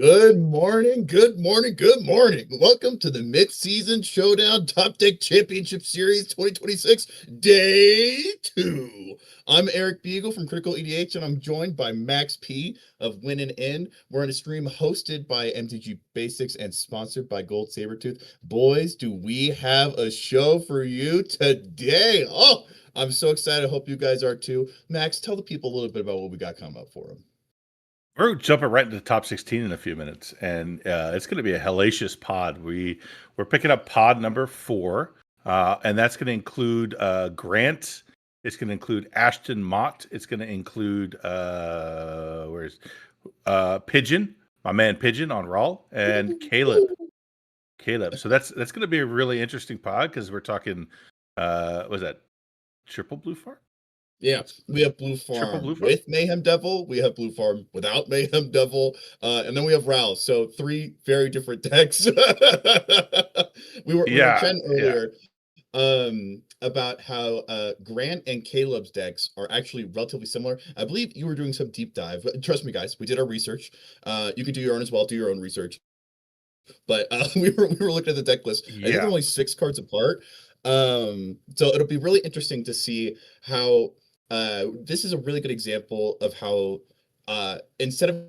Good morning, good morning, good morning. Welcome to the mid-season Showdown Topdeck Championship Series 2026, Day 2. I'm Eric Beagle from Critical EDH, and I'm joined by Max P of Win and In. We're on a stream hosted by MTG Basics and sponsored by Gold Sabertooth. Boys, do we have a show for you today? Oh, I'm so excited. I hope you guys are too. Max, tell the people a little bit about what we got coming up for them. We're jumping right into the top 16 in a few minutes, and it's going to be a hellacious pod. We're picking up pod number 4, and that's going to include Grant. It's going to include Ashton Mott. It's going to include Pigeon, my man Pigeon on Raw, and Caleb. So that's going to be a really interesting pod because we're talking. Was that triple blue farm? Yeah, we have Blue Farm with Mayhem Devil, we have Blue Farm without Mayhem Devil, and then we have Ral. So 3 very different decks. we were chatting earlier about how Grant and Caleb's decks are actually relatively similar. I believe you were doing some deep dive. Trust me, guys, we did our research. You can do your own as well. Do your own research. But we were looking at the deck list. I think they're only 6 cards apart. So it'll be really interesting to see how this is a really good example of how instead of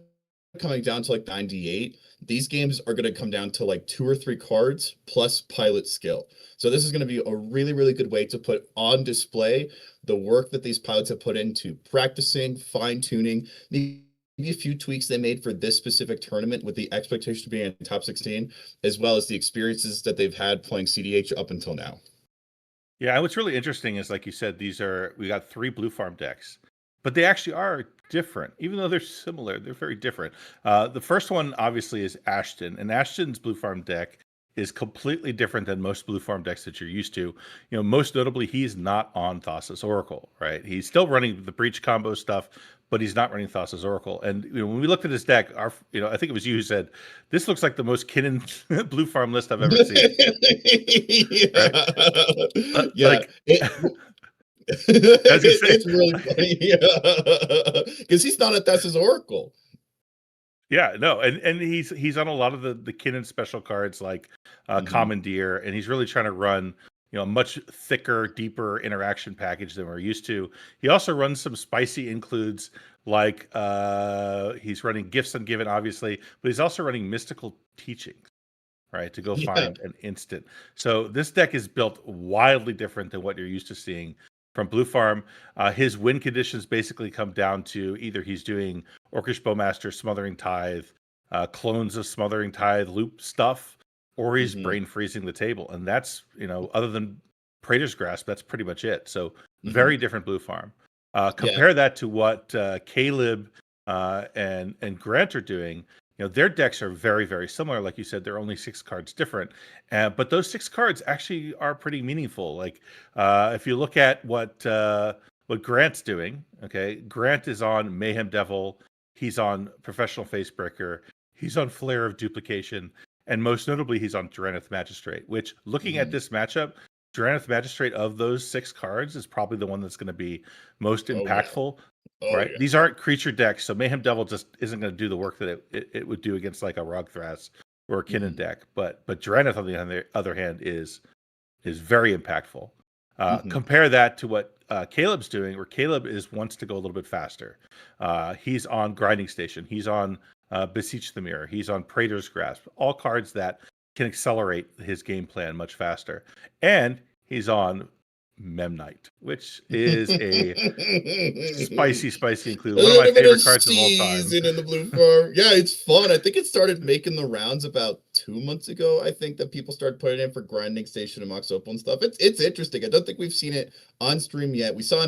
coming down to like 98, these games are going to come down to like 2 or 3 cards plus pilot skill. So this is going to be a really, really good way to put on display the work that these pilots have put into practicing, fine-tuning, maybe a few tweaks they made for this specific tournament with the expectation of being in top 16, as well as the experiences that they've had playing CDH up until now. Yeah, and what's really interesting is, like you said, we got 3 blue farm decks, but they actually are different. Even though they're similar, they're very different. The first one, obviously, is Ashton, and Ashton's blue farm deck is completely different than most blue farm decks that you're used to. You know, most notably, he's not on Thassa's Oracle, right? He's still running the Breach combo stuff, but he's not running Thassa's Oracle. And when we looked at his deck, I think it was you who said, this looks like the most Kinnan blue farm list I've ever seen. Yeah. It's really funny. Because he's not at Thassa's Oracle. Yeah, no, and he's on a lot of the Kinnan special cards like Commandeer, and he's really trying to run a much thicker, deeper interaction package than we're used to. He also runs some spicy includes like he's running Gifts Ungiven, obviously, but he's also running Mystical Teachings, right, to go find an instant. So this deck is built wildly different than what you're used to seeing from Blue Farm. His win conditions basically come down to either he's doing Orcish Bowmaster, Smothering Tithe, clones of Smothering Tithe, loop stuff, or he's brain freezing the table. And that's, other than Praetor's Grasp, that's pretty much it. So very different Blue Farm. Compare that to what Caleb and Grant are doing. Their decks are very, very similar. Like you said, they're only 6 cards different. But those 6 cards actually are pretty meaningful. Like if you look at what Grant's doing, okay, Grant is on Mayhem Devil. He's on Professional Facebreaker. He's on Flare of Duplication. And most notably, he's on Drannith Magistrate, which looking at this matchup, Drannith Magistrate of those 6 cards is probably the one that's going to be most impactful. Right, these aren't creature decks, so Mayhem Devil just isn't going to do the work that it would do against like a Rogthras or a Kinnan deck. But Drannith, on the other hand, is very impactful. Compare that to what Caleb's doing, where Caleb wants to go a little bit faster. He's on Grinding Station. He's on Beseech the Mirror. He's on Praetor's Grasp. All cards that can accelerate his game plan much faster. And he's on Memnite, which is a spicy include. One of my favorite cards of all time. In the Blue Farm. Yeah, it's fun. I think it started making the rounds about 2 months ago. I think that people started putting it in for Grinding Station and Mox Opal and stuff. It's interesting. I don't think we've seen it on stream yet. We saw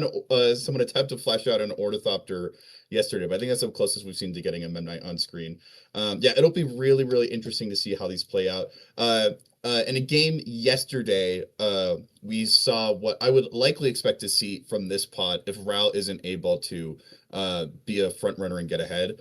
someone attempt to flash out an Ornithopter yesterday, but I think that's the closest we've seen to getting a Memnite on screen. It'll be really, really interesting to see how these play out. In a game yesterday, we saw what I would likely expect to see from this pod if Ral isn't able to be a front runner and get ahead.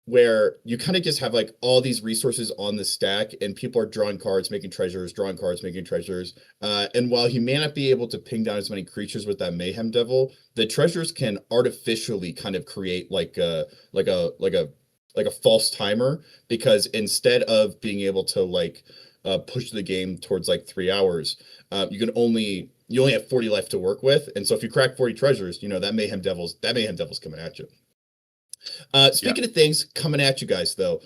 where you kind of just have like all these resources on the stack, and people are drawing cards, making treasures, drawing cards, making treasures. And while he may not be able to ping down as many creatures with that Mayhem Devil, the treasures can artificially kind of create like a false timer, because instead of being able to like push the game towards like 3 hours, you only have 40 left to work with. And so if you crack 40 treasures, that Mayhem Devil's coming at you. Speaking of things coming at you guys, though,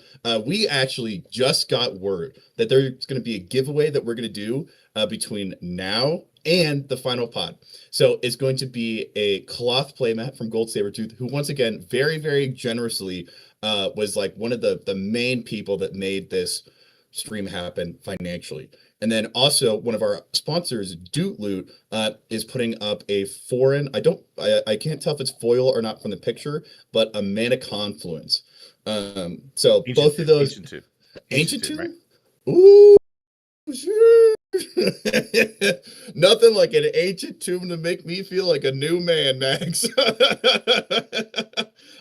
we actually just got word that there's going to be a giveaway that we're going to do between now and the final pod. So it's going to be a cloth playmat from Gold Sabertooth, who once again very, very generously was like one of the main people that made this stream happen financially. And then also one of our sponsors, Doot Loot, is putting up a foreign, I can't tell if it's foil or not from the picture, but a Mana Confluence. So Ancient both of those. Ancient Tomb, right? Ooh. Nothing like an ancient tomb to make me feel like a new man, Max.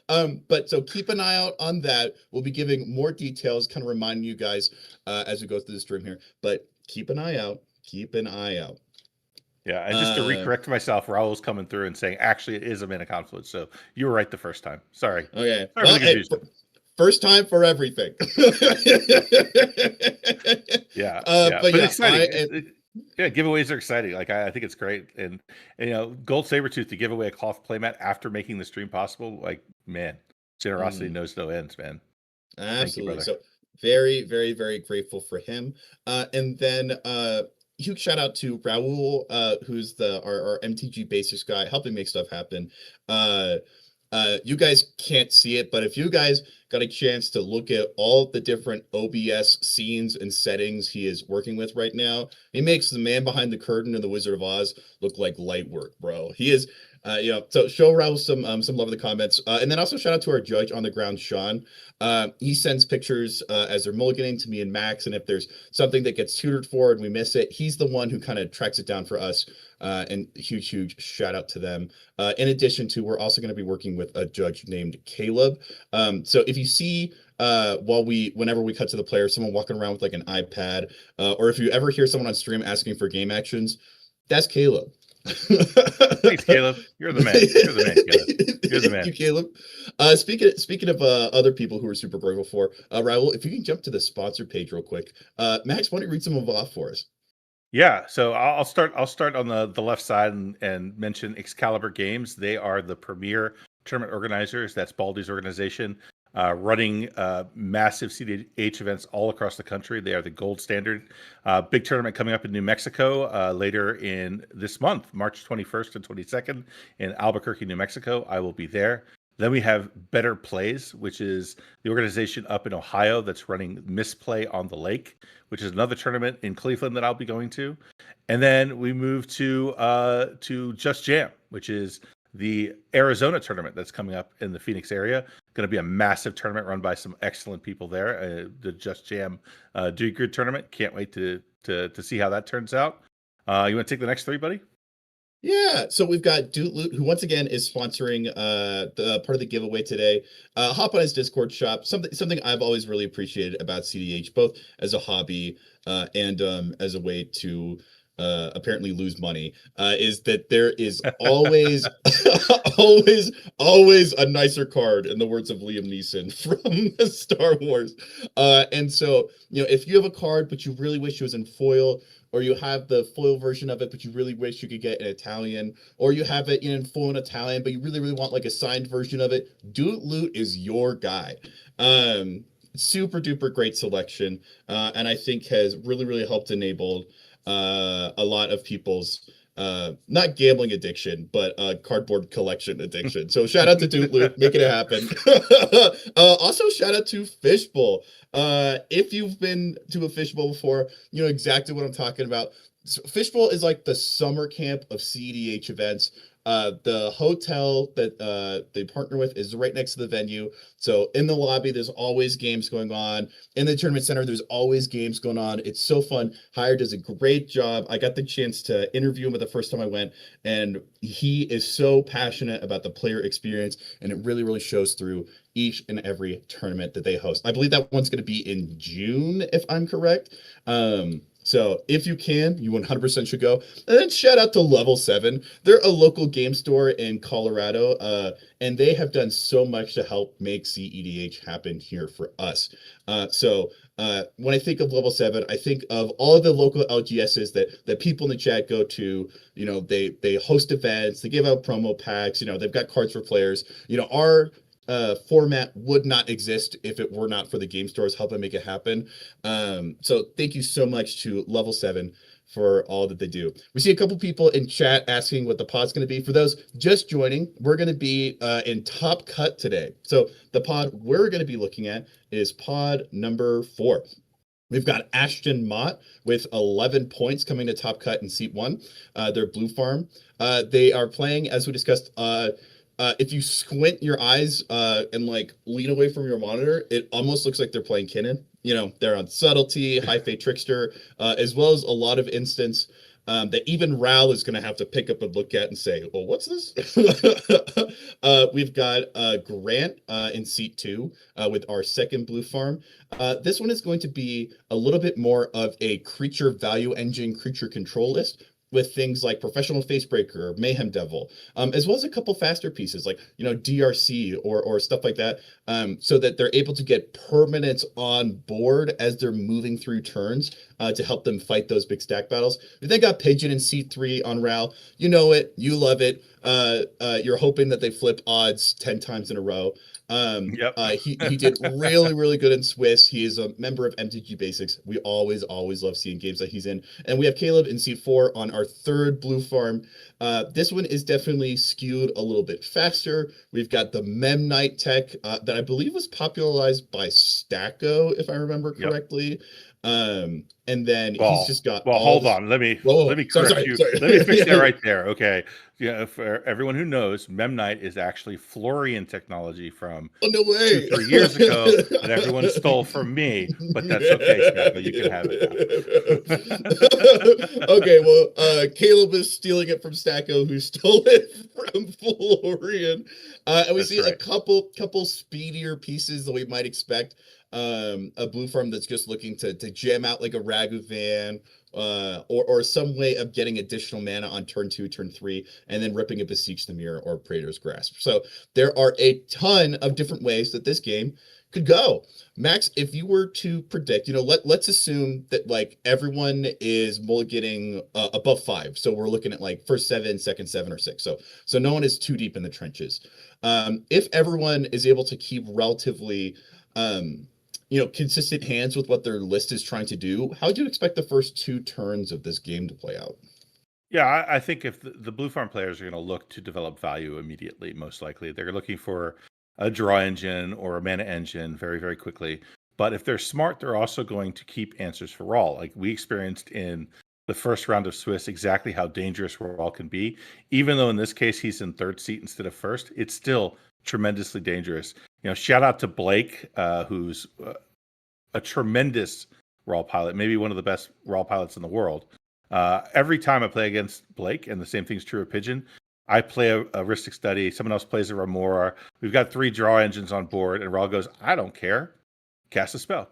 But so keep an eye out on that. We'll be giving more details, kind of reminding you guys as we go through the stream here. But keep an eye out. Keep an eye out. Yeah, and just to recorrect myself, Raul was coming through and saying, actually, it is a Mana Confluence. So you were right the first time. Sorry. Okay. Sorry for the confusion. First time for everything. Yeah. But yeah, exciting. Giveaways are exciting. Like I think it's great, and Gold Sabertooth to give away a cloth playmat after making the stream possible. Like, man, generosity knows no ends, man. Absolutely. You, so very, very, very grateful for him. And then huge shout out to Raul, who's our MTG Basics guy, helping make stuff happen. You guys can't see it, but if you guys got a chance to look at all the different OBS scenes and settings he is working with right now, he makes the man behind the curtain in the Wizard of Oz look like light work, bro. He is, so show Raul some love in the comments. And then also shout out to our judge on the ground, Sean. He sends pictures as they're mulliganing to me and Max, and if there's something that gets tutored for and we miss it, he's the one who kind of tracks it down for us. And huge shout out to them. In addition to, we're also going to be working with a judge named Caleb. So if you see whenever we cut to the player, someone walking around with like an iPad, or if you ever hear someone on stream asking for game actions, that's Caleb. Thanks, Caleb. You're the man. You're the man, Caleb. You're the man. Thank you, Caleb. Speaking of other people who we're super grateful for, Raul, if you can jump to the sponsor page real quick. Max, why don't you read some of them off for us? Yeah, so I'll start on the left side and mention Excalibur Games. They are the premier tournament organizers. That's Baldy's organization, running massive CDH events all across the country. They are the gold standard. Big tournament coming up in New Mexico later in this month, March 21st and 22nd in Albuquerque, New Mexico. I will be there. Then we have Better Plays, which is the organization up in Ohio that's running Misplay on the Lake, which is another tournament in Cleveland that I'll be going to. And then we move to Just Jam, which is the Arizona tournament that's coming up in the Phoenix area. Going to be a massive tournament run by some excellent people there. The Just Jam Do Good tournament. Can't wait to see how that turns out. You want to take the next three, buddy? Yeah, so we've got Doot Loot, who once again is sponsoring the part of the giveaway today. Hop on his Discord shop. Something I've always really appreciated about CDH, both as a hobby and as a way to apparently lose money, is that there is always always a nicer card, in the words of Liam Neeson from Star Wars. And so, if you have a card but you really wish it was in foil, or you have the foil version of it, but you really wish you could get an Italian, or you have it in foil and Italian, but you really, really want like a signed version of it, Doot Loot is your guy. Super duper great selection, and I think has really, really helped enable a lot of people's not gambling addiction, but cardboard collection addiction. So shout out to Doot Loot, making it happen. Also shout out to Fishbowl. If you've been to a Fishbowl before, you know exactly what I'm talking about. Fishbowl is like the summer camp of CDH events. The hotel that they partner with is right next to the venue. So in the lobby, there's always games going on. In the tournament center, there's always games going on. It's so fun. Hire does a great job. I got the chance to interview him the first time I went, and he is so passionate about the player experience, and it really, really shows through each and every tournament that they host. I believe that one's going to be in June, if I'm correct. So if you can, you 100% should go. And then shout out to Level 7. They're a local game store in Colorado, and they have done so much to help make CEDH happen here for us. So when I think of Level 7, I think of all the local LGSs that people in the chat go to. You know, they host events, they give out promo packs, you know, they've got cards for players. You know, our format would not exist if it were not for the game stores helping make it happen. So thank you so much to Level 7 for all that they do. We see a couple people in chat asking what the pod's going to be. For those just joining, we're going to be in Top Cut today. So the pod we're going to be looking at is pod number 4. We've got Ashton Mott with 11 points coming to Top Cut in seat 1. They're Blue Farm. They are playing, as we discussed, if you squint your eyes and like lean away from your monitor, it almost looks like they're playing Kinnan. You know, they're on Subtlety, High Fate Trickster, as well as a lot of instance that even Ral is going to have to pick up and look at and say, well, what's this? We've got Grant in seat 2 with our second Blue Farm. This one is going to be a little bit more of a creature value engine, creature control list, with things like Professional Facebreaker, Mayhem Devil, as well as a couple faster pieces like, you know, DRC or stuff like that, so that they're able to get permanents on board as they're moving through turns to help them fight those big stack battles. They got Pigeon in C3 on Ral. You know it. You love it. You're hoping that they flip odds 10 times in a row. He did really, really good in Swiss. He is a member of MTG Basics. We always love seeing games that he's in. And we have Caleb in C4 on our third Blue Farm. This one is definitely skewed a little bit faster. We've got the Mem Knight tech that I believe was popularized by Stacko, if I remember correctly. And then he's just got. Well, hold on. Let me correct you. Sorry. Let me fix that right there. Okay. Yeah. For everyone who knows, Memnite is actually Florian technology from 2-3 years ago that everyone stole from me. But that's okay, Stacko. You can have it now. Okay. Well, Caleb is stealing it from Stacko, who stole it from Florian. And we see a couple speedier pieces that we might expect. A Blue Farm that's just looking to jam out like a Ragu Van, or some way of getting additional mana on turn 2, turn 3, and then ripping a Beseech the Mirror or Praetor's Grasp. So there are a ton of different ways that this game could go. Max, if you were to predict, you know, let's assume that like everyone is mulliganing above 5. So we're looking at like first 7, second 7, or 6. So no one is too deep in the trenches. If everyone is able to keep relatively consistent hands with what their list is trying to do, how do you expect the first 2 turns of this game to play out? Yeah, I think if the Blue Farm players are going to look to develop value immediately, most likely. They're looking for a draw engine or a mana engine very, very quickly. But if they're smart, they're also going to keep answers for Rawl. Like we experienced in the first round of Swiss exactly how dangerous Rawl can be. Even though in this case he's in 3rd seat instead of 1st, it's still tremendously dangerous. You know, shout out to Blake, who's a tremendous Raw pilot, maybe one of the best Raw pilots in the world. Every time I play against Blake, and the same thing's true of Pigeon, I play a Ristic Study, someone else plays a Remora. We've got 3 draw engines on board, and Raw goes, I don't care. Cast a spell,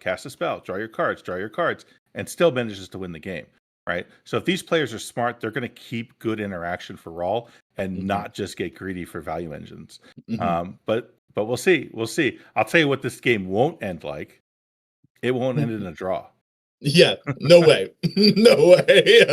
draw your cards, and still manages to win the game, right? So if these players are smart, they're going to keep good interaction for Raw and not just get greedy for value engines. But we'll see. I'll tell you what this game won't end like. It won't end in a draw. Yeah, no way. No way.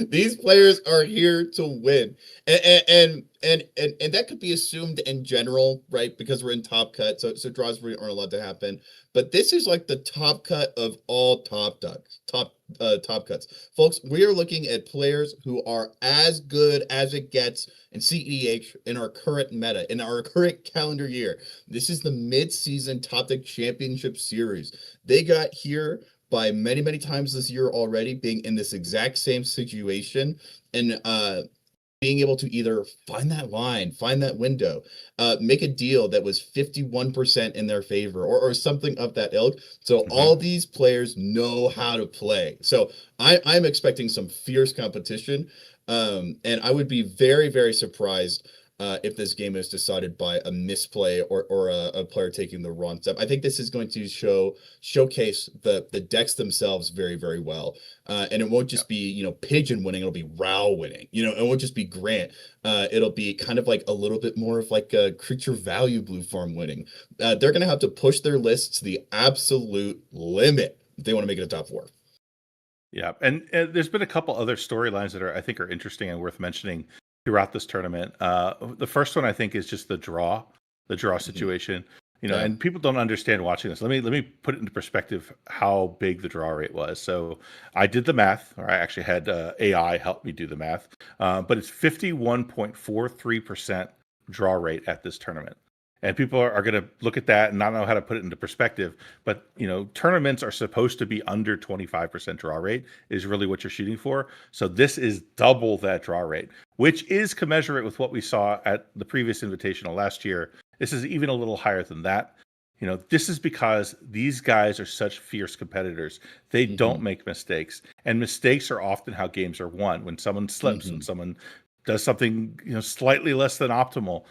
These players are here to win. And that could be assumed in general, right? Because we're in Top Cut, so draws really aren't allowed to happen. But this is like the top cut of all top cuts. Folks, we are looking at players who are as good as it gets in CEDH in our current meta, in our current calendar year. This is the mid-season Topdeck Championship Series. They got here by many, many times this year already, being in this exact same situation. And being able to either find that line, find that window, make a deal that was 51% in their favor or something of that ilk. So all these players know how to play. So I'm expecting some fierce competition. And I would be very, very surprised if this game is decided by a misplay or a player taking the wrong step. I think this is going to showcase the decks themselves very, very well. And it won't just be, Pigeon winning, it'll be Rao winning. It won't just be Grant. It'll be kind of like a little bit more of like a creature value blue farm winning. They're going to have to push their lists to the absolute limit if they want to make it a top 4. Yeah, and there's been a couple other storylines that I think are interesting and worth mentioning throughout this tournament. The first one I think is just the draw situation. And people don't understand watching this. Let me put it into perspective how big the draw rate was. So I did the math, or I actually had AI help me do the math. But it's 51.43% draw rate at this tournament. And people are going to look at that and not know how to put it into perspective. But, tournaments are supposed to be under 25% draw rate is really what you're shooting for. So this is double that draw rate, which is commensurate with what we saw at the previous Invitational last year. This is even a little higher than that. This is because these guys are such fierce competitors. They don't make mistakes. And mistakes are often how games are won. When someone slips and someone does something, slightly less than optimal,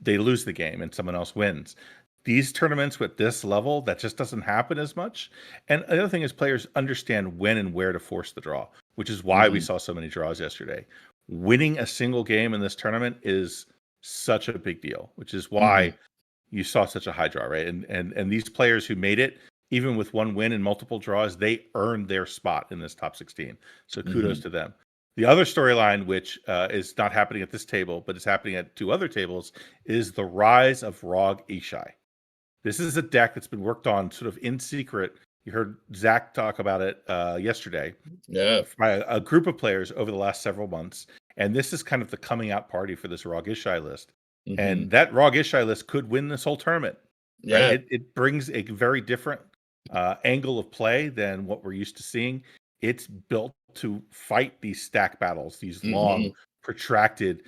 they lose the game and someone else wins. These tournaments with this level, that just doesn't happen as much. And the other thing is players understand when and where to force the draw, which is why we saw so many draws yesterday. Winning a single game in this tournament is such a big deal, which is why you saw such a high draw rate. And these players who made it, even with one win and multiple draws, they earned their spot in this top 16. So kudos to them. The other storyline, which is not happening at this table, but is happening at 2 other tables, is the rise of Rog Ishai. This is a deck that's been worked on sort of in secret. You heard Zach talk about it yesterday. Yeah. By a group of players over the last several months. And this is kind of the coming out party for this Rog Ishai list. And that Rog Ishai list could win this whole tournament. Yeah. Right? It brings a very different angle of play than what we're used to seeing. It's built to fight these stack battles, these long, protracted,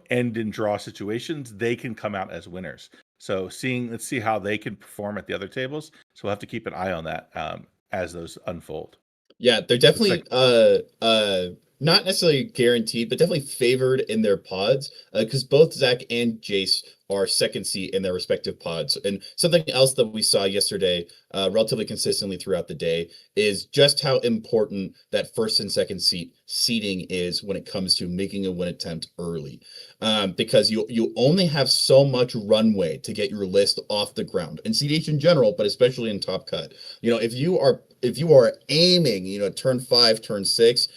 end and draw situations. They can come out as winners. So let's see how they can perform at the other tables. So we'll have to keep an eye on that as those unfold. Yeah, they're definitely not necessarily guaranteed, but definitely favored in their pods because both Zach and Jace are second seat in their respective pods. And something else that we saw yesterday relatively consistently throughout the day is just how important that first and second seating is when it comes to making a win attempt early. Because you only have so much runway to get your list off the ground and CDH in general, but especially in Top Cut. If you are aiming, turn 5, turn 6,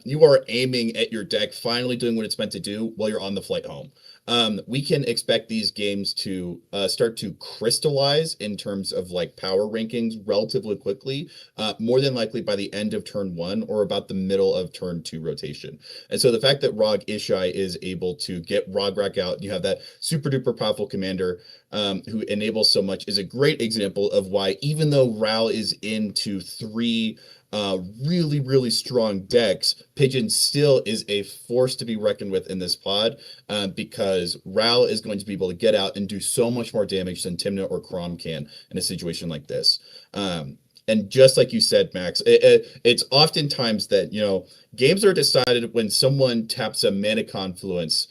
you are aiming at your deck finally doing what it's meant to do while you're on the flight home. We can expect these games to start to crystallize in terms of like power rankings relatively quickly, more than likely by the end of turn 1 or about the middle of turn 2 rotation. And so the fact that Rog Ishai is able to get Rograk out, you have that super duper powerful commander who enables so much, is a great example of why, even though Rao is into 3 really, really strong decks, Pigeon still is a force to be reckoned with in this pod because Rao is going to be able to get out and do so much more damage than Tymna or Crom can in a situation like this. And just like you said, Max, it's oftentimes that, games are decided when someone taps a mana confluence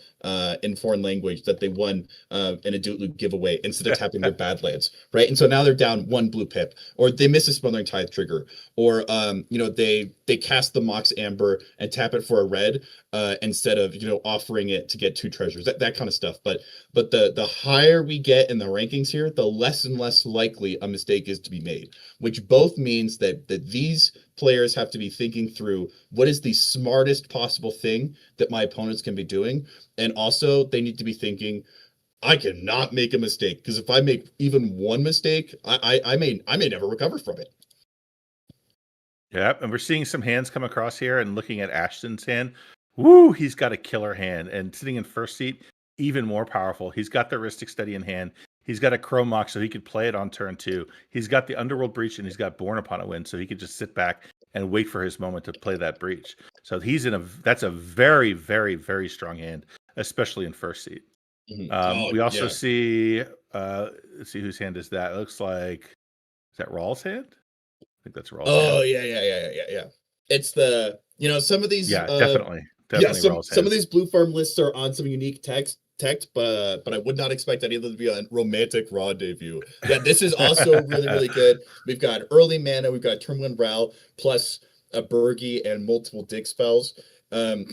in foreign language that they won in a Dootloop giveaway instead of tapping their Badlands, right? And so now they're down 1 blue pip, or they miss a Smothering Tithe trigger, or they cast the Mox Amber and tap it for a red instead of offering it to get 2 treasures, that kind of stuff. But the higher we get in the rankings here, the less and less likely a mistake is to be made, which both means that these players have to be thinking through what is the smartest possible thing that my opponents can be doing. And also they need to be thinking, I cannot make a mistake, because if I make even one mistake, I may never recover from it. Yeah, and we're seeing some hands come across here and looking at Ashton's hand. Woo, he's got a killer hand. And sitting in first seat, even more powerful. He's got the Aristic Study in hand. He's got a Chrome Mox, so he could play it on turn 2. He's got the Underworld Breach, and he's got Born Upon a Wind, so he could just sit back and wait for his moment to play that breach. So that's a very, very, very strong hand, especially in first seat. We also see, let's see whose hand is that. It looks like, is that Rawls' hand? I think that's Rawls' hand. Oh yeah. It's the, some of these definitely some of these blue farm lists are on some unique text, but I would not expect any of them to be on romantic rendezvous. Yeah, this is also really, really good. We've got early mana, we've got turn 1 Ral plus a Bergie and multiple dig spells.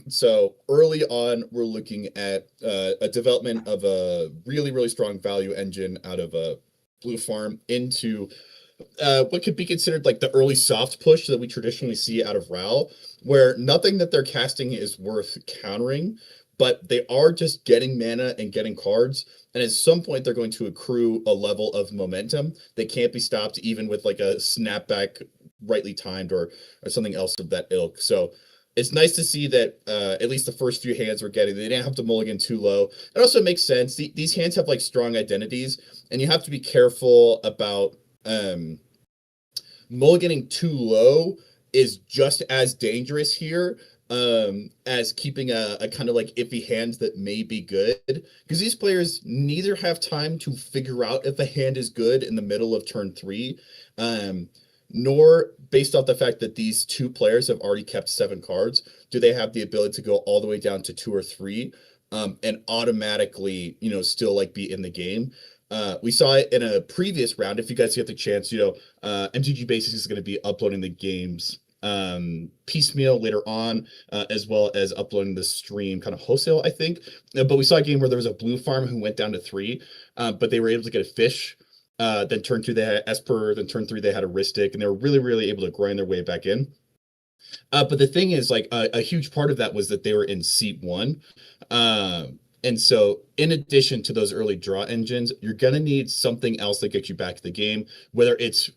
So early on, we're looking at a development of a really, really strong value engine out of a blue farm into what could be considered like the early soft push that we traditionally see out of Ral, where nothing that they're casting is worth countering, but they are just getting mana and getting cards. And at some point, they're going to accrue a level of momentum that can't be stopped, even with like a snapback rightly timed or something else of that ilk. So it's nice to see that at least the first few hands we're getting, they didn't have to mulligan too low. It also makes sense. These hands have like strong identities, and you have to be careful about mulliganing too low is just as dangerous here as keeping a kind of like iffy hand that may be good, because these players neither have time to figure out if a hand is good in the middle of turn 3, nor based off the fact that these two players have already kept 7 cards, do they have the ability to go all the way down to 2 or 3 and automatically, still like be in the game. We saw it in a previous round. If you guys get the chance, MTG Basics is going to be uploading the games piecemeal later on, as well as uploading the stream kind of wholesale, I think. But we saw a game where there was a blue farm who went down to 3, but they were able to get a fish. Then turn 2 they had Esper, then turn 3 they had a Ristic, and they were really, really able to grind their way back in. But the thing is, like, a huge part of that was that they were in seat 1. And so in addition to those early draw engines, you're going to need something else that gets you back to the game, whether it's,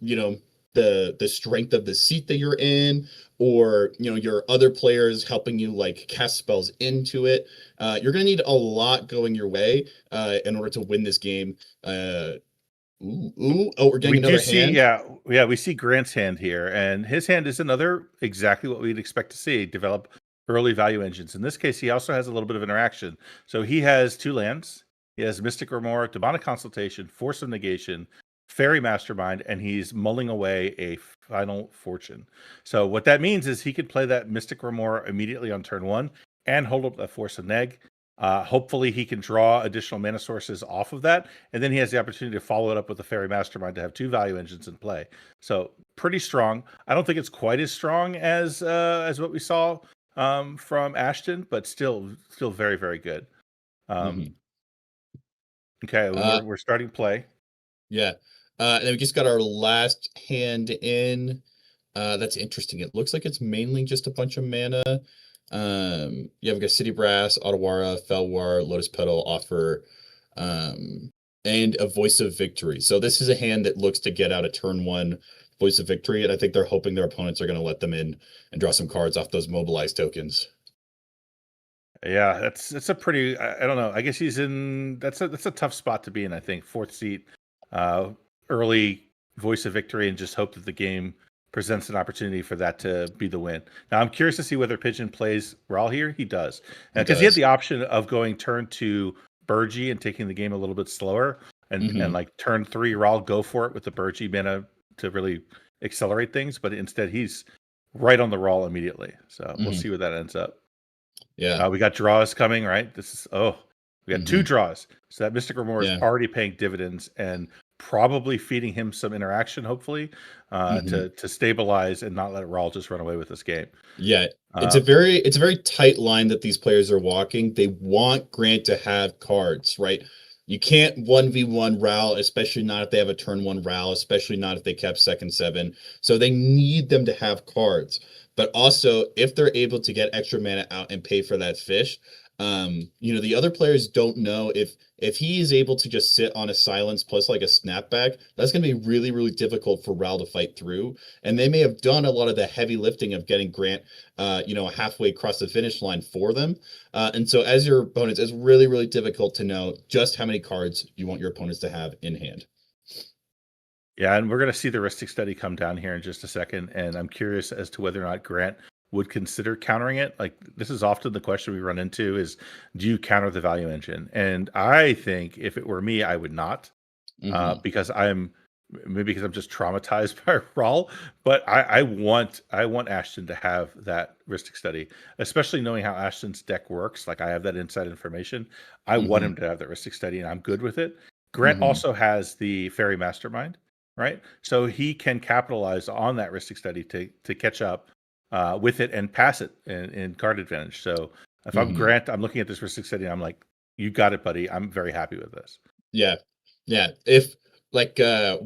the strength of the seat that you're in, or, your other players helping you like cast spells into it. You're going to need a lot going your way in order to win this game. Oh, we're getting another hand. Yeah, we see Grant's hand here, and his hand is another exactly what we'd expect to see develop early value engines. In this case, he also has a little bit of interaction. So he has 2 lands. He has Mystic Remora, Demonic Consultation, Force of Negation, Fairy Mastermind, and he's mulling away a Final Fortune. So what that means is he could play that Mystic Remora immediately on turn 1 and hold up that Force of Neg. Hopefully he can draw additional mana sources off of that, and then he has the opportunity to follow it up with a Fairy Mastermind to have 2 value engines in play. So pretty strong. I don't think it's quite as strong as what we saw from Ashton, but still very, very good. Okay, we're starting play. Yeah. And then we just got our last hand in. That's interesting. It looks like it's mainly just a bunch of mana. We've got City Brass, Otawara, Felwar, Lotus Petal, Offer, and a Voice of Victory. So this is a hand that looks to get out a turn 1 Voice of Victory, and I think they're hoping their opponents are going to let them in and draw some cards off those mobilized tokens. Yeah, that's a pretty, I don't know. I guess he's in, that's a tough spot to be in, I think. 4th seat, early Voice of Victory, and just hope that the game presents an opportunity for that to be the win. Now, I'm curious to see whether Pigeon plays Ral here. He does. Because he had the option of going turn 2 Bergie and taking the game a little bit slower, and like turn 3 Ral, go for it with the Bergie mana to really accelerate things. But instead, he's right on the Ral immediately. So we'll see where that ends up. Yeah. We got draws coming, right? We got 2 draws. So that Mystic Remora is already paying dividends and probably feeding him some interaction, hopefully, to stabilize and not let Raul just run away with this game. Yeah, it's a very tight line that these players are walking. They want Grant to have cards, right? You can't 1v1 Ral, especially not if they have a turn 1 Ral, especially not if they kept second 7. So they need them to have cards. But also, if they're able to get extra mana out and pay for that fish, the other players don't know if he is able to just sit on a silence plus like a snapback, that's going to be really, really difficult for Ral to fight through. And they may have done a lot of the heavy lifting of getting Grant, halfway across the finish line for them. And so as your opponents, it's really, really difficult to know just how many cards you want your opponents to have in hand. Yeah, and we're going to see the Ristic study come down here in just a second, and I'm curious as to whether or not Grant would consider countering it. Like, this is often the question we run into is, do you counter the value engine? And I think if it were me, I would not, because maybe because I'm just traumatized by Rawl, but I want Ashton to have that Rhystic Study, especially knowing how Ashton's deck works. Like, I have that inside information. I want him to have that Rhystic Study, and I'm good with it. Grant also has the Fairy Mastermind, right? So he can capitalize on that Rhystic Study to catch up with it and pass it in card advantage. So if I'm Grant, I'm looking at this Rhystic Study, and I'm like, you got it, buddy. I'm very happy with this. Yeah. If like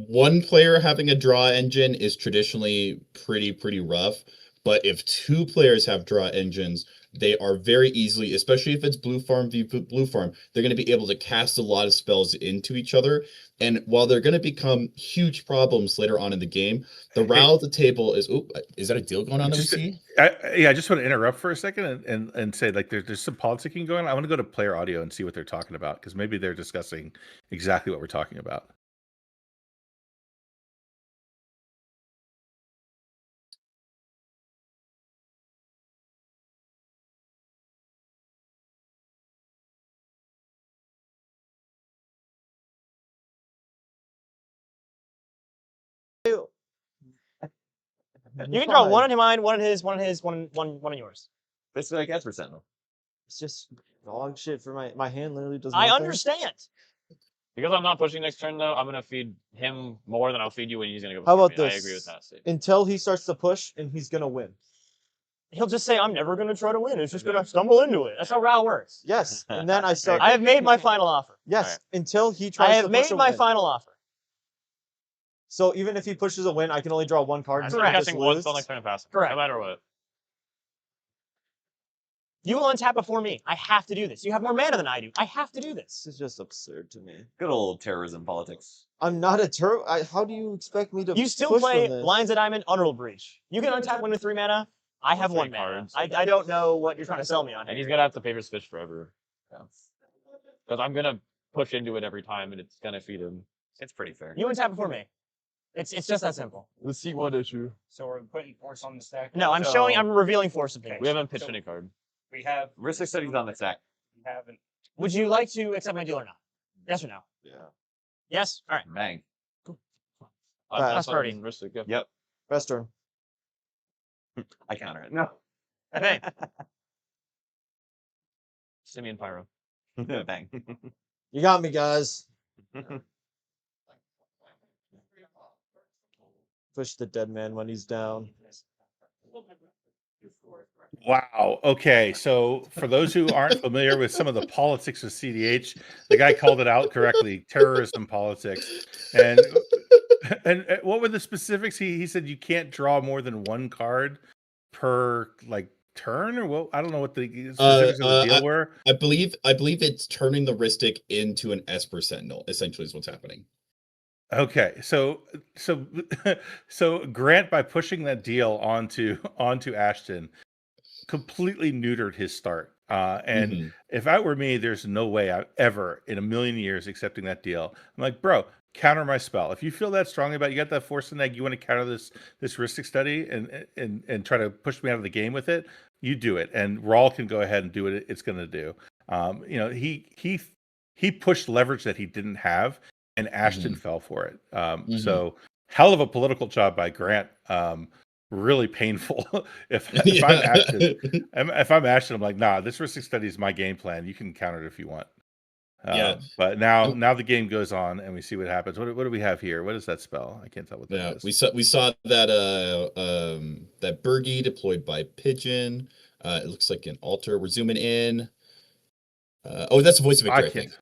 one player having a draw engine is traditionally pretty rough, but if two players have draw engines, they are very easily, especially if it's blue farm v blue farm, they're going to be able to cast a lot of spells into each other. And while they're going to become huge problems later on in the game, the row at the table is that a deal going on that we see? I just want to interrupt for a second and say, like, there's some politicking going on. I want to go to player audio and see what they're talking about, because maybe they're discussing exactly what we're talking about. You can draw one on mine, one on his, one on his, one on yours. Basically like Esper Sentinel. It's just dog shit for my hand. Literally does. I nothing. understand. Because I'm not pushing next turn though, I'm gonna feed him more than I'll feed you when he's gonna go. How about me. this? I agree with that. Until he starts to push, and he's gonna win. He'll just say, "I'm never gonna try to win. It's just gonna stumble into it." That's how Rao works. Yes, and then I start. I have made my final offer. Yes, Right. until he tries. I have to made push a my win. final offer. So even if he pushes a win, I can only draw one card. I'm and still just casting one lose. spell next turn and pass. Correct. No matter what. You will untap before me. I have to do this. You have more mana than I do. I have to do this. This is just absurd to me. Good old terrorism politics. I'm not a turtle. How do you expect me to? You still push play from this? Lines of Diamond, Underworld Breach. You can untap one with 3 mana. I have 1 mana. cards. I don't know what you're trying to sell me on. And he's gonna have to pay for his fish forever. Because I'm gonna push into it every time and it's gonna feed him. It's pretty fair. You untap before me. It's just that simple. Let's see what issue. So we're putting force on the stack. No, I'm So- I'm revealing Force of Kings. We haven't pitched any card. We have. Rhystic Study's on the stack. We haven't. Would you like to accept my deal or not? Yes or no? Yeah. Yes? All right. Bang. Cool. Pass party. Rhystic, yep. Yep. Best turn. I counter it. No. Okay. Simeon Pyro. Bang. You got me, guys. Push the dead man when he's down. Wow. Okay. So for those who aren't familiar with some of the politics of CDH, the guy called it out correctly: terrorism politics. And what were the specifics? He said you can't draw more than 1 card per turn, or what? I don't know what the specifics of the deal were. I believe it's turning the Rhystic into an Esper Sentinel. Essentially, is what's happening. Okay, so Grant, by pushing that deal onto Ashton, completely neutered his start. And if I were me, there's no way I'm ever in a million years accepting that deal. I'm like, bro, counter my spell. If you feel that strongly about it, you got that Force and Egg, you want to counter this Rhystic Study and try to push me out of the game with it, you do it. And Rawl can go ahead and do what it's going to do. He pushed leverage that he didn't have, and Ashton fell for it. So hell of a political job by Grant. Really painful. if I'm Ashton, I'm like, nah, this Rhystic Study is my game plan. You can counter it if you want. But now the game goes on and we see what happens. What do we have here? What is that spell? I can't tell what that is. We saw that that Bergie deployed by Pigeon. It looks like an altar. We're zooming in. That's the Voice of Victory, I think.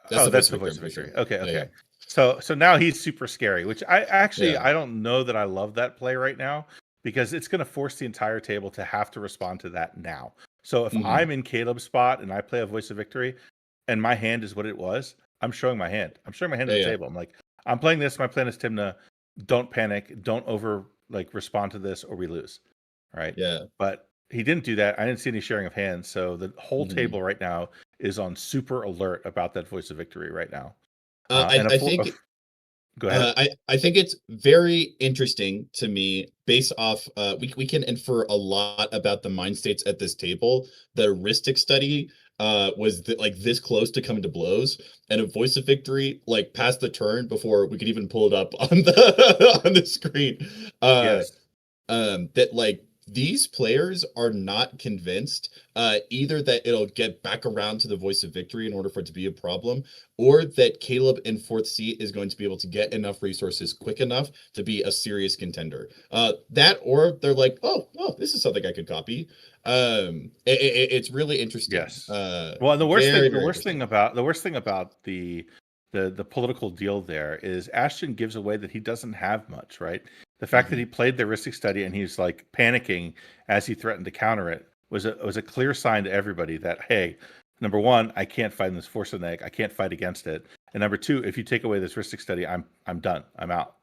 That's the Voice of Victory. Okay. Yeah. So now he's super scary, which I don't know that I love that play right now, because it's going to force the entire table to have to respond to that now. So if I'm in Caleb's spot and I play a Voice of Victory and my hand is what it was, I'm showing my hand. I'm showing my hand at the table. I'm like, I'm playing this. My plan is Timna. Don't panic. Don't respond to this or we lose. Right. Yeah. But he didn't do that. I didn't see any sharing of hands. So the whole table right now is on super alert about that Voice of Victory right now. I think Go ahead. I think it's very interesting to me based off we can infer a lot about the mind states at this table. The heuristic study was like this close to coming to blows, and a voice of victory like passed the turn before we could even pull it up on the on the screen. Yes. That like these players are not convinced either that it'll get back around to the voice of victory in order for it to be a problem, or that Caleb in fourth seat is going to be able to get enough resources quick enough to be a serious contender. That or they're like, oh, this is something I could copy. It's really interesting. Yes. Well, the worst very thing about the political deal there is Ashton gives away that he doesn't have much, right? The fact that he played the heuristic study and he's like panicking as he threatened to counter it was a clear sign to everybody that, hey, number one, I can't fight in this force of egg. I can't fight against it. And number two, if you take away this heuristic study, I'm done. I'm out.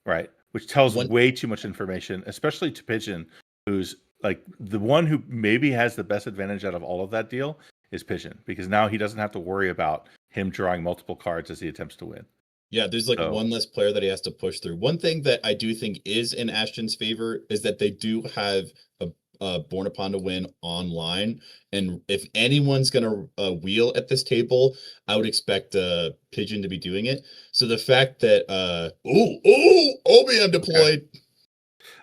Right? Which tells way too much information, especially to Pigeon, who's like the one who maybe has the best advantage out of all of that deal is Pigeon, because now he doesn't have to worry about him drawing multiple cards as he attempts to win. Yeah, there's like one less player that he has to push through. One thing that I do think is in Ashton's favor is that they do have a Born Upon to Win online, and if anyone's gonna wheel at this table, I would expect Pigeon to be doing it. So the fact that OBM deployed.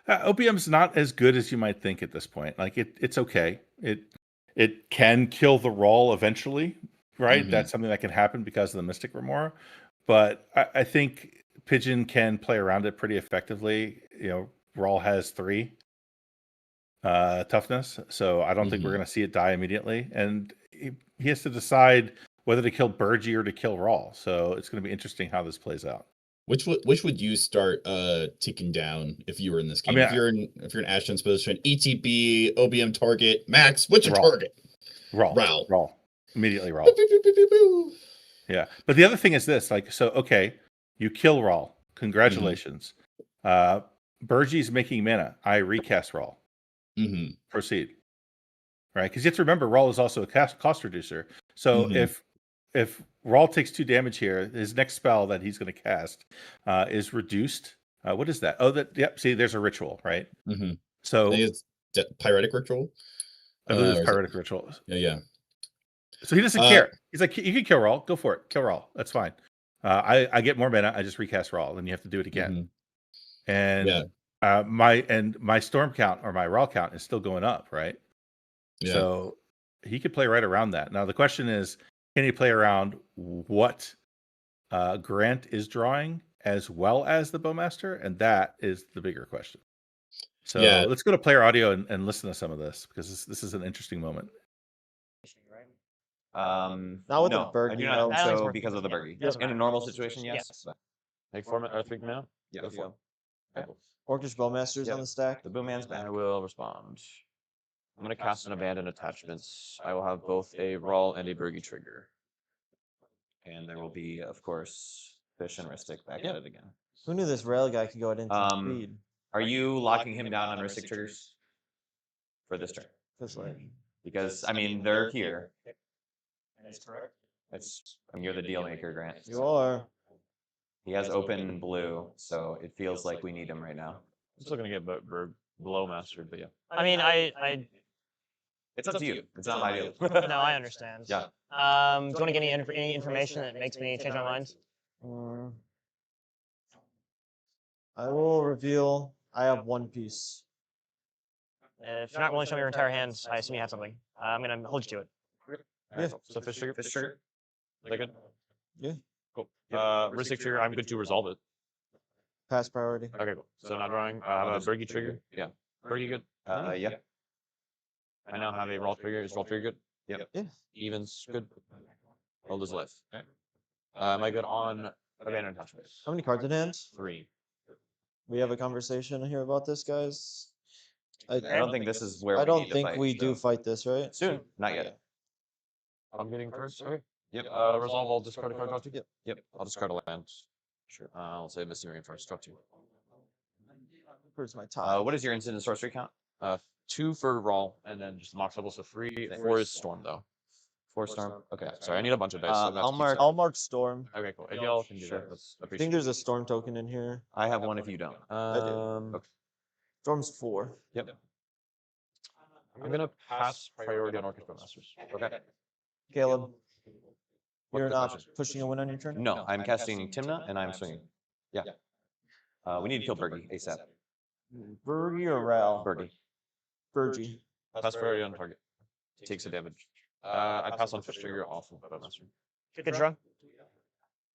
OBM's not as good as you might think at this point. Like it's okay. It can kill the roll eventually, right? That's something that can happen because of the Mystic Remora. But I think Pigeon can play around it pretty effectively. You know, Rawl has 3 toughness, so I don't think we're going to see it die immediately. And he has to decide whether to kill Burgie or to kill Rawl. So it's going to be interesting how this plays out. Which would you start ticking down if you were in this game? If you're in Ashton's position, ETB, OBM target, Max, what's your target? Rawl. Immediately Rawl. Yeah. But the other thing is this, like, so okay, you kill Rawl. Congratulations. Burgie's making mana. I recast Rawl. Proceed. Right? Because you have to remember Rawl is also a cost reducer. So if Rawl takes 2 damage here, his next spell that he's going to cast is reduced. What is that? Oh, see, there's a ritual, right? So I think it's Pyretic Ritual. I believe it's Pyretic Ritual. Yeah. So he doesn't care. He's like, you can kill Rawl. Go for it. Kill Rawl. That's fine. I get more mana. I just recast Rawl, and you have to do it again. And my storm count or my Rawl count is still going up, right? Yeah. So he could play right around that. Now the question is, can he play around what Grant is drawing as well as the Bowmaster? And that is the bigger question. So let's go to player audio and listen to some of this, because this is an interesting moment. Not with the Bergie. I do not think so because of the Bergie. In a normal situation, yes. Take 4 mana, Earthquake now? Yeah. Go for it. Orcish Bowmaster's on the stack. The Boomman's back. I will respond. I'm going to cast an Abandoned Attachments. I will have both a Rawl and a Bergie trigger. And there will be, of course, Fish and Ristic back at it again. Who knew this rail guy could go at instant speed? Are you locking him down on Ristic triggers for this turn? Because, I mean, they're here. That's correct. You're the deal maker, Grant. You are. He has open blue, so it feels like we need him right now. I'm still gonna get below mastered, but yeah. I mean, I It's up to you. It's not my deal. no, I understand. Yeah. Do you want to get any information that makes me change my mind? I will reveal. I have 1 piece. If you're not willing to show me your entire hand, I assume you have something. I'm gonna hold you to it. Yeah. So fish trigger. Is that good? Yeah. Cool. Ristic trigger. I'm good to resolve it. Pass priority. Okay, cool. So not drawing. I have a Bergie trigger. Yeah. Bergie good. Yeah. I now have a Rawl trigger. Is Rawl trigger good? Yep. Yeah. Evens good. Roll his life. Okay. Am I good on Abandoned Attachments? How many cards in hand? 3. We have a conversation here about this, guys. I don't think this is where I don't think we do fight this, right? Soon. Not yet. I'm getting first. Okay. Yep. Resolve all discard a card, draw 2. Yep. I'll discard a land. Sure. I'll say Misty Rainforest, draw 2. Where's my top? What is your instant and sorcery count? 2 for Rawl, and then just Mox level, so 3. 4 is Storm, though. 4 storm. Okay, sorry, I need a bunch of dice. So I'll mark storm. Okay, cool. If y'all can do Sure. that, that's I think appreciated. there's a storm token in here. I have one if you don't. do. Storm's 4. Yep. I'm gonna pass priority on Orchestra Masters. Okay. Caleb, What you're the not question? pushing a win on your turn? No, I'm casting Timna and I'm swinging. Yeah. We need to kill Bergie ASAP. Bergie or Ral? Bergie. Bergie. Pass priority on target. Takes a damage. I pass on Fish Trigger off of Bowmaster. Good draw.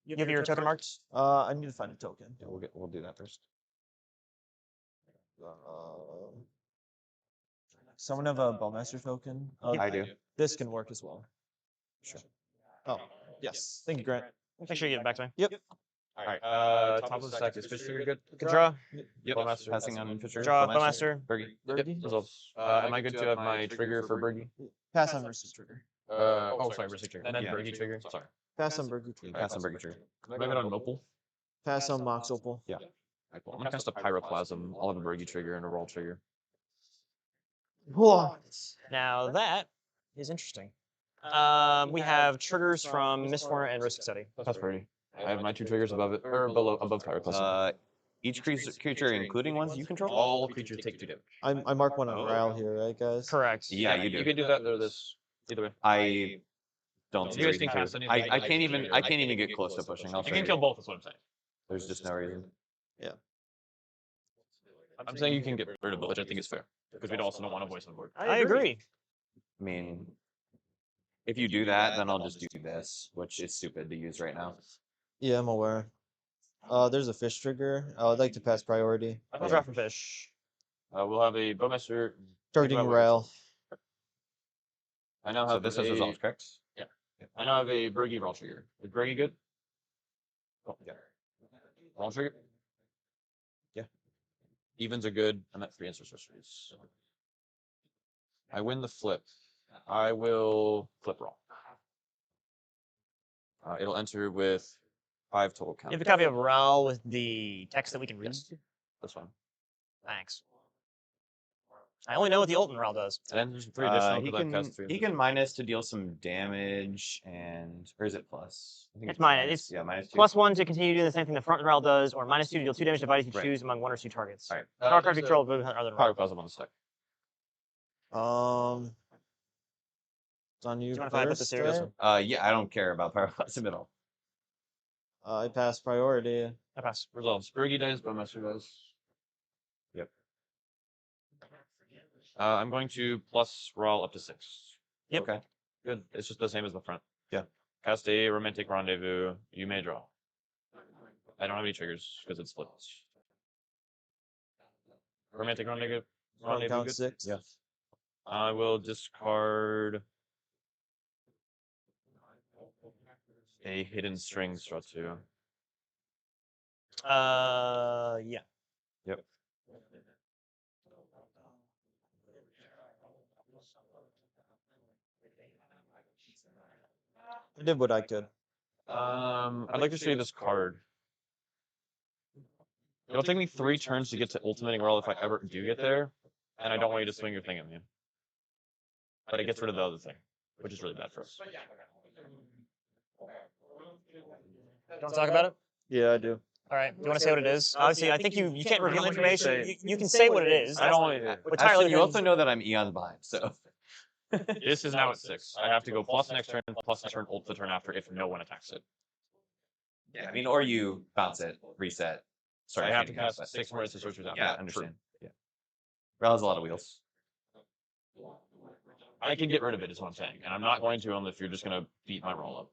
You have your token marked? I need to find a token. Yeah, we'll do that first. Someone have a Bowmaster token? I do. This can work as well. Sure. Oh, yes. Thank you, Grant. Make sure you get it back to me. Yep. Alright, top of the stack is Fish Trigger good? Good draw. Yep. Bowmaster. Passing on Fish Trigger. Draw, Bowmaster. Bergie. Bergie? Yep. Results. Am I good to have my trigger for Bergie? Pass on Mercy Trigger. Sorry, Mercy Trigger. And then Bergie trigger. Sorry. Pass on Bergie Trigger. Pass on Bergie trigger. Can I get on Mopal? Pass on Mox Opal. Yeah. I'm gonna cast a Pyroclasm. I'll have a Bergie trigger and a roll trigger. Whoa. Now that is interesting. We have triggers from Mistborn and Risk Study. That's pretty. I have my 2 triggers above it, or above Pyroclasm. Each creature, including ones you control? All creatures take 2 damage. I mark one on Ral here, right, guys? Correct. Yeah, you do. You can do that or this. Either way. I don't. You guys can cast anything. I can't even get close to pushing. I'll You show can kill both, is what I'm saying. There's just no reason. I'm saying you can get rid of both, which I think is fair. Because we also don't want a voice on board. I agree. I mean, if you do that, then I'll just do this, which is stupid to use right now. Yeah, I'm aware. There's a fish trigger. I would like to pass priority. I'll draw from Fish. We'll have a Bowmaster. Targeting Ral. I now So have this is a, resolved, correct? I now have a Bergie roll trigger. Is Bergie good? Oh, yeah. Roll trigger? Yeah. Evens are good. I'm at 3 answer sorceries. I win the flip. I will flip roll. It'll enter with 5 total count. You have a copy of Ral with the text that we can read? Yes. That's fine. Thanks. I only know what the Ultimate Ral does. And then there's 3 additional. He 'cause I've cast 3 can of these. minus to deal some damage, and or is it plus? I think It's minus. It's yeah, minus 2. +1 to continue doing the same thing the front Ral does, or -2 to deal 2 damage to bodies you Right. choose among 1 or 2 targets. All right. Draw a card control other than Ral. Pyroclasm on the stack. It's on you Do you wanna find out first, the series? right? Yeah, I don't care about Pyroclasm at all. I pass priority. I pass. Resolves. Bergie dies, Bowmaster dies. Yep. I'm going to plus roll up to 6. Yep. Okay. Good. It's just the same as the front. Yeah. Cast a romantic rendezvous. You may draw. I don't have any triggers because it's flipped. Romantic rendezvous. Front count Good? 6. Yeah. I will discard a hidden string straw 2. Yeah. Yep. I did what I could. I'd like to show you this card. It'll take me 3 turns to get to ultimating roll if I ever do get there, and I don't want you to swing your thing at me. But it gets rid of the other thing, which is really bad for us. Don't talk about it? Yeah, I do. All right. Do you want to say what it is? Obviously, I think you can't reveal information. You can say what it is. I don't want you. Entirely Actually, you also depends- know that I'm eons behind, so. This is now at 6. I have to go plus next turn, plus next turn, ult the turn after if no one attacks it. Yeah, I mean, or you bounce it, reset. So I have to cast 6 more instant sorceries after. Yeah, that. understand. Yeah. Rel has a lot of wheels. I can get rid of it, is what I'm saying, and I'm not going to if you're just going to beat my roll up.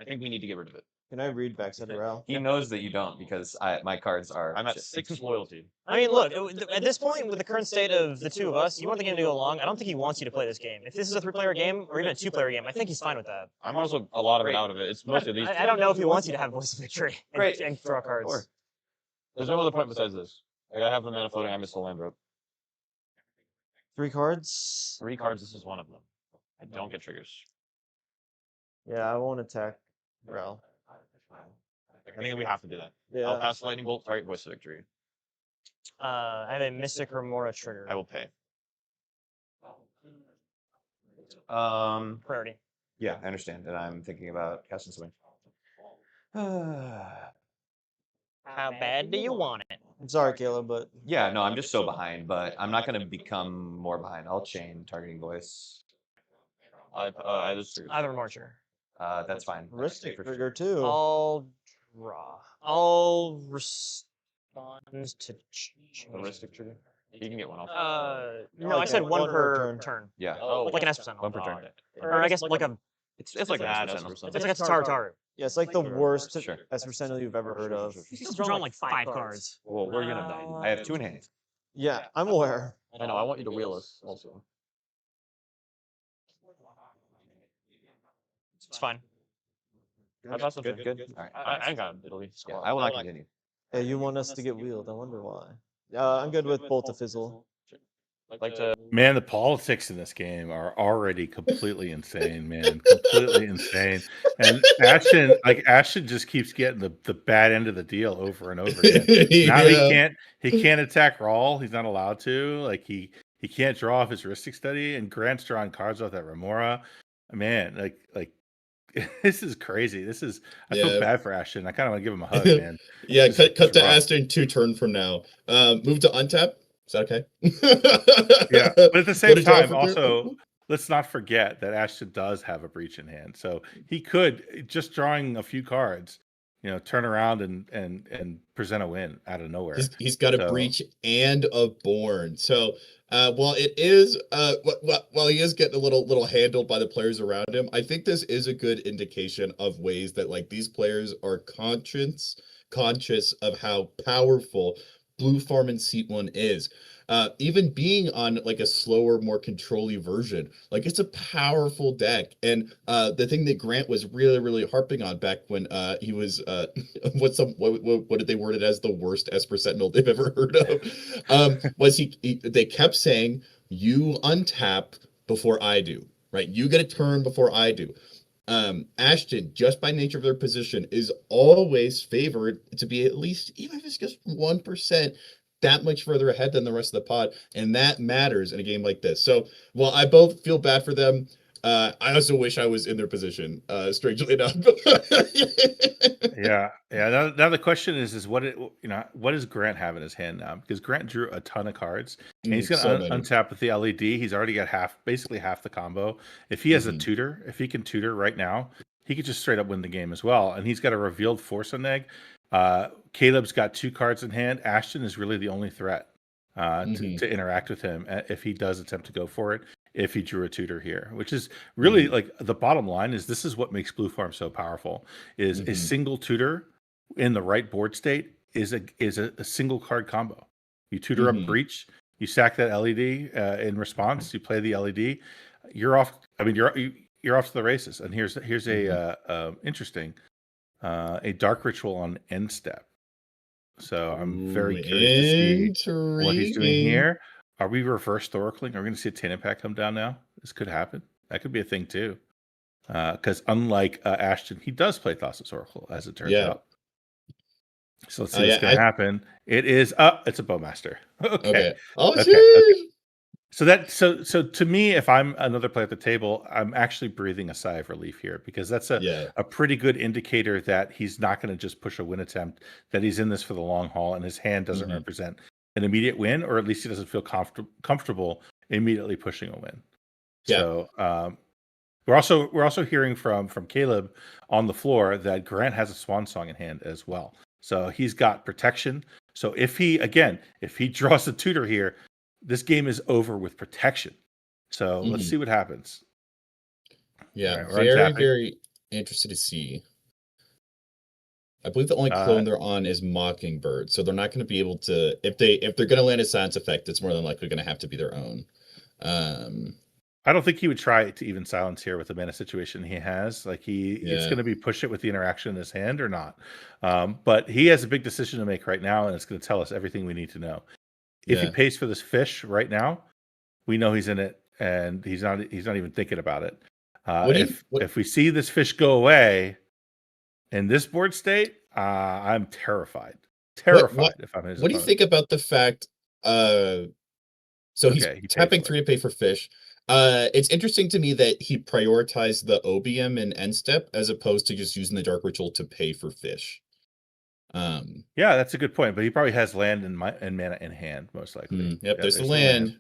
I think we need to get rid of it. Can I read backside of Ral? He knows that you don't because my cards are. I'm at shit. 6 loyalty. I mean, look, at this point, with the current state of the two of us, you want the game to go along. I don't think he wants you to play this game. If this is a 3-player game, or even a 2-player game, I think he's fine with that. I'm also a lot of it Great. out of it. It's mostly these. I don't know if he wants you to have Voice of Victory and, Great. and draw cards. Sure. There's no other point besides this. Like, I have the mana floating. I miss the land drop. 3 cards. 3 cards. This is one of them. I don't get triggers. Yeah, I won't attack Ral. I think we have to do that. Yeah. I'll pass lightning bolt. Target Voice of Victory. I have a Mystic Remora trigger. I will pay. Priority. Yeah, I understand, and I'm thinking about casting something. How bad do you want it? I'm sorry, Caleb, but Yeah, no, I'm just so behind, but I'm not going to become more behind. I'll chain targeting voice. I just Either Marcher. That's fine. Ristic For trigger sure. too. I'll draw. I'll respond to. Heuristic trigger. You can get one off. No, I said one per turn. Yeah. Oh, Like an S%. One per turn. Or I guess like a. It's like an bad S%. It's like a Taru. Yeah, it's like the worst Sure. S% you've ever heard of. He's still drawing like 5 cards. Well, we're gonna die. I have 2 in hand. Yeah, I'm aware. I know. I want you to wheel us also. It's fine. That's Good, good. All right. I ain't got Italy. Yeah, I will not continue. Yeah, you want us to get wheeled. I wonder why. I'm good with Bolt to Fizzle. Like to. Man, the politics in this game are already completely insane, man. Completely insane. And Ashton just keeps getting the bad end of the deal over and over again. Now he can't attack Rawl. He's not allowed to. Like he can't draw off his Ristic Study, and Grant's drawing cards off that Remora. Man, like this is crazy. I feel bad for Ashton. I kind of want to give him a hug, man. Yeah, cut to Ashton 2 turn from now. Move to untap. Is that okay? Yeah, but at the same time, also, let's not forget that Ashton does have a breach in hand. So he could, just drawing a few cards, turn around and present a win out of nowhere. He's got a breach and a born. So while it is while he is getting a little handled by the players around him, I think this is a good indication of ways that like these players are conscious of how powerful Blue Farm in Seat 1 is. Even being on like a slower, more control-y version, like it's a powerful deck. And the thing that Grant was really, really harping on back when he was what did they word it as, the worst Esper Sentinel they've ever heard of, was they kept saying, you untap before I do, right? You get a turn before I do. Ashton, just by nature of their position, is always favored to be at least, even if it's just 1%, that much further ahead than the rest of the pod, and that matters in a game like this. So while I both feel bad for them, I also wish I was in their position, strangely enough. Yeah. Now the question is what does Grant have in his hand now? Because Grant drew a ton of cards, and he's going to untap with the LED. He's already got basically half the combo. If he has a tutor, if he can tutor right now, he could just straight up win the game as well. And he's got a revealed Force on egg. Caleb's got 2 cards in hand. Ashton is really the only threat to interact with him if he does attempt to go for it. If he drew a tutor here, which is really like the bottom line is this is what makes Blue Farm so powerful is a single tutor in the right board state is a single card combo. You tutor up breach, you sack that LED in response, you play the LED, you're off. I mean, you're off to the races. And here's a interesting a dark ritual on end step. So I'm very curious to see what he's doing here. Are we reverse Thoracling? Are we going to see a Tainted Pack come down now? This could happen. That could be a thing too. Because unlike Ashton, he does play Thassa's Oracle, as it turns out. So let's see what's going to happen. It is it's a Bowmaster. Okay. Okay. So to me, if I'm another player at the table, I'm actually breathing a sigh of relief here because that's a pretty good indicator that he's not going to just push a win attempt, that he's in this for the long haul and his hand doesn't represent an immediate win, or at least he doesn't feel comfortable immediately pushing a win. Yeah. So we're also hearing from Caleb on the floor that Grant has a Swan Song in hand as well. So he's got protection. So if he draws a tutor here, this game is over with protection. So let's see what happens. Yeah, right, very interested to see. I believe the only clone they're on is Mockingbird, so they're not going to be able to. If they're going to land a silence effect, it's more than likely going to have to be their own. I don't think he would try to even silence here with the mana situation he has. Like it's going to be push it with the interaction in his hand or not. But he has a big decision to make right now, and it's going to tell us everything we need to know. If he pays for this fish right now, we know he's in it, and he's not even thinking about it. If we see this fish go away in this board state, I'm terrified. If I'm his. What do you think about the fact? So he's tapping 3 to pay for fish. It's interesting to me that he prioritized the Obium and End Step as opposed to just using the Dark Ritual to pay for fish. Yeah, that's a good point. But he probably has land and mana in hand, most likely. Yep, there's the land.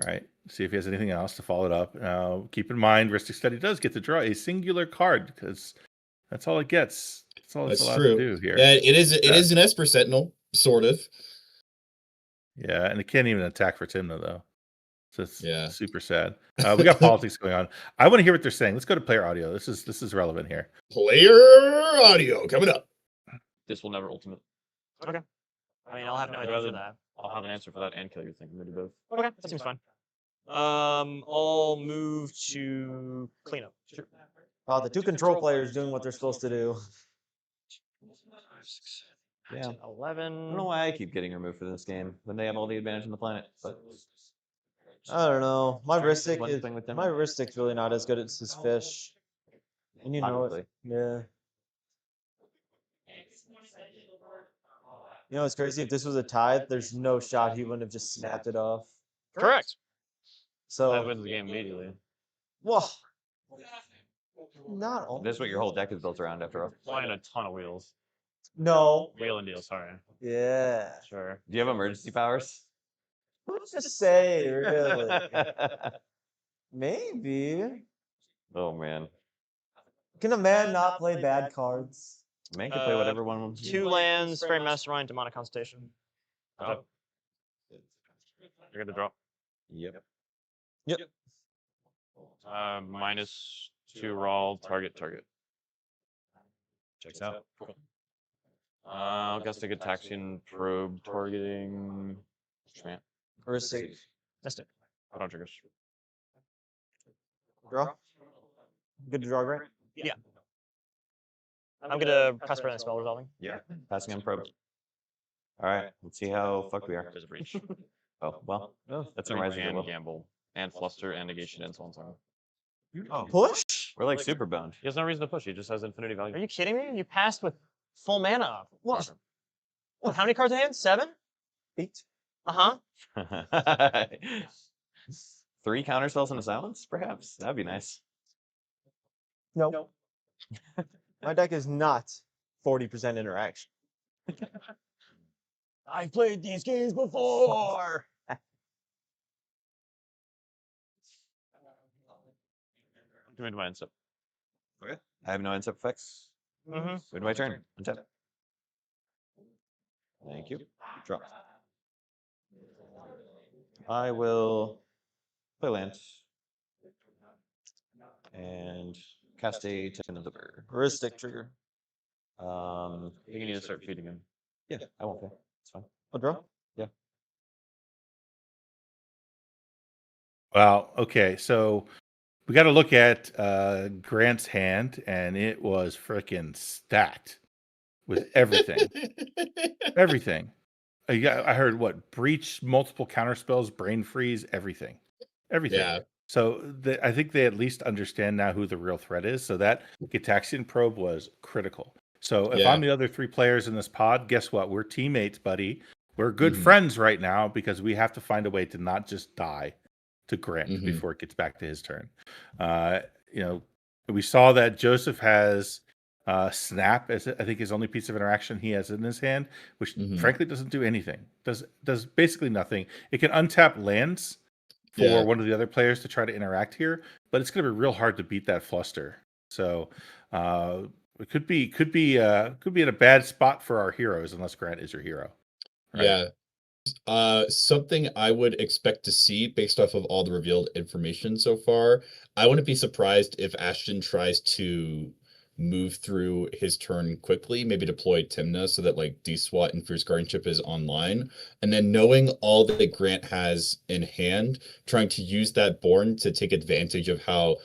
All right. See if he has anything else to follow it up. Keep in mind, Ristic Study does get to draw a singular card because that's all it gets. That's all it's allowed to do here. Yeah, it is an Esper Sentinel, sort of. Yeah, and it can't even attack for Tymna though. So it's super sad. We got politics going on. I want to hear what they're saying. Let's go to player audio. This is relevant here. Player audio coming up. This will never ultimate. Okay. I mean, I'll have no idea for that. I'll have an answer for that and kill your thing. I'm gonna do both. Okay, that seems fine. I'll move to cleanup. Sure. The 2 control players doing what they're supposed to do. Yeah. 11. I don't know why I keep getting removed for this game when they have all the advantage on the planet, but I don't know. My Ristic thing with them. my Ristic's really not as good as his fish. And you know it. Yeah. You know, it's crazy. If this was a tie, there's no shot he wouldn't have just snapped it off. Correct. So That wins the game immediately. well, not all. This is what your whole deck is built around, after all. Playing a ton of wheels. No. Wheel and deal, sorry. Yeah. Sure. Do you have emergency powers? Who's to say, really? Maybe. Oh man, Can a man not play bad cards? man can play whatever one wants. 2 lands, Fairy Mastermind, Demonic Consultation. Oh. You're gonna drop. Yep. -2 raw, target. Checks out. Cool. Gustic Ataxian Probe targeting. Schmant. Ristic. That's it. Hold on, triggers. Draw. Good to draw, Grant. Yeah. I'm gonna cast Brilliant Spell Resolving. Yeah. Passing on probe. All right. Let's see how fucked we are. There's a breach. Oh well. That's a Ring rising and level. gamble. And fluster and negation and so on. Oh, push? We're like super boned. He has no reason to push. He just has infinity value. Are you kidding me? You passed with full mana up. What? How many cards in hand? 7? 8. Uh-huh. 3 counter spells and a silence, perhaps. That'd be nice. No. My deck is not 40% interaction. I've played these games before. Give me my instep. Okay. I have no end step effects. Mm-hmm. Wait my turn. Untap. Thank you. Drop. I will play land and cast a Titan of the Bird. Ristic trigger. I think you need to start feeding him. Yeah, I won't pay. It's fine. I'll draw. Wow. Okay. So we got to look at Grant's hand, and it was freaking stacked with everything. Everything. I heard what? Breach, multiple counter spells, brain freeze, everything. Yeah. So I think they at least understand now who the real threat is. So that Gitaxian probe was critical. So if I'm the other 3 players in this pod, guess what? We're teammates, buddy. We're good friends right now because we have to find a way to not just die to Grant before it gets back to his turn. You know, we saw that Joseph has Snap as I think his only piece of interaction he has in his hand, which frankly doesn't do anything. Does basically nothing. It can untap lands for one of the other players to try to interact here, but it's going to be real hard to beat that fluster. So it could be in a bad spot for our heroes unless Grant is your hero. Right? Yeah. Something I would expect to see based off of all the revealed information so far. I wouldn't be surprised if Ashton tries to move through his turn quickly, maybe deploy Tymna so that like D-SWAT and Fierce Guardianship is online. And then knowing all that Grant has in hand, trying to use that Born to take advantage of how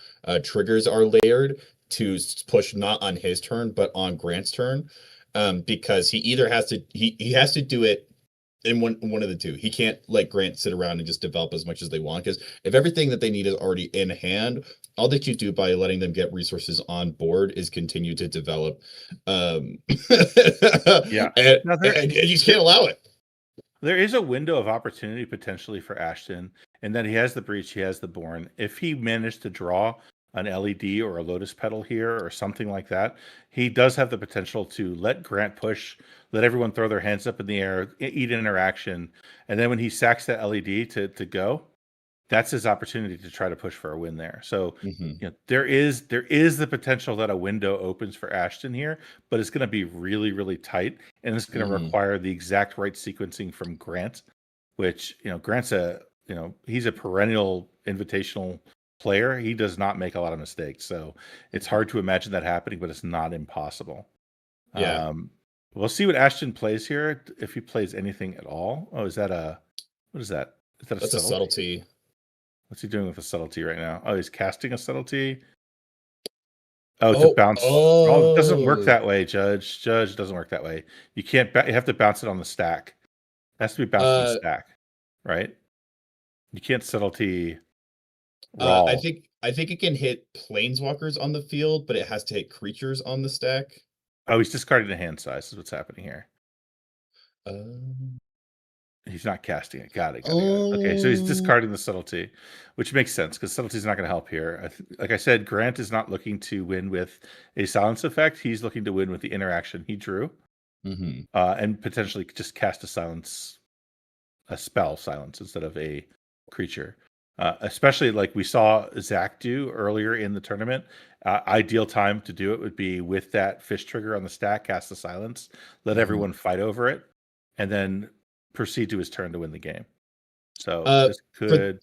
triggers are layered to push not on his turn, but on Grant's turn. Because he either has to, he has to do it in one of the two. He can't let Grant sit around and just develop as much as they want, because if everything that they need is already in hand, all that you do by letting them get resources on board is continue to develop. Yeah, and you just can't allow it. There is a window of opportunity potentially for Ashton, and then he has the Breach, he has the Born. If he managed to draw an LED or a Lotus Petal here or something like that, he does have the potential to let Grant push, let everyone throw their hands up in the air, eat an interaction, and then when he sacks that LED to go, that's his opportunity to try to push for a win there. So there is the potential that a window opens for Ashton here, but it's going to be really, really tight, and it's going to require the exact right sequencing from Grant, which Grant's he's a perennial invitational player. He does not make a lot of mistakes, so it's hard to imagine that happening, but it's not impossible. Yeah. We'll see what Ashton plays here, if he plays anything at all. Oh, what is that? Is that That's a subtlety? What's he doing with a subtlety right now? Oh, he's casting a subtlety. Oh, it's a bounce. Oh, it doesn't work that way, Judge. Judge, doesn't work that way. You can't. You have to bounce it on the stack. It has to be bounced on the stack, right? You can't subtlety. I think it can hit planeswalkers on the field, but it has to hit creatures on the stack. Oh, he's discarding the hand size. Is what's happening here. He's not casting it. Got it. Okay, so he's discarding the subtlety, which makes sense because subtlety is not going to help here. Like I said, Grant is not looking to win with a silence effect. He's looking to win with the interaction he drew, and potentially just cast a spell silence instead of a creature. Especially like we saw Zach do earlier in the tournament. Ideal time to do it would be with that fish trigger on the stack, cast the silence, let everyone fight over it, and then proceed to his turn to win the game. So this could,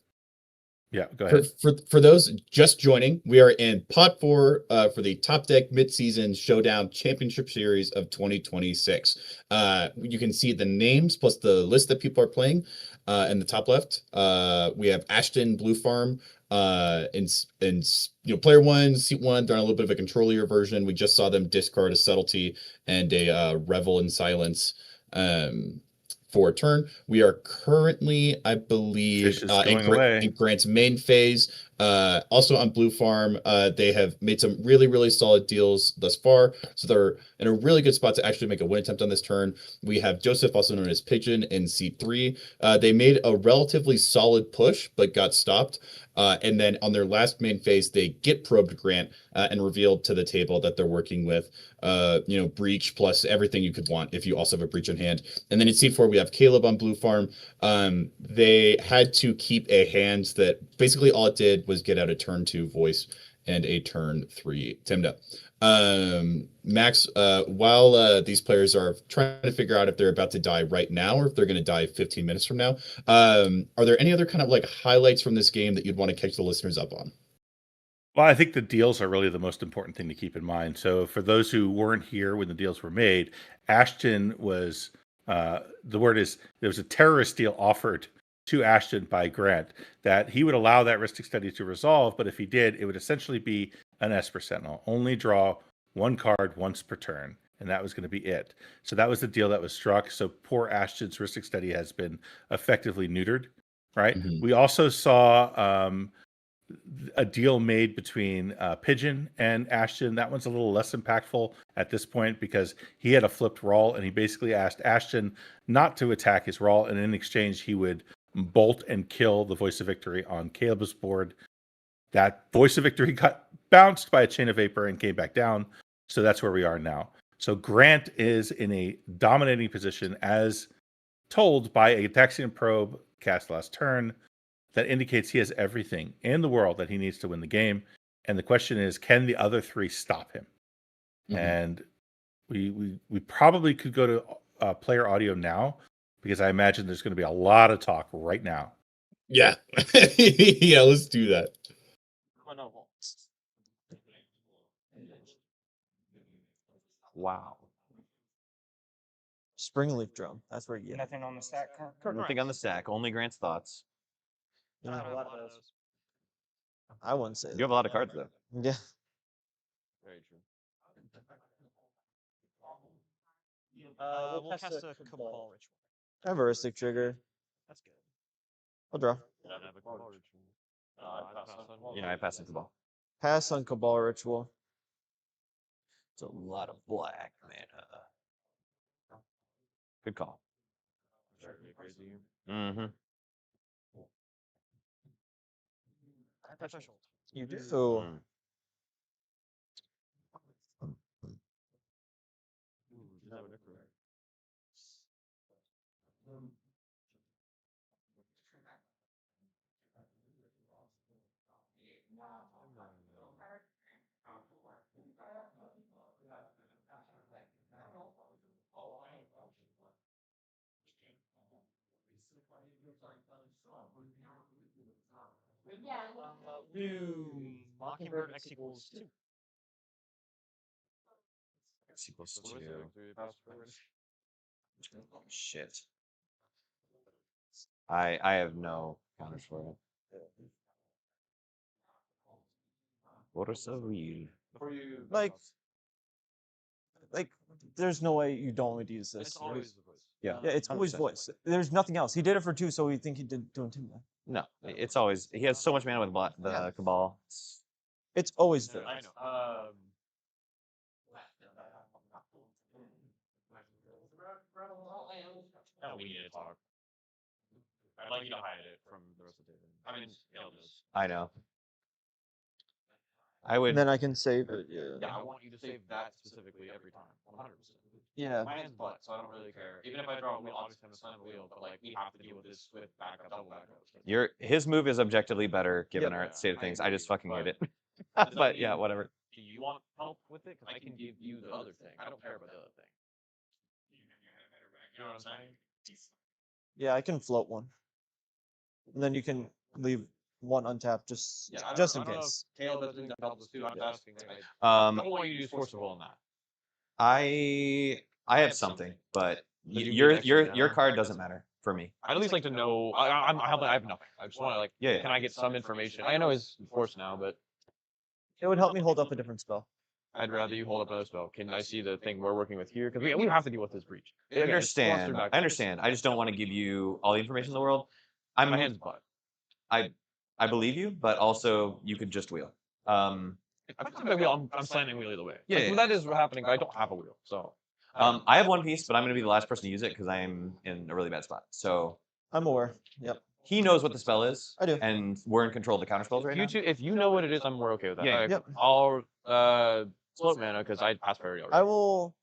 go ahead. For those just joining, we are in Pot 4 for the Topdeck Mid-Season Showdown Championship Series of 2026. You can see the names plus the list that people are playing in the top left. We have Ashton Blue Farm in player 1, seat 1. They're on a little bit of a controllier version. We just saw them discard a subtlety and a revel in silence for a turn. We are currently, I believe, in Grant's main phase. Also on Blue Farm, they have made some really, really solid deals thus far. So they're in a really good spot to actually make a win attempt on this turn. We have Joseph, also known as Pigeon, in C3. They made a relatively solid push, but got stopped. And then on their last main phase, they get probed Grant and revealed to the table that they're working with, Breach plus everything you could want if you also have a Breach in hand. And then in C4, we have Caleb on Blue Farm. They had to keep a hand that basically all it did was get out a turn 2 voice and a turn 3 Timda. Max, while these players are trying to figure out if they're about to die right now or if they're going to die 15 minutes from now, are there any other kind of like highlights from this game that you'd want to catch the listeners up on? Well, I think the deals are really the most important thing to keep in mind. So for those who weren't here when the deals were made, Ashton was, the word is, there was a terrorist deal offered to Ashton by Grant that he would allow that Ristic Study to resolve, but if he did, it would essentially be an Esper Sentinel. Only draw one card once per turn, and that was going to be it. So that was the deal that was struck. So poor Ashton's Ristic Study has been effectively neutered, right? We also saw a deal made between Pigeon and Ashton. That one's a little less impactful at this point because he had a flipped roll, and he basically asked Ashton not to attack his roll, and in exchange he would bolt and kill the Voice of Victory on Caleb's board. That Voice of Victory got bounced by a Chain of Vapor and came back down. So that's where we are now. So Grant is in a dominating position as told by a Taxian Probe cast last turn that indicates he has everything in the world that he needs to win the game. And the question is, can the other three stop him? And we probably could go to player audio now, because I imagine there's going to be a lot of talk right now. Yeah. Yeah, let's do that. Wow. Springleaf Drum. That's where you get Nothing on the stack. Nothing on the stack. Only Grant's thoughts. I have a lot of those. I wouldn't say You have a lot of cards, though. Yeah. Very true. We'll cast a Cabal Ritual. I have a Ristic Trigger. That's good. I'll draw. I pass the ball. Pass on Cabal Ritual. It's a lot of black mana. Good call. Mm-hmm. You do. Mm. Mockingbird X equals 2. X equals 2. Oh, shit. I have no counters for it. What are so weird? Like, there's no way you don't want to use this. Yeah. Yeah, it's always 100%. voice. There's nothing else. He did it for 2, so we think he did do intimidate. No, it's always he has so much mana with the Cabal. It's always voice. I know. We need to talk. I'd like you to hide it from the rest of the table. I mean, illness. I know. I would. And then I can save it. Yeah, I want you to save that specifically every time. 100%. Yeah. My hand's butt, so I don't really care. Even if I draw a wheel, obviously I'm gonna slam a wheel, but like we have to deal with this with backup, double backup. His move is objectively better given Yep. our state of things. I just agree, fucking hate it. Does that But yeah, mean- whatever. Do you want help with it? Because I can give you the other thing. I don't care about the other thing. You know what I'm saying? Yeah, I can float one. And then you can leave one untapped just Yeah, just I in don't know if case. Caleb has anything to help us too. I'm just asking. Um, I don't want you to use force of will on that. I have something, but But you your need extra your mana. card doesn't matter for me. I'd at least like to know. I have nothing. I just want to like. Yeah. Can I get some information? I know his force now, but It would help me hold up a different spell. I'd rather you hold up another spell. Can I see the thing we're working with here? Because we have to deal with this breach. I understand. I understand. I just don't want to give you all the information in the world. My hand's butt. I believe you, but also you could just wheel. I'm slamming wheel either way. Yeah, Like, yeah. that is happening, but I don't have a wheel, so. I have one piece, but I'm going to be the last person to use it because I'm in a really bad spot. So I'm aware. Yep. he knows what the spell is. I do. And we're in control of the counter spells right now. If you know what it is, I'm more okay with that. Yeah. Alright, Yep. I'll float mana because I passed priority already. I will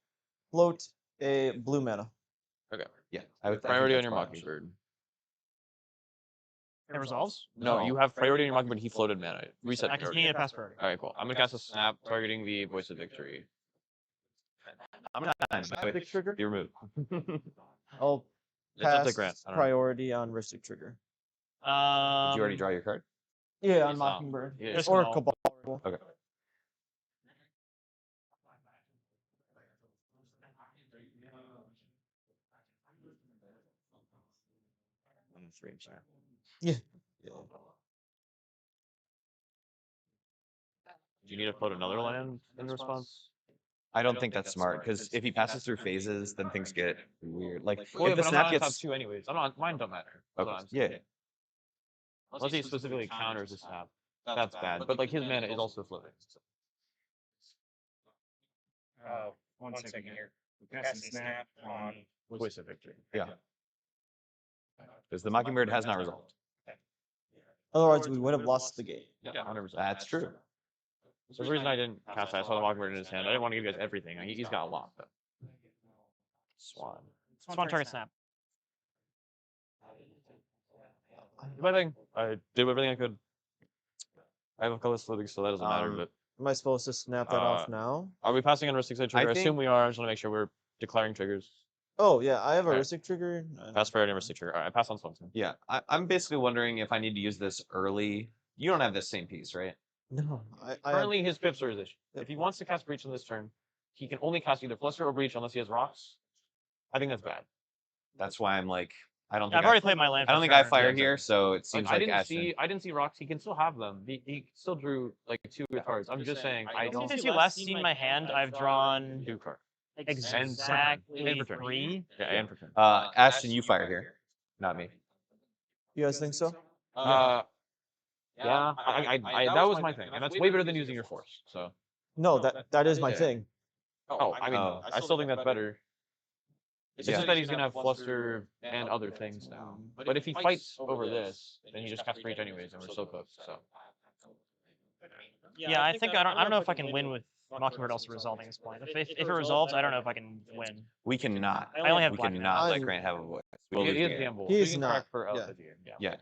float a blue mana. Okay. Yeah. I would Priority on that's your fine. Mockingbird. It resolves? No, you have priority on your Mockingbird. He floated mana. Reset I priority. continue to pass priority. Alright, cool. I'm gonna cast a snap targeting the voice of victory. How many times? Wait, trigger? be removed. I'll It's up to pass Grant. I don't know. priority on Ristic Trigger. Did you already draw your card? Yeah, on It's not. Mockingbird. Yeah, it's Or not. Cabal. Okay. Yeah. Do you need to float another land in response? I don't think that's smart because if he passes through phases, then things get weird. Like Well, if the but I'm snap not on top gets 2 anyways. I'm not. Mine don't matter. That's okay. what I'm Yeah. saying. Unless he specifically counters the snap, that's bad. But like his mana is also floating. One second here. Cast and snap on Voice of victory. Yeah. Because the Mockingbird has not resolved. Otherwise, we would have lost the game. Yeah, 100%. That's true. So the reason I didn't cast that, I saw the Mockingbird in his hand. I didn't want to give you guys everything. He's got a lot, but. Swan. Swan target snap. Did my thing. I did everything I could. I have a color floating, so that doesn't matter. But Am I supposed to snap that off now? are we passing on Ristic Trigger? I assume we are. I just want to make sure we're declaring triggers. Oh, yeah, I have a Alright. Ristic Trigger. Pass priority on Ristic Trigger. Alright, I pass on Swanson. Yeah. I'm basically wondering if I need to use this early. You don't have this same piece, right? No, I have, Currently, his pips are his issue. If he wants to cast Breach on this turn, he can only cast either Fluster or Breach unless he has rocks. I think that's bad. That's why I'm like, I don't Yeah, think I've already played my land. I for don't think I turn. fire Yeah, here, so it seems like Ashton. I didn't see rocks. He can still have them. He still drew like 2 cards. I'm just saying. I Since don't I see last seen my hand, I've drawn 2 cards. exactly And for turn. 3. Yeah, and for turn. Ashton, you fire here, not me. You guys think so? Yeah, that was my thing, and that's way better than using your force. So. No, that is my Yeah. thing. Oh, I mean, Oh. I still think that's better. It's just that he's gonna have Fluster and other things now. But if he fights over this, then he just casts Rage anyways, and we're so cooked. So Yeah, I think I don't know if I can win with Mockingbird also resolving this point. If it resolves, I don't know if I can win. We cannot. I only have We black cannot mana. let Grant have a voice. he is gamble. He We is can not, track for yeah. at the game. Yeah.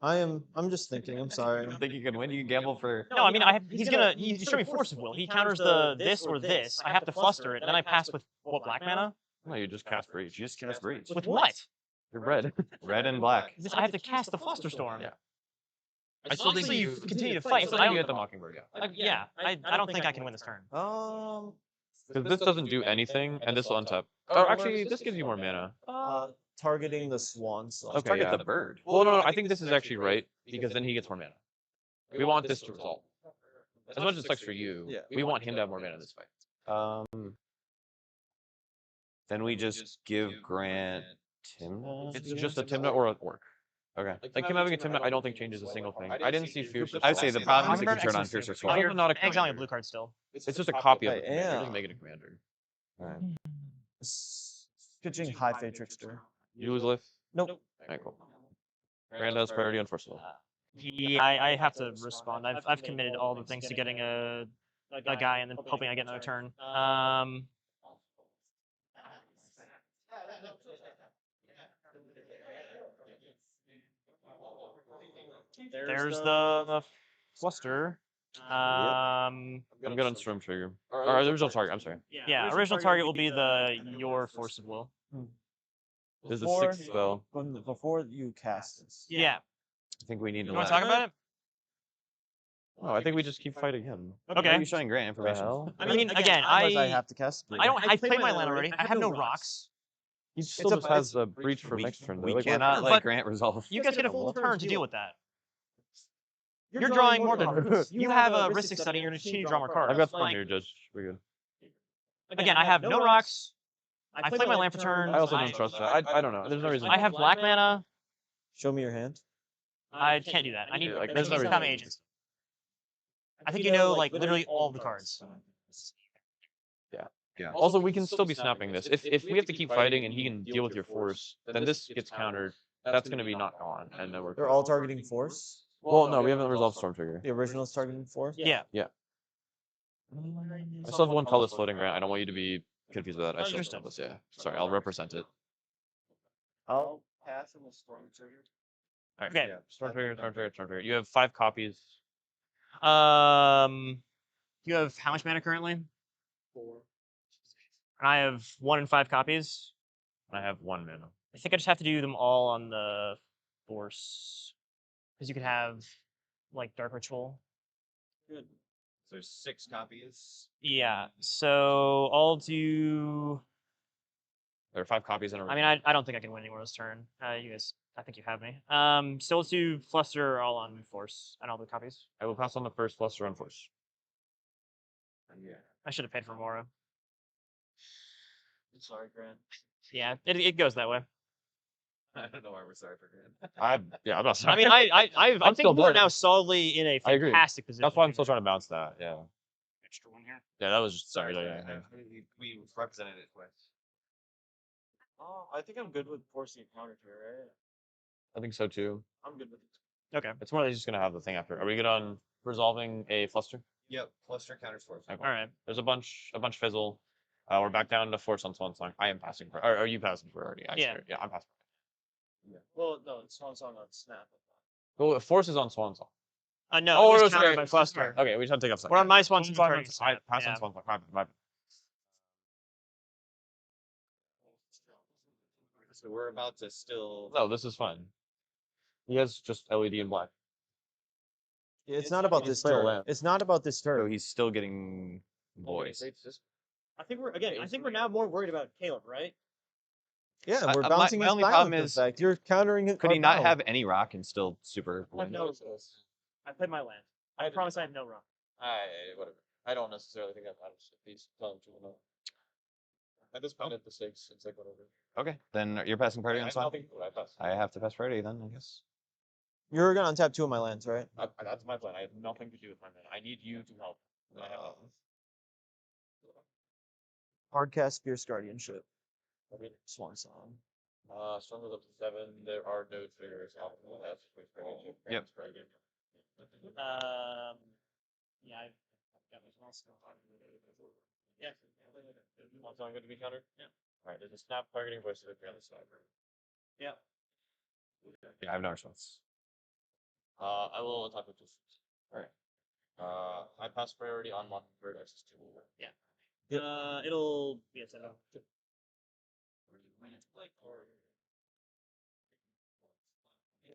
I'm just thinking. I'm sorry. I think you can win. You can gamble for. No, I mean he showed me Force of Will. He counters the this or this. I have to fluster it, and then I pass with what, black mana? No, you just cast Breach. You just cast Breach. With what? You're red. Red and black. I have to cast the Fluster Storm. Yeah. I still think you continue to fight. So I you don't get the Mockingbird, yeah. I don't think I can win this turn. Because this doesn't do anything, and this will untap. Oh, actually, this gives you more mana. Targeting the Swan Song. Okay, Target yeah. the bird. Well, no, I think this is actually right, because then he gets more mana. We want this to resolve. As much as it sucks for you, Yeah. we want him to have more mana in this fight. Then we just give Grant Timna. It's just a Timna or an Orc. Okay. Like him having a Timna, I don't think changes a single thing. I didn't see Fierce. I would say the problem is it can Mockingbird turn on excellent. Fierce or Oh, Sword. you're Not a exiling a commander. blue card still. It's just a copy of I the commander. It am. doesn't make it a commander. Alright. Pitching High Fate Trickster. You lose lift? Nope. Alright, cool. Grand has priority on Force of Will. Yeah, I have to respond. I've committed all the things to getting a guy and then hoping I get another turn. There's the Fluster. I'm good on Storm Trigger. Or the original target, I'm sorry. Yeah, original target will be your Force of Will. This is the 6th spell. Before you cast this. Yeah. I think we need to You want let. to talk about it? Oh, I think we just keep fighting him. Why are Okay. you showing Grant What the information? hell? I mean, again, Otherwise I have to cast. I played my land already. I have no rocks. He still just has the breach for next turn. though. We Like, what- cannot let But- Grant resolve. You guys get a full turn to deal with that. You're drawing more than you have a Ristic Study. You're going to continue to draw more cards. I've got fun Like, here, Judge. We're good. Again, I have no rocks. I play my land for turns. I also don't trust that. I don't know. There's no reason. I have black mana. Show me your hand. I can't do that. I need Like, like, there's no become reason. agents. I think you know like literally all the cards. Yeah. Also, we can still be snapping this. If we have to keep fighting and he can deal with your force, then this gets countered. That's going to be not gone, and then we're. They're all targeting Force. Well, no, we haven't resolved Storm Trigger. The original is targeting Force. Yeah. I still have one colorless floating, Grant. I don't want you to be confused with that. I still Understood. have this. Yeah. Sorry, I'll represent it. I'll pass on the Storm Trigger. All right. Okay. Yeah. Storm Trigger, Storm Trigger, Storm Trigger. You have 5 copies. You have how much mana currently? 4. And I have 1 and 5 copies. I have 1 mana. I think I just have to do them all on the Force, because you could have like Dark Ritual. Good. There's 6 copies. Yeah. So I'll do. There are 5 copies in a row. I mean, I don't think I can win anymore this turn. You guys, I think you have me. So let's do Fluster all on Force and all the copies. I will pass on the first Fluster on Force. Yeah. I should have paid for Mora. Sorry, Grant. Yeah, it goes that way. I don't know why we're sorry for Grant. I'm not I sorry. mean, I I'm still think we're blood. now solidly in a I agree. fantastic position. That's why I'm still trying to bounce that. Yeah. Extra one here. Yeah, that was just sorry. Yeah. We represented it twice. Oh, I think I'm good with forcing a counter to it, right? I think so too. I'm good with it. Okay. It's more like just gonna have the thing after. Are we good on resolving a Fluster? Yep. Fluster counters Force. Okay. All right. There's a bunch fizzle. We're back down to Force on Swan Song. I am passing for. Are you passing for already? Yeah. Yeah, I'm passing. Well, no, it's Swan Song on Snap. Well, Force is on Swan Song. No, Oh, it no, was countered sorry. by Fluster. Okay, we just have to take up. We're on my Swan Swan Song. Song. Target Pass yeah. on Swan Song. My bad. So we're about to still. No, this is fine. He has just LED and black. It's not about It's this still turn. land. It's not about this So turn. he's still getting voice. I think we're now more worried about Caleb, right? Yeah, I- we're my- bouncing my his only silence problem is- effect. You're countering it. Could our he not power. have any rock and still super win? I played my land. I promise I have no rock. Whatever. I don't necessarily think that matters. If he's telling you no. At this point, at the stakes, it's like whatever. Okay, then you're passing priority on Swan. I pass. I have to pass priority then, I guess. You're gonna untap 2 of my lands, right? That's my plan. I have nothing to do with my man. I need you to help. I have Hardcast Fierce Guardianship. Swan song. Sun goes up to 7. There are no triggers off of the left. Yep. Yeah, I've got this one. Yeah. One song going to be countered? Yeah. Alright, there's a snap targeting voice of the other side. Yeah. Yeah, I have no response. I will attack with 2. Alright. I pass priority on Mockingbird access 2. Yeah. It'll be a 7.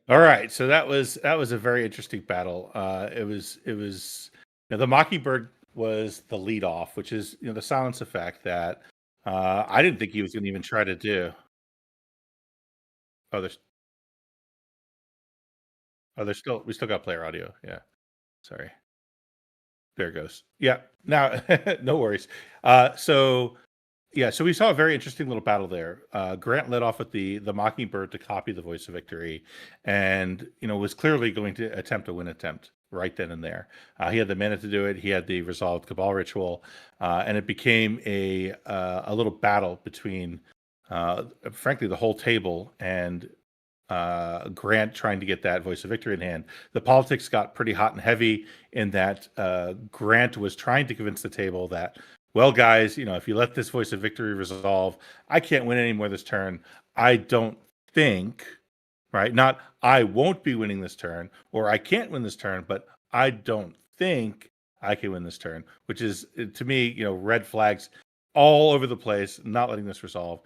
All right, so that was a very interesting battle. It was the Mockingbird was the lead off, which is the silence effect that I didn't think he was going to even try to do. There's we still got player audio. Yeah, sorry. There it goes. Yeah, now no worries. So we saw a very interesting little battle there. Grant led off with the Mockingbird to copy the Voice of Victory, and was clearly going to attempt a win attempt right then and there. He had the mana to do it. He had the resolved Cabal Ritual, and it became a little battle between, frankly, the whole table and Grant trying to get that Voice of Victory in hand. The politics got pretty hot and heavy in that Grant was trying to convince the table that, well, guys, if you let this Voice of Victory resolve, I can't win anymore this turn. I don't think, right? Not I won't be winning this turn, or I can't win this turn, but I don't think I can win this turn, which is, to me, red flags all over the place, not letting this resolve.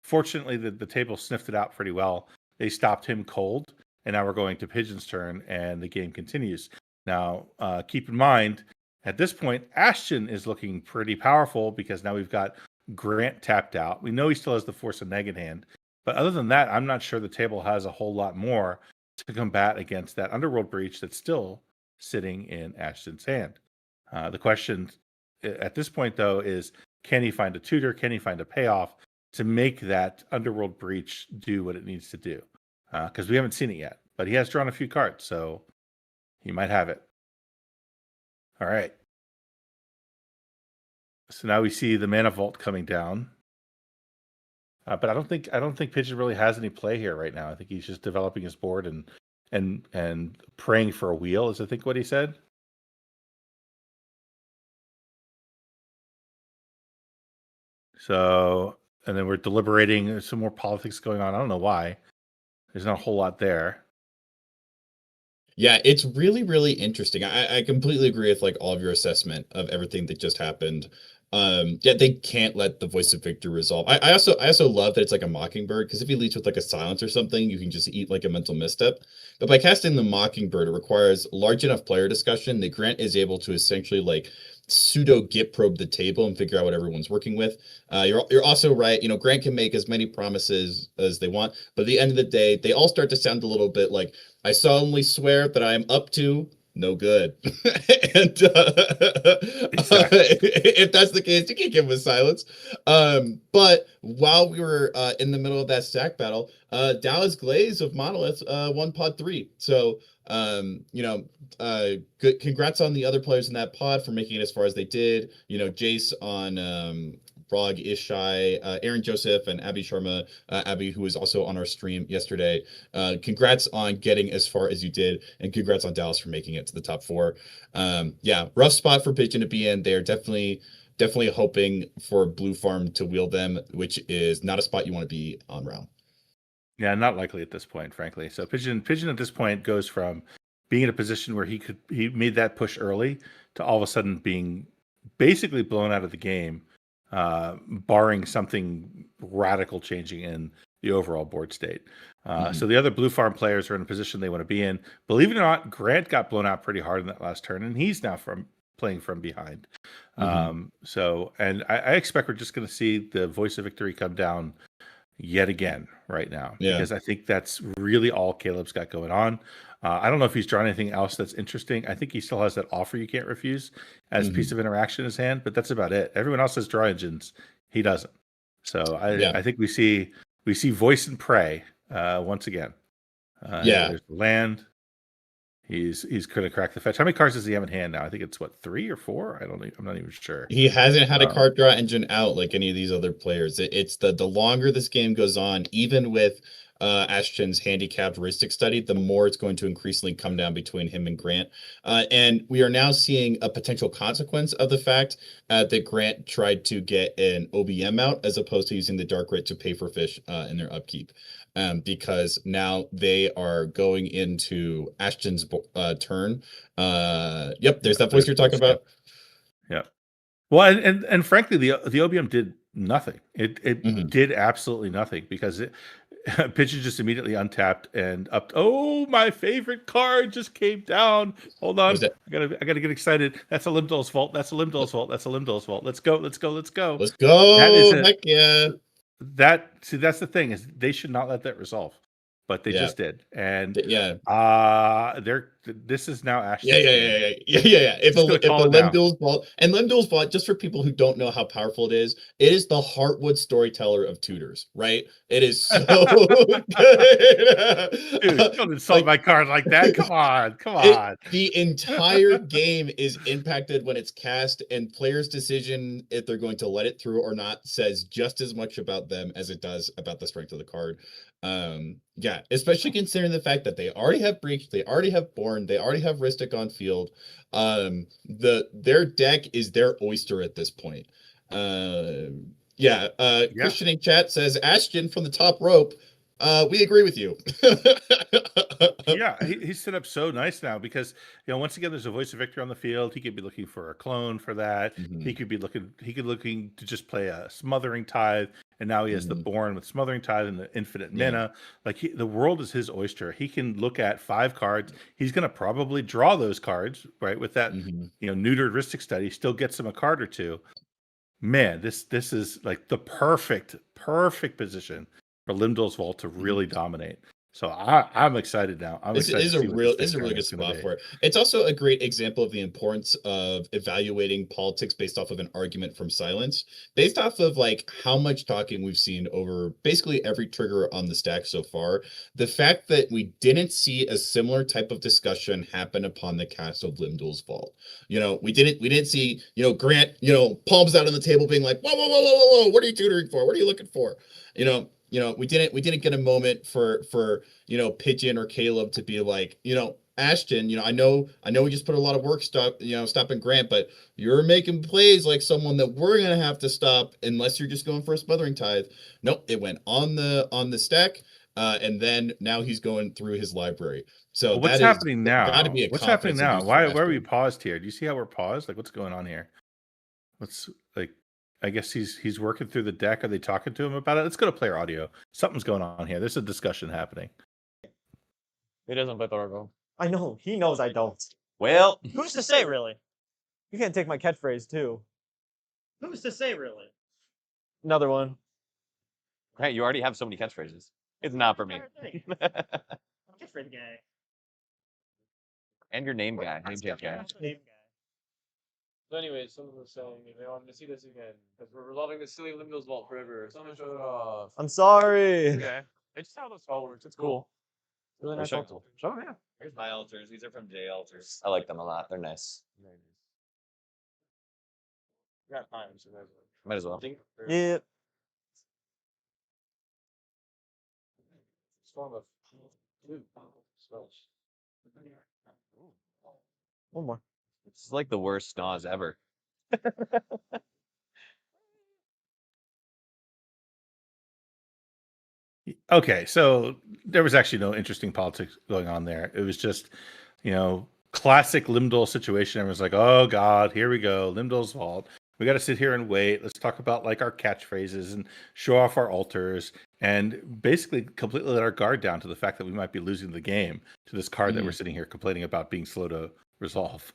Fortunately, the table sniffed it out pretty well. They stopped him cold, and now we're going to Pigeon's turn, and the game continues. Now, keep in mind, at this point, Ashton is looking pretty powerful because now we've got Grant tapped out. We know he still has the Force of Neg in hand, but other than that, I'm not sure the table has a whole lot more to combat against that Underworld Breach that's still sitting in Ashton's hand. The question at this point, though, is can he find a tutor? Can he find a payoff to make that Underworld Breach do what it needs to do? Because we haven't seen it yet, but he has drawn a few cards, so he might have it. All right. So now we see the Mana Vault coming down, but I don't think Pigeon really has any play here right now. I think he's just developing his board and praying for a wheel, is I think what he said. So, and then we're deliberating. There's some more politics going on. I don't know why. There's not a whole lot there. Yeah, it's really, really interesting. I completely agree with all of your assessment of everything that just happened. They can't let the Voice of Victory resolve. I also love that it's like a Mockingbird, because if he leads with a silence or something, you can just eat a mental misstep. But by casting the Mockingbird, it requires large enough player discussion that Grant is able to essentially pseudo git probe the table and figure out what everyone's working with. You're also right. Grant can make as many promises as they want, but at the end of the day, they all start to sound a little bit like, I solemnly swear that I am up to no good. And if that's the case, you can't give him a silence. But while we were in the middle of that stack battle, Dallas Glaze of Monolith won pod 3. So good. Congrats on the other players in that pod for making it as far as they did. Jace on Rog Ishai, Aaron Joseph, and Abby Sharma. Abby, who was also on our stream yesterday. Congrats on getting as far as you did, and congrats on Dallas for making it to the top 4. Rough spot for Pigeon to be in. They're definitely hoping for Blue Farm to wheel them, which is not a spot you want to be on round. Yeah, not likely at this point, frankly. So Pigeon at this point goes from being in a position where he made that push early to all of a sudden being basically blown out of the game, barring something radical changing in the overall board state. So the other Blue Farm players are in a position they want to be in. Believe it or not, Grant got blown out pretty hard in that last turn, and he's now playing from behind. So, and I expect we're just going to see the Voice of Victory come down yet again right now, because I think that's really all Caleb's got going on. I don't know if he's drawn anything else that's interesting. I think he still has that offer you can't refuse as a piece of interaction in his hand, but that's about it. Everyone else has draw engines. He doesn't. So I think we see Voice and Pray once again. There's land. He's going to crack the fetch. How many cards does he have in hand now? I think it's what, 3 or 4. I'm not even sure. He hasn't had a card draw engine out like any of these other players. It's the longer this game goes on, even with Ashton's handicapped heuristic study, the more it's going to increasingly come down between him and Grant. And we are now seeing a potential consequence of the fact that Grant tried to get an OBM out as opposed to using the Dark Writ to pay for fish in their upkeep. Because now they are going into Ashton's turn. Yep, there's that voice you're talking about. Yeah. Well, and frankly, the OBM did nothing. It did absolutely nothing because Pigeon just immediately untapped and upped. Oh, my favorite card just came down. Hold on, I gotta get excited. That's a Limdol's fault. That's a Limdol's fault. That's a Limdol's fault. Let's go. Let's go. Let's go. Let's go. Heck yeah. That's the thing is they should not let that resolve, but they just did, and this is now Ashton. Yeah. If a Limdol's vault, and Limdol's vault, just for people who don't know how powerful it is the Heartwood storyteller of tutors, right? It is so good. Dude, don't insult my card like that. Come on. The entire game is impacted when it's cast, and players' decision if they're going to let it through or not says just as much about them as it does about the strength of the card. Yeah, especially considering the fact that they already have Breach, they already have Born, they already have Rhystic on field. Their deck is their oyster at this point. Christian in chat says Ashton from the top rope. We agree with you. Yeah, he's set up so nice now because once again there's a voice of victory on the field. He could be looking for a clone for that. He could be looking to just play a Smothering Tithe, and now he has the Born with Smothering Tithe and the infinite mana. Like the world is his oyster. He can look at 5 cards. He's going to probably draw those cards right with that neutered Rhystic study. Still gets him a card or two. Man, this is like the perfect position for Limdol's Vault to really dominate. So I'm excited now. This is a really good spot for it. It's also a great example of the importance of evaluating politics based off of an argument from silence, based off of like how much talking we've seen over basically every trigger on the stack so far. The fact that we didn't see a similar type of discussion happen upon the cast of Limdol's Vault. We didn't see Grant palms out on the table being like, whoa, what are you tutoring for? What are you looking for? We didn't get a moment for Pigeon or Caleb to be like, Ashton, I know we just put a lot of work stopping Grant, but you're making plays like someone that we're gonna have to stop unless you're just going for a Smothering Tithe. Nope, it went on the stack, and then now he's going through his library. So what's happening now? Gotta be what's happening now? Why are we paused here? Do you see how we're paused? Like what's going on here? What's like? I guess he's working through the deck. Are they talking to him about it? Let's go to player audio. Something's going on here. There's a discussion happening. He doesn't play Thorgo. I know. He knows I don't. Well, who's to say, really? You can't take my catchphrase, too. Who's to say, really? Another one. Hey, you already have so many catchphrases. It's not for me. Catchphrase guy. And your name guy. Name check guy. Name guy. So anyways, someone was saying they wanted to see this again because we're resolving this silly Limdol's Vault forever. Someone showed it off. I'm sorry. Okay. It's just how this all works. It's cool. Really nice altar. Show yeah. Here's my altars. These are from J Altars. I like them a lot. They're nice. Got time, so might as well. Yeah. Storm of blue spells. One more. It's like the worst Nas ever. Okay, so there was actually no interesting politics going on there. It was just, classic Limdol situation. Everyone's like, oh God, here we go, Limdol's Vault. We got to sit here and wait. Let's talk about like our catchphrases and show off our altars and basically completely let our guard down to the fact that we might be losing the game to this card that we're sitting here complaining about being slow to resolve.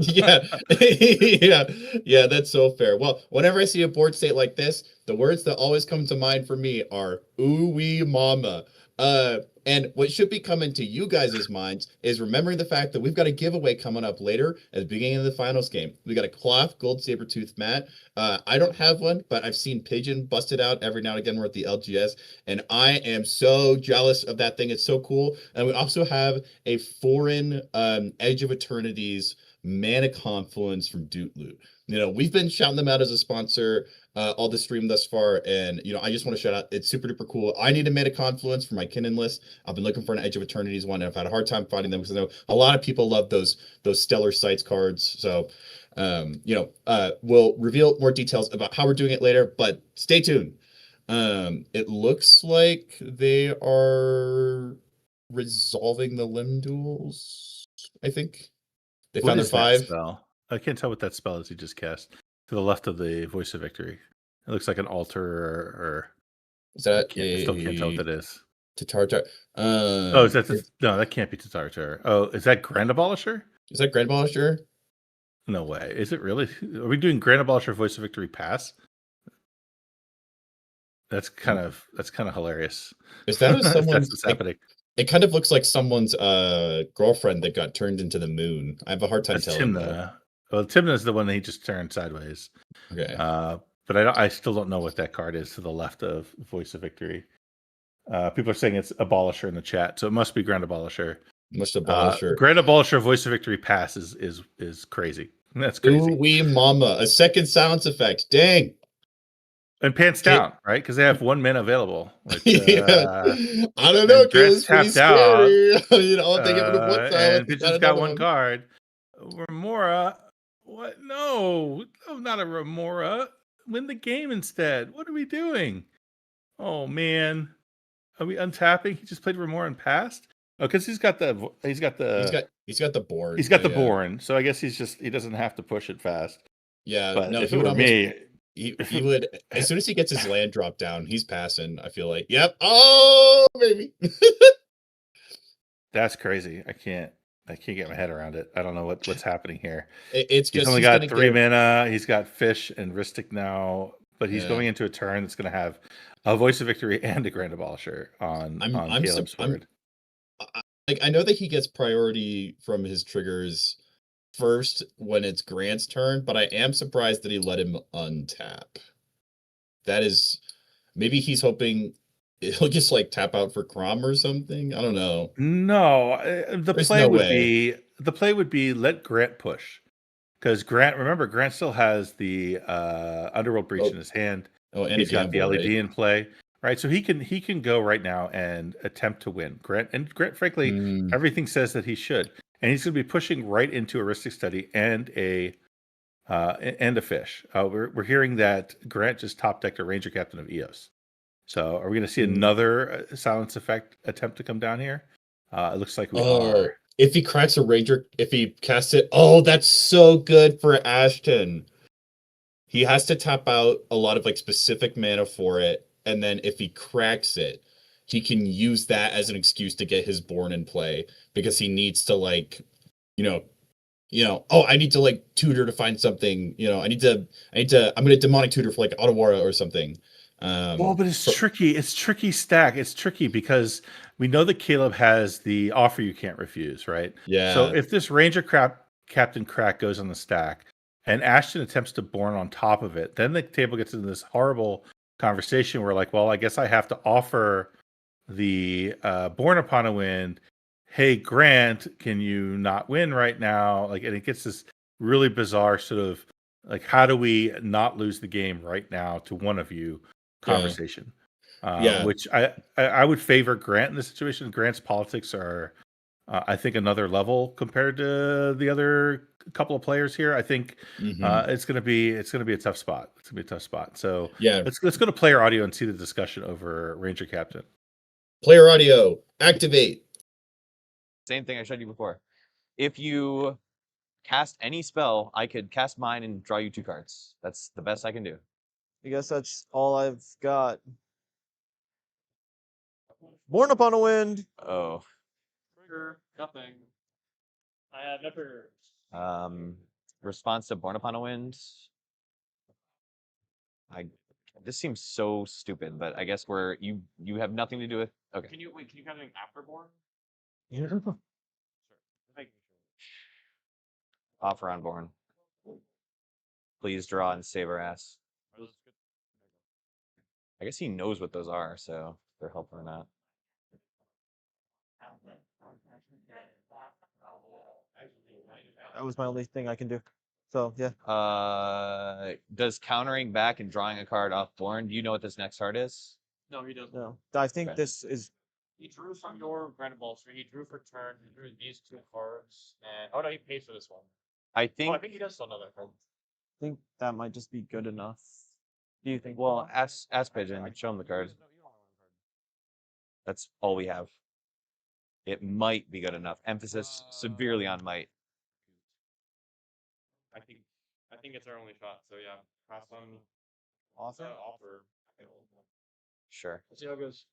yeah, that's so fair. Well, whenever I see a board state like this, the words that always come to mind for me are "ooh wee mama." And what should be coming to you guys' minds is remembering the fact that we've got a giveaway coming up later at the beginning of the finals game. We got a cloth gold saber-tooth mat. I don't have one, but I've seen Pigeon busted out every now and again. We're at the LGS, and I am so jealous of that thing. It's so cool. And we also have a foreign Edge of Eternity's Mana Confluence from Doot Loot. We've been shouting them out as a sponsor all the stream thus far, and I just want to shout out. It's super duper cool. I need a Mana Confluence for my Kinnan list. I've been looking for an Edge of Eternities one, and I've had a hard time finding them because I know a lot of people love those Stellar Sights cards. So, we'll reveal more details about how we're doing it later, but stay tuned. It looks like they are resolving the limb duels. I think they found their 5 spell. I can't tell what that spell is he just cast. To the left of the Voice of Victory. It looks like an altar or is that I still can't tell what that is. Tatar. No, that can't be Tatar. Oh, is that Grand Abolisher? Is that Grand Abolisher? No way. Is it really? Are we doing Grand Abolisher Voice of Victory pass? That's kind of hilarious. Is that someone's what's happening? It kind of looks like someone's girlfriend that got turned into the moon. I have a hard time telling. Timna. Well, Timna is the one that he just turned sideways. Okay. But I still don't know what that card is to the left of Voice of Victory. People are saying it's Abolisher in the chat, so it must be Grand Abolisher. Abolisher. Grand Abolisher Voice of Victory pass is crazy. That's crazy. Ooh wee mama, a second silence effect. Dang. And pants down, right? Because they have 1 mana available. Which, I don't know, Grant's tapped out. They give it a one and Pigeon's got one card. Remora. What? No, not a Remora. Win the game instead. What are we doing? Oh man, are we untapping? He just played Remora and passed. Oh, because he's got the Born. He's got the Born. So I guess he doesn't have to push it fast. Yeah, but no, if it were me, he would. As soon as he gets his land drop down, he's passing. I feel like, yep. Oh, maybe. That's crazy. I can't get my head around it. I don't know what's happening here. He's only got 3 mana. He's got Fish and Ristic now, but he's going into a turn that's going to have a Voice of Victory and a Grand Abolisher on Caleb's board. I know that he gets priority from his triggers first when it's Grant's turn, but I am surprised that he let him untap. That is, maybe he's hoping he'll just tap out for Crom or something. I don't know. No, the play would be let Grant push, because Grant still has the Underworld Breach in his hand. Oh, and he's got the LED in play, right? So he can go right now and attempt to win. Grant, frankly, everything says that he should, and he's going to be pushing right into a Ristic Study and a Fish. We're hearing that Grant just top decked a Ranger Captain of Eos. So are we going to see another silence effect attempt to come down here? It looks like we are. If he cracks a Ranger, if he casts it, that's so good for Ashton. He has to tap out a lot of specific mana for it, and then if he cracks it, he can use that as an excuse to get his Born in play, because he needs to I need to tutor to find something. I'm going to demonic tutor for Otawara or something. But it's tricky. It's tricky stack. It's tricky because we know that Caleb has the offer you can't refuse, right? Yeah. So if this Ranger Captain Crack goes on the stack and Ashton attempts to Born on top of it, then the table gets into this horrible conversation where I guess I have to offer the Born upon a Wind. Hey, Grant, can you not win right now? And it gets this really bizarre sort of how do we not lose the game right now to one of you conversation. Which I would favor Grant in this situation. Grant's politics are I think another level compared to the other couple of players here. I think it's gonna be a tough spot. It's gonna be a tough spot. So let's go to player audio and see the discussion over Ranger Captain. Player audio, activate. Same thing I showed you before. If you cast any spell, I could cast mine and draw you 2 cards. That's the best I can do. I guess that's all I've got. Born Upon a Wind. Oh. Trigger, nothing. I have no trigger. Response to Born Upon a Wind. I This seems so stupid, but I guess you have nothing to do with. Okay. Can you have an afterborn? Yeah. Offer on Born. Please draw and save our ass. I guess he knows what those are, so if they're helpful or not. That was my only thing I can do. So yeah. Does countering back and drawing a card off Born? Do you know what this next card is? No, he doesn't. No. I think Okay. this is He drew from your Granite Ball Tree. He drew for turn. He drew these 2 cards. And oh no, he paid for this one. I Oh, I think. think he does still know that card. I think that might just be good enough. Do you think? Well, ask Pigeon. Show him the card. That's all we have. It might be good enough. Emphasis severely on might. I think it's our only shot. So yeah, pass on Offer? offer. Sure. Let's see how it goes.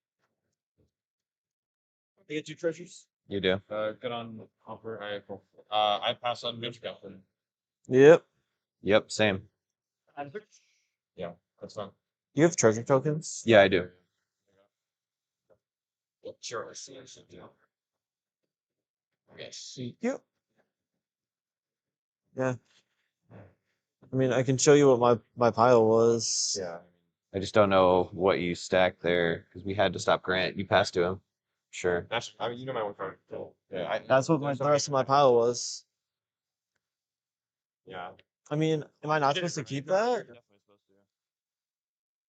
I get 2 treasures. You do. Good on offer. Alright, cool. I pass on Mitch Captain. Yep. Yep. Same. Yeah, that's fine. You have treasure tokens? Yeah, I do. Sure. Yes. Yep. Yeah. I mean, I can show you what my pile was. Yeah. I just don't know what you stacked there because we had to stop Grant. You passed to him. Sure. That's, I mean, you know my one card. So, yeah, That's what the rest of my pile was. Yeah. I mean, am I not supposed to keep that?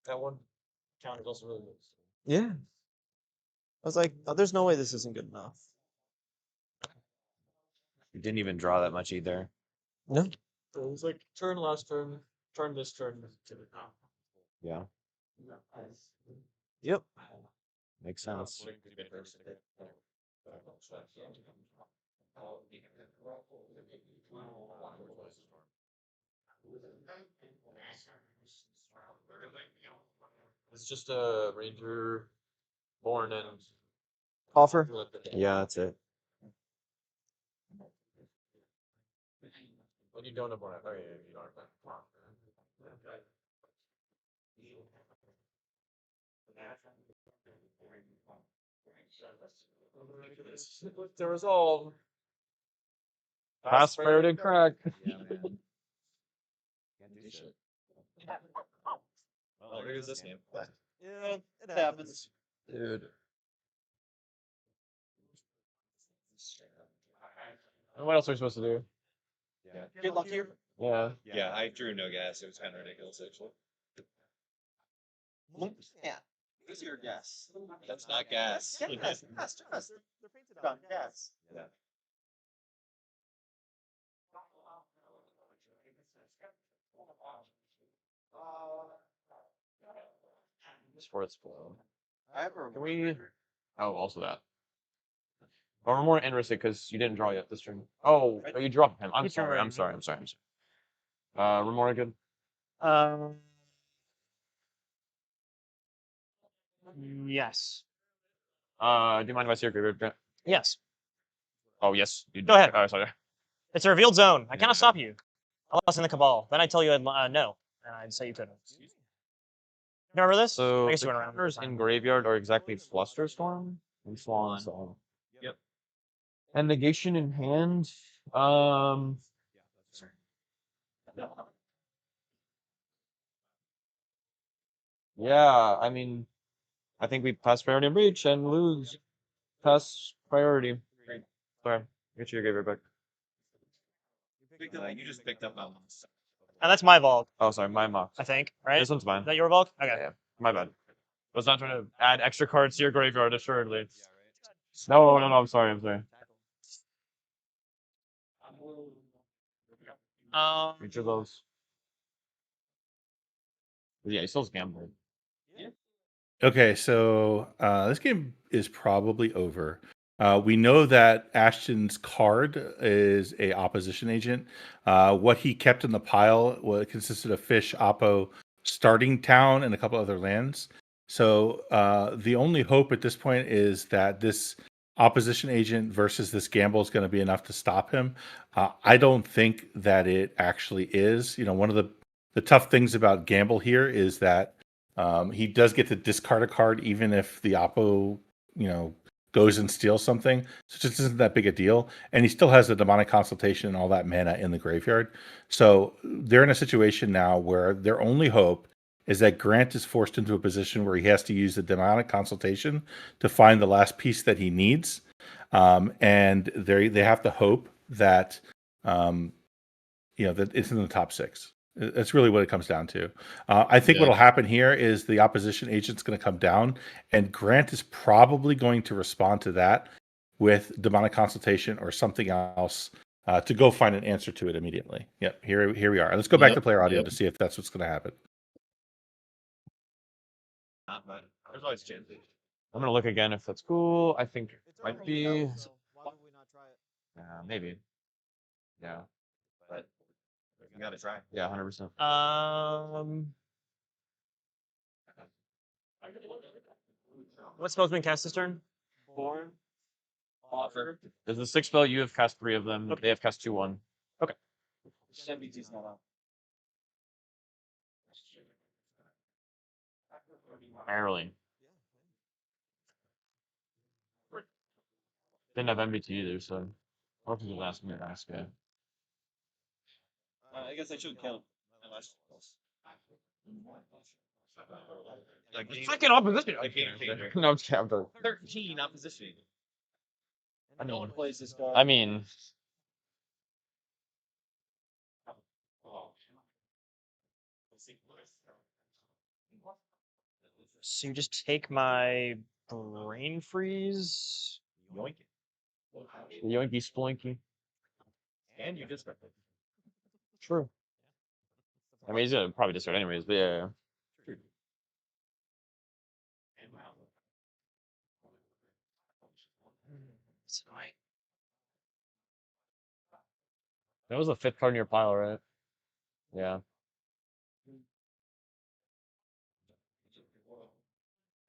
That one count is also really good. Yeah. I was like, oh, there's no way this isn't good enough. You didn't even draw that much either. No. So it was like turn last turn, turn this turn. Yeah. Yep. Makes sense. It's just a Ranger Born and Offer? Yeah, that's it. When you don't have Born, oh yeah, you don't have that. The resolve. Pass, fair, and crack. Yeah, man. Can't do shit. Well, there goes this game. Yeah, it happens. Dude. What else are we supposed to do? Yeah. Get luckier. Yeah. Yeah, I drew no gas. It was kind of ridiculous, actually. Yeah. Who's your guess? That's not gas. Yes, yes. They're painted on gas. Yeah. Sports flow. I have a Can we? Oh, also that. But we're more interested because you didn't draw yet this turn. Oh, you dropped him. I'm Keep sorry. drawing. I'm sorry. I'm sorry. I'm sorry. Remora good. Yes. Do you mind if I see your graveyard, Grant? Yes. Oh yes. You Go ahead. Sorry. It's a revealed zone. I Yeah. cannot stop you. Unless in the Cabal. Then I'd tell you no. And I'd say you couldn't. Remember this? So I guess the you went around. counters in graveyard are exactly Flusterstorm and Swan. Yep. And negation in hand. Yeah, I mean, I think we pass priority and breach and lose. Pass priority. Sorry, get your graveyard back. You just picked up my mouse. And that's my Volk, Oh, sorry, my mock. I think, right? This one's mine. Is that your Volk? Okay. Yeah, my bad. I was not trying to add extra cards to your graveyard, assuredly. No, I'm sorry, I'm sorry. Each of those. But yeah, he still has gambling. Okay, so this game is probably over. We know that Ashton's card is a opposition agent. What he kept in the pile consisted of Fish, Oppo, Starting Town, and a couple other lands. So the only hope at this point is that this opposition agent versus this gamble is going to be enough to stop him. I don't think that it actually is. You know, one of the tough things about gamble here is that He does get to discard a card even if the oppo, goes and steals something. So it just isn't that big a deal. And he still has the demonic consultation and all that mana in the graveyard. So they're in a situation now where their only hope is that Grant is forced into a position where he has to use the demonic consultation to find the last piece that he needs. And they have to hope that that it's in the top 6. That's really what it comes down to. I think what'll happen here is the opposition agent's going to come down, and Grant is probably going to respond to that with demonic consultation or something else to go find an answer to it immediately. Yep, here we are. Let's go back to player audio to see if that's what's going to happen. There's always chances. I'm gonna look again if that's cool. I think it might be. So why would we not try it? Maybe. Yeah. But you gotta try. Yeah, 100%. What spell's been cast this turn? Born. Offer. There's the 6 spell. You have cast 3 of them. They have cast 2/1. MBT's not out. Barely. Didn't have MBT either, so. Or if you ask me to ask it. I guess I should count. Second opposition. A game changer. No, I'm kidding. 13 opposition. And no one plays this card. I mean, So you just take my brain freeze. Yoink it. yoinky splinky. And you discard it. True. I mean, he's gonna probably discard anyways, but yeah. It's annoying. That was the 5th card in your pile, right? Yeah.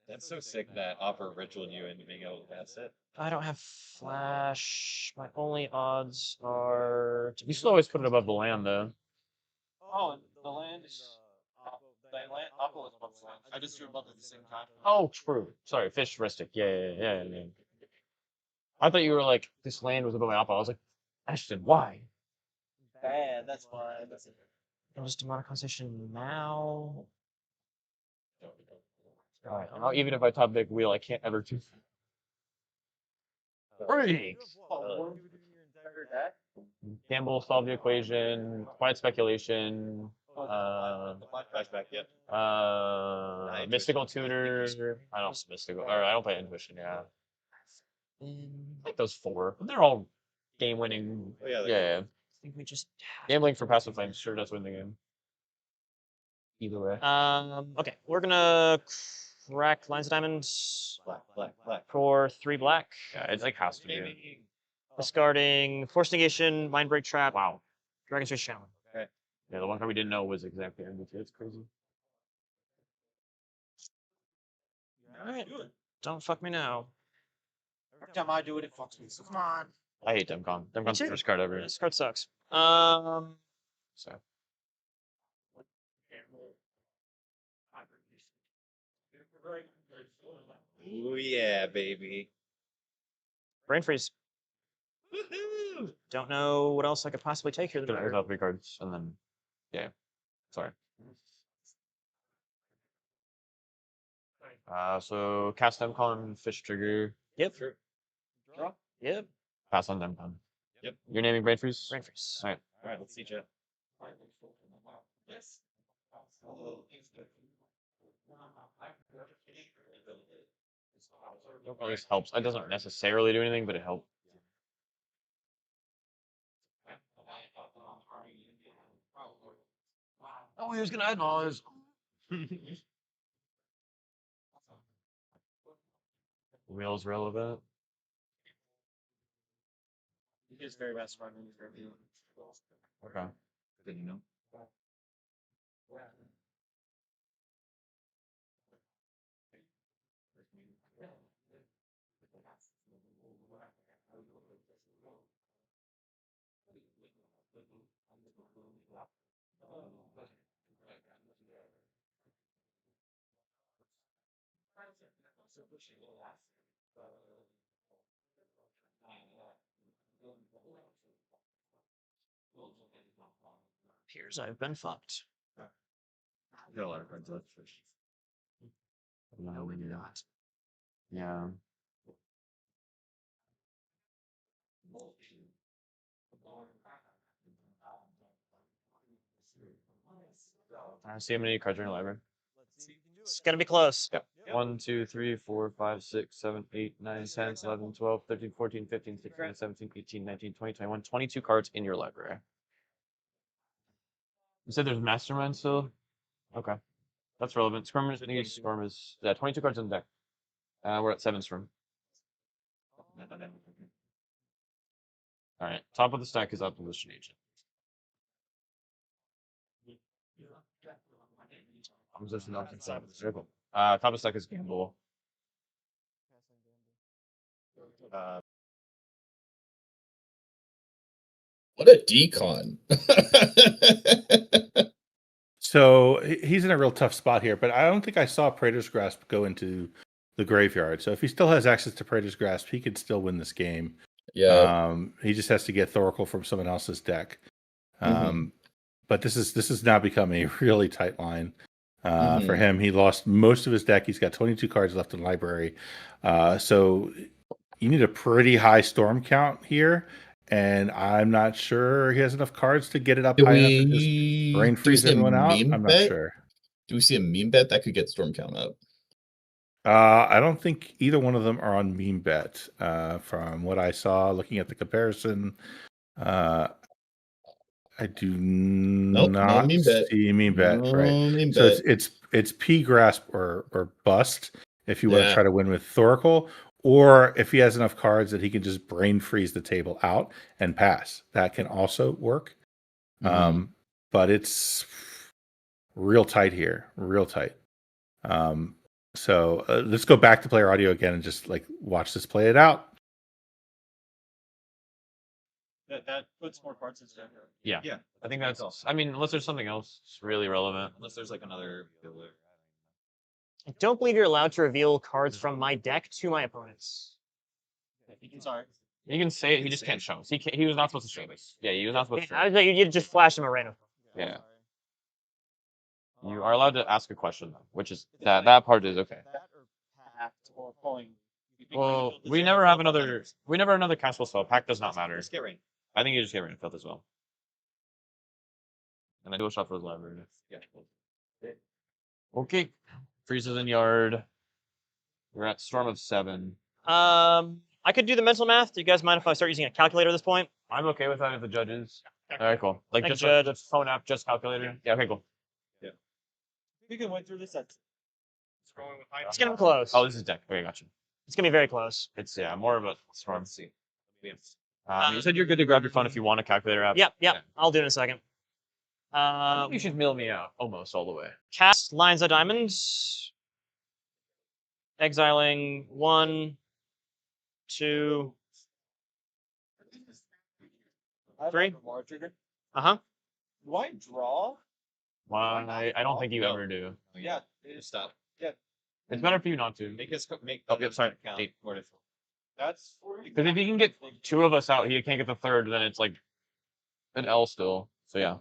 That's so sick that offer ritual you into being able to pass it. I don't have flash. My only odds are. You still always put it above the land, though. Oh, and the land is the land Oppo is above the land. I just threw above at the same time. Oh, true. Sorry, fish rustic. Yeah. I thought you were like, this land was above my oppo. I was like, Ashton, why? Bad, that's why. That's it. I'll just demonic conversation now. Alright, now even if I top deck wheel, I can't ever choose. Freaks! Campbell solve the equation. Quiet speculation. Flashback, yep. Mystical tutor. I don't mystical. Or I don't play intuition. Yeah, I like those 4. They're all game-winning. Oh, yeah, Yeah. I think we just. Gambling for passive flames sure does win the game. Either way. Okay, we're gonna crack Lines of Diamonds Black. for 3 black. Yeah, it's like has to be. Discarding Force Negation, Mind Break Trap. Wow. Dragon's Rage Shaman. Yeah, the one card we didn't know was exactly MBT. It's crazy. Alright. Don't fuck me now. Every time I do it, it fucks me. So come on. I hate Demcon. Demcon's the too. first card ever. This card sucks. So. Ooh yeah, baby. Brain Freeze. Woohoo! Don't know what else I could possibly take here. Gonna without 3 cards and then sorry. So cast Demcon, fish trigger, Yep. Sure. Draw. Yep. pass on Demcon. Yep. You're naming Brain Freeze? Brain Freeze. Alright. Alright, let's see chat. Yes. At least helps. It doesn't necessarily do anything, but it helps. Oh, he was gonna add noise. Wheel's relevant. He is very best friend in his review. Okay. Didn't know. Appears I've been fucked. Got a lot of cards left. No, we do not. Yeah. See how many cards are in your library? It's gonna be close. Yeah. 1, 2, 3, 4, 5, 6, 7, 8, 9, 10, 11, 12, 13, 14, 15, 16, 17, 18, 19, 20, 21, 22 cards in your library. You said there's Mastermind still? Okay. That's relevant. Storm is 22 cards in the deck. We're at 7 Storm. Alright, top of the stack is Opposition Agent. Opposition Agent. Top of the stack is Gamble. What a decon. So he's in a real tough spot here, but I don't think I saw Praetor's Grasp go into the graveyard. So if he still has access to Praetor's Grasp, he could still win this game. Yeah. He just has to get Thoracle from someone else's deck. But this is now becoming a really tight line for him. He lost most of his deck. He's got 22 cards left in library. So you need a pretty high storm count here. And I'm not sure he has enough cards to get it up high enough to just brain freeze everyone out. I'm not sure. Do we see a meme bet that could get storm count up? I don't think either one of them are on meme bet. From what I saw, looking at the comparison, I do not meme bet. see meme bet. No Right. meme So bet. it's P grasp or bust if you want to try to win with Thoracle. Or if he has enough cards that he can just brain freeze the table out and pass, that can also work. But it's real tight here, real tight. So let's go back to player audio again and just like watch this play it out. That puts more parts into it. Yeah. Yeah. I think that's. I mean, unless there's something else it's really relevant. Unless there's like another. I don't believe you're allowed to reveal cards from my deck to my opponents. Sorry. You can say it. He just can't show us. He was not supposed to show this. Yeah, he was not supposed to. I was like, you just flash him a random. Yeah. You are allowed to ask a question though, which is that part is okay. Or pulling. Well, we never have another castle spell. Pack does not matter. Just get rain. I think you just get rain felt as well. And I do a shot for his library. Yeah. Okay. Freezes in yard. We're at storm of 7. I could do the mental math. Do you guys mind if I start using a calculator at this point? I'm okay with that if the judges. Alright, cool. Like Thank just you, a phone app, just calculator. Yeah, okay, cool. We can went through this. It's gonna be close. Oh, this is deck. Okay, gotcha. It's gonna be very close. It's more of a storm. You said you're good to grab your phone if you want a calculator app. Yep. Yeah. I'll do it in a second. You should mail me out almost all the way. Cast Lines of Diamonds. Exiling 1, 2, 3. Uh-huh. Do I draw? Why? I don't think you ever do. Yeah. Stop. It's better for you not to. Make us make. Oh, yep, sorry. Count. 8. That's Because if you can get 2 of us out, he can't get the 3rd, then it's like an L still. So yeah.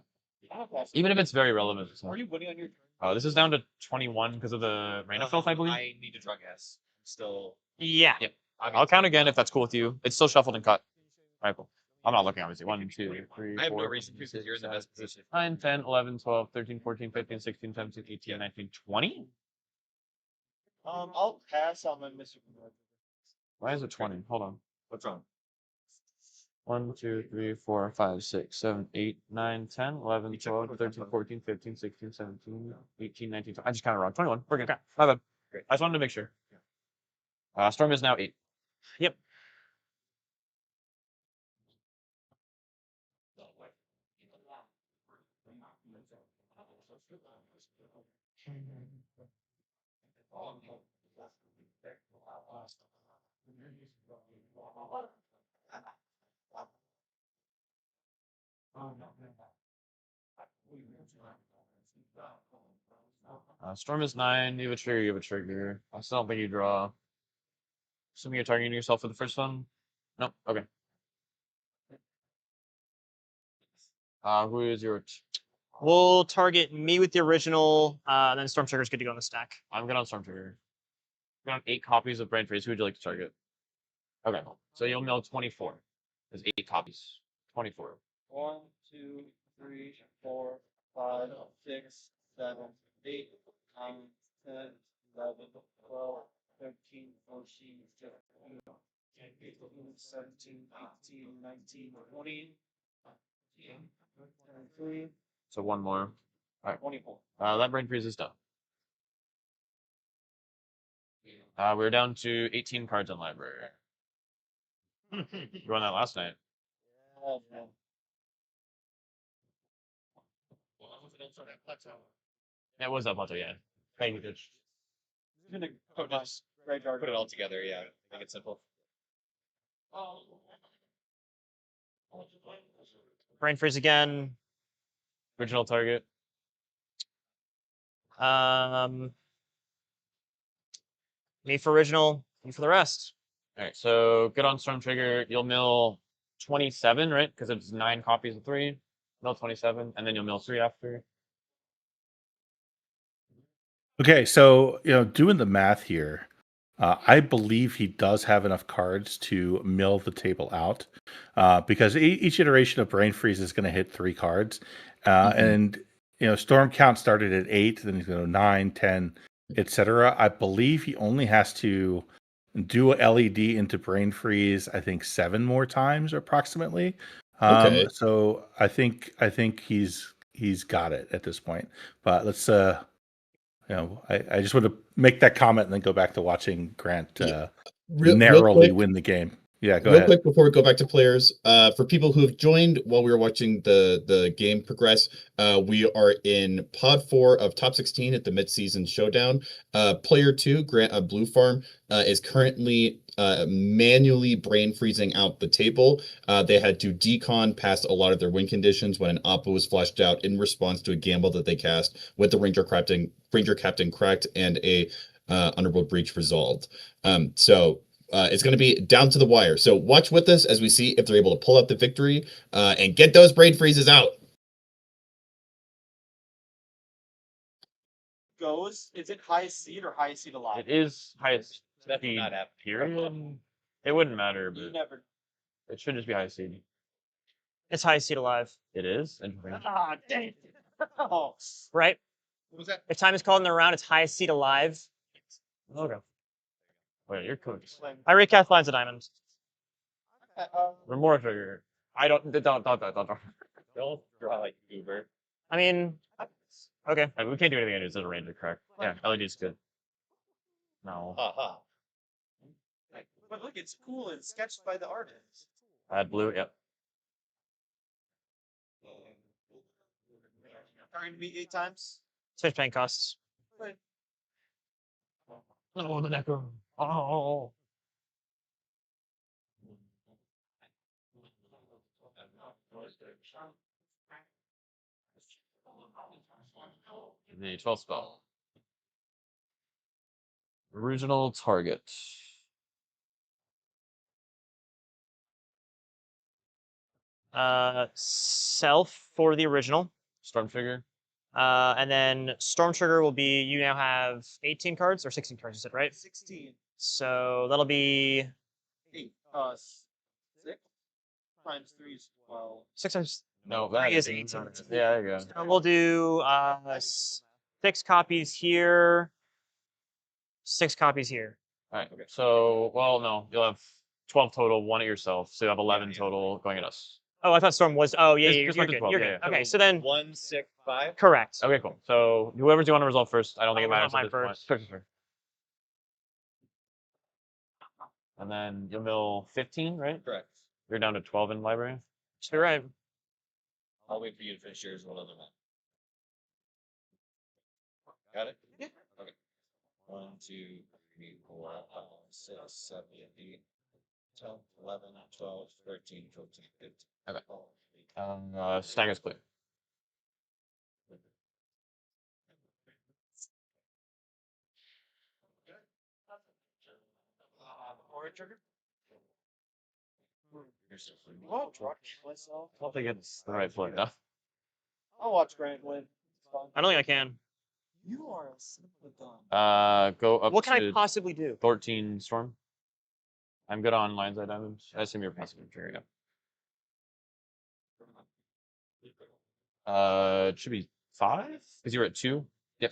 Even if it's very relevant. So. Are you winning on your turn? This is down to 21 because of the Rain of Filth, I believe. I need to draw gas. Still. Yeah. Yep. I'll count again if that's cool with you. It's still shuffled and cut. Alright, cool. I'm not looking, obviously. 1, 2, 3, I have 4, no reason to because you're in the best position. 9, 10, 11, 12, 13, 14, 15, 16, 17, 18, 19, 20? I'll pass on my Mr. Why is it 20? Hold on. What's wrong? 1, 2, 3, 4, 5, 6, 7, 8, 9, 10, 11, 12, 13, 14, 15, 16, 17, 18, 19, 20. I just counted wrong. 21. We're good. My bad. Great. I just wanted to make sure. Storm is now 8. Yep. Storm is 9. You have a trigger. I still don't think you draw. Assuming you're targeting yourself for the first one? No? Okay. Who is your... We'll target me with the original, and then Storm Trigger's good to go in the stack. I'm good on Storm Trigger. I'm on 8 copies of Brain Freeze. Who would you like to target? Okay. So you'll mill 24. There's 8 copies. 24. 1, 2, 3, 4, 5, 6, 7, 8, 9, 10, 11, 12, 13, 14, 15, 17, 18, 19, 20, 23, So one more. All right. 24. That Brain Freeze is done. We're down to 18 cards in library. You won that last night. Oh, man. That was that plateau, yeah. Thank you, Ditch. I'm gonna put my graveyard. Put it all together, yeah. Make it simple. Brain Freeze again. Original target. Me for original, me for the rest. All right, so good on Storm Trigger. You'll mill 27, right? Because it's 9 copies of 3. Mill 27, and then you'll mill 3 after. Okay, so doing the math here, I believe he does have enough cards to mill the table out, because each iteration of Brain Freeze is going to hit 3 cards, and Storm Count started at 8, then he's going to 9, 10, etc. I believe he only has to do a LED into Brain Freeze, I think 7 more times approximately. Okay. So I think he's got it at this point. But let's I just want to make that comment and then go back to watching Grant narrowly win the game. Yeah, go ahead. Real quick before we go back to players, for people who have joined while we were watching the game progress, we are in pod 4 of top 16 at the mid-season showdown. Player 2, Grant Blue Farm, is currently manually brain freezing out the table. They had to decon past a lot of their win conditions when an Oppo was flushed out in response to a gamble that they cast with the Ranger Captain cracked and a Underworld Breach resolved. So it's going to be down to the wire. So watch with us as we see if they're able to pull out the victory and get those brain freezes out. Is it highest seed or highest seed alive? It is highest That's seed, not happening. period. It wouldn't matter, You but never. it should just be highest seed. It's highest seed alive. It is? Interesting. Ah, dang it. Oh. Right? What was that? If time is called in the round, it's highest seed alive. Okay. Wait, you're cooked. I recast Lines of Diamonds. Remorse Trigger. Don't. Don't draw like Uber. I mean, okay. We can't do anything. It's a Ranger crack. Yeah, LED's good. No. Haha. But look, it's cool and sketched by the artist. Add blue, yep. Target me 8 times. Switch paying costs. Oh, the Necro. Oh. The 12 spell. Original target. Self for the original. Storm Trigger. And then Storm Trigger will be, you now have 18 cards or 16 cards, you said, right? 16. So that'll be 8. 6 times 3 is 12. 6 times. No, Three that is 8. Yeah, there you go. So we'll do 6 copies here, 6 copies here. All right. So, well, no, you'll have 12 total, 1 at yourself. So you have 11 total going at us. Oh, I thought Storm was. Oh, yeah, Just you're went to good. 12, You're yeah, good. yeah. Okay, so then 1, 6, 5. correct. Okay, cool. So whoever's you want to resolve first, I don't think it I'll matters. resolve At mine this point. Sure. And then you'll mill 15, right? Correct. You're down to 12 in library. You're right. I'll wait for you to finish yours while other one. Got it? Yeah. Okay. 1, 2, 3, 4, 5, 6, 7, 8, 10, 11, 12, 13, 14, 15. Okay. Stagger's clear. Well, myself. I don't think it's the right play. No. I'll watch Grant win. It's fine. I don't think I can. You are a son of a gun. Go up What can I to possibly do? 14 storm. I'm good on lines eye diamonds. I assume you're passive trigger. Yeah. It should be 5 because you were at 2. Yep.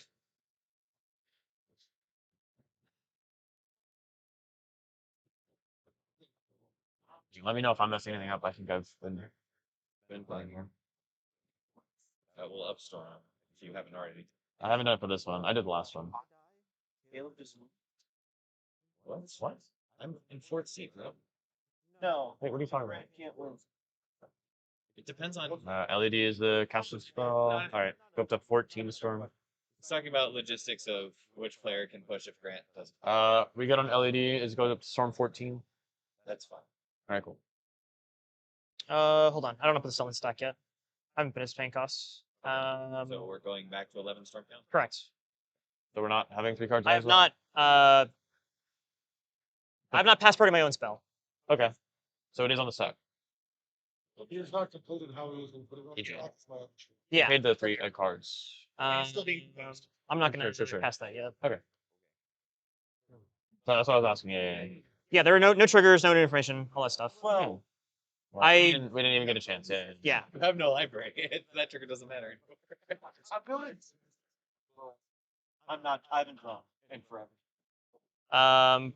Let me know if I'm messing anything up. I think I've been playing here. We'll upstorm if you haven't already. I haven't done it for this one. I did the last one. Caleb just What? What? I'm in 4th seat, bro. no. Wait, what are you talking about? Grant can't win. It depends on. LED is the castle spell. All right, go up to 14 storm. It's talking about logistics of which player can push if Grant doesn't. We got on LED. Is goes up to storm 14. That's fine. All right, cool. Hold on. I don't know if the selling stack yet. I haven't finished paying costs. So we're going back to 11 storm count. Correct. So we're not having 3 cards. I have not. I have not passported my own spell. Okay, so it is on the stack. He's not completed how he was going to put it on the EJ. stack. It's my option. Yeah. Paid the 3 cards. Still being I'm not going to Sure. pass that yet. So that's what I was asking. Yeah. Yeah, there are no triggers, no new information, all that stuff. Well, Well, we didn't even get a chance. Yeah. You have no library. That trigger doesn't matter. I'm good. I'm not. I haven't drawn in forever.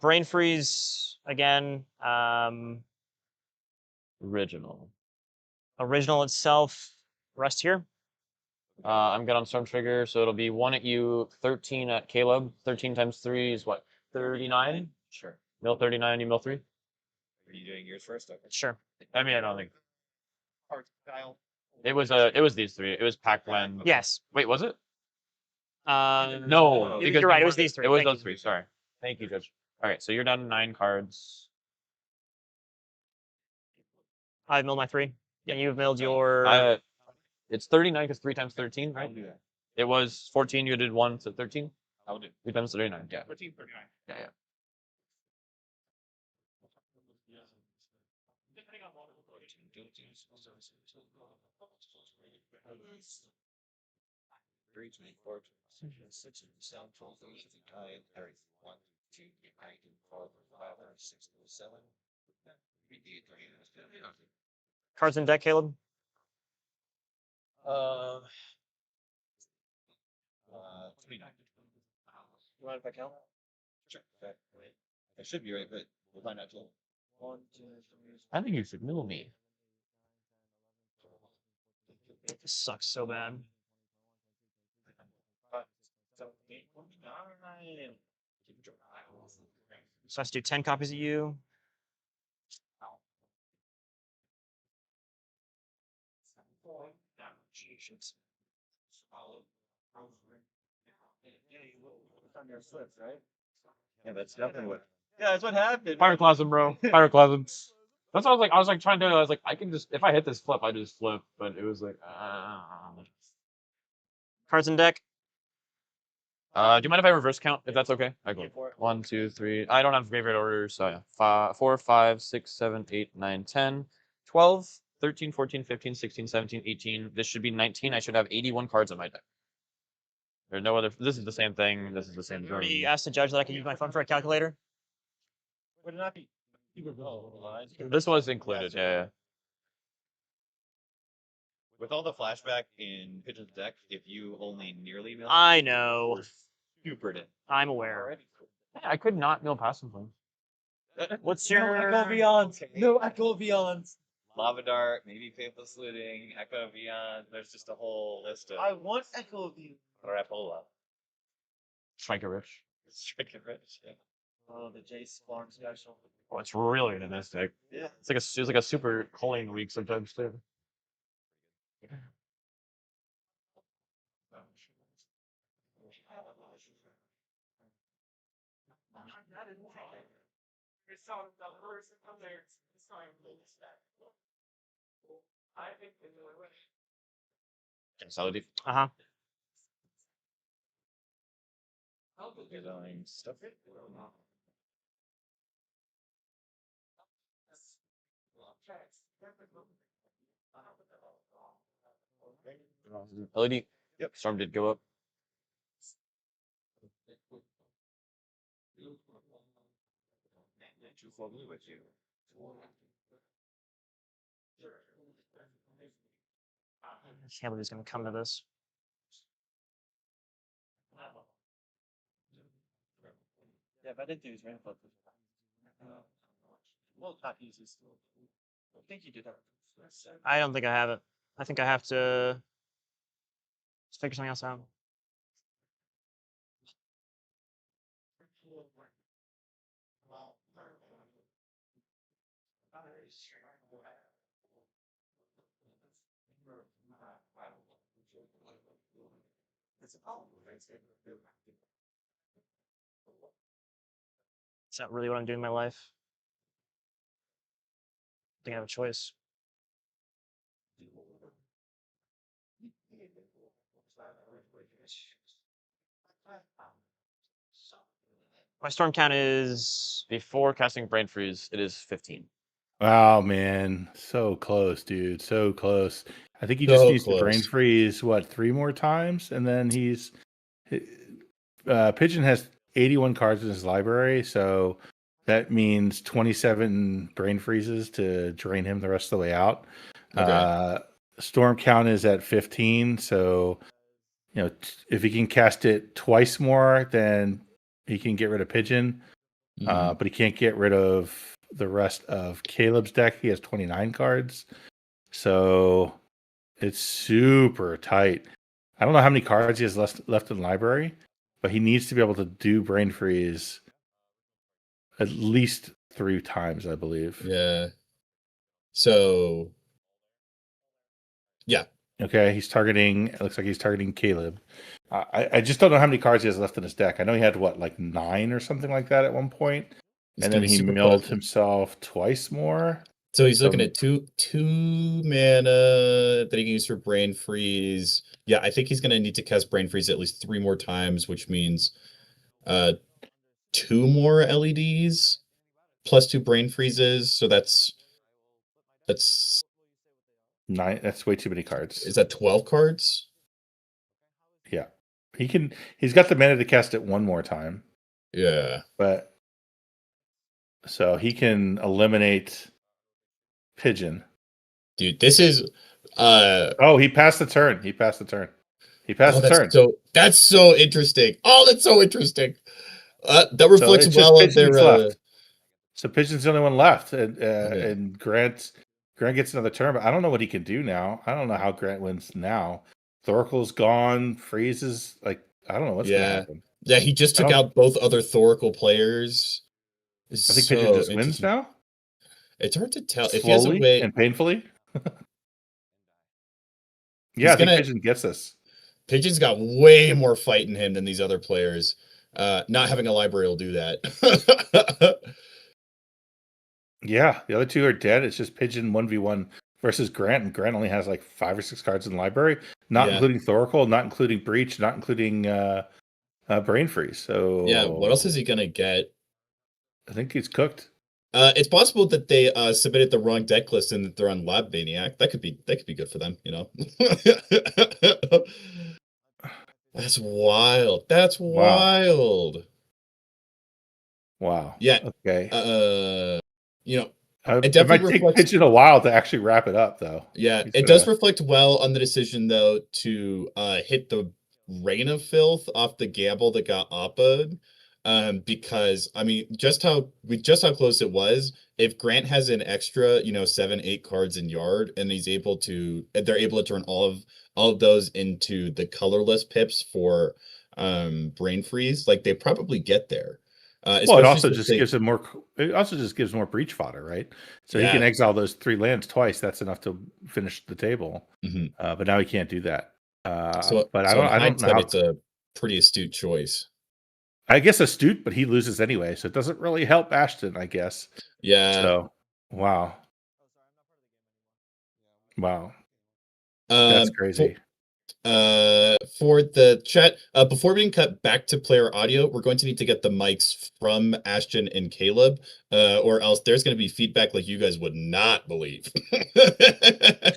Brain freeze again. Original. Original itself. Rest here. I'm good on storm trigger, so it'll be 1 at you, 13 at Caleb. 13 times 3 is what? 39. Sure. Mill 39. You mill 3. Are you doing yours first? Okay. Sure. I mean, I don't think Art style. it was. It was these 3. It was Pac-Man. Yes. Wait, was it? No. because You're right. It we was were- these 3. It was Thank those you. 3. Sorry. Thank you, Judge. All right, so you're down to 9 cards. I've milled my 3. Yeah. And you've milled your. It's 39 because 3 times 13, right? I'll do that. It was 14. You did 1 to 13. I'll do. 3 times 39. Yeah. 1439. Yeah. Three, two, four, 6, 7, 12, 13, 9, 1, 2, 3, 4, 5, 6, 7. Cards in deck, Caleb. 29. You mind if I count? Sure. Okay. I should be right, but we'll find out till. 1, 2, 3. I think you should mill me. This sucks so bad. 5, 7, 8, 9. So I have to do 10 copies of you. On your flips, right? Yeah, that's definitely what. Yeah, that's what happened. Pyroclasm, bro. Pyroclasm. That's what I was like trying to do. I was like, I can just if I hit this flip, I just flip. But it was like, Cards in deck. do you mind if I reverse count? If that's okay. I go. Go for it. 1, 2, 3. I don't have graveyard orders, so yeah. 4, 5, 6, 7, 8, 9, 10, 12, 13, 14, 15, 16, 17, 18. This should be 19. I should have 81 cards in my deck. There's no other. This is the same thing. This is the same You already journey. asked the judge that I could use my phone for a calculator. Would it not be? You would go. This was included. Yeah. With all the flashback in Pigeon's deck, if you only nearly mill, I know. super in. I'm aware. I could not mill past something. What's No your Echo Beyond. No Echo Beyond. Lava Dart, maybe Faithless Looting, Echo Beyond. There's just a whole list of I want Echo Beyond. Rapola. Striker Rich. Stricken Rich. Yeah. Oh, the Jace Farm special. Oh, it's really in this deck. Yeah. It's like a super culling week sometimes too. Consolidate. Uh-huh. Design stuff. LED. Yep. Storm did go up. I can't believe he's gonna come to this. Yeah, but I didn't do his rainfall. Well, not easy still. I think you did that. I don't think I have it. I think I have to just figure something else out. Is that really what I'm doing in my life? I think I have a choice. My storm count is Before casting Brain Freeze, it is 15. Wow, man, so close, dude, so close. I think he So just needs to brain close. freeze what 3 more times, and then he's Pigeon has 81 cards in his library, so that means 27 brain freezes to drain him the rest of the way out. Okay. Storm count is at 15, so if he can cast it twice more, then he can get rid of Pigeon. Mhm. But he can't get rid of the rest of Caleb's deck. He has 29 cards, so it's super tight. I don't know how many cards he has left in the library, but he needs to be able to do Brain Freeze at least 3 times, I believe. Yeah. So, yeah. Okay, he's targeting. It looks like he's targeting Caleb. I just don't know how many cards he has left in his deck. I know he had like 9 or something like that at one point, He's and gonna then be he super milled potent. himself twice more. So he's looking at two mana that he can use for Brain Freeze. Yeah, I think he's gonna need to cast Brain Freeze at least 3 more times, which means 2 more LEDs plus 2 Brain Freezes. So that's 9. That's way too many cards. is that 12 cards? Yeah, he's got the mana to cast it 1 more time. Yeah. But so he can eliminate Pigeon. Dude, this is Oh, he passed the turn. He passed the turn. That's so interesting. Oh, that's so interesting. That reflects it's just well on Pigeon their that's left. So Pigeon's the only one left, and Okay. and Grant gets another turn, but I don't know what he can do now. I don't know how Grant wins now. Thorkel's gone. Freezes like I don't know what's gonna happen. Yeah, he just took out both other Thoracle players. It's I think Pigeon just wins interesting. now. It's hard to tell if he has a Slowly way. and painfully. Yeah, I think Pigeon gets this. Pigeon's got way more fight in him than these other players. Not having a library will do that. Yeah, the other 2 are dead. It's just Pigeon 1v1 versus Grant, and Grant only has like 5 or 6 cards in the library, not including Thoracle, not including Breach, not including Brain Freeze. So yeah, what else is he gonna get? I think he's cooked. It's possible that they submitted the wrong deck list and that they're on Lab Maniac. That could be good for them, That's wild. That's wild. Wow. Yeah. Okay. It might take Pigeon a while to actually wrap it up, though. Yeah, it does reflect well on the decision, though, to hit the Rain of Filth off the gamble that got Oppa'd. Because I mean, just how close it was. If Grant has an extra, 7-8 cards in yard, and they're able to turn all of those into the colorless pips for Brain Freeze, like they probably get there. It also just gives him more. It also just gives more breach fodder, right? So he can exile those 3 lands twice. That's enough to finish the table. But now he can't do that. I don't know how it's a pretty astute choice. I guess astute, but he loses anyway, so it doesn't really help Ashton, I guess. Yeah. So, wow. That's crazy. For the chat, before we can cut back to player audio, we're going to need to get the mics from Ashton and Caleb, or else there's going to be feedback like you guys would not believe.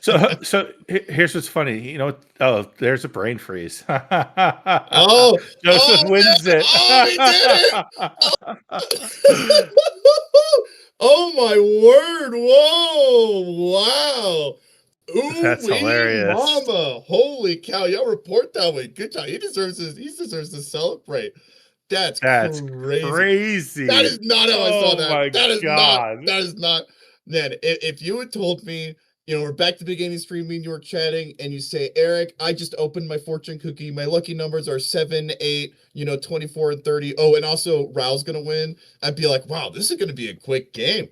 So here's what's funny. You know, oh, there's a brain freeze. Oh, Joseph wins it. Oh, he did it! Oh my word! Whoa! Wow! Ooh, That's hilarious. Mama! Holy cow! Y'all report that way. Good job. He deserves to celebrate. That's crazy. That is not how I saw that. My That is God. not. That is not. Man, if you had told me, we're back to the beginning of the stream, me and you were chatting, and you say, Eric, I just opened my fortune cookie. My lucky numbers are 7, 8, 24, and 30. Oh, and also Raul's gonna win. I'd be like, wow, this is gonna be a quick game.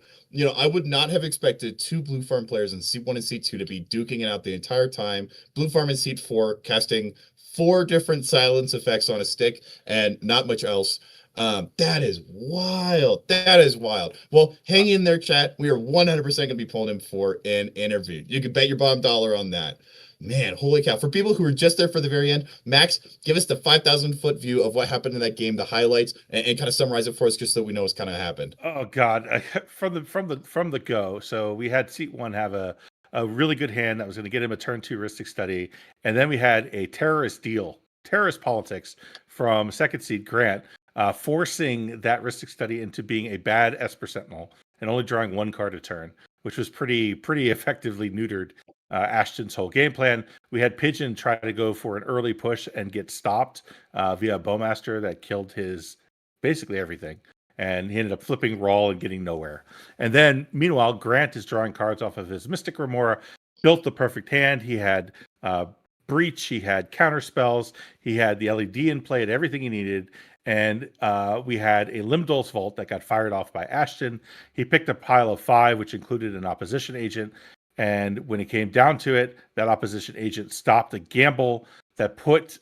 I would not have expected 2 Blue Farm players in Seat 1 and Seat 2 to be duking it out the entire time. Blue Farm in Seat 4 casting 4 different silence effects on a stick and not much else. That is wild. That is wild. Well, hang in there, chat. We are 100% going to be pulling him for an interview. You can bet your bottom dollar on that. Man, holy cow. For people who were just there for the very end, Max, give us the 5,000-foot view of what happened in that game, the highlights, and kind of summarize it for us just so we know what's kind of happened. Oh God, from the go. So we had Seat 1 have a really good hand that was going to get him a turn 2 Ristic Study, and then we had a terrorist politics from second seed Grant, forcing that Ristic Study into being a bad Esper Sentinel and only drawing 1 card a turn, which was pretty effectively neutered Ashton's whole game plan. We had Pigeon try to go for an early push and get stopped via a Bowmaster that killed his basically everything. And he ended up flipping Rawl and getting nowhere. And then, meanwhile, Grant is drawing cards off of his Mystic Remora, built the perfect hand. He had Breach, he had counter spells, he had the LED in play, had everything he needed. And we had a Limdol's Vault that got fired off by Ashton. He picked a pile of 5, which included an opposition agent. And when it came down to it, that opposition agent stopped a gamble that put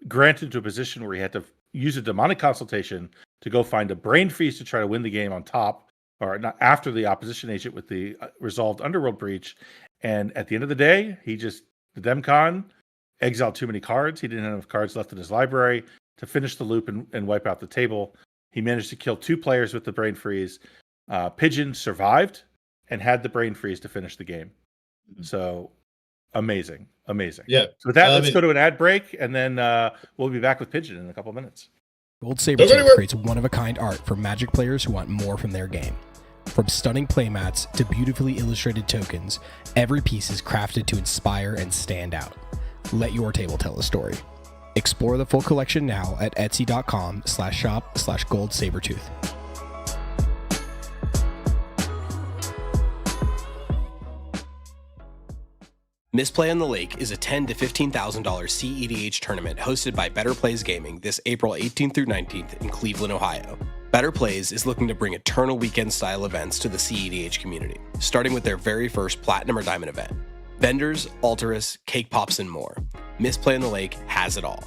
Grant into a position where he had to use a demonic consultation to go find a brain freeze to try to win the game on top, or not after the opposition agent with the resolved Underworld Breach. And at the end of the day, the Demcon exiled too many cards. He didn't have enough cards left in his library to finish the loop and wipe out the table. He managed to kill 2 players with the brain freeze. Pigeon survived and had the brain freeze to finish the game. So amazing. Yeah. So with that, let's go to an ad break, and then we'll be back with Pigeon in a couple minutes. Gold Sabertooth creates one-of-a-kind art for Magic players who want more from their game. From stunning playmats to beautifully illustrated tokens, every piece is crafted to inspire and stand out. Let your table tell a story. Explore the full collection now at etsy.com/shop/goldsabertooth. Misplay on the Lake is a $10,000 to $15,000 CEDH tournament hosted by Better Plays Gaming this April 18th through 19th in Cleveland, Ohio. Better Plays is looking to bring eternal weekend-style events to the CEDH community, starting with their very first Platinum or Diamond event. Vendors, Alterus, cake pops, and more. Misplay on the Lake has it all.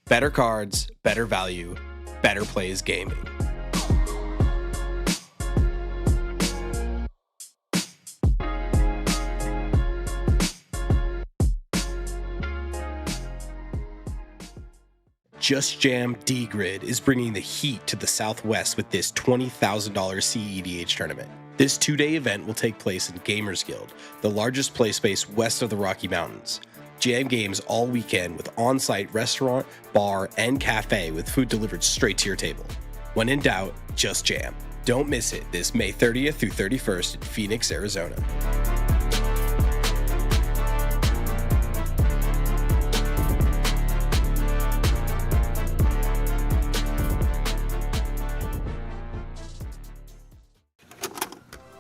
Better cards, better value, Better Plays Gaming. Just Jam D-Grid is bringing the heat to the Southwest with this $20,000 CEDH tournament. This 2-day event will take place in Gamers Guild, the largest play space west of the Rocky Mountains. Jam games all weekend with on-site restaurant, bar, and cafe with food delivered straight to your table. When in doubt, just jam. Don't miss it this May 30th through 31st in Phoenix, Arizona.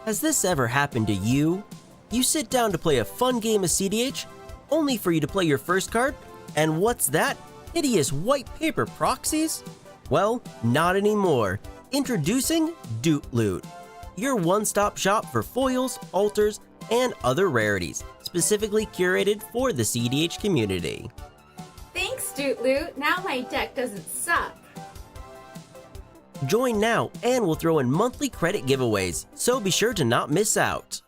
Has this ever happened to you? You sit down to play a fun game of CDH, only for you to play your first card? And what's that? Hideous white paper proxies? Well, not anymore. Introducing Doot Loot, your one-stop shop for foils, altars, and other rarities, specifically curated for the CDH community. Thanks, Doot Loot. Now my deck doesn't suck. Join now and we'll throw in monthly credit giveaways, so be sure to not miss out.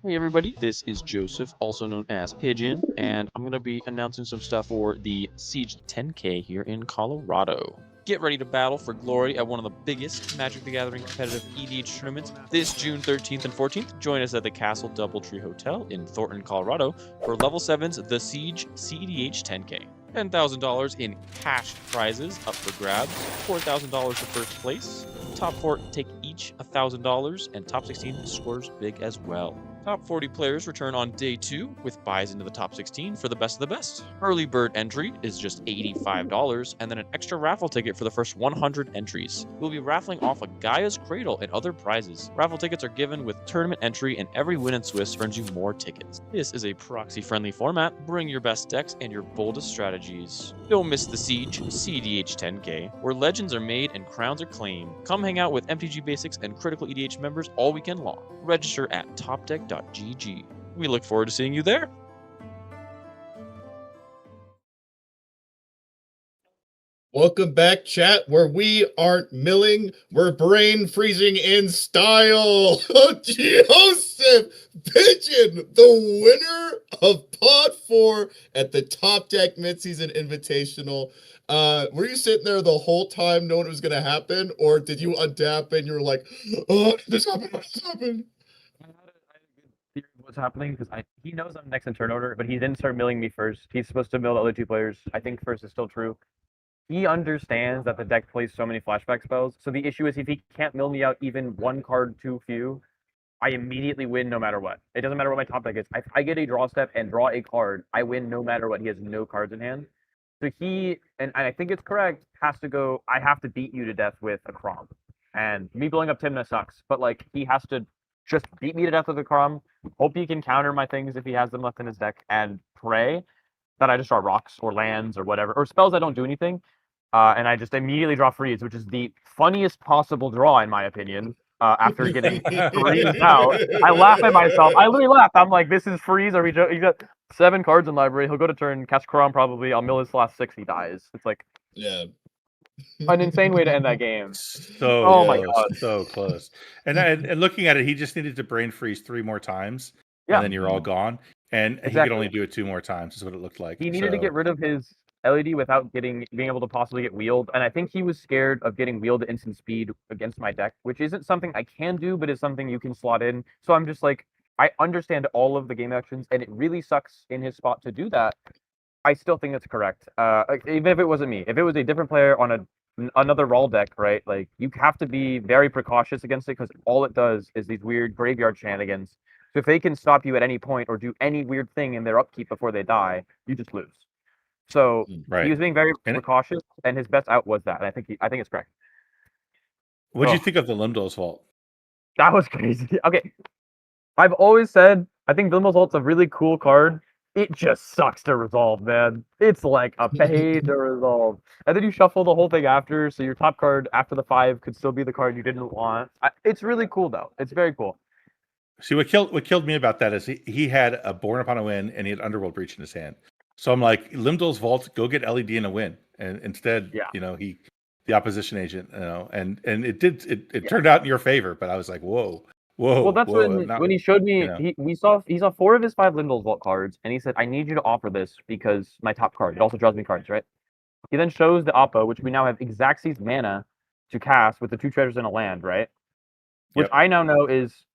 Hey everybody, this is Joseph, also known as Pigeon, and I'm going to be announcing some stuff for the Siege 10K here in Colorado. Get ready to battle for glory at one of the biggest Magic the Gathering competitive EDH tournaments this June 13th and 14th. Join us at the Castle Doubletree Hotel in Thornton, Colorado for Level 7's The Siege CEDH 10K. $10,000 in cash prizes up for grabs, $4,000 for first place. Top 4 take each $1,000, and top 16 scores big as well. Top 40 players return on day 2 with buys into the top 16 for the best of the best. Early bird entry is just $85, and then an extra raffle ticket for the first 100 entries. We'll be raffling off a Gaia's Cradle and other prizes. Raffle tickets are given with tournament entry, and every win in Swiss earns you more tickets. This is a proxy-friendly format. Bring your best decks and your boldest strategies. Don't miss the Siege CEDH 10K, where legends are made and crowns are claimed. Come hang out with MTG Basics and Critical EDH members all weekend long. Register at topdeck.gg. We look forward to seeing you there. Welcome back, chat, where we aren't milling, we're brain freezing in style. Joseph Pigeon, the winner of Pod 4 at the Topdeck Midseason Invitational. Were you sitting there the whole time knowing it was going to happen, or did you untap and you were like, oh, this happened, this happened? I had a good theory of what's happening because he knows I'm next in turn order, but he didn't start milling me first. He's supposed to mill the other two players. I think first is still true. He understands that the deck plays so many flashback spells, so the issue is if he can't mill me out even one card too few, I immediately win no matter what. It doesn't matter what my top deck is. If I get a draw step and draw a card, I win no matter what. He has no cards in hand. So he, and I think it's correct, has to go, I have to beat you to death with a Crom. And me blowing up Tymna sucks, but like he has to just beat me to death with a Crom, hope he can counter my things if he has them left in his deck, and pray that I just draw rocks or lands or whatever, or spells that don't do anything. And I just immediately draw freeze, which is the funniest possible draw, in my opinion. After getting freezed out, I laugh at myself. I literally laugh. I'm like, "This is freeze." Are we? You got 7 cards in library. He'll go to turn, catch Karam probably. I'll mill his last 6. He dies. It's like, yeah, an insane way to end that game. So oh close, my god, so close. And looking at it, he just needed to brain freeze 3 more times, yeah, and then you're all gone. And he could only do it 2 more times. Is what it looked like. He needed to get rid of his LED without being able to possibly get wheeled, and I think he was scared of getting wheeled to instant speed against my deck, which isn't something I can do, but is something you can slot in. So I'm just like, I understand all of the game actions, and it really sucks in his spot to do that. I still think it's correct. Even if it wasn't me, if it was a different player on another Raw deck, right? Like you have to be very precautious against it because all it does is these weird graveyard shenanigans. So if they can stop you at any point or do any weird thing in their upkeep before they die, you just lose. So he was being very precautious, and his best out was that. And I think it's correct. What did you think of the Limdol's Vault? That was crazy. Okay, I've always said I think Limdol's Vault's a really cool card. It just sucks to resolve, man. It's like a pain to resolve, and then you shuffle the whole thing after, so your top card after the 5 could still be the card you didn't want. It's really cool though. It's very cool. See, what killed me about that is he had a Born Upon a Win and he had Underworld Breach in his hand. So I'm like, Limdol's Vault, go get LED and a win. And instead, the opposition agent, and it turned out in your favor. But I was like, whoa. Well, that's when he showed me, he saw 4 of his 5 Limdol's Vault cards, and he said, I need you to offer this because my top card. It also draws me cards, right? He then shows the Oppo, which we now have Xaxis mana to cast with the 2 treasures in a land, right? Which I now know is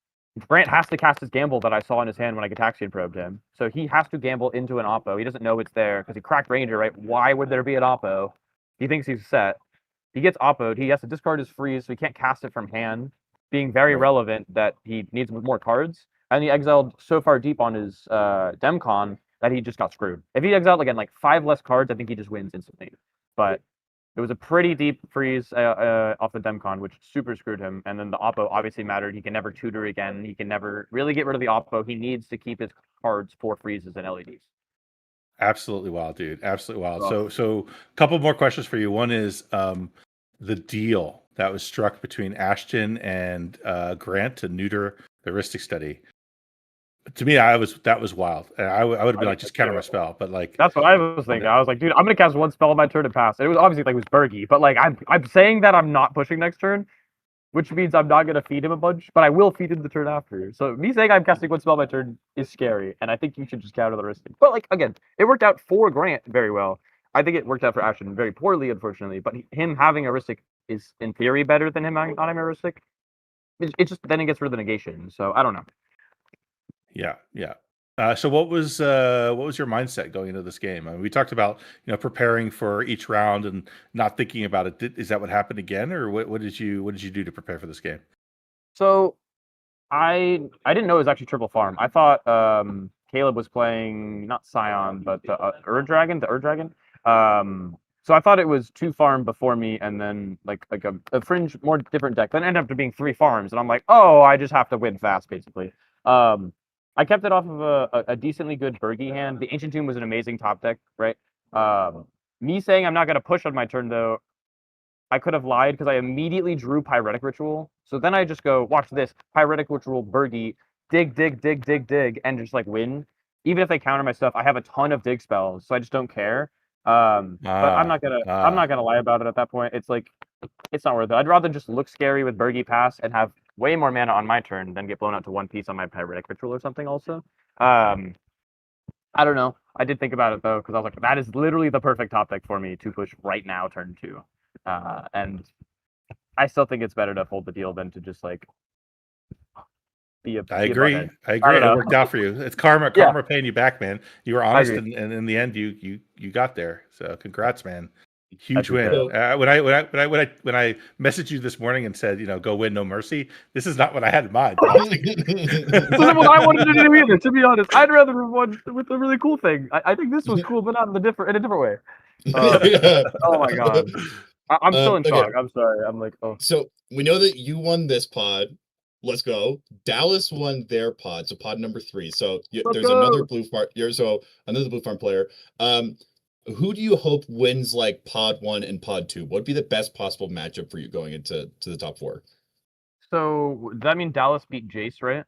Grant has to cast his gamble that I saw in his hand when I Gataxian probed him. So he has to gamble into an Oppo. He doesn't know it's there because he cracked Ranger, right? Why would there be an Oppo? He thinks he's set. He gets Oppo'd. He has to discard his freeze, so he can't cast it from hand, being very relevant that he needs more cards. And he exiled so far deep on his Demcon that he just got screwed. If he exiled, again, like 5 less cards, I think he just wins instantly. But it was a pretty deep freeze off the Demcon, which super screwed him. And then the Oppo obviously mattered. He can never tutor again. He can never really get rid of the Oppo. He needs to keep his cards for freezes and LEDs. Absolutely wild, dude. Absolutely wild. Oh. So a couple more questions for you. One is the deal that was struck between Ashton and Grant to neuter the Rhystic Study. To me, that was wild. I would have been like, just counter my spell, but like that's what I was thinking. I was like, dude, I'm gonna cast 1 spell on my turn and pass. And it was obviously like it was Bergie, but like I'm saying that I'm not pushing next turn. which means I'm not gonna feed him a bunch, but I will feed him the turn after. So me saying I'm casting one spell my turn is scary, and I think you should just counter the Ristic. But like again, it worked out for Grant very well. I think it worked out for Ashton very poorly, unfortunately. But him having a Ristic is in theory better than him not having a Ristic. It just then it gets rid of the negation. So I don't know. Yeah. So what was your mindset going into this game? I mean, we talked about preparing for each round and not thinking about it. Is that what happened again, or what did you do to prepare for this game? So I didn't know it was actually triple farm. I thought Caleb was playing not Scion but the Ur Dragon. So I thought it was 2 farm before me, and then like a fringe more different deck. Then it ended up being 3 farms, and I'm like, oh, I just have to win fast, basically. I kept it off of a decently good Bergie hand. The Ancient Tomb was an amazing top deck, right? Me saying I'm not gonna push on my turn though, I could have lied because I immediately drew Pyretic Ritual. So then I just go, watch this, Pyretic Ritual, Bergie, dig, and just like win. Even if they counter my stuff, I have a ton of dig spells, so I just don't care. But I'm not gonna lie about it at that point. It's like it's not worth it. I'd rather just look scary with Bergie Pass and have way more mana on my turn than get blown out to 1 piece on my Pyretic Ritual or something also. I don't know. I did think about it though, because I was like, that is literally the perfect top deck for me to push right now, turn 2. And I still think it's better to hold the deal than to just like be a. I agree. It worked out for you. It's karma paying you back, man. You were honest, and in the end, you got there. So congrats, man. Huge win. When I messaged you this morning and said, go win, no mercy. This is not what I had in mind. This isn't what I wanted to do either. To be honest, I'd rather have one with a really cool thing. I think this was cool, but not in a different way. Oh my god. I'm still in shock. I'm sorry. I'm like, oh. So we know that you won this pod. Let's go. Dallas won their pod, so pod number 3. So there's another blue farm. Another blue farm player. Who do you hope wins like pod 1 and pod 2? What would be the best possible matchup for you going into the top 4? So does that mean Dallas beat Jace, right?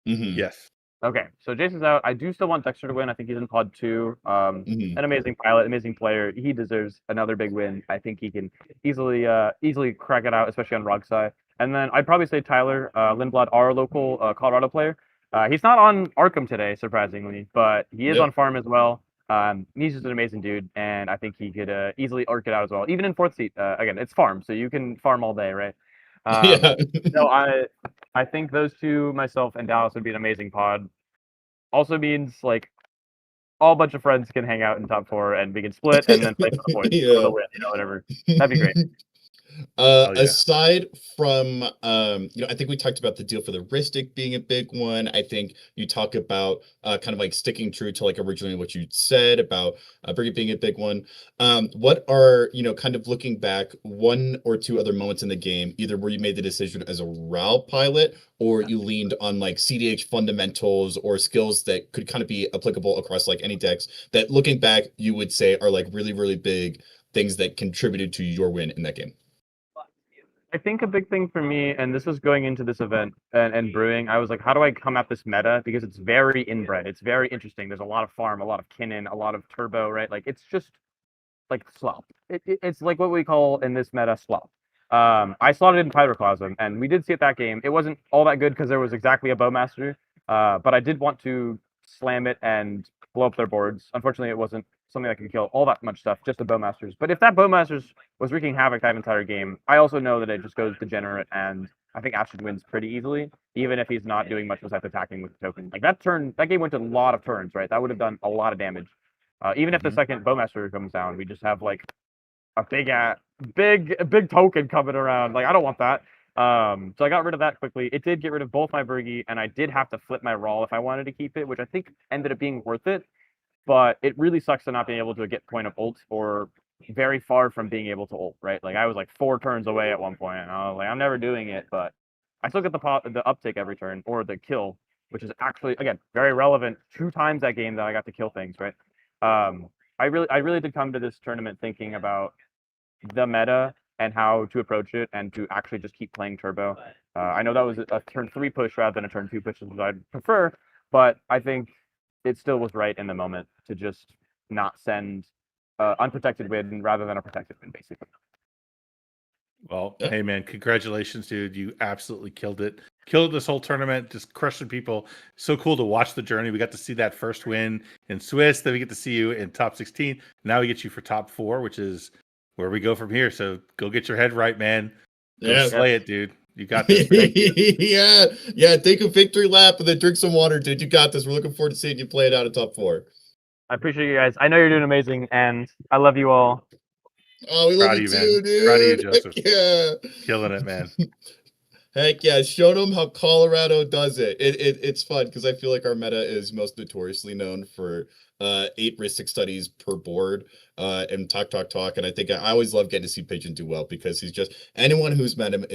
Mm-hmm. Yes. Okay, so Jason's out. I do still want Dexter to win. I think he's in pod 2. An amazing pilot, amazing player. He deserves another big win. I think he can easily crack it out, especially on Rogsai. And then I'd probably say Tyler Lindblad, our local Colorado player. He's not on Arkham today, surprisingly, but he is on farm as well. He's just an amazing dude, and I think he could easily arc it out as well. Even in 4th seat, again, it's farm, so you can farm all day, right? No, I think those two, myself and Dallas, would be an amazing pod. Also means like all bunch of friends can hang out in top 4 and we can split and then play for the points for the win, whatever. That'd be great. Aside from I think we talked about the deal for the Ristic being a big one. I think you talk about kind of like sticking true to like originally what you said about Brigid being a big one. What are kind of looking back 1 or 2 other moments in the game, either where you made the decision as a RAL pilot or you leaned on like CDH fundamentals or skills that could kind of be applicable across like any decks that looking back you would say are like really, really big things that contributed to your win in that game? I think a big thing for me, and this is going into this event and brewing, I was like, how do I come at this meta? Because it's very inbred. It's very interesting. There's a lot of farm, a lot of Kinnan, a lot of turbo, right? Like, it's just like slop. It's like what we call in this meta slop. I slotted in Pyroclasm, and we did see it that game. It wasn't all that good because there was exactly a Bowmaster, but I did want to slam it and blow up their boards. Unfortunately, it wasn't something that could kill all that much stuff, just the Bowmasters. But if that Bowmasters was wreaking havoc that entire game, I also know that it just goes degenerate, and I think Ashton wins pretty easily, even if he's not doing much besides attacking with the token. Like that game went to a lot of turns, right? That would have done a lot of damage. Even if the second Bowmaster comes down, we just have like a big token coming around. Like I don't want that. So I got rid of that quickly. It did get rid of both my Bergie, and I did have to flip my Rawl if I wanted to keep it, which I think ended up being worth it. But it really sucks to not being able to get point of ult or very far from being able to ult, right? Like I was like 4 turns away at one point, and I was like, I'm never doing it, but I still get the uptick every turn or the kill, which is actually again very relevant. 2 times that game that I got to kill things, right? I really did come to this tournament thinking about the meta and how to approach it and to actually just keep playing turbo. I know that was a turn 3 push rather than a turn 2 push, which I'd prefer, but I think it still was right in the moment to just not send unprotected win rather than a protected win, basically. Well, hey man, congratulations, dude! You absolutely killed it. Killed this whole tournament, just crushing people. So cool to watch the journey. We got to see that first win in Swiss. Then we get to see you in top 16. Now we get you for top 4, which is where we go from here. So go get your head right, man. Go slay it, dude. You got this. Yeah. Take a victory lap and then drink some water, dude. You got this. We're looking forward to seeing you play it out in top 4. I appreciate you guys. I know you're doing amazing, and I love you all. Oh, we love you too, dude. Proud of you, Joseph. Yeah. Killing it, man. Heck yeah, showed them how Colorado does it. It's fun because I feel like our meta is most notoriously known for 8 Ristic studies per board and talk. And I think I always love getting to see Pigeon do well because he's just, anyone who's met him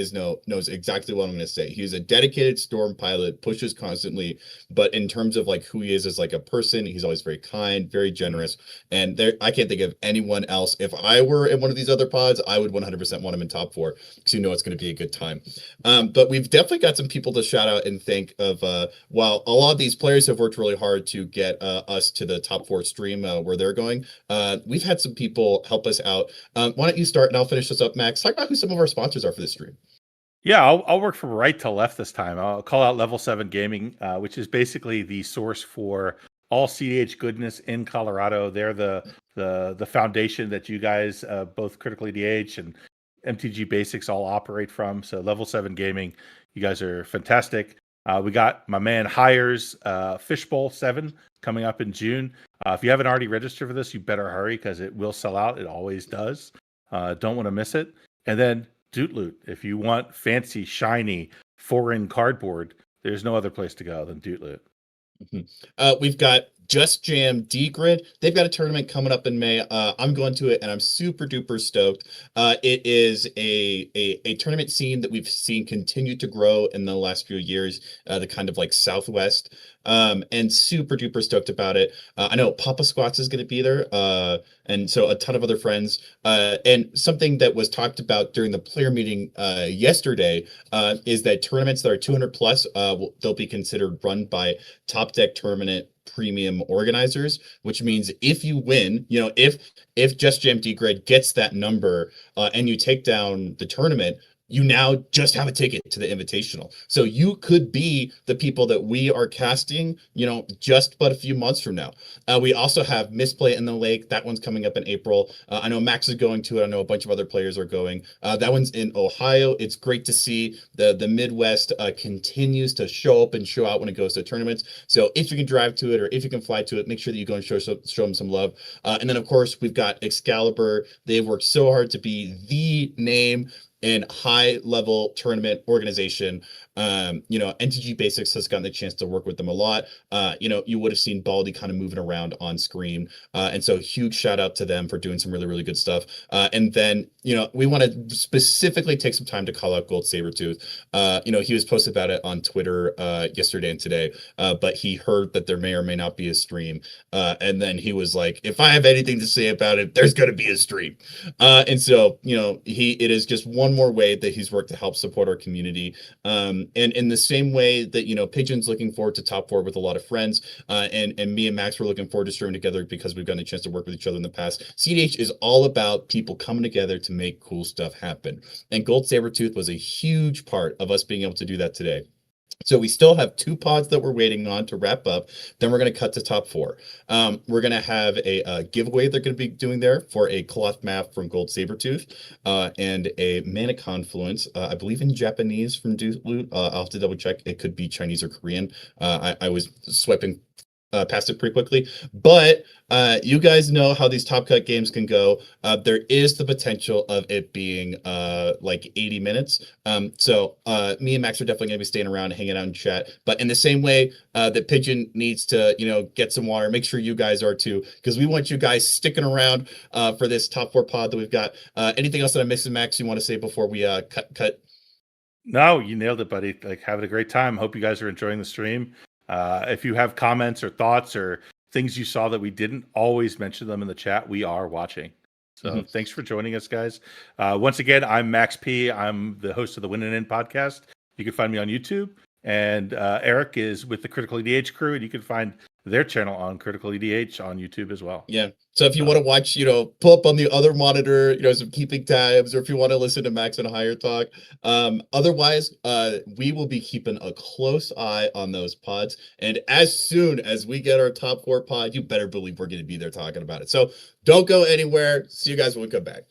knows exactly what I'm going to say. He's a dedicated storm pilot, pushes constantly, but in terms of like who he is as like a person, he's always very kind, very generous. And I can't think of anyone else. If I were in one of these other pods, I would 100% want him in top 4 because you know it's going to be a good time. But we've definitely got some people to shout out and thank of, while a lot of these players have worked really hard to get us to the top 4 stream where they're going, we've had some people help us out. Why don't you start and I'll finish this up, Max? Talk about who some of our sponsors are for this stream. Yeah, I'll work from right to left this time. I'll call out Level 7 Gaming, which is basically the source for all CDH goodness in Colorado. They're the foundation that you guys, both Critical EDH and MTG Basics, all operate from. So Level 7 Gaming, you guys are fantastic. We got my man Hires Fishbowl 7 coming up in June. If you haven't already registered for this, you better hurry because it will sell out. It always does. Don't want to miss it. And then Doot Loot. If you want fancy, shiny, foreign cardboard, there's no other place to go than Doot Loot. We've got Just Jam D-Grid. They've got a tournament coming up in May. I'm going to it and I'm super duper stoked. It is a tournament scene that we've seen continue to grow in the last few years, the kind of like Southwest, and super duper stoked about it. I know Papa Squats is going to be there, and so a ton of other friends. And something that was talked about during the player meeting yesterday is that tournaments that are 200 plus, they'll be considered run by Topdeck tournament premium organizers, which means if you win, if Just Jam D-Grid gets that number and you take down the tournament, you now just have a ticket to the invitational. So you could be the people that we are casting, just but a few months from now. We also have Misplay in the Lake. That one's coming up in April. I know Max is going to it. I know a bunch of other players are going. That one's in Ohio. It's great to see the Midwest continues to show up and show out when it goes to tournaments. So if you can drive to it or if you can fly to it, make sure that you go and show them some love. And then, of course, we've got Excalibur. They've worked so hard to be the name and high-level tournament organization. MTG Basics has gotten the chance to work with them a lot. You would have seen Baldy kind of moving around on screen. And so huge shout out to them for doing some really, really good stuff. And then, we want to specifically take some time to call out Gold Sabertooth. He was posted about it on Twitter yesterday and today, but he heard that there may or may not be a stream. And then he was like, if I have anything to say about it, there's going to be a stream. And so, it is just one more way that he's worked to help support our community. And in the same way that, Pigeon's looking forward to top 4 with a lot of friends, and me and Max were looking forward to streaming together because we've gotten a chance to work with each other in the past. CDH is all about people coming together to make cool stuff happen. And Gold Sabertooth was a huge part of us being able to do that today. So we still have 2 pods that we're waiting on to wrap up. Then we're going to cut to top 4. We're going to have a giveaway they're going to be doing there for a cloth map from Gold Sabertooth and a Mana Confluence, I believe in Japanese from Doot Loot. I'll have to double check. It could be Chinese or Korean. I was swiping past it pretty quickly, but you guys know how these Top Cut games can go. There is the potential of it being like 80 minutes. So me and Max are definitely going to be staying around and hanging out and chat. But in the same way that Pigeon needs to, get some water, make sure you guys are too, because we want you guys sticking around for this top 4 pod that we've got. Anything else that I'm missing, Max, you want to say before we cut? No, you nailed it, buddy. Like, having a great time. Hope you guys are enjoying the stream. If you have comments or thoughts or things you saw that we didn't, always mention them in the chat. We are watching. So thanks for joining us, guys. Once again, I'm Max P. I'm the host of the Winning In podcast. You can find me on YouTube. And Eric is with the Critical EDH crew, and you can find their channel on Critical EDH on YouTube as well. Yeah. So if you want to watch, pull up on the other monitor, some keeping tabs, or if you want to listen to Max and Higher talk. Otherwise, we will be keeping a close eye on those pods. And as soon as we get our top 4 pod, you better believe we're going to be there talking about it. So don't go anywhere. See you guys when we come back.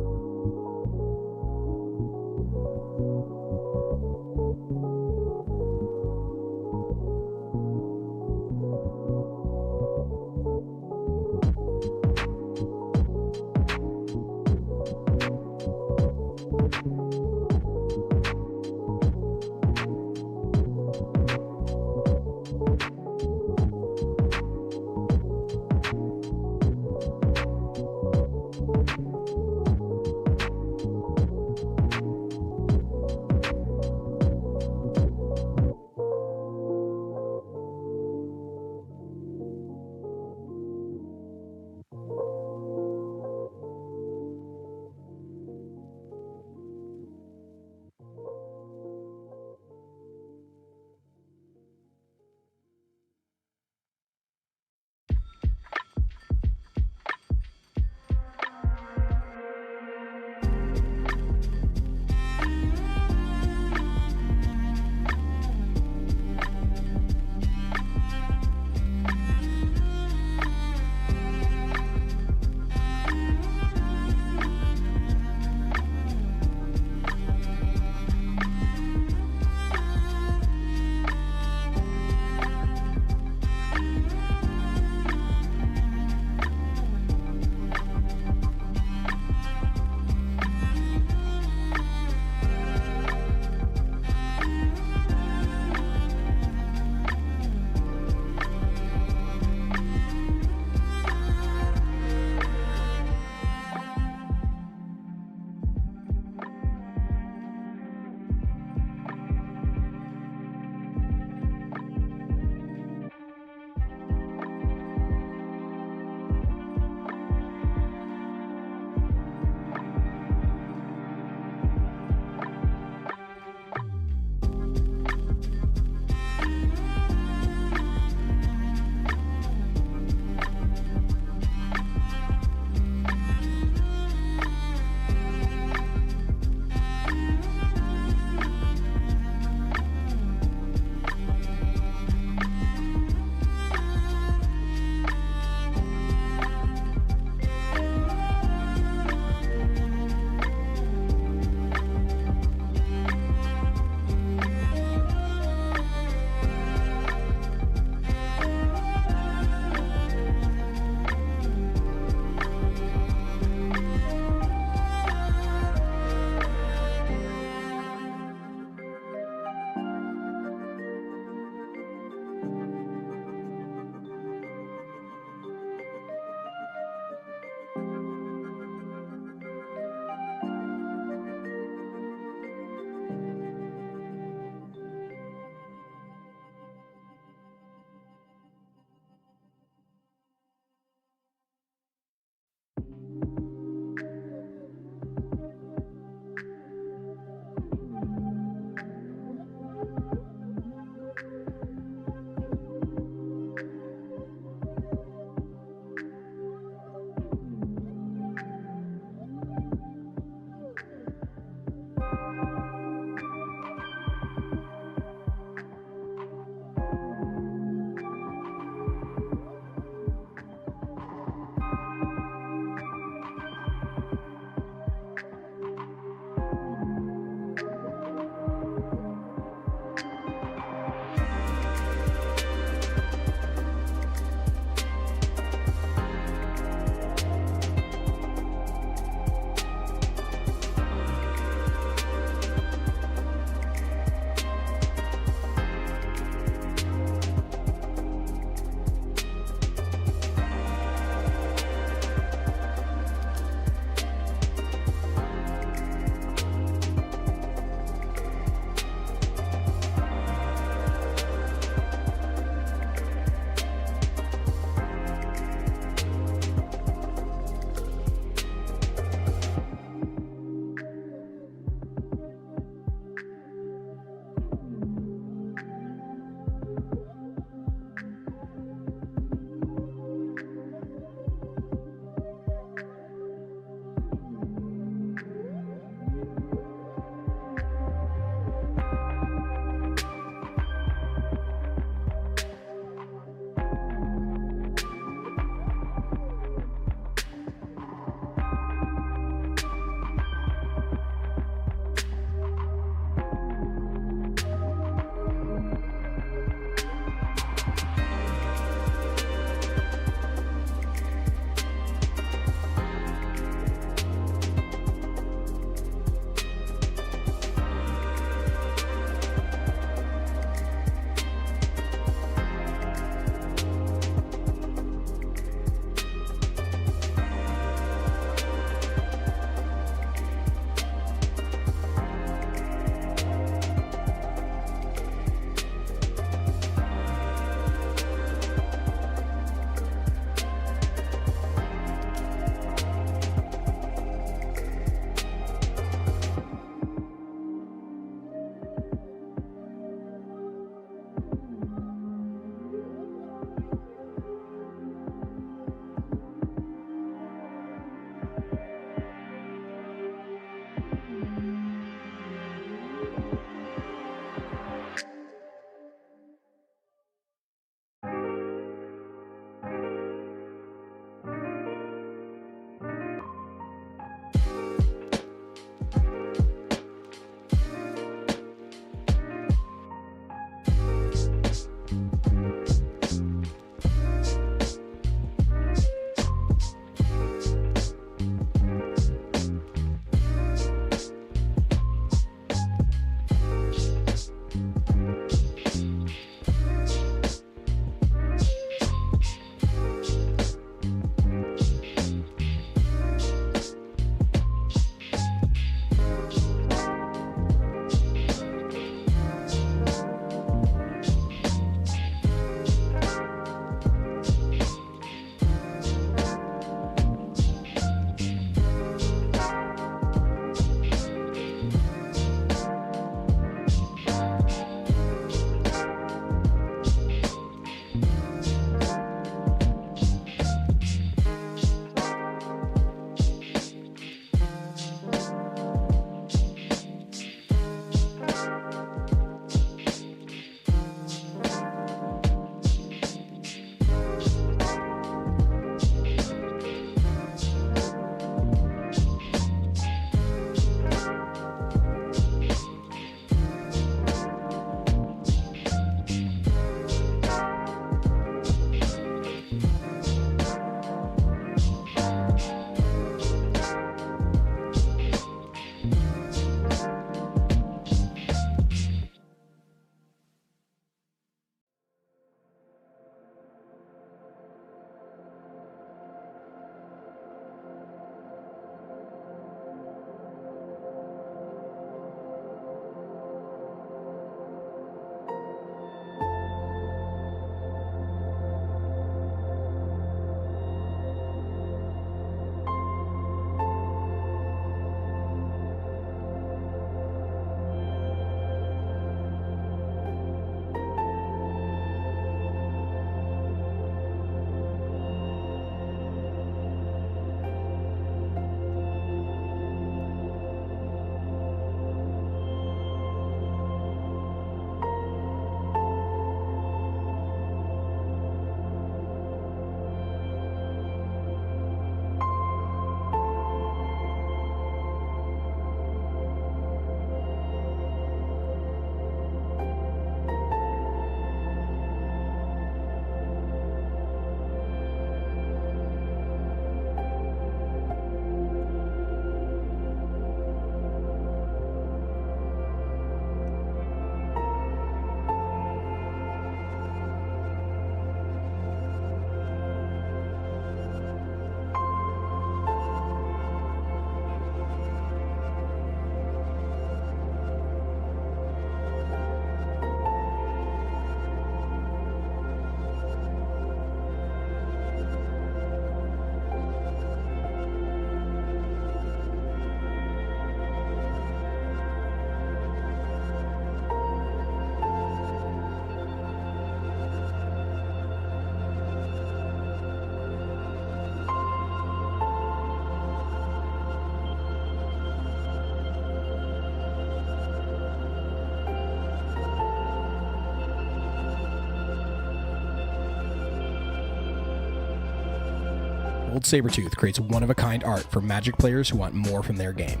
Gold Sabertooth creates one-of-a-kind art for Magic players who want more from their game.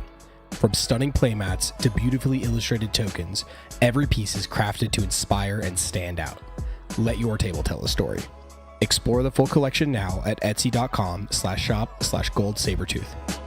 From stunning playmats to beautifully illustrated tokens, every piece is crafted to inspire and stand out. Let your table tell a story. Explore the full collection now at etsy.com/shop/goldsabertooth.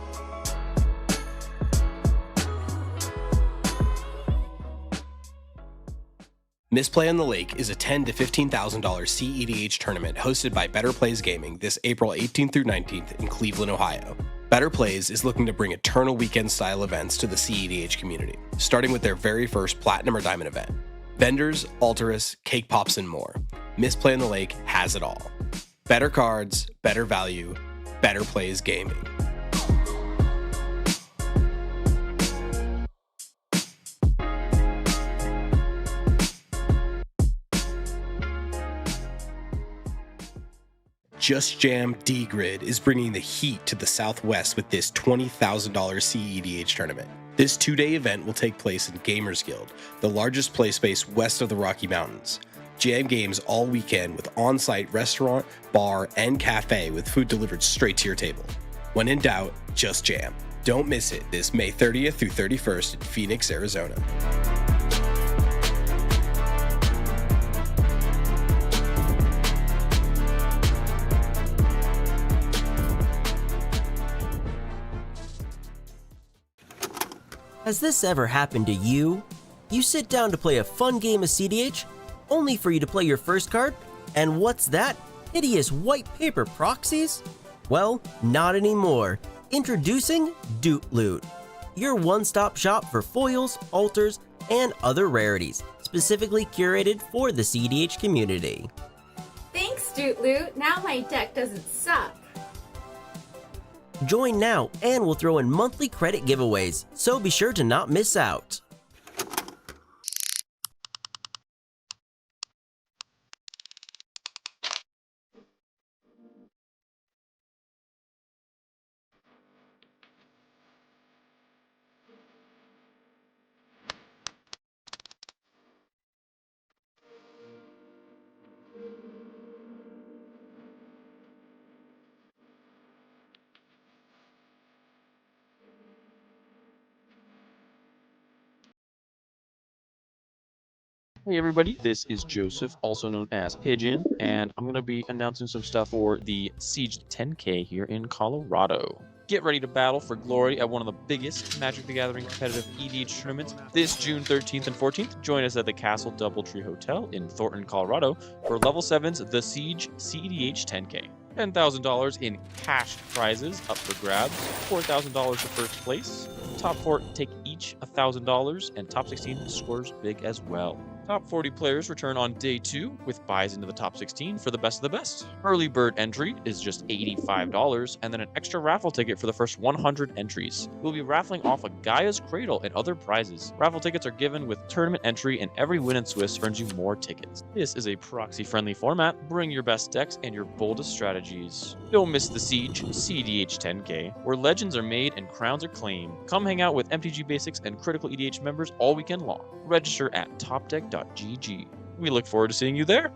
Misplay on the Lake is a $10,000 to $15,000 CEDH tournament hosted by Better Plays Gaming this April 18th through 19th in Cleveland, Ohio. Better Plays is looking to bring eternal weekend-style events to the CEDH community, starting with their very first Platinum or Diamond event. Vendors, Alterus, cake pops, and more. Misplay on the Lake has it all. Better cards, better value, Better Plays Gaming. Just Jam D-Grid is bringing the heat to the Southwest with this $20,000 CEDH tournament. This two-day event will take place in Gamers Guild, the largest play space west of the Rocky Mountains. Jam games all weekend with on-site restaurant, bar, and cafe with food delivered straight to your table. When in doubt, just jam. Don't miss it this May 30th through 31st in Phoenix, Arizona. Has this ever happened to you? You sit down to play a fun game of CDH, only for you to play your first card, and what's that? Hideous white paper proxies? Well, not anymore. Introducing Doot Loot, your one-stop shop for foils, alters, and other rarities, specifically curated for the CDH community. Thanks, Doot Loot. Now my deck doesn't suck. Join now and we'll throw in monthly credit giveaways, so be sure to not miss out. Hey everybody, this is Joseph, also known as Pigeon, and I'm going to be announcing some stuff for the Siege 10K here in Colorado. Get ready to battle for glory at one of the biggest Magic the Gathering competitive EDH tournaments this June 13th and 14th. Join us at the Castle Doubletree Hotel in Thornton, Colorado for Level 7's The Siege CEDH 10K. $10,000 in cash prizes up for grabs, $4,000 to first place. Top 4 take each $1,000, and top 16 scores big as well. Top 40 players return on day 2 with buys into the top 16 for the best of the best. Early bird entry is just $85, and then an extra raffle ticket for the first 100 entries. We'll be raffling off a Gaia's Cradle and other prizes. Raffle tickets are given with tournament entry, and every win in Swiss earns you more tickets. This is a proxy-friendly format. Bring your best decks and your boldest strategies. Don't miss the Siege CEDH 10K, where legends are made and crowns are claimed. Come hang out with MTG Basics and Critical EDH members all weekend long. Register at topdeck.gg. We look forward to seeing you there.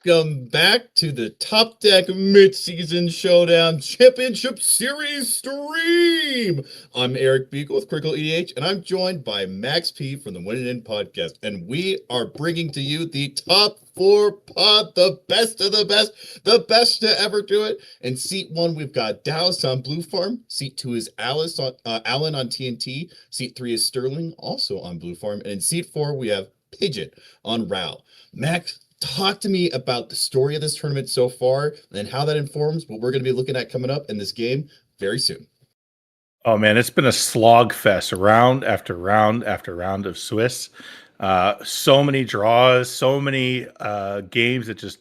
Welcome back to the Topdeck Mid-Season Showdown Championship Series stream. I'm Eric Beagle with Critical EDH, and I'm joined by Max P from the Winning In podcast, and we are bringing to you the top 4 pod, the best of the best to ever do it. In seat 1, we've got Dallas on Blue Farm. Seat 2 is Alan on TNT. Seat 3 is Sterling, also on Blue Farm. And in seat 4, we have Pigeon on Ral. Max, talk to me about the story of this tournament so far and how that informs what we're going to be looking at coming up in this game very soon. Oh man, it's been a slog fest, round after round after round of Swiss. So many draws, so many games that just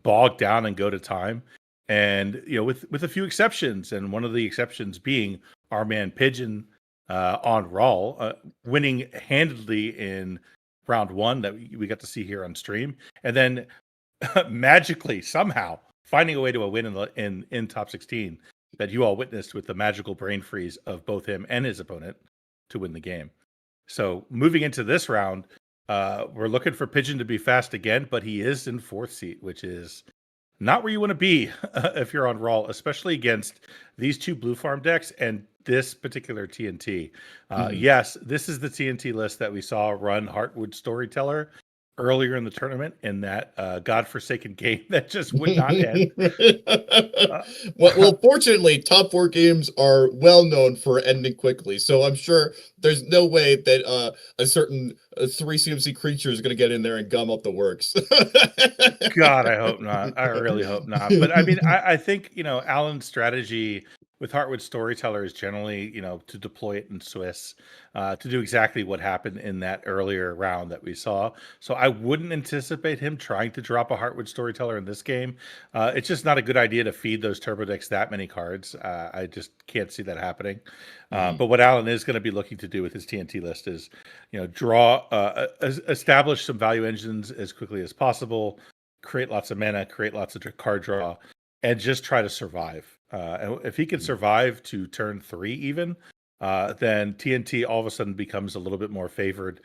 bog down and go to time. And with a few exceptions, and one of the exceptions being our man Pigeon on Raw, winning handedly in round 1 that we got to see here on stream, and then magically somehow finding a way to a win in top 16 that you all witnessed with the magical brain freeze of both him and his opponent to win the game. So moving into this round, we're looking for Pigeon to be fast again, but he is in 4th seat, which is not where you want to be if you're on Raw, especially against these 2 Blue Farm decks and this particular TNT. Yes, this is the TNT list that we saw run Heartwood Storyteller earlier in the tournament in that godforsaken game that just would not end. Well, fortunately, top 4 games are well known for ending quickly, so I'm sure there's no way that a certain 3 CMC creature is going to get in there and gum up the works. God, I hope not. I really hope not. But I mean, I think, Alan's strategy with Heartwood Storyteller is generally, to deploy it in Swiss, to do exactly what happened in that earlier round that we saw. So I wouldn't anticipate him trying to drop a Heartwood Storyteller in this game. It's just not a good idea to feed those turbo decks that many cards. I just can't see that happening. But what Alan is going to be looking to do with his TNT list is, establish some value engines as quickly as possible, create lots of mana, create lots of card draw, and just try to survive. And if he can survive to turn 3 even, then TNT all of a sudden becomes a little bit more favored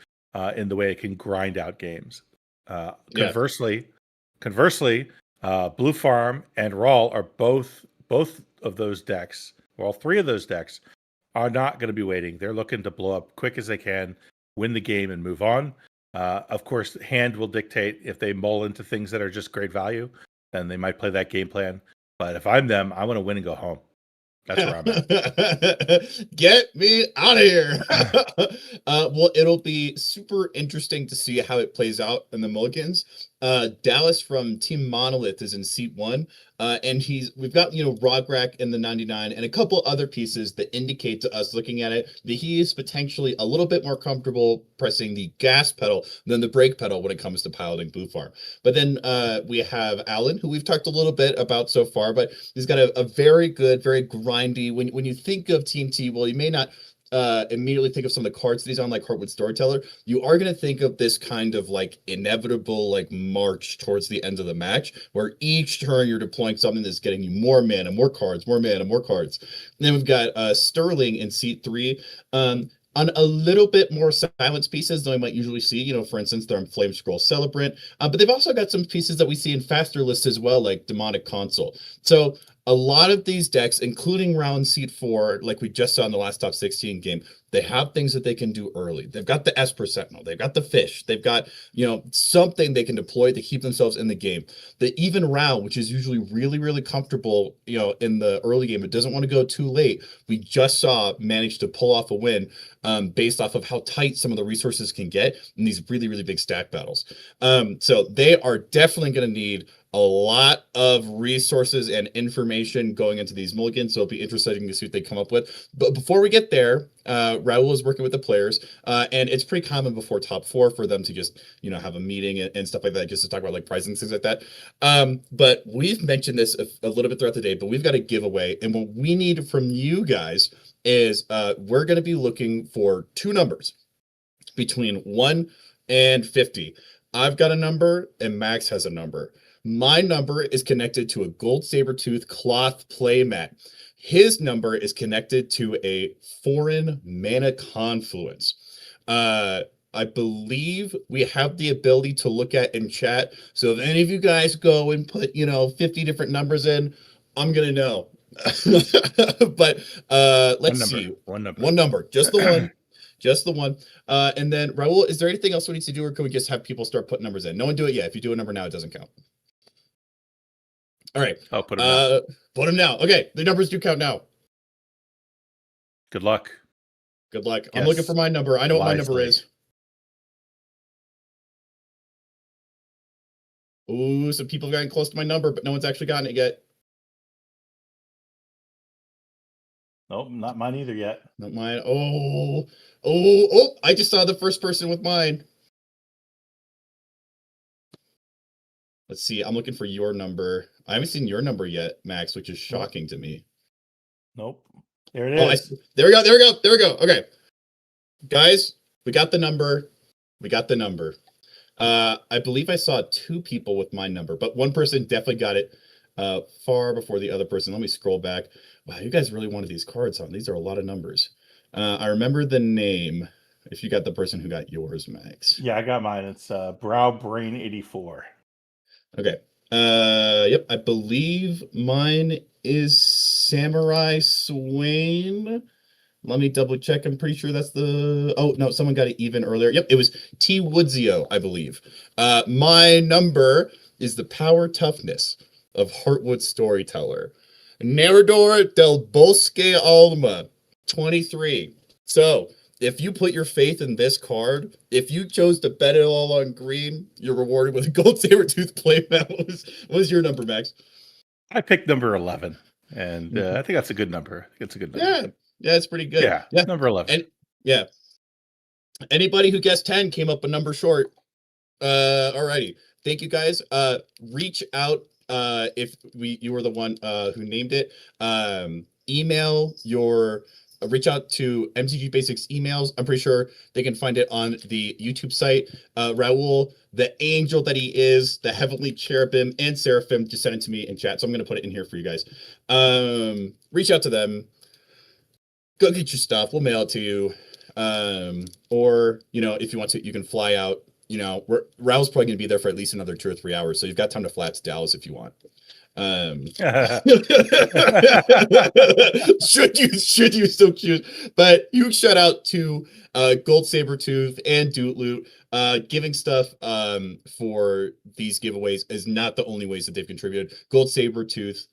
in the way it can grind out games. Conversely, Blue Farm and Raw are both of those decks, or all 3 of those decks, are not going to be waiting. They're looking to blow up quick as they can, win the game, and move on. Of course, hand will dictate if they mull into things that are just great value, then they might play that game plan. But if I'm them, I want to win and go home. That's where I'm at. Get me out of here. Well, it'll be super interesting to see how it plays out in the Mulligans. Dallas from Team Monolith is in seat 1. And we've got, Rograk in the 99 and a couple other pieces that indicate to us looking at it that he is potentially a little bit more comfortable pressing the gas pedal than the brake pedal when it comes to piloting Blue Farm. But then we have Alan, who we've talked a little bit about so far, but he's got a very good, very grindy, when you think of TNT, well, you may not immediately think of some of the cards that he's on, like Heartwood Storyteller. You are going to think of this kind of like inevitable march towards the end of the match, where each turn you're deploying something that's getting you more mana, more cards, more mana, more cards. And then we've got Sterling in seat 3. On a little bit more silence pieces than we might usually see. For instance, they're on Flame Scroll Celebrant, but they've also got some pieces that we see in faster lists as well, like Demonic Console. So a lot of these decks, including round seat 4, like we just saw in the last top 16 game, they have things that they can do early. They've got the Esper Sentinel, they've got the Fish, they've got, something they can deploy to keep themselves in the game. The even round, which is usually really, really comfortable, in the early game, it doesn't want to go too late. We just saw manage to pull off a win based off of how tight some of the resources can get in these really, really big stack battles. So they are definitely going to need a lot of resources and information going into these mulligans, so it'll be interesting to see what they come up with. But before we get there, Raul is working with the players, and it's pretty common before top 4 for them to just, have a meeting and stuff like that, just to talk about pricing, things like that. But we've mentioned this a little bit throughout the day, but we've got a giveaway, and what we need from you guys is we're going to be looking for 2 numbers between 1 and 50. I've got a number, and Max has a number. My number is connected to a gold saber-tooth cloth playmat. His number is connected to a foreign mana confluence. I believe we have the ability to look at in chat. So if any of you guys go and put, 50 different numbers in, I'm gonna know. But let's see. One number. One number. Just the one. Just the one. And then Raul, is there anything else we need to do, or can we just have people start putting numbers in? No one do it yet. If you do a number now, it doesn't count. All right. I'll put them now. Put them now. Okay, the numbers do count now. Good luck. Good luck. Yes. I'm looking for my number. I know what my number Wisely. is. Ooh, some people have gotten close to my number, but no one's actually gotten it yet. Nope, not mine either yet. Not mine. Oh, I just saw the first person with mine. Let's see. I'm looking for your number. I haven't seen your number yet, Max, which is shocking to me. Nope. There it is. There we go. Okay. Guys, we got the number. I believe I saw 2 people with my number, but one person definitely got it far before the other person. Let me scroll back. Wow, you guys really wanted these cards, huh? These are a lot of numbers. I remember the name. If you got the person who got yours, Max. Yeah, I got mine. It's Brow Brain 84. Okay. Yep. I believe mine is Samurai Swain. Let me double check. I'm pretty sure that's the. Oh no, someone got it even earlier. Yep, it was T Woodsio, I believe. My number is the power toughness of Heartwood Storyteller. Narrador del Bosque Alma, 23. So if you put your faith in this card, if you chose to bet it all on green, you're rewarded with a Gold Sabertooth playmat. What was your number, Max? I picked number 11, and I think that's a good number. It's a good number. Yeah, it's pretty good. Yeah, number 11. And yeah, anybody who guessed 10 came up a number short. Alrighty, thank you guys. Reach out if you were the one who named it. Email your. Reach out to MTG Basics emails. I'm pretty sure they can find it on the YouTube site. Raul, the angel that he is, the heavenly cherubim and seraphim, just send it to me in chat. So I'm going to put it in here for you guys. Reach out to them. Go get your stuff. We'll mail it to you. Or, if you want to, you can fly out. Raul's probably going to be there for at least another 2 or 3 hours. So you've got time to fly out to Dallas if you want. Should you still choose? But huge shout out to Gold Sabertooth and Doot Loot. Giving stuff for these giveaways is not the only ways that they've contributed. Gold Sabertooth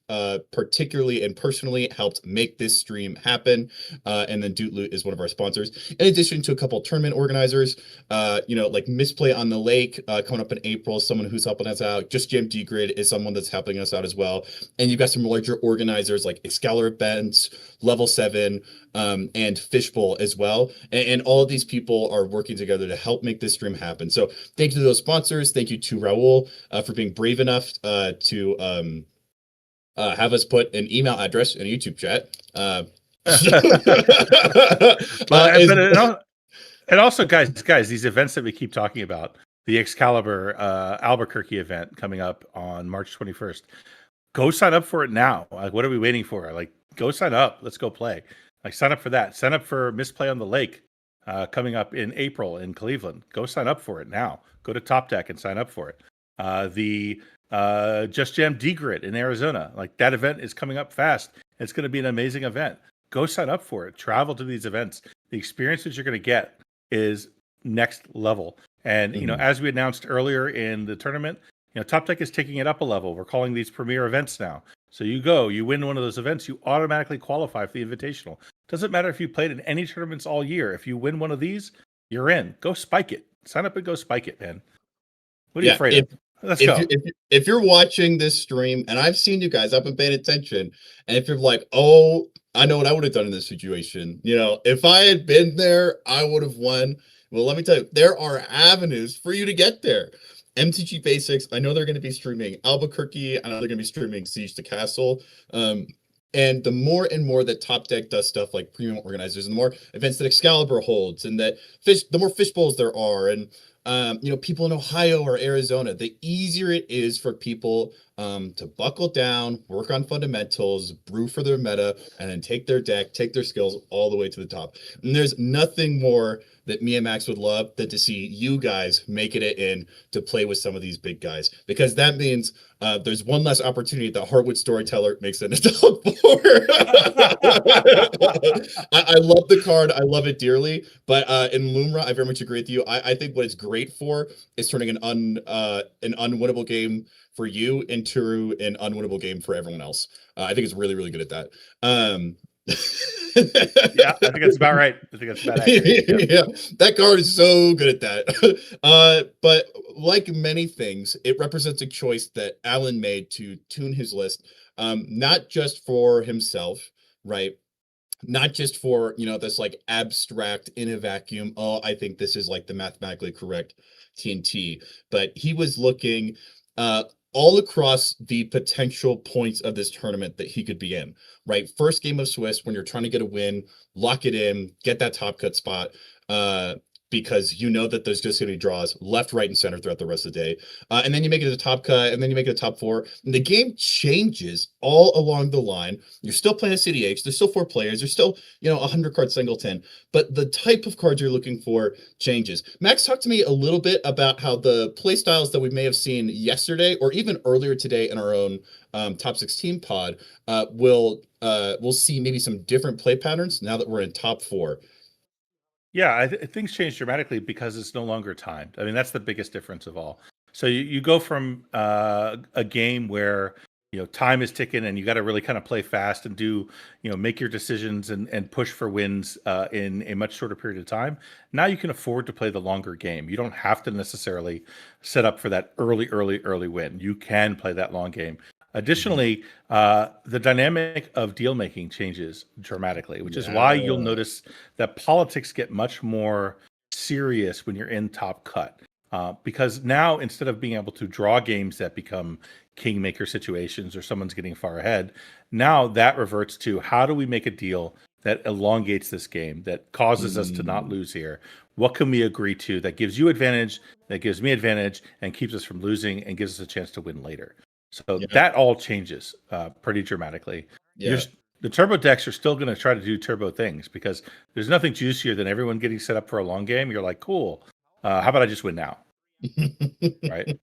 particularly and personally helped make this stream happen. And then Doot Loot is one of our sponsors. In addition to a couple tournament organizers, like Misplay on the Lake coming up in April, someone who's helping us out. Just Jam D-Grid is someone that's helping us out as well. And you've got some larger organizers like Excalibur Events, Level 7, and Fishbowl as well. And all of these people are working together to help make this stream happen. So thank you to those sponsors. Thank you to Raul for being brave enough to have us put an email address in a YouTube chat. And also, guys, these events that we keep talking about, the Excalibur Albuquerque event coming up on March 21st, go sign up for it now. Like, what are we waiting for? Like, go sign up. Let's go play. Like, sign up for that. Sign up for Misplay on the Lake coming up in April in Cleveland. Go sign up for it now. Go to Topdeck and sign up for it. The Just Jam D-Grid in Arizona. Like, that event is coming up fast. It's going to be an amazing event. Go sign up for it. Travel to these events. The experience that you're going to get is next level. And, as we announced earlier in the tournament, Topdeck is taking it up a level. We're calling these premier events now. So you win one of those events, you automatically qualify for the Invitational. Doesn't matter if you played in any tournaments all year. If you win one of these, you're in. Go spike it. Sign up and go spike it, man. What are you afraid of? Let's go. If you're watching this stream, and I've seen you guys, I've been paying attention, and if you're like, oh, I know what I would have done in this situation. If I had been there, I would have won. Well, let me tell you, there are avenues for you to get there. MTG Basics, I know they're going to be streaming Albuquerque. I know they're going to be streaming Siege to Castle. And the more and more that Topdeck does stuff like premium organizers, and the more events that Excalibur holds, and the more Fishbowls there are, and people in Ohio or Arizona, the easier it is for people to buckle down, work on fundamentals, brew for their meta, and then take their deck, take their skills all the way to the top. And there's nothing more that me and Max would love than to see you guys making it in to play with some of these big guys, because that means there's one less opportunity that Heartwood Storyteller makes it into top 4. I love the card. I love it dearly. But in Lumra, I very much agree with you. I think what it's great for is turning an unwinnable game for you into an unwinnable game for everyone else. I think it's really, really good at that. Yeah, I think that's about right. I think that's about accurate. Yep. Yeah, that card is so good at that. But like many things, it represents a choice that Alan made to tune his list, not just for himself, right? Not just for, this like abstract in a vacuum, oh, I think this is like the mathematically correct TNT, but he was looking all across the potential points of this tournament that he could be in, right? First game of Swiss, when you're trying to get a win, lock it in, get that top cut spot, because you know that there's just going to be draws left, right, and center throughout the rest of the day. And then you make it a top cut, and then you make it a top 4. And the game changes all along the line. You're still playing a CDH. There's still 4 players. There's still, 100 card singleton. But the type of cards you're looking for changes. Max, talk to me a little bit about how the play styles that we may have seen yesterday or even earlier today in our own top 16 pod will see maybe some different play patterns now that we're in top 4. Yeah, things change dramatically because it's no longer timed. I mean, that's the biggest difference of all. So you go from a game where time is ticking and you got to really kind of play fast and do make your decisions and push for wins in a much shorter period of time. Now you can afford to play the longer game. You don't have to necessarily set up for that early win. You can play that long game. Additionally, the dynamic of deal making changes dramatically, which is why you'll notice that politics get much more serious when you're in top cut. Because now, instead of being able to draw games that become kingmaker situations or someone's getting far ahead, now that reverts to how do we make a deal that elongates this game, that causes us to not lose here? What can we agree to that gives you advantage, that gives me advantage, and keeps us from losing and gives us a chance to win later? So that all changes pretty dramatically. The turbo decks are still going to try to do turbo things because there's nothing juicier than everyone getting set up for a long game. You're like, cool. How about I just win now? Right?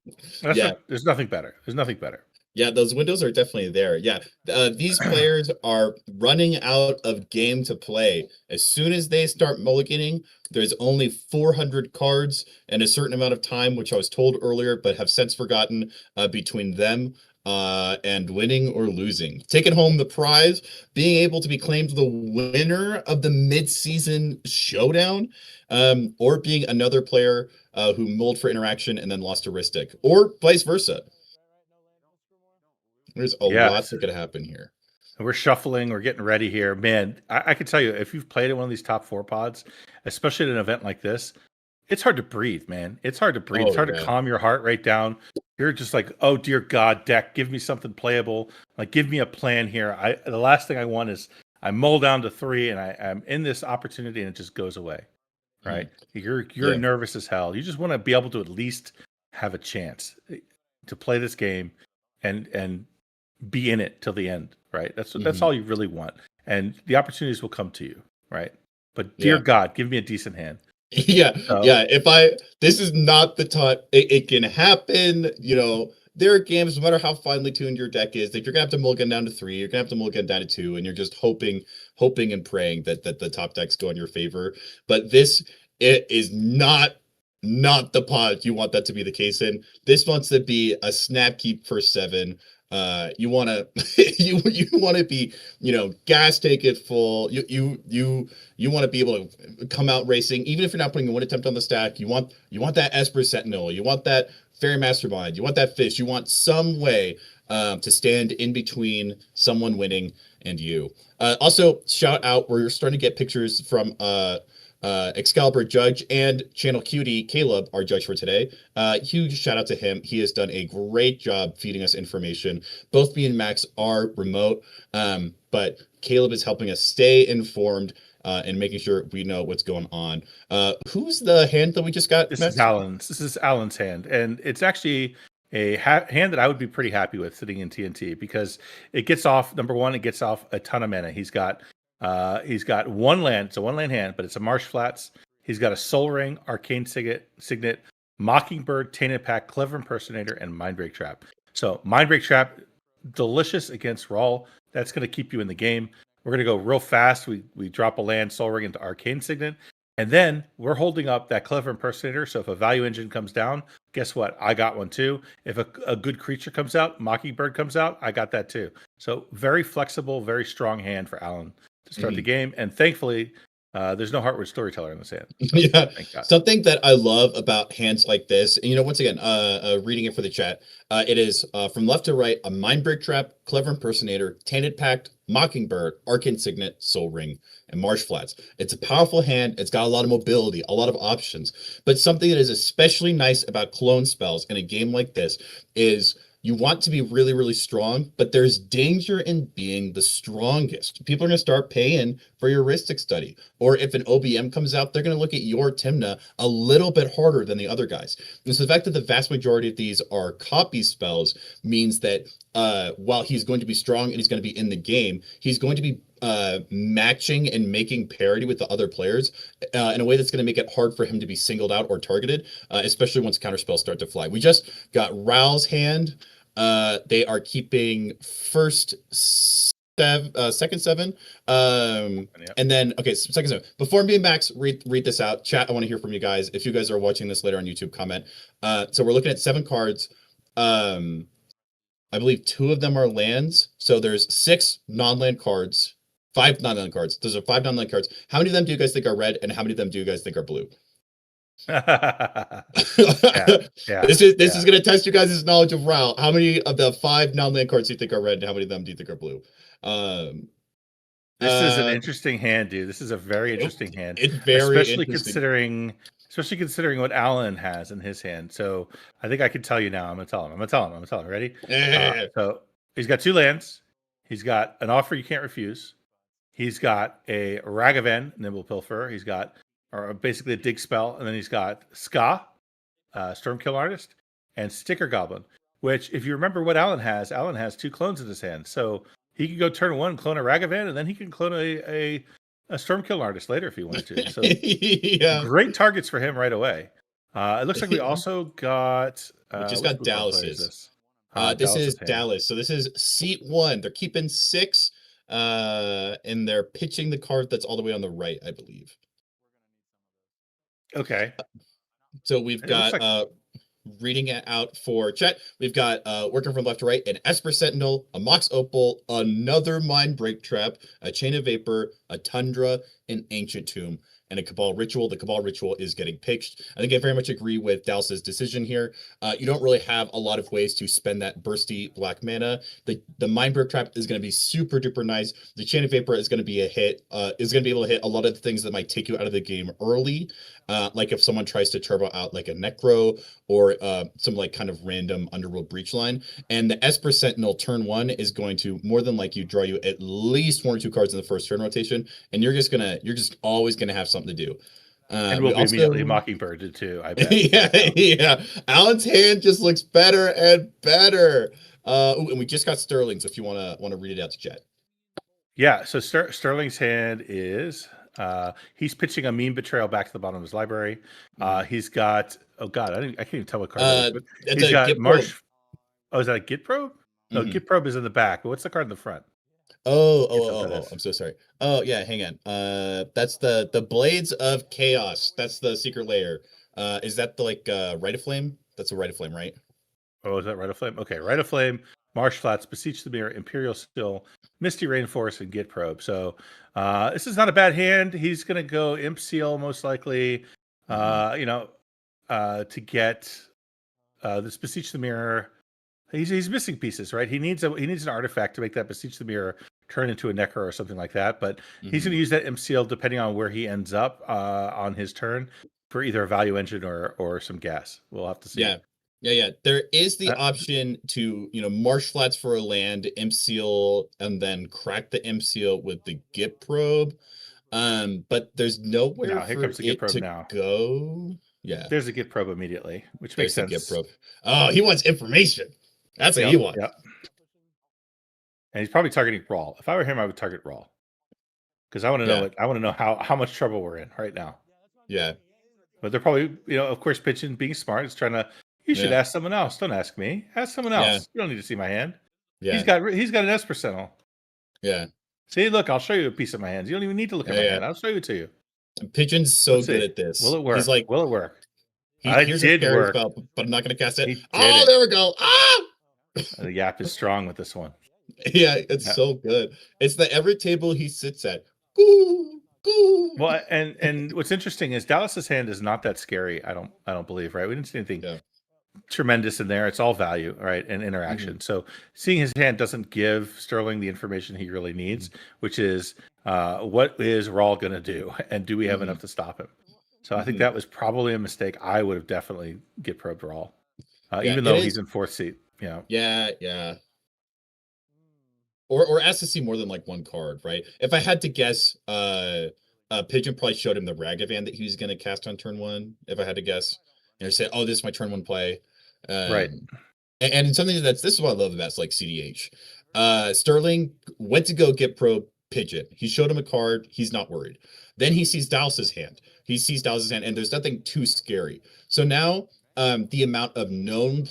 There's nothing better. There's nothing better. Yeah, those windows are definitely there. Yeah, these players are running out of game to play. As soon as they start mulliganing, there's only 400 cards and a certain amount of time, which I was told earlier, but have since forgotten, between them and winning or losing. Taking home the prize, being able to be claimed the winner of the mid-season showdown, or being another player who mulled for interaction and then lost to Ristic, or vice versa. There's a lot that could happen here. We're shuffling. We're getting ready here. Man, I can tell you, if you've played in one of these top 4 pods, especially at an event like this, it's hard to breathe, man. It's hard to breathe. It's hard to calm your heart right down. You're just like, oh, dear God, deck, give me something playable. Like, give me a plan here. The last thing I want is I mull down to 3 and I'm in this opportunity and it just goes away, right? You're nervous as hell. You just want to be able to at least have a chance to play this game and be in it till the end, right? That's all you really want, and the opportunities will come to you, right? But dear God, give me a decent hand. This is not the time. It can happen. There are games, no matter how finely tuned your deck is, that you're gonna have to mulligan down to 3, you're gonna have to mulligan down to 2, and you're just hoping and praying that the top decks go in your favor. But it is not the pod you want that to be the case in. This wants to be a snap keep for 7. You want to you want to be gas take it full. You want to be able to come out racing even if you're not putting one attempt on the stack. You want that Esper Sentinel, you want that Fairy Mastermind, you want that fish, you want some way to stand in between someone winning and you. Also, shout out, we're starting to get pictures from Excalibur Judge and Channel Cutie Caleb, our judge for today. Huge shout out to him. He has done a great job feeding us information. Both me and Max are remote, but Caleb is helping us stay informed and making sure we know what's going on. Who's the hand that we just got? This is Alan's hand, and it's actually hand that I would be pretty happy with sitting in TNT because it gets off, number one, it gets off a ton of mana. He's got one land, it's a 1 land hand, but it's a Marsh Flats. He's got a Soul Ring, Arcane Signet, Mockingbird, Tainted Pact, Clever Impersonator, and Mindbreak Trap. So Mindbreak Trap, delicious against Rawl. That's going to keep you in the game. We're going to go real fast. We drop a land, Soul Ring into Arcane Signet, and then we're holding up that Clever Impersonator. So if a value engine comes down, guess what? I got one too. If a good creature comes out, Mockingbird comes out, I got that too. So very flexible, very strong hand for Alan to start the game. And thankfully, there's no Heartwood Storyteller in this hand. Yeah, something that I love about hands like this, and once again, reading it for the chat, it is from left to right: a Mindbreak Trap, Clever Impersonator, Tainted Pact, Mockingbird, Arcane Signet, Soul Ring, and Marsh Flats. It's a powerful hand. It's got a lot of mobility, a lot of options. But something that is especially nice about clone spells in a game like this is you want to be really, really strong, but there's danger in being the strongest. People are going to start paying for your heuristic study. Or if an OBM comes out, they're going to look at your Tymna a little bit harder than the other guys. And so the fact that the vast majority of these are copy spells means that while he's going to be strong and he's going to be in the game, he's going to be matching and making parity with the other players in a way that's going to make it hard for him to be singled out or targeted, especially once counterspells start to fly. We just got Ral's hand. They are keeping second 7. And then, okay, second 7. Before me and Max read this out, chat, I want to hear from you guys. If you guys are watching this later on YouTube, comment. So we're looking at 7 cards. I believe 2 of them are lands. So there's 6 non-land cards, 5 non-land cards. Those are 5 non-land cards. How many of them do you guys think are red, and how many of them do you guys think are blue? yeah. This is going to test you guys' knowledge of Ral. How many of the 5 non-land cards do you think are red, and how many of them do you think are blue? This is an interesting hand, dude. This is a very interesting hand. It's very especially considering what Alan has in his hand. So I think I can tell you now. I'm gonna tell him. Ready? So he's got 2 lands. He's got an offer you can't refuse. He's got a Ragavan, Nimble Pilfer. He's got basically a dig spell, and then he's got Ska, Stormkill Artist, and Sticker Goblin. Which, if you remember what Alan has 2 clones in his hand. So he can go turn 1, clone a Ragavan, and then he can clone a Stormkill Artist later if he wanted to. So great targets for him right away. It looks like we also got we just got Dallas's. This is Dallas. So this is seat 1. They're keeping 6, and they're pitching the card that's all the way on the right, I believe. Okay. So we've got reading it out for chat. We've got working from left to right, an Esper Sentinel, a Mox Opal, another Mindbreak Trap, a Chain of Vapor, a Tundra, an Ancient Tomb, and a Cabal Ritual. The Cabal Ritual is getting pitched. I think I very much agree with Dallas's decision here. You don't really have a lot of ways to spend that bursty black mana. The Mindbreak Trap is going to be super duper nice. The Chain of Vapor is going to be a hit. Is going to be able to hit a lot of the things that might take you out of the game early. Like if someone tries to turbo out like a Necro or some like kind of random Underworld Breach line. And the Esper Sentinel turn 1 is going to more than likely draw you at least 1 or 2 cards in the first turn rotation, and you're just always gonna have something to do. And we'll be immediately Mockingbirded too, I bet. yeah. Alan's hand just looks better and better. And we just got Sterling, so if you wanna read it out to chat. Yeah, so Sterling's hand is he's pitching a Mean Betrayal back to the bottom of his library. He's got I can't even tell what card it is, but he's got Marsh. Oh, is that a Git Probe? No, Git Probe is in the back, but what's the card in the front? Oh, I'm so sorry. Oh yeah, hang on. That's the Blades of Chaos. That's the secret layer. Is that the Rite of Flame? That's a Rite of Flame, right? Oh, is that Rite of Flame? Okay, Rite of Flame, Marsh Flats, Beseech the Mirror, Imperial Still, Misty Rainforest, and Git Probe. So this is not a bad hand. He's gonna go Imp Seal most likely. To get this Beseech the Mirror. He's missing pieces, right? He needs an artifact to make that Beseech the Mirror turn into a Necro or something like that. But he's going to use that Imp Seal depending on where he ends up on his turn for either a value engine or some gas. We'll have to see. Yeah. There is the option to Marsh Flats for a land, Imp Seal, and then crack the Imp Seal with the Git Probe. But there's nowhere for it to go. Yeah. There's a get probe immediately, which makes There's a sense. get probe. Oh, he wants information. That's what he wants. Yep. And he's probably targeting Raw. If I were him, I would target Raw. Because I want to know it. I want to know how much trouble we're in right now. Yeah. But they're probably, of course, pitching, being smart. It's trying to. You should ask someone else. Don't ask me. Ask someone else. Yeah. You don't need to see my hand. Yeah. He's got an S percentile. Yeah. See, look, I'll show you a piece of my hands. You don't even need to look at my hand. I'll show you to you. Pigeon's so good at this. Will it work? He's like, will it work? Here's a fairy spell, but I'm not going to cast it. There we go. Ah! The Yap is strong with this one. Yeah, it's so good. It's the every table he sits at. Goo, goo. Well, and what's interesting is Dallas's hand is not that scary. I don't believe, right? We didn't see anything tremendous in there. It's all value, right, and interaction. So seeing his hand doesn't give Sterling the information he really needs, which is what is Rawl going to do, and do we have enough to stop him? So I think that was probably a mistake. I would have definitely get probed Rawl, even though he's in 4th seat. Yeah. Or ask to see more than like one card, right? If I had to guess, Pigeon probably showed him the Ragavan that he was going to cast on turn 1. If I had to guess, say, "Oh, this is my turn 1 play," right? And something this is what I love about like CDH. Sterling went to go get pro Pigeon. He showed him a card. He's not worried. Then he sees Dallas's hand. And there's nothing too scary. So now the amount of known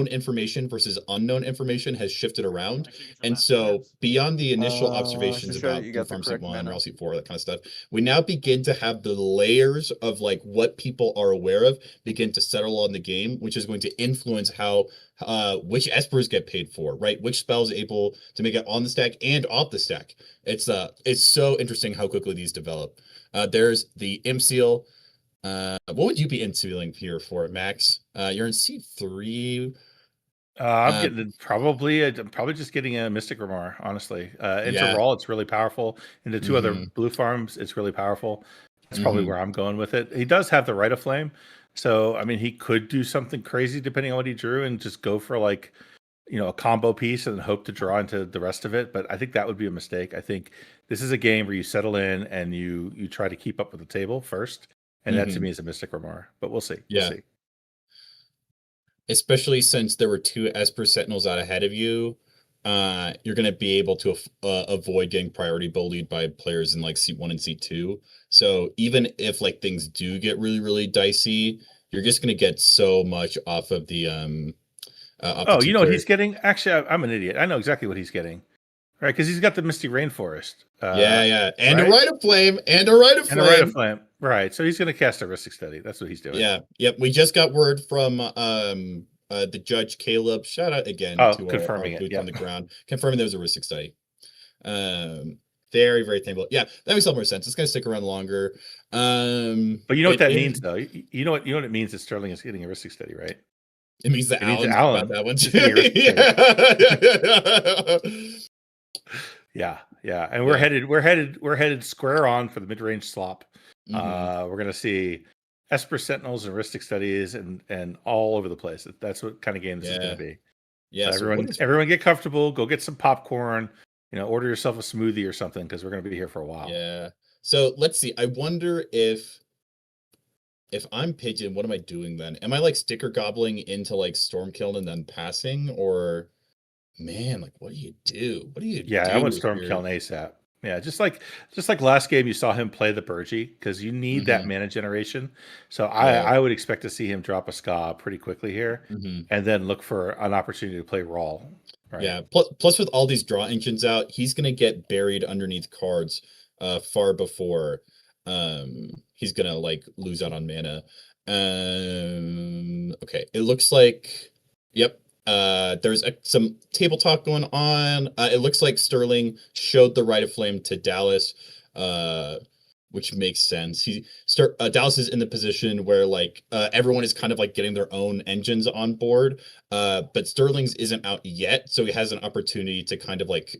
information versus unknown information has shifted around. And so beyond the initial observations about Farm Seat 1, Raw Seat 4, that kind of stuff, we now begin to have the layers of like what people are aware of begin to settle on the game, which is going to influence how which espers get paid for, right? Which spells able to make it on the stack and off the stack. It's so interesting how quickly these develop. There's the M Seal. What would you be in-sealing here for, Max? You're in seat 3. I'm probably just getting a Mystic Grimoire, honestly. Into Raw, it's really powerful. Into 2 other blue farms, it's really powerful. That's probably where I'm going with it. He does have the Rite of Flame. So, I mean, he could do something crazy depending on what he drew and just go for like, a combo piece and hope to draw into the rest of it. But I think that would be a mistake. I think this is a game where you settle in and you try to keep up with the table first. And that to me is a Mystic Grimoire. But we'll see. Yeah. We'll see. Especially since there were 2 Esper Sentinels out ahead of you. You're going to be able to avoid getting priority bullied by players in like seat 1 and seat 2. So even if like things do get really, really dicey, you're just going to get so much off of the you know what he's getting? Actually, I'm an idiot. I know exactly what he's getting. Right, because he's got the Misty Rainforest. And right? a Rite of Flame. Right, so he's going to cast a Ristic Study. That's what he's doing. Yeah, yep. We just got word from the judge Caleb. Shout out again to confirming our boots on the ground, confirming there was a Ristic Study. Very, very thankful. Yeah, that makes a lot more sense. It's going to stick around longer. But you know what that means, though. You know what it means that Sterling is getting a Ristic Study, right? It means that Alan's about that one too. Yeah, and we're headed square on for the mid-range slop. We're gonna see Esper Sentinels and Ristic Studies and all over the place. That's what kind of game this is gonna be. Yeah, so everyone get comfortable. Go get some popcorn. Order yourself a smoothie or something because we're gonna be here for a while. Yeah. So let's see. I wonder if I'm Pigeon, what am I doing then? Am I like sticker gobbling into like Stormkiln and then passing, or man, like what do you do? I want Stormkiln ASAP. Yeah, just like last game, you saw him play the Burgie because you need that mana generation. So I would expect to see him drop a Ska pretty quickly here, and then look for an opportunity to play Rawl. Right? Yeah. Plus, with all these draw engines out, he's gonna get buried underneath cards far before he's gonna like lose out on mana. Okay, it looks like there's some table talk going on. It looks like Sterling showed the Rite of Flame to Dallas, which makes sense. Dallas is in the position where like everyone is kind of like getting their own engines on board, but Sterling's isn't out yet, so he has an opportunity to kind of like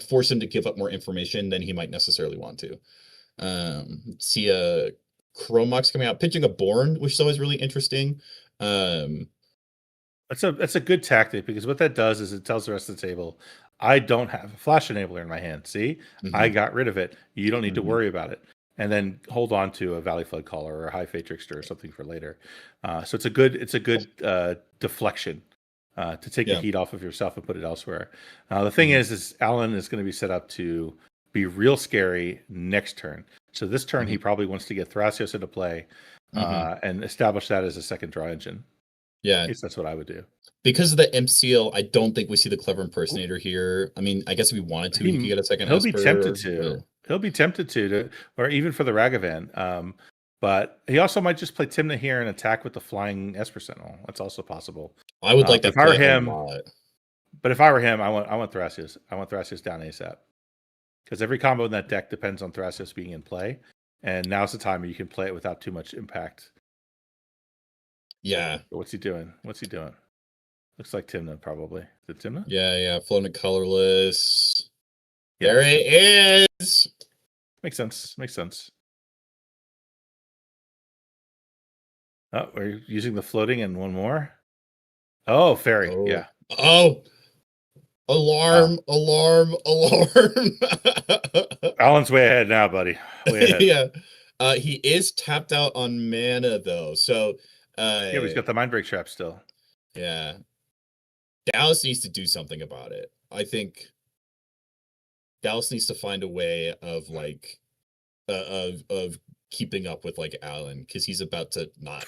force him to give up more information than he might necessarily want to. See a Chromox coming out, pitching a Born, which is always really interesting. That's a good tactic because what that does is it tells the rest of the table, I don't have a Flash Enabler in my hand. See, I got rid of it. You don't need to worry about it. and then hold on to a Valley Flood Caller or a High Fate Trickster or something for later. So it's a good deflection to take the heat off of yourself and put it elsewhere. The thing is Alan is going to be set up to be real scary next turn. So this turn he probably wants to get Thrasios into play and establish that as a second draw engine. Yeah, at least that's what I would do. Because of the imp seal, I don't think we see the Clever Impersonator here. I mean, I guess if we wanted to, he could get a second. He'll be tempted to. He'll be tempted to, or even for the Ragavan. But he also might just play Tymna here and attack with the flying Esper Sentinel. That's also possible. I would like that. If I were him, but if I were him, I want Thrasios. I want Thrasios down ASAP. Because every combo in that deck depends on Thrasios being in play, and now's the time where you can play it without too much impact. Yeah. What's he doing? Looks like Tymna, probably. Is it Tymna? Yeah. Floating colorless. Yeah. There it is. Makes sense. Oh, we're using the floating and one more. Oh, fairy. Oh. Yeah. Oh. Alarm. Alan's way ahead now, buddy. Way ahead. Yeah. He is tapped out on mana though. So yeah, but he's got the Mindbreak Trap still. Yeah. Dallas needs to do something about it. I think Dallas needs to find a way of like of keeping up with like Alan, because he's about to not.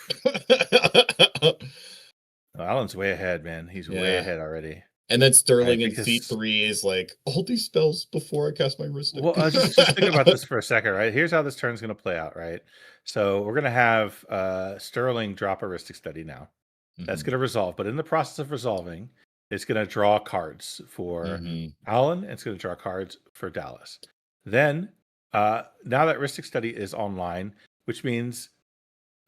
Alan's way ahead, man. He's way ahead already. And then Sterling in seat 3 is like, all these spells before I cast my Mystic. Well, just think about this for a second, right? Here's how this turn's going to play out, right? So we're going to have Sterling drop a Ristic Study now. That's going to resolve. But in the process of resolving, it's going to draw cards for Alan. And it's going to draw cards for Dallas. Then, now that Ristic Study is online, which means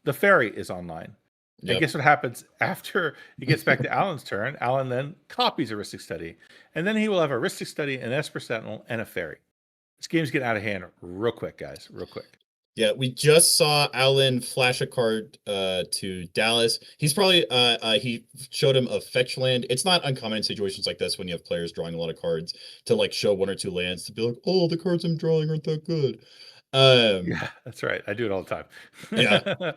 the Fairy is online. Yep. And guess what happens after he gets back to Alan's turn? Alan then copies a Ristic Study. And then he will have a Ristic Study, an Esper Sentinel, and a Fairy. This game's getting out of hand real quick, guys. Real quick. Yeah, we just saw Alan flash a card to Dallas. He's probably he showed him a fetch land. It's not uncommon in situations like this when you have players drawing a lot of cards to like show 1 or 2 lands to be like, oh, the cards I'm drawing aren't that good. Yeah, that's right. I do it all the time. Yeah.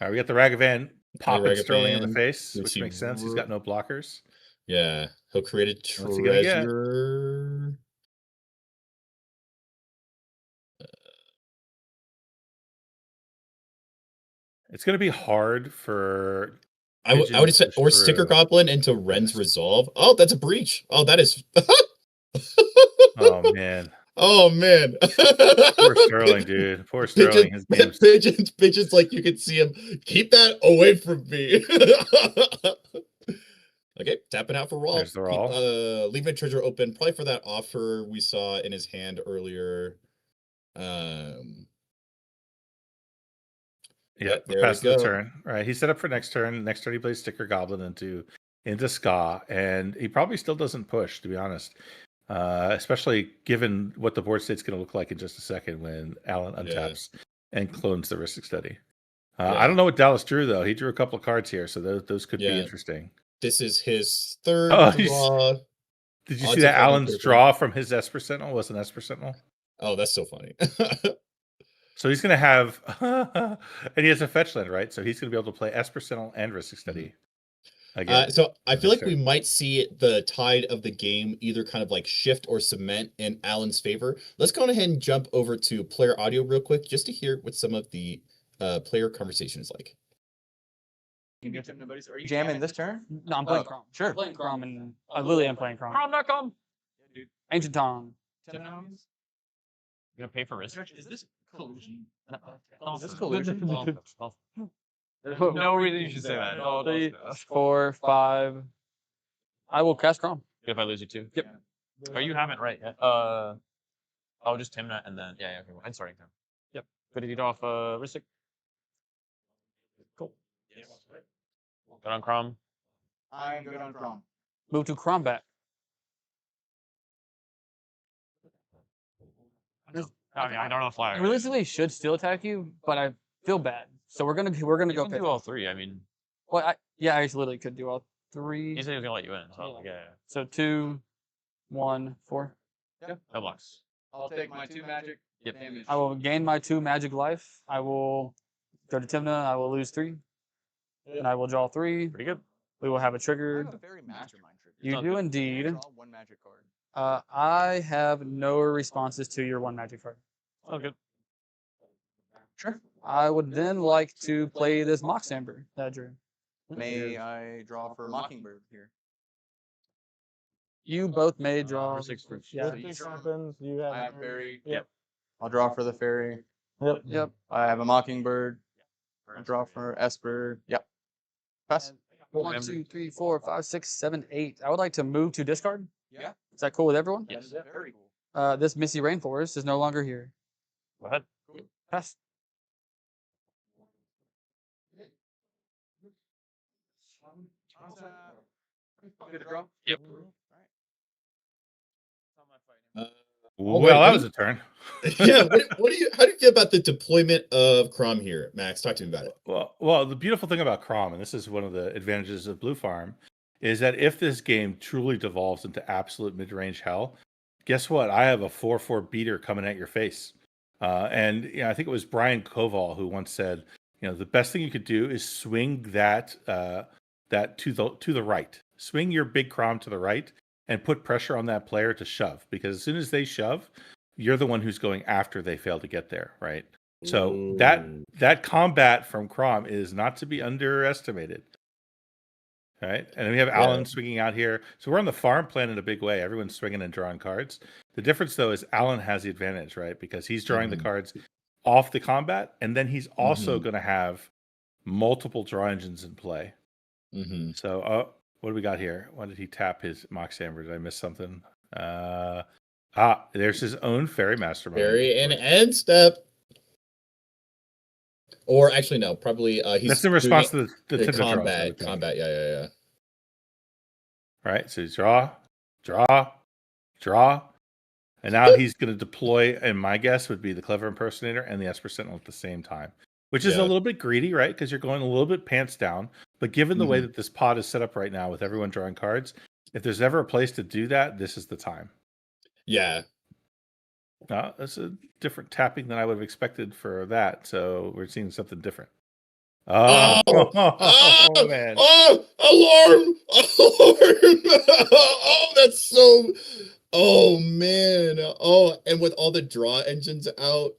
All right, we got the Ragavan popping Sterling in the face, which makes sense. He's got no blockers. Yeah, he'll create a treasure. It's going to be hard for. I would say, or Sticker Goblin into Ren's Resolve. Oh, that's a breach. Oh, that is. Oh man. Oh man. Poor Sterling, dude. Poor Sterling. Pigeon's like, you can see him. Keep that away from me. Okay, tapping out for Raw. There's the Raw. Leaving a treasure open, probably for that offer we saw in his hand earlier. Yeah, pass the turn. Right. He's set up for next turn. Next turn he plays Sticker Goblin into Ska, and he probably still doesn't push, to be honest. Especially given what the board state's going to look like in just a second when Alan untaps and clones the Ristic Study. I don't know what Dallas drew, though. He drew a couple of cards here, so those could be interesting. This is his third draw. Did you see that Alan's draw from his Esper Sentinel was an Esper Sentinel? Oh, that's so funny. So he's going to have, and he has a fetch land, right? So he's going to be able to play Esper Sentinel and Ristic Study. So I feel like we might see the tide of the game either kind of like shift or cement in Alan's favor. Let's go ahead and jump over to player audio real quick just to hear what some of the player conversation is like. Are you jamming this turn? No, I'm playing Crom. Sure. Playing Crom, and I literally am playing Crom. Crom.com. Ancient Tom. You gonna pay for research? Is this collusion? Is this collusion? There's no reason you should say that. 3, 4, 5. I will cast Crom. If I lose you too. Yep. Oh, you haven't right yet. I'll just Tymna and then okay. I'm starting time. Yep. Good to get off Ristic. Cool. Good on Crom. I'm good on Crom. Move to Crombat. I mean, I don't know the flyer. I realistically should still attack you, but I feel bad. So we're gonna go do all 3. I mean, well, I literally could do all 3. He said he was gonna let you in. So yeah. So 2, 1, 4. Yeah. No blocks. I'll take my 2 magic. Yep. Damage. I will gain my 2 magic life. I will go to Timna. I will lose 3. And I will draw 3. Pretty good. We will have a I trigger. have a fairy mastermind trigger. You Sounds do good. indeed. Draw 1 magic card. I have no responses to your 1 magic card. Oh, good. Sure. I would then like to play this Mox Amber that I drew. May I draw for Mockingbird here? You both may draw. Yeah. If this happens, you have. I have fairy. Yep. I'll draw for the fairy. Yep. Yep. I have a Mockingbird. I'll draw for Esper. Yep. Pass. 1, 2, 3, 4, 5, 6, 7, 8. I would like to move to discard. Yeah. Is that cool with everyone? Yes. Very cool. This Misty Rainforest is no longer here. Go ahead. Pass. Get a draw? Yep. Well, that was a turn. Yeah. What do you? How do you feel about the deployment of Crom here, Max? Talk to me about it. Well, the beautiful thing about Crom, and this is one of the advantages of Blue Farm, is that if this game truly devolves into absolute mid-range hell, guess what? I have a 4/4 beater coming at your face. And I think it was Brian Koval who once said, the best thing you could do is swing that to the right. Swing your big Crom to the right and put pressure on that player to shove, because as soon as they shove, you're the one who's going after they fail to get there, right? So that combat from Crom is not to be underestimated. Right, and then we have Alan swinging out here. So we're on the farm plan in a big way. Everyone's swinging and drawing cards. The difference, though, is Alan has the advantage, right? Because he's drawing the cards off the combat, and then he's also going to have multiple draw engines in play. So, what do we got here? Why did he tap his Mox Amber? Did I miss something? There's his own Fairy Mastermind. Fairy and end step. Or actually, no, probably he's that's in response to the combat. Yeah. Right, so draw, and now he's going to deploy. And my guess would be the Clever Impersonator and the Esper Sentinel at the same time, which is a little bit greedy, right? Because you're going a little bit pants down. But given the way that this pod is set up right now, with everyone drawing cards, if there's ever a place to do that, this is the time. Yeah. That's a different tapping than I would have expected for that. So we're seeing something different. Man. Alarm! That's so. Oh man. And with all the draw engines out,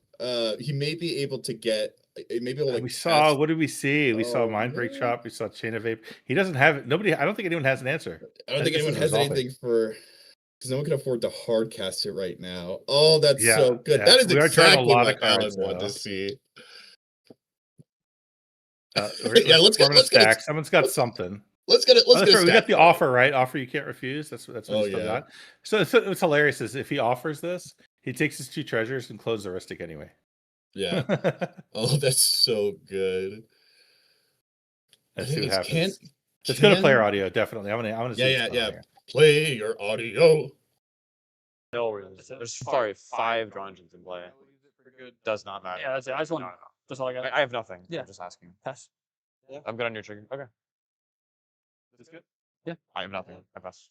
he may be able to get. Maybe we saw. What did we see? We saw Mindbreak Chop. We saw Chain of Vape. He doesn't have. Nobody. I don't think anyone has an answer. I don't think anyone has anything for. Because no one can afford to hard cast it right now. Oh, that's so good. That is exactly what Alan wanted to see. Let's stack. Someone's got something. Let's get it. We got the offer, right? Offer you can't refuse. That's what he's still got. So what's hilarious is if he offers this, he takes his 2 treasures and closes the Ristic anyway. Yeah. Oh, that's so good. Let's see what happens. Let's go to player audio. Definitely. I want to see. Yeah. Play your audio. There's sorry 5 draw engines in play. Does not matter. Yeah, that's it. I just want. That's all I got. I have nothing. Yeah. I'm just asking. Pass. Yeah. I'm good on your trigger. Okay. Is this good? Yeah. I have nothing. I pass.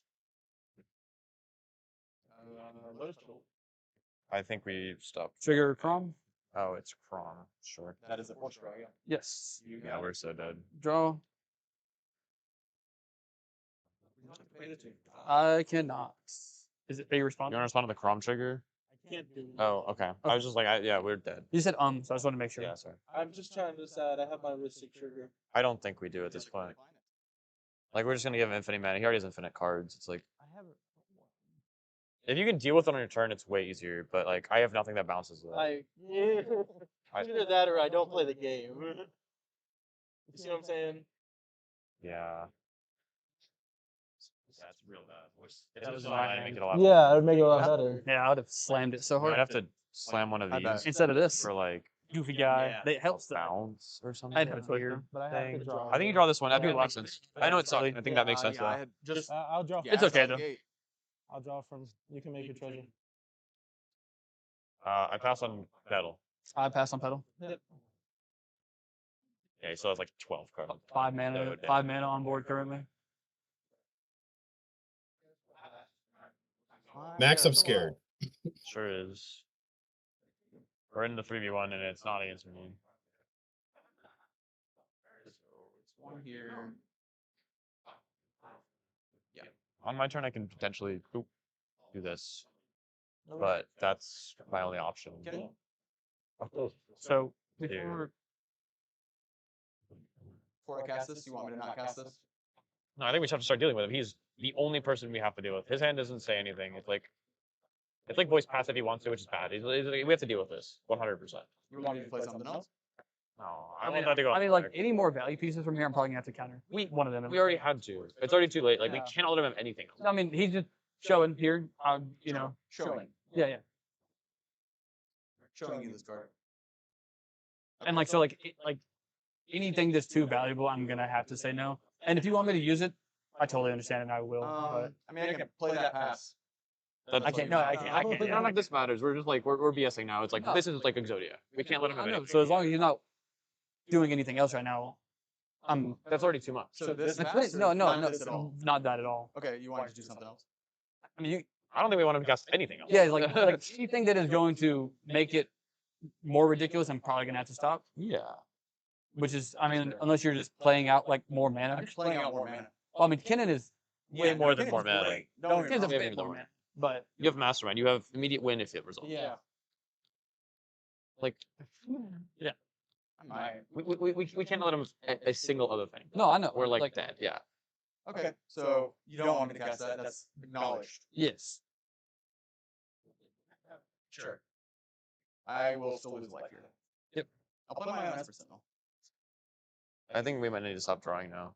I think we stopped. Trigger Crom. Oh, it's Crom. Sure. That is a force draw, yeah. Yes. Yeah, we're so dead. Draw. I cannot. Are you responding? You want to respond to the Crom trigger? I can't do. Oh, okay. I was just like, yeah, we're dead. You said so I just want to make sure. Yeah, sorry. I'm just trying to decide. I have my Ristic trigger. I don't think we do at this point. Like, we're just gonna give him infinite mana. He already has infinite cards. It's like, if you can deal with it on your turn, it's way easier. But like, I have nothing that bounces it. Either that or I don't play the game. You see what I'm saying? Yeah. That's real bad. Yeah, it would make it a lot better. Yeah, I would have slammed it so hard. I'd have to slam one of these instead of this. for like Goofy guy. That helps the bounce or something. I'd have a trigger, but I have to draw. I think you draw this one. That makes sense. I know it's silly. I think that makes sense though. I'll draw. Yeah, It's okay though. I'll draw from. You can make your treasure. I pass on pedal. I pass on pedal. Yeah, he still has like 12 cards. 5 mana. 5 mana on board currently. Max, I'm scared. Sure is. We're in the 3v1 and it's not against me. So it's one here. Yeah. On my turn, I can potentially do this, but that's my only option. So Before I cast this, you want me to not cast this? No, I think we should have to start dealing with him. He's the only person we have to deal with. His hand doesn't say anything. It's like voice pass if he wants to, which is bad. We have to deal with this 100%. You want me to play something else? No, I want that to go. I mean, like any more value pieces from here, I'm probably gonna have to counter. One of them. We already had to. It's already too late. Like we Yeah. cannot let him have anything else. I mean, he's just showing here. You know, Showing. Yeah. Showing you this card. And like so, like anything that's too valuable, I'm gonna have to say no. And if you want me to use it, I totally understand and I will. But I mean, I can play that pass. That's I can't. No, I can't. I can't. None of this matters. We're just like we're BSing now. It's like this is like Exodia. We can't let him have I know. anything. So as long as he's not doing anything else right now, That's already too much. So this that's pass it. No, or no, not no, this at all? not that at all. Okay, you want to do something else? I mean, I don't think we want him to cast anything else. yeah, like anything that is going to make it more ridiculous, I'm probably gonna have to stop. Yeah. Which is, I mean, unless you're just playing out like more mana. I'm just playing out more mana. Well, I mean, Kinnan is Way more than more mana. Great. no, Don't get Kinnan's a me wrong. bit more mana, but You have Mastermind. You have immediate win if it resolves. Yeah. Like I might. we can't let him a single other thing. no, I know We're like dead. Yeah. Okay, so you don't want me to cast that. That's acknowledged. yes. Sure. I will still lose life here. Yep. I'll play my own Esper Sentinel. I think we might need to stop drawing now.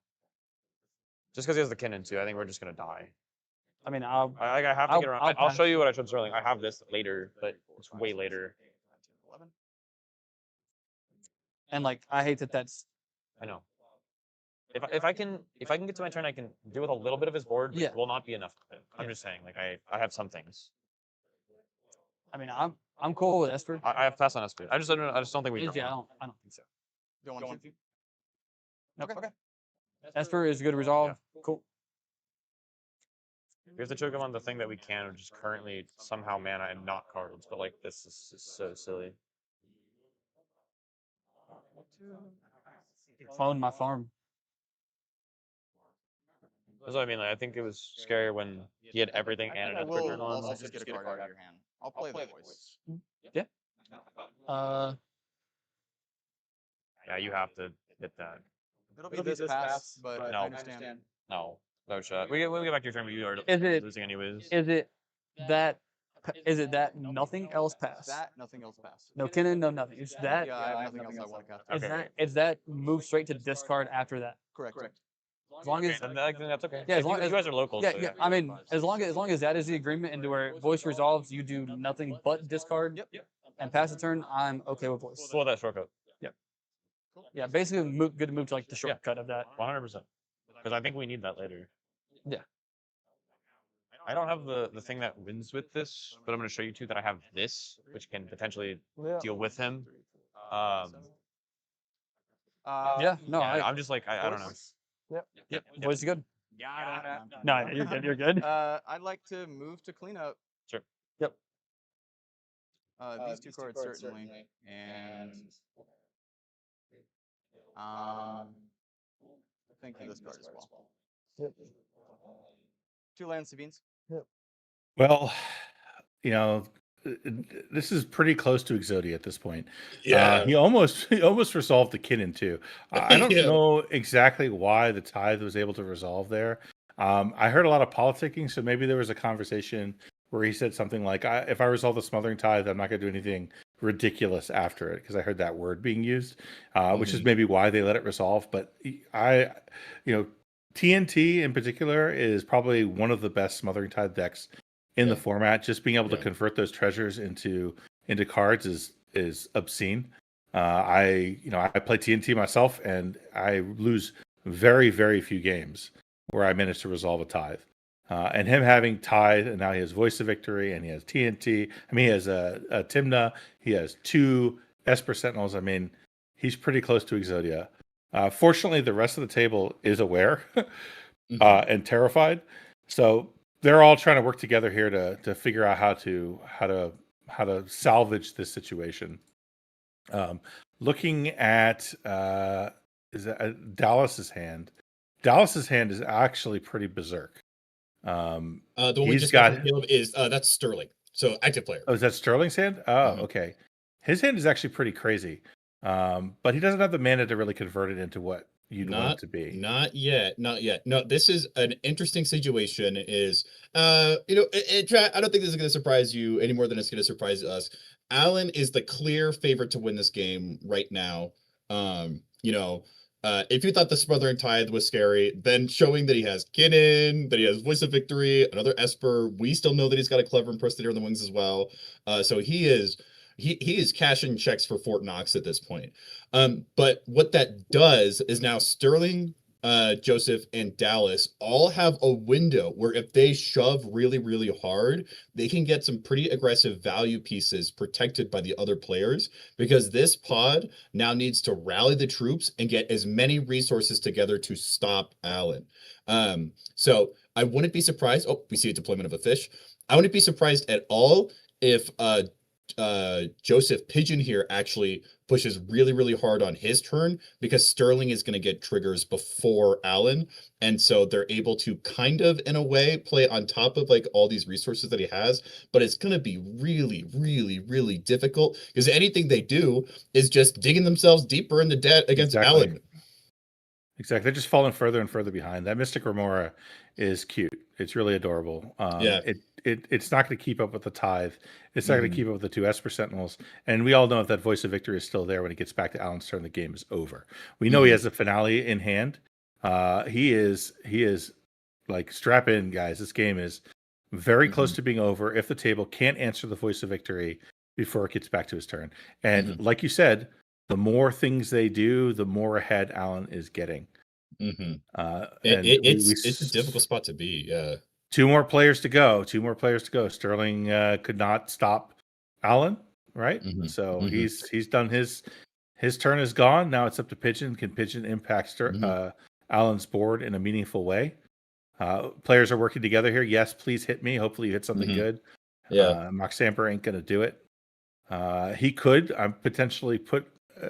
Just because he has the Kinnan too, I think we're just gonna die. I mean, I have to I'll- get around. I'll I'll pass. show you what I showed Sterling. I have this later, but it's way later. 11. and like I hate that that's I know. If I can get to my turn, I can deal with a little bit of his board. But Yeah. it will not be enough of it. I'm just saying, like I have some things. I mean, I'm cool with Esper. I have passed on Esper. I just don't think we. Yeah, draw. I don't think so. Don't want to. Nope. Okay. Esper is good resolve. Cool. We have to choke him on the thing that we can, which is currently somehow mana and not cards. But like this is so silly. Clone my farm. That's what I mean. Like, I think it was scary when he had everything and an I Esper will turn on. also just get a card out of your hand. I'll play the voice. Yeah. Yeah, you have to hit that. It'll be this pass, but No. I understand. No shot. We get back to your turn, but you are Is it- losing anyways. Is it that nothing else pass? That, nothing else pass. No Kinnan, no nothing. It's that. Yeah, I have nothing else I want to cast. Okay. Is that move straight to discard after that? Correct. As long as Okay, then that's okay. Yeah, as long you as- guys are local. yeah, so yeah. I mean, as long as that is the agreement into where voice resolves, you do nothing but discard. Yep. And pass the turn. I'm okay with voice. Pull that shortcut. Yeah, basically good to move to like the shortcut of that. 100%. Because I think we need that later. Yeah. I don't have the thing that wins with this, but I'm going to show you two that I have this, which can potentially deal with him. Yeah. No, I'm just like I don't know. Yep. Voice is good. Yeah. No, you're good. You're good. I'd like to move to clean up. Sure. Yep. These two cards certainly, and thank you. This card as well. Yep. 2 land Sabines. Well, you know, this is pretty close to Exodia at this point. Yeah. He almost resolved the Kinnan too. I don't Yeah. know exactly why the Tithe was able to resolve there. I heard a lot of politicking, so maybe there was a conversation where he said something like, "If I resolve the Smothering Tithe, I'm not going to do anything ridiculous after it," because I heard that word being used, which is maybe why they let it resolve. But TNT in particular is probably one of the best Smothering Tithe decks in the format. Just being able to convert those treasures into cards is obscene. I play TNT myself, and I lose very, very few games where I manage to resolve a Tithe. And him having Tithe, and now he has Voice of Victory, and he has TNT. I mean, he has a Tymna. He has 2 Esper Sentinels. I mean, he's pretty close to Exodia. Fortunately, the rest of the table is aware and terrified. So they're all trying to work together here to figure out how to salvage this situation. Looking at is that Dallas's hand? Dallas's hand is actually pretty berserk. The one we just got from Caleb is that's Sterling. So active player. Oh, is that Sterling's hand? Oh, okay. His hand is actually pretty crazy. But he doesn't have the mana to really convert it into what you'd want it to be. Not yet. No, this is an interesting situation. Is I don't think this is going to surprise you any more than it's going to surprise us. Alan is the clear favorite to win this game right now. If you thought the Smothering Tithe was scary, then showing that he has Kinnan, that he has Voice of Victory, another Esper, we still know that he's got a Clever Impersonator in the wings as well. So he is cashing checks for Fort Knox at this point. But what that does is now Sterling, Joseph, and Dallas all have a window where if they shove really, really hard, they can get some pretty aggressive value pieces protected by the other players, because this pod now needs to rally the troops and get as many resources together to stop Alan. So I wouldn't be surprised. Oh, we see a deployment of a fish. I wouldn't be surprised at all if Joseph Pigeon here actually pushes really, really hard on his turn, because Sterling is going to get triggers before Alan. And so they're able to kind of, in a way, play on top of like all these resources that he has. But it's going to be really, really, really difficult, because anything they do is just digging themselves deeper in the debt against Alan. Exactly. They're just falling further and further behind. That Mystic Remora is cute. It's really adorable. It's not going to keep up with the Tithe. It's not going to keep up with the 2 Esper Sentinels. And we all know if that Voice of Victory is still there when it gets back to Alan's turn, the game is over. We know he has a finale in hand. He is like, strap in, guys. This game is very close to being over if the table can't answer the Voice of Victory before it gets back to his turn. And like you said, the more things they do, the more ahead Alan is getting. It's a difficult spot to be. 2 more players to go. Sterling could not stop Alan, right? So he's done his turn is gone. Now it's up to Pigeon. Can Pigeon impact Alan's board in a meaningful way? Players are working together here. Yes, please hit me. Hopefully you hit something good. Moxamper ain't gonna do it. He could potentially put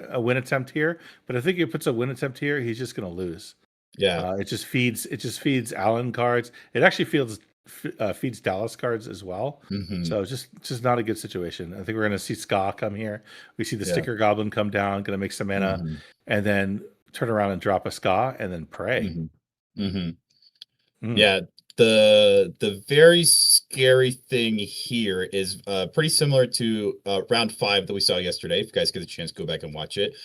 a win attempt here, but I think if he puts a win attempt here, he's just going to lose. It just feeds Alan cards. It actually feeds Dallas cards as well. So it's just not a good situation. I think we're going to see Ska come here. We see the Sticker Goblin come down, going to make some mana, and then turn around and drop a Ska and then pray. Yeah, the very scary thing here is pretty similar to round 5 that we saw yesterday. If you guys get a chance, go back and watch it.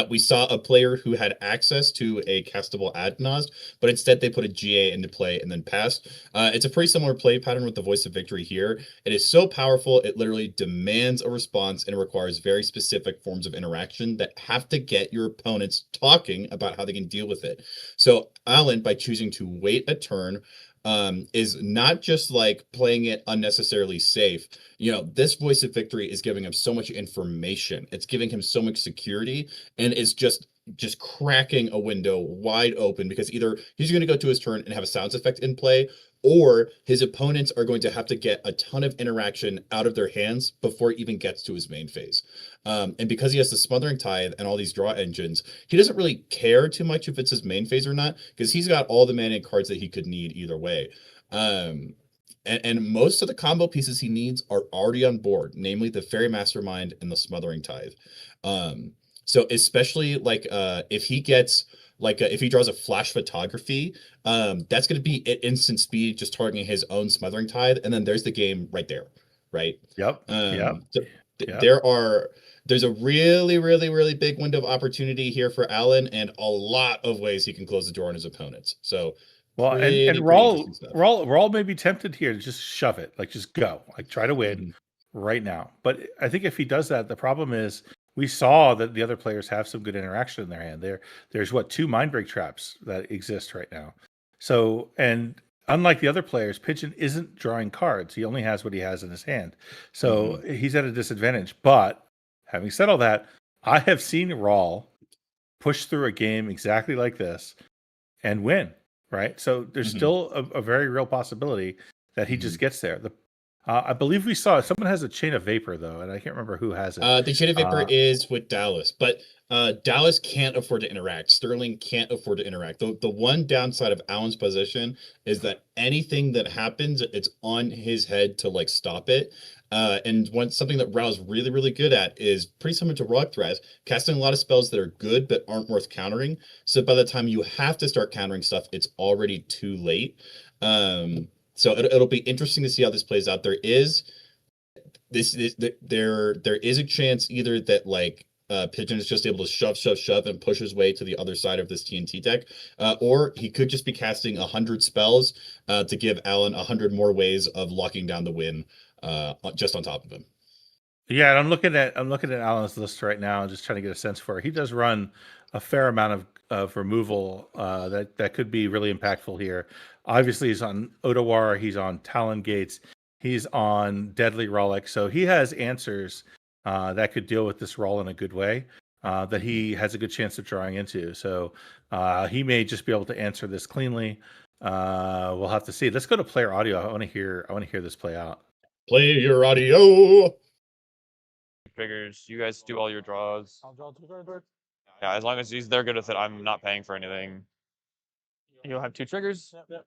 We saw a player who had access to a castable Adnost, but instead they put a GA into play and then passed. It's a pretty similar play pattern with the Voice of Victory here. It is so powerful, it literally demands a response, and it requires very specific forms of interaction that have to get your opponents talking about how they can deal with it. So Alan, by choosing to wait a turn, is not just like playing it unnecessarily safe. This Voice of Victory is giving him so much information. It's giving him so much security, and it's just cracking a window wide open, because either he's going to go to his turn and have a sounds effect in play, or his opponents are going to have to get a ton of interaction out of their hands before it even gets to his main phase. And because he has the Smothering Tithe and all these draw engines, he doesn't really care too much if it's his main phase or not, because he's got all the mana cards that he could need either way. And most of the combo pieces he needs are already on board, namely the Fairy Mastermind and the Smothering Tithe. So especially like if he gets if he draws a Flash Photography, that's going to be at instant speed, just targeting his own Smothering Tithe, and then there's the game right there, right? There's a really, really, really big window of opportunity here for Alan, and a lot of ways he can close the door on his opponents. So, well, and Raul may be tempted here to just shove it, like just go, like try to win right now. But I think if he does that, the problem is we saw that the other players have some good interaction in their hand. There's 2 Mindbreak traps that exist right now. So, and unlike the other players, Pigeon isn't drawing cards. He only has what he has in his hand. So he's at a disadvantage. But having said all that, I have seen Raul push through a game exactly like this and win, right? So there's still a very real possibility that he just gets there. I believe we saw someone has a Chain of Vapor though, and I can't remember who has it. The Chain of Vapor is with Dallas, but Dallas can't afford to interact. Sterling can't afford to interact. The one downside of Allen's position is that anything that happens, it's on his head to like stop it. And something that Rao's really, really good at is pretty similar to Rock Thrash, casting a lot of spells that are good but aren't worth countering. So by the time you have to start countering stuff, it's already too late. So it'll be interesting to see how this plays out. There is a chance either that like Pigeon is just able to shove and push his way to the other side of this TNT deck, or he could just be casting 100 spells to give Allen 100 more ways of locking down the win just on top of him. Yeah, and I'm looking at Allen's list right now and just trying to get a sense for it. He does run a fair amount of removal that could be really impactful here. Obviously, he's on Otawar, he's on Talon Gates, he's on Deadly Rollick, so he has answers that could deal with this roll in a good way that he has a good chance of drawing into. So he may just be able to answer this cleanly. We'll have to see. Let's go to player audio. I want to hear this play out. Play your audio. Triggers. You guys do all your draws. I'll draw 2 cards. Yeah, as long as they're good with it, I'm not paying for anything. You'll have 2 triggers. Yep.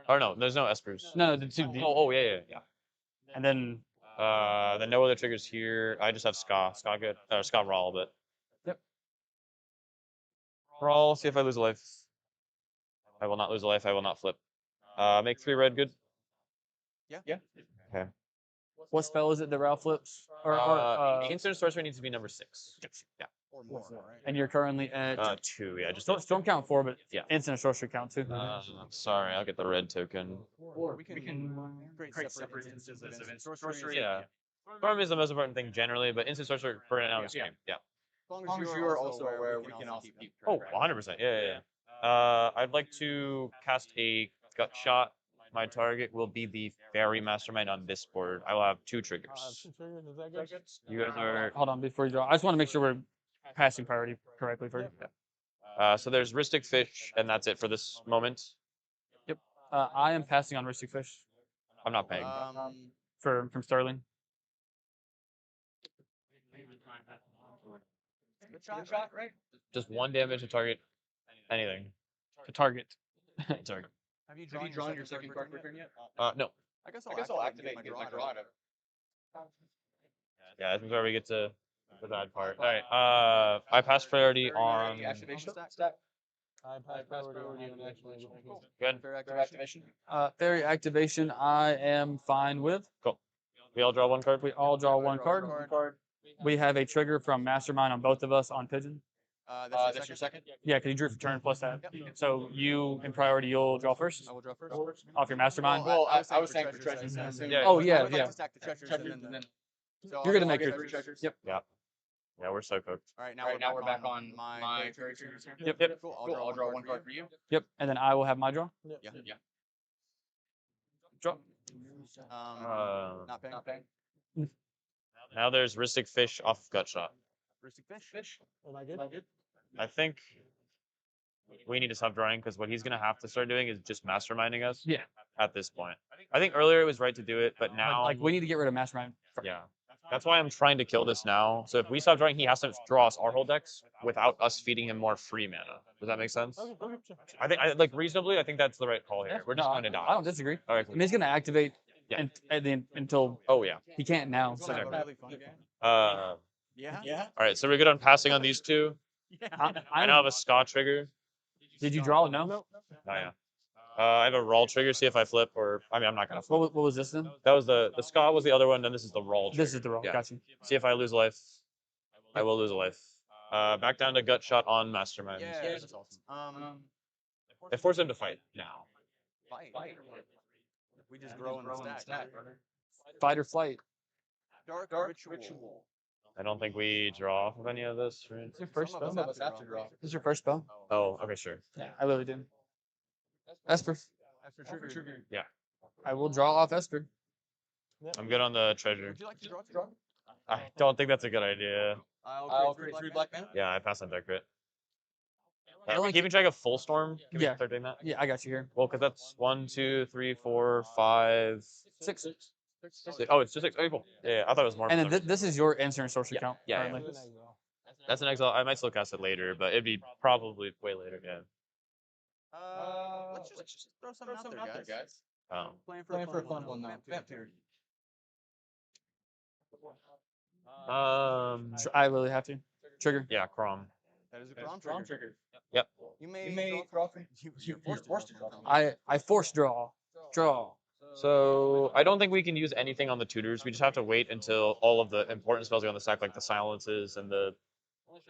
Or no, there's no espers. No, the 2. Yeah. And then no other triggers here. I just have Ska good, or Ska Rawl, but yep. Rawl. See if I lose a life. I will not lose a life. I will not flip. Make 3 red good. Yeah. Okay. What spell is it that Ralph flips? Instant Sorcery needs to be number 6. Yeah. Or more, right? And you're currently at 2. Yeah, just don't count 4, but yeah. instant sorcery count 2. Sorry, I'll get the red token. Or we can create separate instances of instant sorcery. Yeah. Storm is the most important thing generally, but instant sorcery for now is game. Yeah. As long as you are also aware, we can also keep. Oh, 100%. Yeah. I'd like to cast a gut shot. My target will be the Fairy Mastermind on this board. I will have 2 triggers. 2 triggers, is that good? You guys are. Hold on, before you draw. I just want to make sure we're passing priority correctly first. Yeah. So there's Ristic Fish, and that's it for this moment. Yep. I am passing on Ristic Fish. I'm not paying. From Sterling. Good shot, right? Just 1 damage to target anything. To target. Target. Have you drawn your second card return yet? No. I guess I'll activate and get my draw. Yeah, this is where we get to the bad part. All right. I pass priority on. Activation stack. I pass priority on activation. Good. Fair activation. Fairy activation. I am fine with. Cool. We all draw 1 card. We all draw 1 card. We have a trigger from Mastermind on both of us on Pigeon. That's your second? Yeah, because you drew for turn plus that. So you, in priority, you'll draw first. I will draw first. Off your Mastermind. Well, I was saying for treasures. Yeah. Oh, I yeah. would like to stack the treasures and then. You're going to make your your 3 treasures. Yep. Yeah, we're so cooked. All right, now we're back on my fairy triggers. Yep. Cool. I'll draw 1 card for you. Yep. And then I will have my draw. Yeah. Draw. Not paying. Now there's Ristic Fish off Gut Shot. Ristic Fish. Am I good? I think we need to stop drawing because what he's going to have to start doing is just masterminding us. Yeah. At this point. I think earlier it was right to do it, but now. Like, we need to get rid of Mastermind. Yeah. That's why I'm trying to kill this now. So if we stop drawing, he has to draw us our whole decks without us feeding him more free mana. Does that make sense? I think, like reasonably, I think that's the right call here. We're just going to die. I don't disagree. All right. I mean, he's going to activate until. Oh, yeah. He can't now. So. Yeah. All right. So we're good on passing on these 2. I now have a Ska trigger. Did you draw? No. Oh, yeah. I have a roll trigger. See if I flip, or I mean, I'm not gonna flip. What was this then? That was the Ska was the other one. Then this is the roll. Trigger. This is the roll. Yeah. Got you. See if I lose life. I will lose a life. Back down to gut shot on Mastermind. Yeah, that's awesome. I force him to fight now. Fight. We just grow in the stack. Fight or flight. Dark ritual. I don't think we draw off of any of this. Right? It's your first spell. Some of us have to draw. This is your first spell. Oh, okay, sure. Yeah, I literally did. Esper. Trigger. Yeah. I will draw off Esper. I'm good on the treasure. Would you like to draw? I don't think that's a good idea. I'll create 3 black mana. Yeah, I pass on deck crit. Are we keeping track of full storm? Can Yeah. we start doing that? Yeah, I got you here. Well, because that's 1, 2, 3, 4, 5, 6. 6. Oh, it's just 6. Okay, cool. Yeah, I thought it was more. And then this is your instant sorcery count. Yeah. Currently. That's an exile. I might still cast it later, but it'd be probably way later. Yeah. Let's just throw something out there, guys. Playing for a fun one now. I really have to. Trigger. Yeah, Crom. That is a Crom trigger. Yep. You may draw from. You're forced to draw. I force draw. Draw. So I don't think we can use anything on the tutors. We just have to wait until all of the important spells are on the stack, like the silences and the.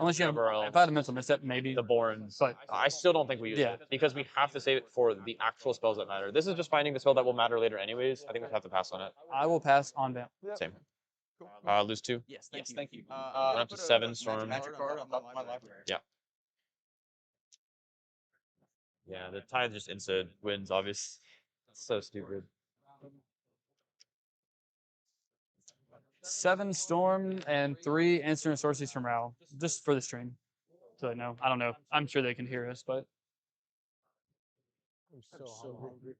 Unless you have, if I had a mental misstep, maybe. The Borns. But I still don't think we use it because we have to save it for the actual spells that matter. This is just finding the spell that will matter later anyways. I think we have to pass on it. I will pass on them. Same. Lose 2. Yes, thank you. Went up to 7 storm. Magic card on my library. Yeah. Yeah, the Tithe just instant wins, obvious. It's so stupid. 7 storm and 3 instant sorceries from Ral, just for the stream. So I know. I don't know. I'm sure they can hear us, but. I'm so hungry.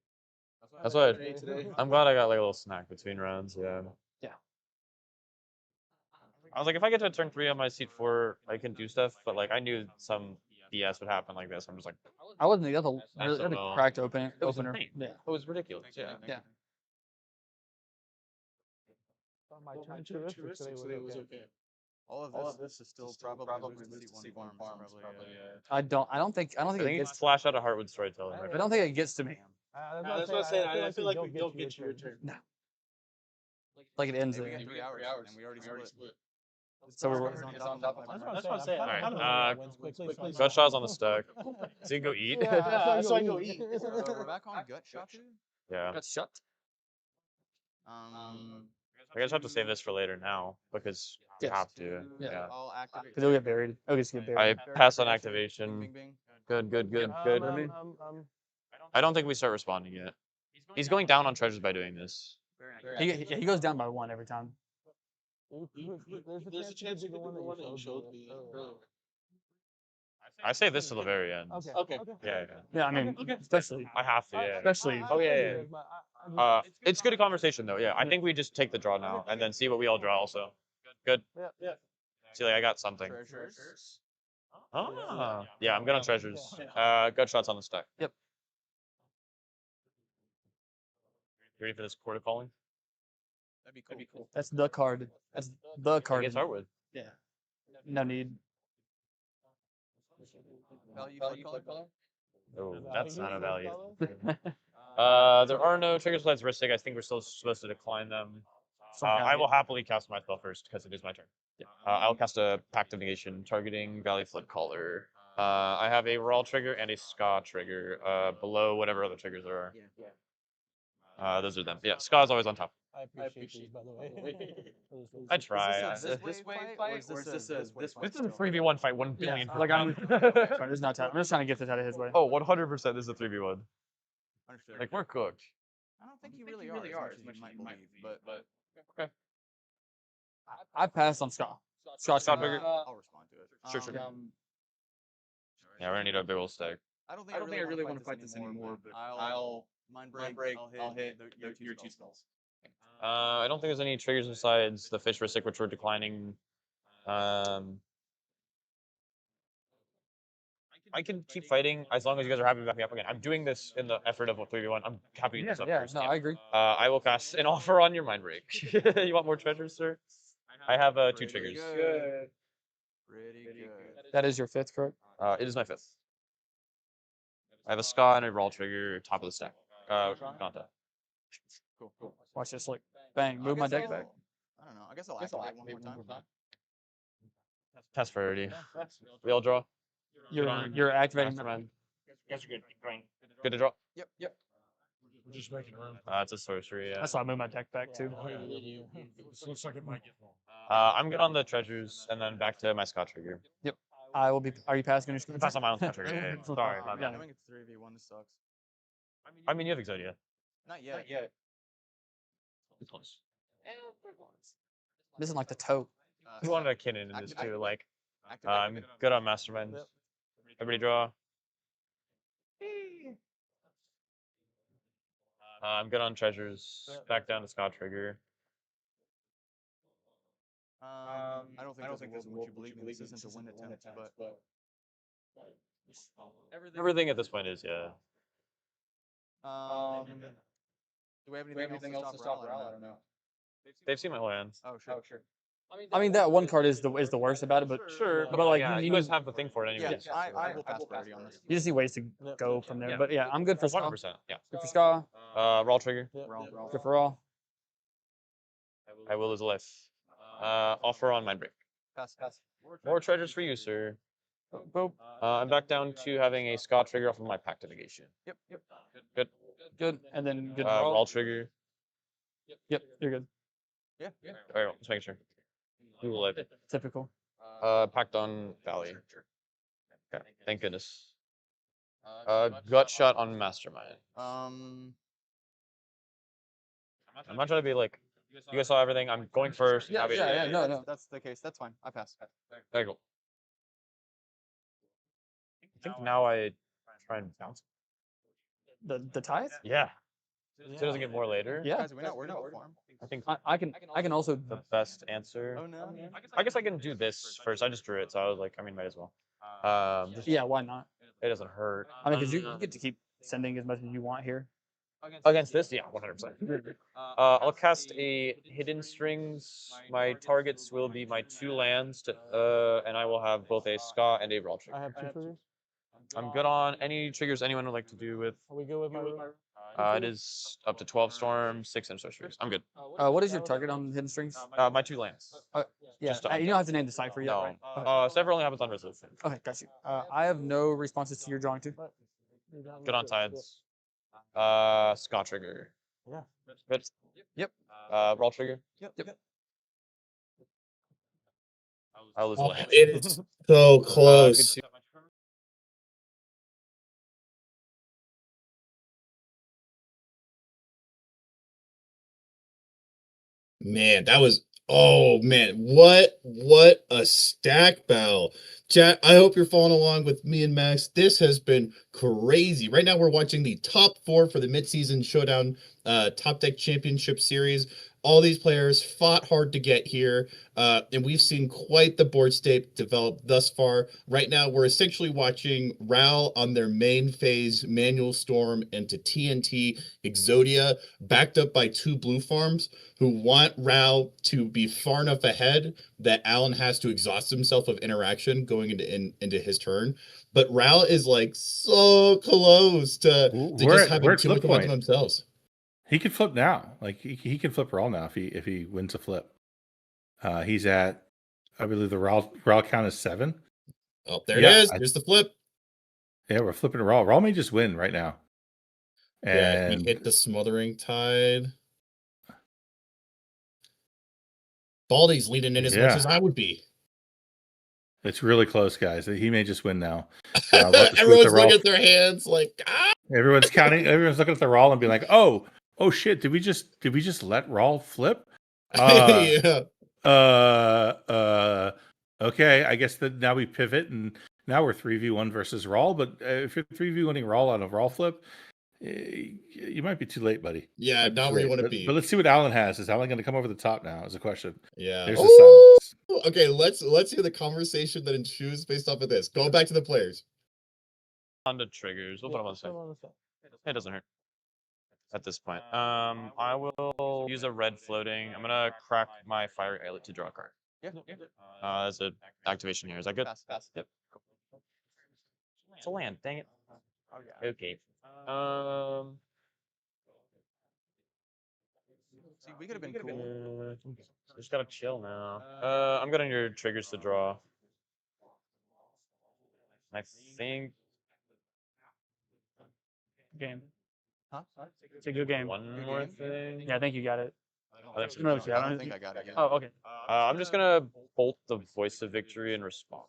That's why I'm glad I got like a little snack between rounds. Yeah. Yeah. I was like, if I get to turn 3 on my seat 4, I can do stuff. But like, I knew some BS would happen like this. I'm just like, I wasn't. That's a cracked opener. Yeah. It was ridiculous. Yeah. Yeah. My turn today was okay. All of this is still probably seat one farms. Probably. I don't think I it think gets. it's Flash out of Heartwood storytelling. I don't think it gets to me. That's what I'm saying. I feel like we don't get to your turn. No. Like it ends We there. got 3 hours, and we already split. So we're. That's what I'm saying. Alright, Gutshot's on the stack. So you can go eat. Yeah, so I can go eat. We're back on gut shot. Yeah. Got shut. I guess I have to save this for later now because you have to. Yeah. I'll activate. Because it'll get buried. It'll just get buried. I pass on activation. Bing, bing. Good. I don't think we start responding yet. He's going down on treasures by doing this. He goes down by 1 every time. There's a chance you could do the one that you showed me earlier. I say this to the very end. Okay. Yeah. Yeah, I mean, especially. I have to. Yeah. Especially. Oh yeah. It's good conversation though. Yeah. I think we just take the draw now and then see what we all draw. Also. Good. Yeah. See, like I got something. Treasures. Ah. Yeah, I'm good on treasures. Gutshots on the stack. Yep. You ready for this Court of Calling? That'd be cool. That's the card. That's the card. It's Heartwood. Yeah. No need. Value color. Oh, that's not a value. There are no triggers besides Ristic. I think we're still supposed to decline them. I will happily cast my spell first because it is my turn. I'll cast a Pact of Negation targeting Valley Flood Caller. I have a Raw trigger and a Ska trigger below whatever other triggers there are. Those are them. Yeah, Ska is always on top. I appreciate these, by the way. I try. This way fight, or is this a This is a 3v1 fight, 1 billion. Like I'm. Sorry, this is not time. I'm just trying to get this out of his way. Oh, 100% this is a 3v1. Understood. Like, we're cooked. I don't think you really are as much as you might believe, but Okay. I passed on Ska. Ska trigger. I'll respond to it. Sure. Yeah, we're gonna need a big old stack. I don't think I really want to fight this anymore, but I'll mind break. I'll hit your 2 spells. I don't think there's any triggers besides the Fish Ristic, which we're declining. I can keep fighting as long as you guys are happy to back me up again. I'm doing this in the effort of a 3v1. I'm happy to do this up first. No, I agree. I will cast an offer on your mind break. You want more treasures, sir? I have 2 triggers. Good. Pretty good. That is your 5th, correct? It is my 5th. I have a Ska and a Raw trigger, top of the stack. Ganta. Cool. Watch this, look. Bang, move my deck back. I don't know. I guess I'll activate one more time. Test priority. We all draw. You're activating. Mastermind. Guys are good. Keep going. Good to draw. Yep. We're just making room. It's a sorcery. Yeah. That's why I moved my deck back too. Looks like it might get long. I'm good on the treasures, and then back to my Scott trigger. Yep. I will be. Are you passing your screen? Pass on my own Scott trigger. Yeah, sorry. I'm doing it 3v1. This sucks. I mean, you have Exodia. Not yet. It's close. This is like the toe. Who wanted a Kinnan in this too? Like, I'm good on Mastermind. Everybody draw. I'm good on treasures. Back down to Scott Trigger. I don't think there's a world in which you believe in. This isn't a win attempt, but Everything at this point is, yeah. do we have anything else to stop Ral? I don't know. They've seen my whole hands. Oh, sure. I mean, that one card is the worst about it, but Sure, but like yeah, you you need, guys have the thing for it anyways. Yeah, I will pass priority on this. you just need ways to go from there. Yeah. But yeah, I'm good for Ska. 100%. Yeah. Good for Ska. Raw trigger. Good for Raw. I will lose a life. Offer on mind break. Pass. More treasures for you, sir. Boop. I'm back down to having a Scott trigger off of my pact negation. Yep. Good. And then good Raw trigger. Yep, you're good. Yeah. All right, just making sure. Who will live? Typical. Pact on Valley. Okay, thank goodness. Gut shot on Mastermind. Um. I'm not trying to be like, you guys saw everything. I'm going first. Yeah. Obviously. No. That's the case. That's fine. I pass. There you go. I think now I try and bounce. The tithe? Yeah. So it doesn't get more later. Yeah. Guys, we're not worried about farm. I think I can also the best answer. Oh no. I guess I can do this first. I just drew it, so I was like, I mean, might as well. yeah, why not? It doesn't hurt. I mean, because you get to keep sending as much as you want here. Against this, yeah, 100%. I'll cast a Hidden Strings. My targets will be my 2 lands, and I will have both a Ska and a Raw trigger. I have 2 triggers. I'm good on any triggers anyone would like to do with. Are we good with my It is up to 12 storms, 6 end sorceries. I'm good. what is your target on hidden strings? My 2 lands. Yeah, Just, you don't have to name the cipher yet, No. right? Several only happens on resolution. Okay, got you. I have no responses to your drawing too. Good on tides. Scott trigger. Yeah. Good. Yep. Raw trigger. Yep. I lose Oh, land. it is so close. Man, that was what a stack battle. Chat, I hope you're following along with me and Max. This has been crazy. Right now we're watching the top 4 for the midseason Showdown Topdeck Championship Series. All these players fought hard to get here, and we've seen quite the board state develop thus far. Right now, we're essentially watching Ral on their main phase Manual Storm into TNT Exodia, backed up by 2 blue farms who want Ral to be far enough ahead that Alan has to exhaust himself of interaction going into his turn. But Ral is like so close to just having too much momentum themselves. He can flip now. Like he can flip Raw now if he wins a flip. He's at, I believe the Raw count is 7. Oh, there it is. Here's the flip. Yeah, we're flipping Raw. Raw may just win right now. And he hit the Smothering Tide. Baldy's leading in as much as I would be. It's really close, guys. He may just win now. Everyone's looking at their hands like, Everyone's counting. Everyone's looking at the Raw and being like, oh shit, did we just let Raw flip? Yeah. Okay, I guess that now we pivot and now we're 3v1 versus Raw, but if you're 3v1ing Raw on a Raw flip, you might be too late, buddy. Yeah, not where you want to be. But let's see what Alan has. Is Alan going to come over the top now? Is a question. Yeah. There's the silence. Okay, let's hear the conversation that ensues based off of this. Going back to the players. On the triggers. We'll put them on the side. It doesn't hurt. At this point. I will use a red floating. I'm gonna crack my fire islet to draw a card. Yeah. As an activation here. Is that good? Pass. Yep. It's a land, dang it. Okay. See, we could have been cool. Just gotta chill now. I'm getting your triggers to draw. I think Game. Huh? It's a good game. one more thing. Yeah, I think you got it. No, I don't think I got it yet. Oh, okay. I'm just gonna bolt the Voice of Victory in response.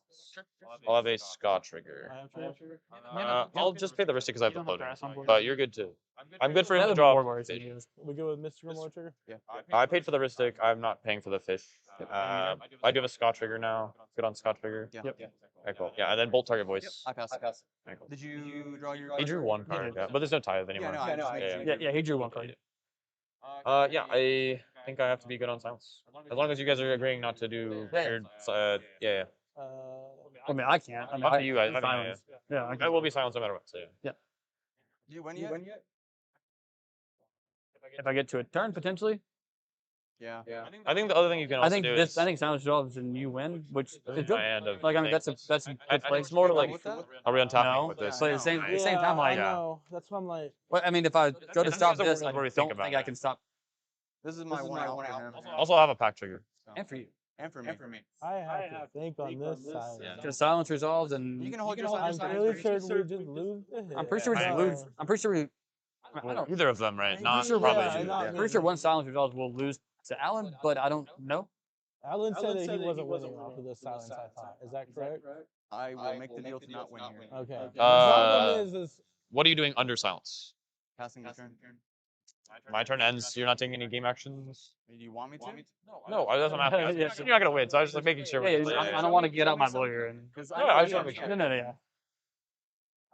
I'll have a Ska trigger. I'll just pay the risk because I have the floater. But you're good too. I'm good for him to draw. We go with Mystical More trigger? Yeah. I paid for the Ristic. I'm not paying for the fish. I do have a Ska trigger now. Good on Ska trigger. Yeah. Okay, cool. Yeah, and then bolt target voice. I pass. Okay, cool. Did you draw your? He drew one card, yeah, but there's no tithe anymore. Yeah, no, Yeah, he drew one card. Yeah, I think I have to be good on silence. As long as you guys are agreeing not to do weird, yeah. I mean, I can't. I mean, Up to you guys. I'm silent. Yeah, I will be silent no matter what. So yeah. Do you win yet? If I get to a turn potentially. Yeah. I think the other thing you can also do is I think silence draws and you win, which is good. my hand of Like I mean, that's a good place. It's more like are we on top No, with this? but at the same time, like, That's what I'm like. well, I mean, if I go to stop this, I what we don't think about think I can stop. This is my one out for him. Also, I have a pack trigger. And for you. And for me. I have to think on this side. Because silence resolves and You can hold your I'm silence. really sure we just lose the hit. I'm pretty sure we just lose. I'm pretty sure we. I don't. Either of them, right? Not sure, probably. yeah, you. not I'm pretty sure one silence resolves will lose to Alan, but I don't know. Alan said that he wasn't winning off of the silence, I thought. Is that correct? I will make the deal to not win here. Okay. The problem is What are you doing under silence? Passing the turn. My turn ends. You're not taking any game actions. Do you want me to? No, that's what I'm asking. Yeah. You're not gonna win, so I was just like making sure. I don't want to get out my lawyer and. I just want to make sure. No, yeah.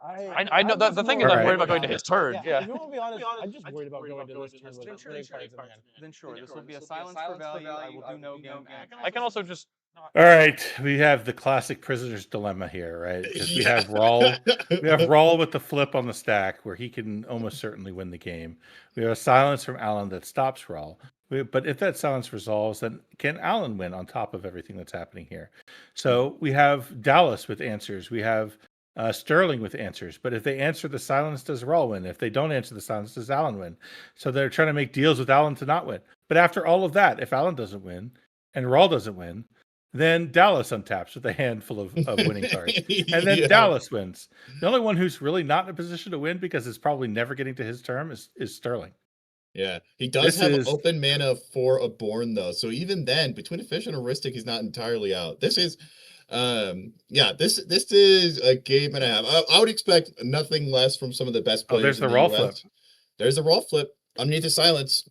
I know the thing is I'm worried about going to his turn. Yeah. If you want to be honest, I'm just worried about going to this turn with playing cards in hand. Then sure, this will be a silence for value. I will do no game action. I can also just. All right, we have the classic prisoner's dilemma here, right? Because we have Rawl with the flip on the stack, where he can almost certainly win the game. We have a silence from Alan that stops Rawl. But if that silence resolves, then can Alan win on top of everything that's happening here? So we have Dallas with answers. We have Sterling with answers. But if they answer the silence, does Rawl win? If they don't answer the silence, does Alan win? So they're trying to make deals with Alan to not win. But after all of that, if Alan doesn't win and Rawl doesn't win, then Dallas untaps with a handful of winning cards. And then Dallas wins. The only one who's really not in a position to win because it's probably never getting to his term is Sterling. Yeah, he does have open mana for a Born, though. So even then, between a Fish and a Ristic, he's not entirely out. This is, this is a game and a half. I would expect nothing less from some of the best players. There's the Raw flip. There's the Raw flip underneath the silence.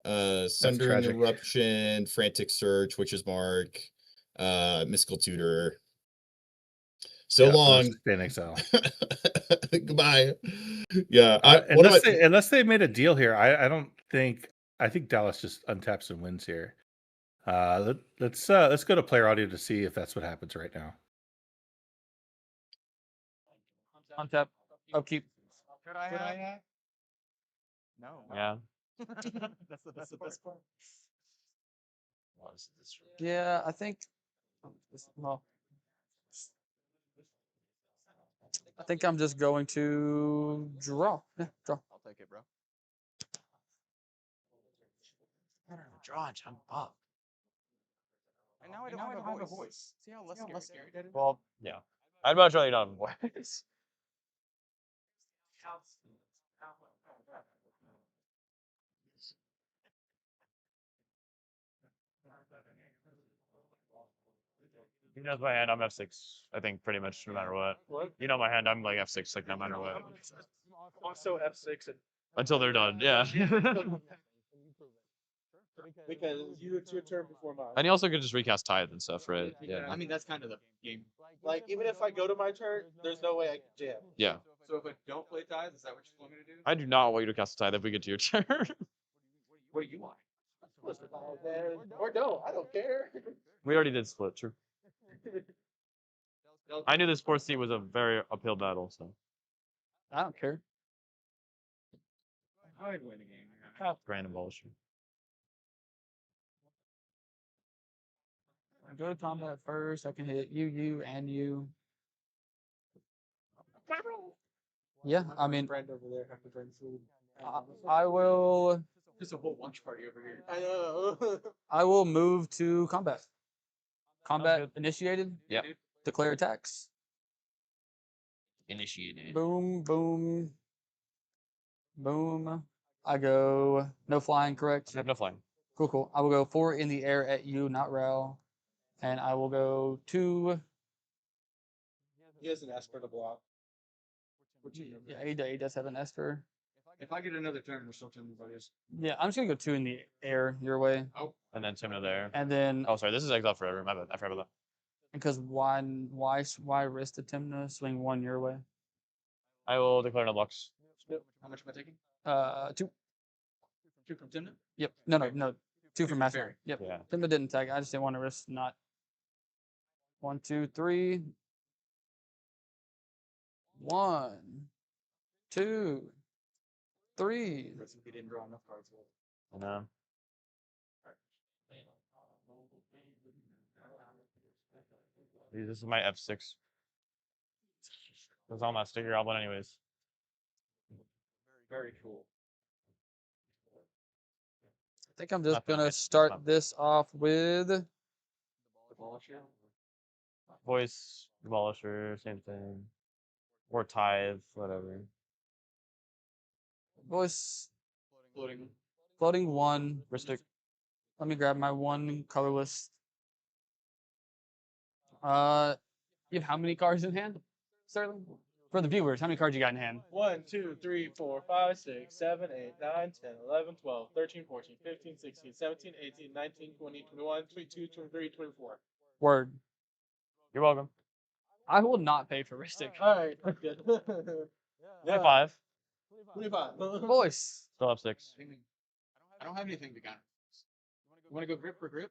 Sundering Eruption, Frantic Search, Witch's Mark, Mystical Tutor. So long. Goodbye. Yeah. Unless they made a deal here, I don't think. I think Dallas just untaps and wins here. Let's go to player audio to see if that's what happens right now. Untap, upkeep. Could I have? No. Yeah. That's the best part. Yeah, I think. Well, I think I'm just going to draw. Yeah, draw. I'll take it, bro. Draw and jump up. And now I don't have a voice. See how less scary that is? Well, yeah. I'd much rather not have a voice. You know my hand, I'm F6, I think, pretty much no matter what. You know my hand, I'm like F6, like no matter what. Also F6 Until they're done, yeah. Because it's your turn before mine. And you also could just recast Tithe and stuff, right? Yeah. I mean, that's kind of the game. Like, even if I go to my turn, there's no way I can jam. Yeah. So if I don't play Tithe, is that what you want me to do? I do not want you to cast Tithe if we get to your turn. What do you want? Or no, I don't care. We already did split, true. I knew this 4th seat was a very uphill battle, so. I don't care. I'd win a game. Random bullshit. I go to combat first. I can hit you, and you. Yeah, I mean, Friend over there have to bring food. I will. There's a whole lunch party over here. I know. I will move to combat. Combat initiated. Yeah. Declare attacks. Initiated. Boom, boom, boom. I go no flying, correct? I have no flying. Cool, cool. I will go 4 in the air at you, not Rel. And I will go 2. He has an Esper to block. Yeah, he does have an Esper. If I get another turn, we're still 10 bodies. Yeah, I'm just gonna go 2 in the air your way. Oh. And then Timno there. And then Oh, sorry. This is Exile Forever. My bad. I forgot about because why risk the Timna swing 1 your way? that. I will declare no blocks. How much am I taking? 2. 2 from Timna? Yep. No. 2 from Master. Fairy. Yep. Yeah. Timna didn't tag. I just didn't want to risk not. 1, 2, 3. 1, 2, 3. He didn't draw enough cards. No. This is my F6. That's all my sticker goblin anyways. Very cool. I think I'm just Nothing, gonna it's start not- this off with The Abolisher? Voice, Abolisher, same thing. Or Tithe, whatever. voice Floating. 1. Ristic. Let me grab my 1 colorless. You have how many cards in hand, Sterling? For the viewers, how many cards you got in hand? 1, 2, 3, 4, 5, 6, 7, 8, 9, 10, 11, 12, 13, 14, 15, 16, 17, 18, 19, 20, 21, 22, 23, 24. Word. You're welcome. I will not pay for Ristic. Alright, good. 25. 25. Voice. Still have 6. I don't have anything to counter. You want to go grip for grip?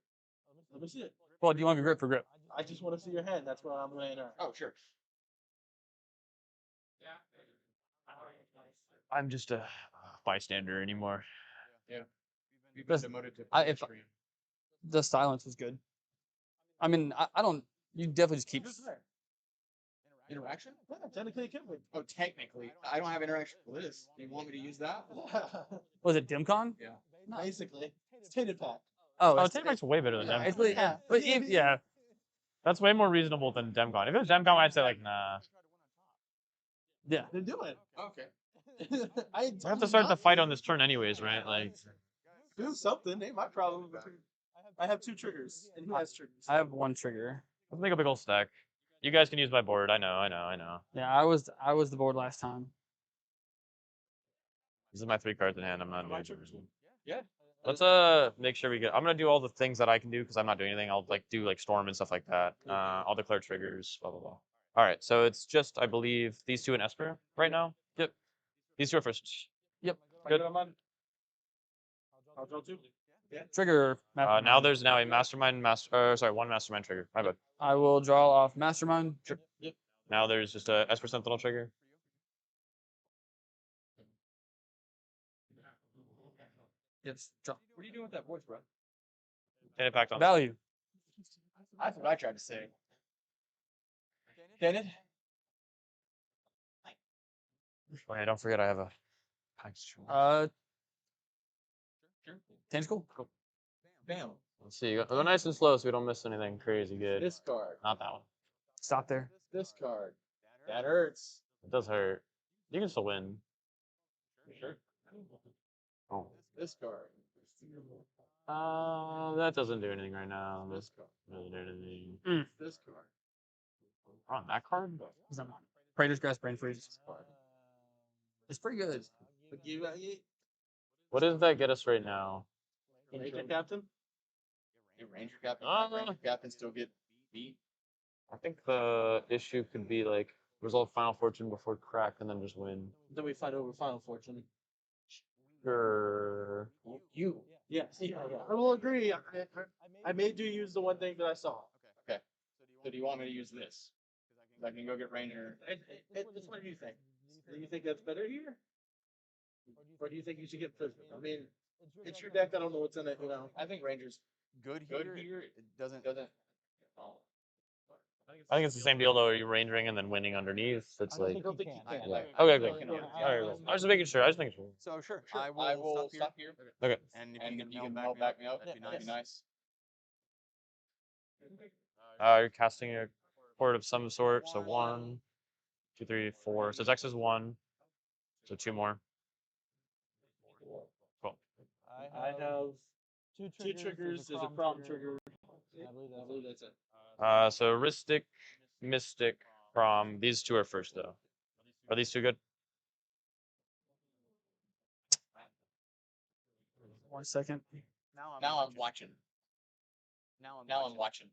Let me see it. Well, do you want to grip for grip? I just want to see your hand. That's what I'm laying out. Oh, sure. I'm just a bystander anymore. Yeah. You've been demoted to if the silence was good. I mean, I don't. You definitely just keep. Interaction? Yeah, technically it can be. Oh, technically. I don't have interaction for this. Do you want me to use that? Was it DimCon? Yeah. Basically, it's Tainted Pack. Oh, Oh, Tainted way better than yeah, Demcon. yeah, but yeah, That's way more reasonable than Demcon. If it was Demcon, I'd say like, nah. yeah. Then do it. Okay. I We have to start the fight on this turn anyways, right? Like, do something. Ain't my problem. I have 2 triggers, and he has triggers. I have 1 trigger. let's make a big old stack. You guys can use my board. I know. Yeah, I was the board last time. This is my 3 cards in hand. I'm not doing it. Yeah. Let's make sure we get. I'm gonna do all the things that I can do because I'm not doing anything. I'll like do like storm and stuff like that. I'll declare triggers. Blah blah blah. All right, so it's just I believe these 2 in Esper right now. Yep. These 2 are first. Yep. Good. I'll draw 2. Yeah. Trigger. Now there's a mastermind sorry, 1 mastermind trigger. My bad. I will draw off Mastermind. Yep. Now there's just a Esper Sentinel trigger. Yes. Draw. What are you doing with that voice, bro? Tainted Pact on. Value. That's what I tried to say. Tainted? Oh, yeah, don't forget I have a package. Tentacle. Cool. Bam. Let's see. Go nice and slow so we don't miss anything crazy good. This card. Not that one. Stop there. This card. That hurts. It does hurt. You can still win. Sure. Oh. This card. That doesn't do anything right now. This card. Doesn't do anything. This card. On that card? Is that mine? Praetor's Grasp, Brain Freeze. It's pretty good. What does that get us right now? Ranger Captain? Your Ranger Captain. Uh, Ranger Captain still get beat. I think the issue could be like resolve Final Fortune before crack and then just win. Then we fight over Final Fortune. Sure. You. Yes. Yeah. I will agree. I made you use the one thing that I saw. Okay. So do you want me to use this? 'Cause I can go get Ranger. What do you think? Do you think that's better here? Or do you think you should get Prisoner? I mean, it's your deck. I don't know what's in it, you know. I think Ranger's Good good here. here. It doesn't. Oh. I think it's the same deal though. You're rangering and then winning underneath. It's like I don't think you can. yeah. Okay, good. All right, well, I was just making sure. So sure. I will stop here. Okay. And if And you if can, you can help back me up, that'd be that'd be nice. nice. You're casting a chord of some sort. So 1, 2, 3, 4. So X is 1. So 2 more. I have two triggers. There's a Prom trigger. I believe that's it. So Ristic, Mystic, Prom. These two are first though. Are these two good? 1 second. Now I'm watching. Now I'm watching.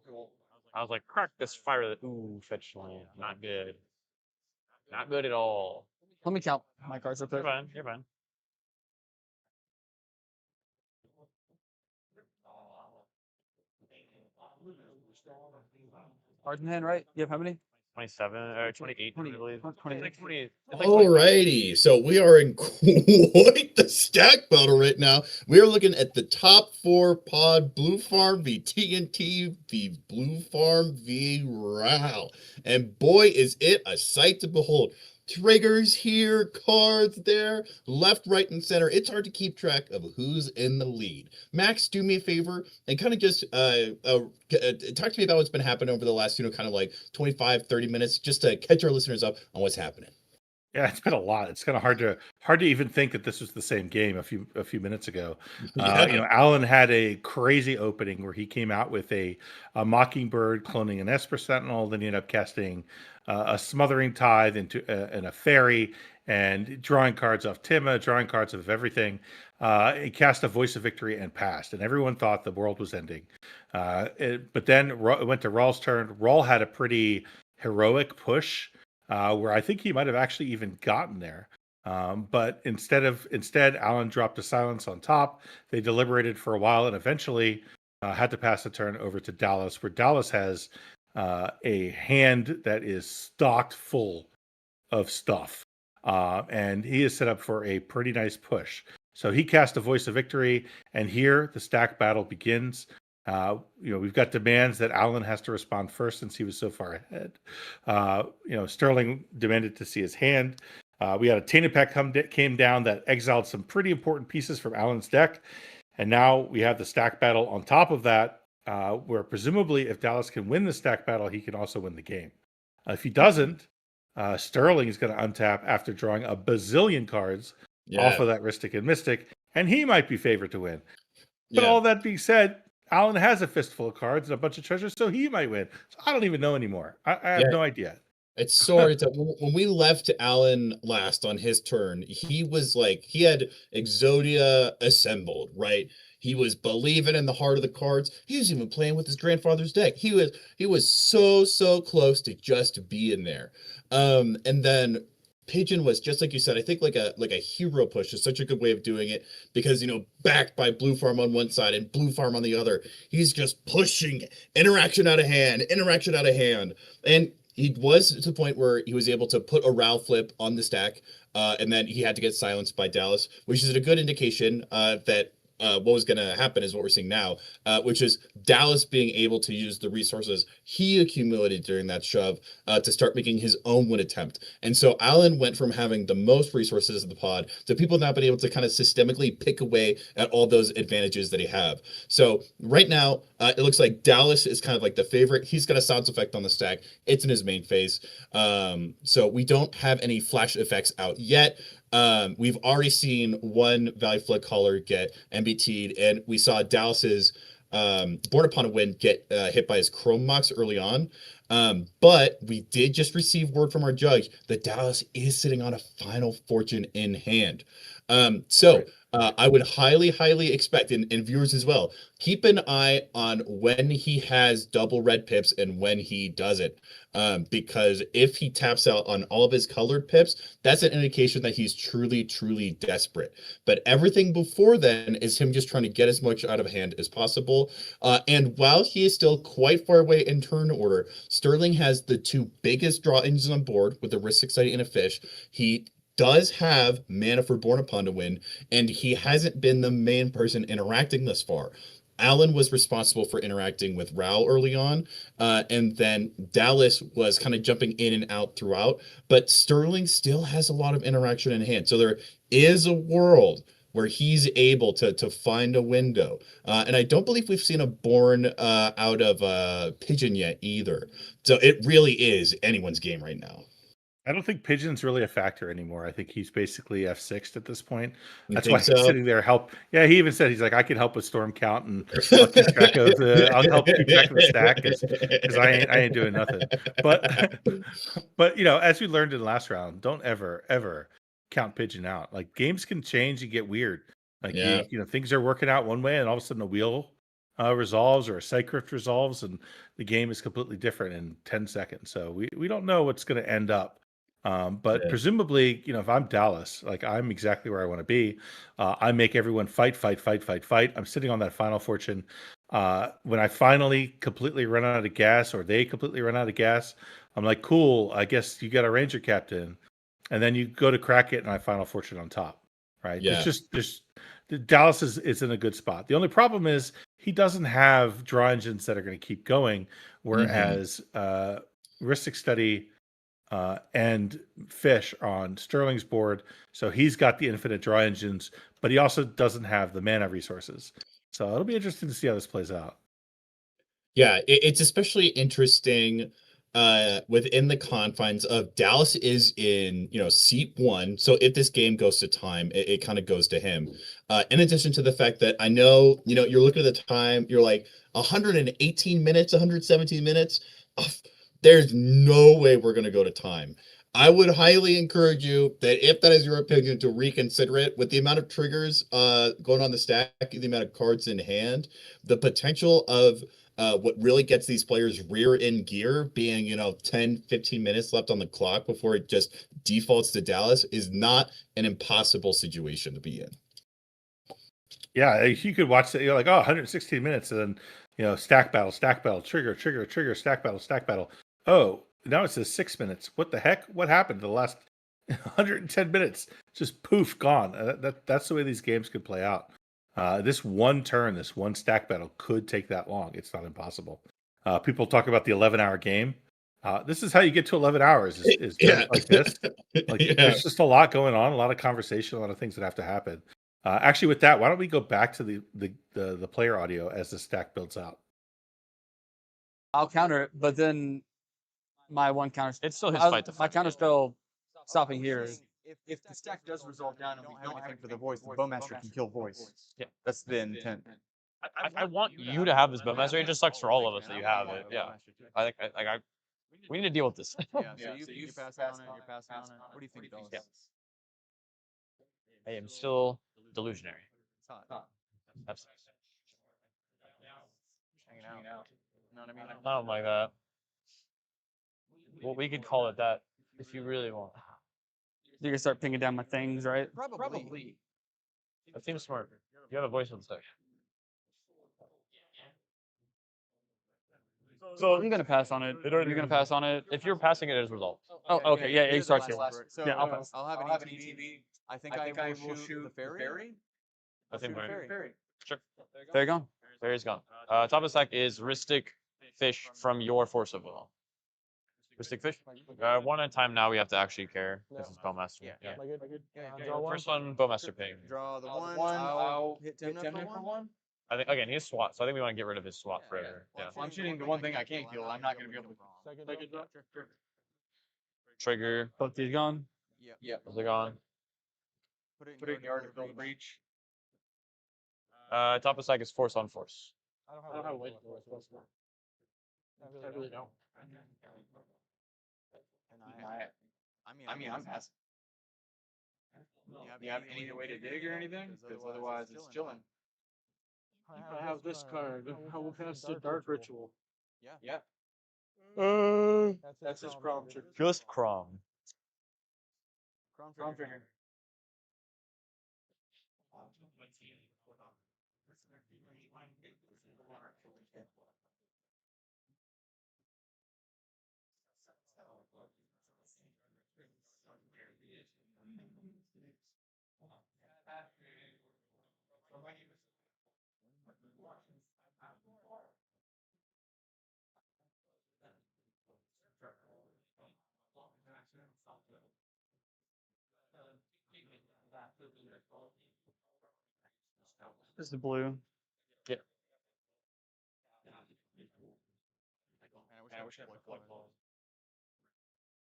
Cool. I was like, crack this fire. Ooh, fetch land. Not good. Not good at all. Let me count my cards real quick. You're fine. You're fine. Cards in hand, right? You have how many? 27 or 28, 20, I believe. 20. It's like 20. Alrighty, so we are in quite the stack battle right now. We are looking at the top 4 pod: Blue Farm v TNT v Blue Farm v RAL. And boy, is it a sight to behold. Triggers here, cards there, left, right, and center. It's hard to keep track of who's in the lead. Max, do me a favor and kind of just talk to me about what's been happening over the last, kind of like 25, 30 minutes, just to catch our listeners up on what's happening. Yeah, it's been a lot. It's kind of hard to even think that this was the same game a few minutes ago. Alan had a crazy opening where he came out with a Mockingbird cloning an Esper Sentinel. Then he ended up casting a Smothering Tithe and a Fairy, and drawing cards off Tima, drawing cards of everything. He cast a Voice of Victory and passed, and everyone thought the world was ending. But then it went to Rawl's turn. Rawl had a pretty heroic push. Where I think he might have actually even gotten there. But instead, Alan dropped a silence on top. They deliberated for a while and eventually had to pass the turn over to Dallas, where Dallas has a hand that is stocked full of stuff. And he is set up for a pretty nice push. So he cast a Voice of Victory, and here the stack battle begins. We've got demands that Alan has to respond first since he was so far ahead. Sterling demanded to see his hand. We had a Tainted Pack came down that exiled some pretty important pieces from Alan's deck. And now we have the stack battle on top of that, where presumably if Dallas can win the stack battle, he can also win the game. If he doesn't, Sterling is going to untap after drawing a bazillion cards off of that Ristic and Mystic, and he might be favored to win. But all that being said, Alan has a fistful of cards and a bunch of treasures, so he might win. So I don't even know anymore. I have no idea. It's sort of when we left Alan last on his turn, he was like, he had Exodia assembled, right? He was believing in the heart of the cards. He was even playing with his grandfather's deck. He was so close to just being there. And then Pigeon was, just like you said, I think like a hero push is such a good way of doing it, because backed by Blue Farm on one side and Blue Farm on the other, he's just pushing interaction out of hand, and he was to the point where he was able to put a RAL flip on the stack, and then he had to get silenced by Dallas, which is a good indication that what was going to happen is what we're seeing now, which is Dallas being able to use the resources he accumulated during that shove to start making his own win attempt. And so Alan went from having the most resources in the pod to people not being able to kind of systemically pick away at all those advantages that he have. So right now, it looks like Dallas is kind of like the favorite. He's got a sounds effect on the stack. It's in his main phase. So we don't have any flash effects out yet. We've already seen one Value Flood Caller get MBT'd, and we saw Dallas's Born Upon a Wind get hit by his Chrome Mox early on. But we did just receive word from our judge that Dallas is sitting on a Final Fortune in hand. I would highly expect, and viewers as well, keep an eye on when he has double red pips and when he doesn't. Because if he taps out on all of his colored pips, that's an indication that he's truly desperate. But everything before then is him just trying to get as much out of hand as possible. And while he is still quite far away in turn order, Sterling has the two biggest draw engines on board with a Risk Society and a Fish. He does have mana for Born Upon to Win, and he hasn't been the main person interacting thus far. Alan was responsible for interacting with Raul early on, and then Dallas was kind of jumping in and out throughout, but Sterling still has a lot of interaction in hand. So there is a world where he's able to find a window. And I don't believe we've seen a Born out of Pigeon yet either. So it really is anyone's game right now. I don't think Pigeon's really a factor anymore. I think he's basically F6'd at this point. You That's think why he's so? sitting there Yeah, he even said he's like, I can help with storm count and I'll help keep track of the stack because I ain't doing nothing. But but as we learned in the last round, don't ever count Pigeon out. Like games can change and get weird. Like Yeah. things are working out one way and all of a sudden a wheel resolves or a Cycrypt resolves and the game is completely different in 10 seconds. So we don't know what's going to end up. But Yeah. presumably, if I'm Dallas, like I'm exactly where I want to be. I make everyone fight. I'm sitting on that final fortune. When I finally completely run out of gas or they completely run out of gas, I'm like, cool, I guess you got a ranger captain. And then you go to crack it and I final fortune on top. Right. Yeah. There's Dallas is in a good spot. The only problem is he doesn't have draw engines that are going to keep going. Whereas Ristic Study and Fish on Sterling's board. So he's got the infinite draw engines, but he also doesn't have the mana resources. So it'll be interesting to see how this plays out. Yeah, it's especially interesting within the confines of Dallas is in, seat 1. So if this game goes to time, it kind of goes to him. In addition to the fact that I know, you're looking at the time, you're like 118 minutes, 117 minutes. There's no way we're going to go to time. I would highly encourage you that if that is your opinion to reconsider it with the amount of triggers going on the stack, the amount of cards in hand, the potential of what really gets these players rear in gear being, 10, 15 minutes left on the clock before it just defaults to Dallas is not an impossible situation to be in. Yeah, you could watch it. You're like, 116 minutes, and then stack battle, trigger, stack battle. Oh, now it says 6 minutes. What the heck? What happened to the last 110 minutes? Just poof, gone. That's the way these games could play out. This one turn, this one stack battle could take that long. It's not impossible. People talk about the 11-hour game. This is how you get to 11 hours is like this. There's just a lot going on, a lot of conversation, a lot of things that have to happen. Actually, with that, why don't we go back to the player audio as the stack builds out? I'll counter it, but then my one counter. It's still his fight to My counter spell stopping here. If the stack does resolve down and we don't have anything for the voice, the Bowmaster can kill voice. Yeah, that's the intent. I want you to have this Bowmaster. It just sucks for all of us that you have it. Yeah, I think we need to deal with this. So you pass on it. You're passing on it. What do you think, Dallas? Yeah. I am still delusionary. That's hanging out. You know what I mean? I don't like that. Well, we could call it that if you really want. You can start pinging down my things, right? Probably. That seems smart. You have a voice on the stack. So I'm gonna pass on it. You're gonna pass on it. If you're passing it as resolved. Oh, okay. Yeah, it starts here. So Yeah, I'll pass. I'll have an ETB. I think I will shoot the fairy. I think Fairy. Sure. There you go. Fairy's gone. Top of the stack is Ristic Fish from your Force of Will. Ristic Fish. One at a time now. We have to actually care. This is Bowmaster. Yeah. First one, Bowmaster ping. Draw the one. I'll hit 10 for one. I think again he's SWAT, so I think we want to get rid of his SWAT forever. Yeah. I'm shooting the one thing I can't kill. I'm not going to be able to. Trigger. Both these gone. Yeah. Those are gone. Put it in yard to build breach. Top of the stack is Force on Force. I don't have a weight for it. I really don't. I mean, I'm passing. You have any way to dig or anything? Because otherwise it's chilling. I have this card. I will pass the Dark Ritual. Yeah. That's his Crom trigger. Just Crom. Crom trigger. This is the blue. Yeah. I wish I had black.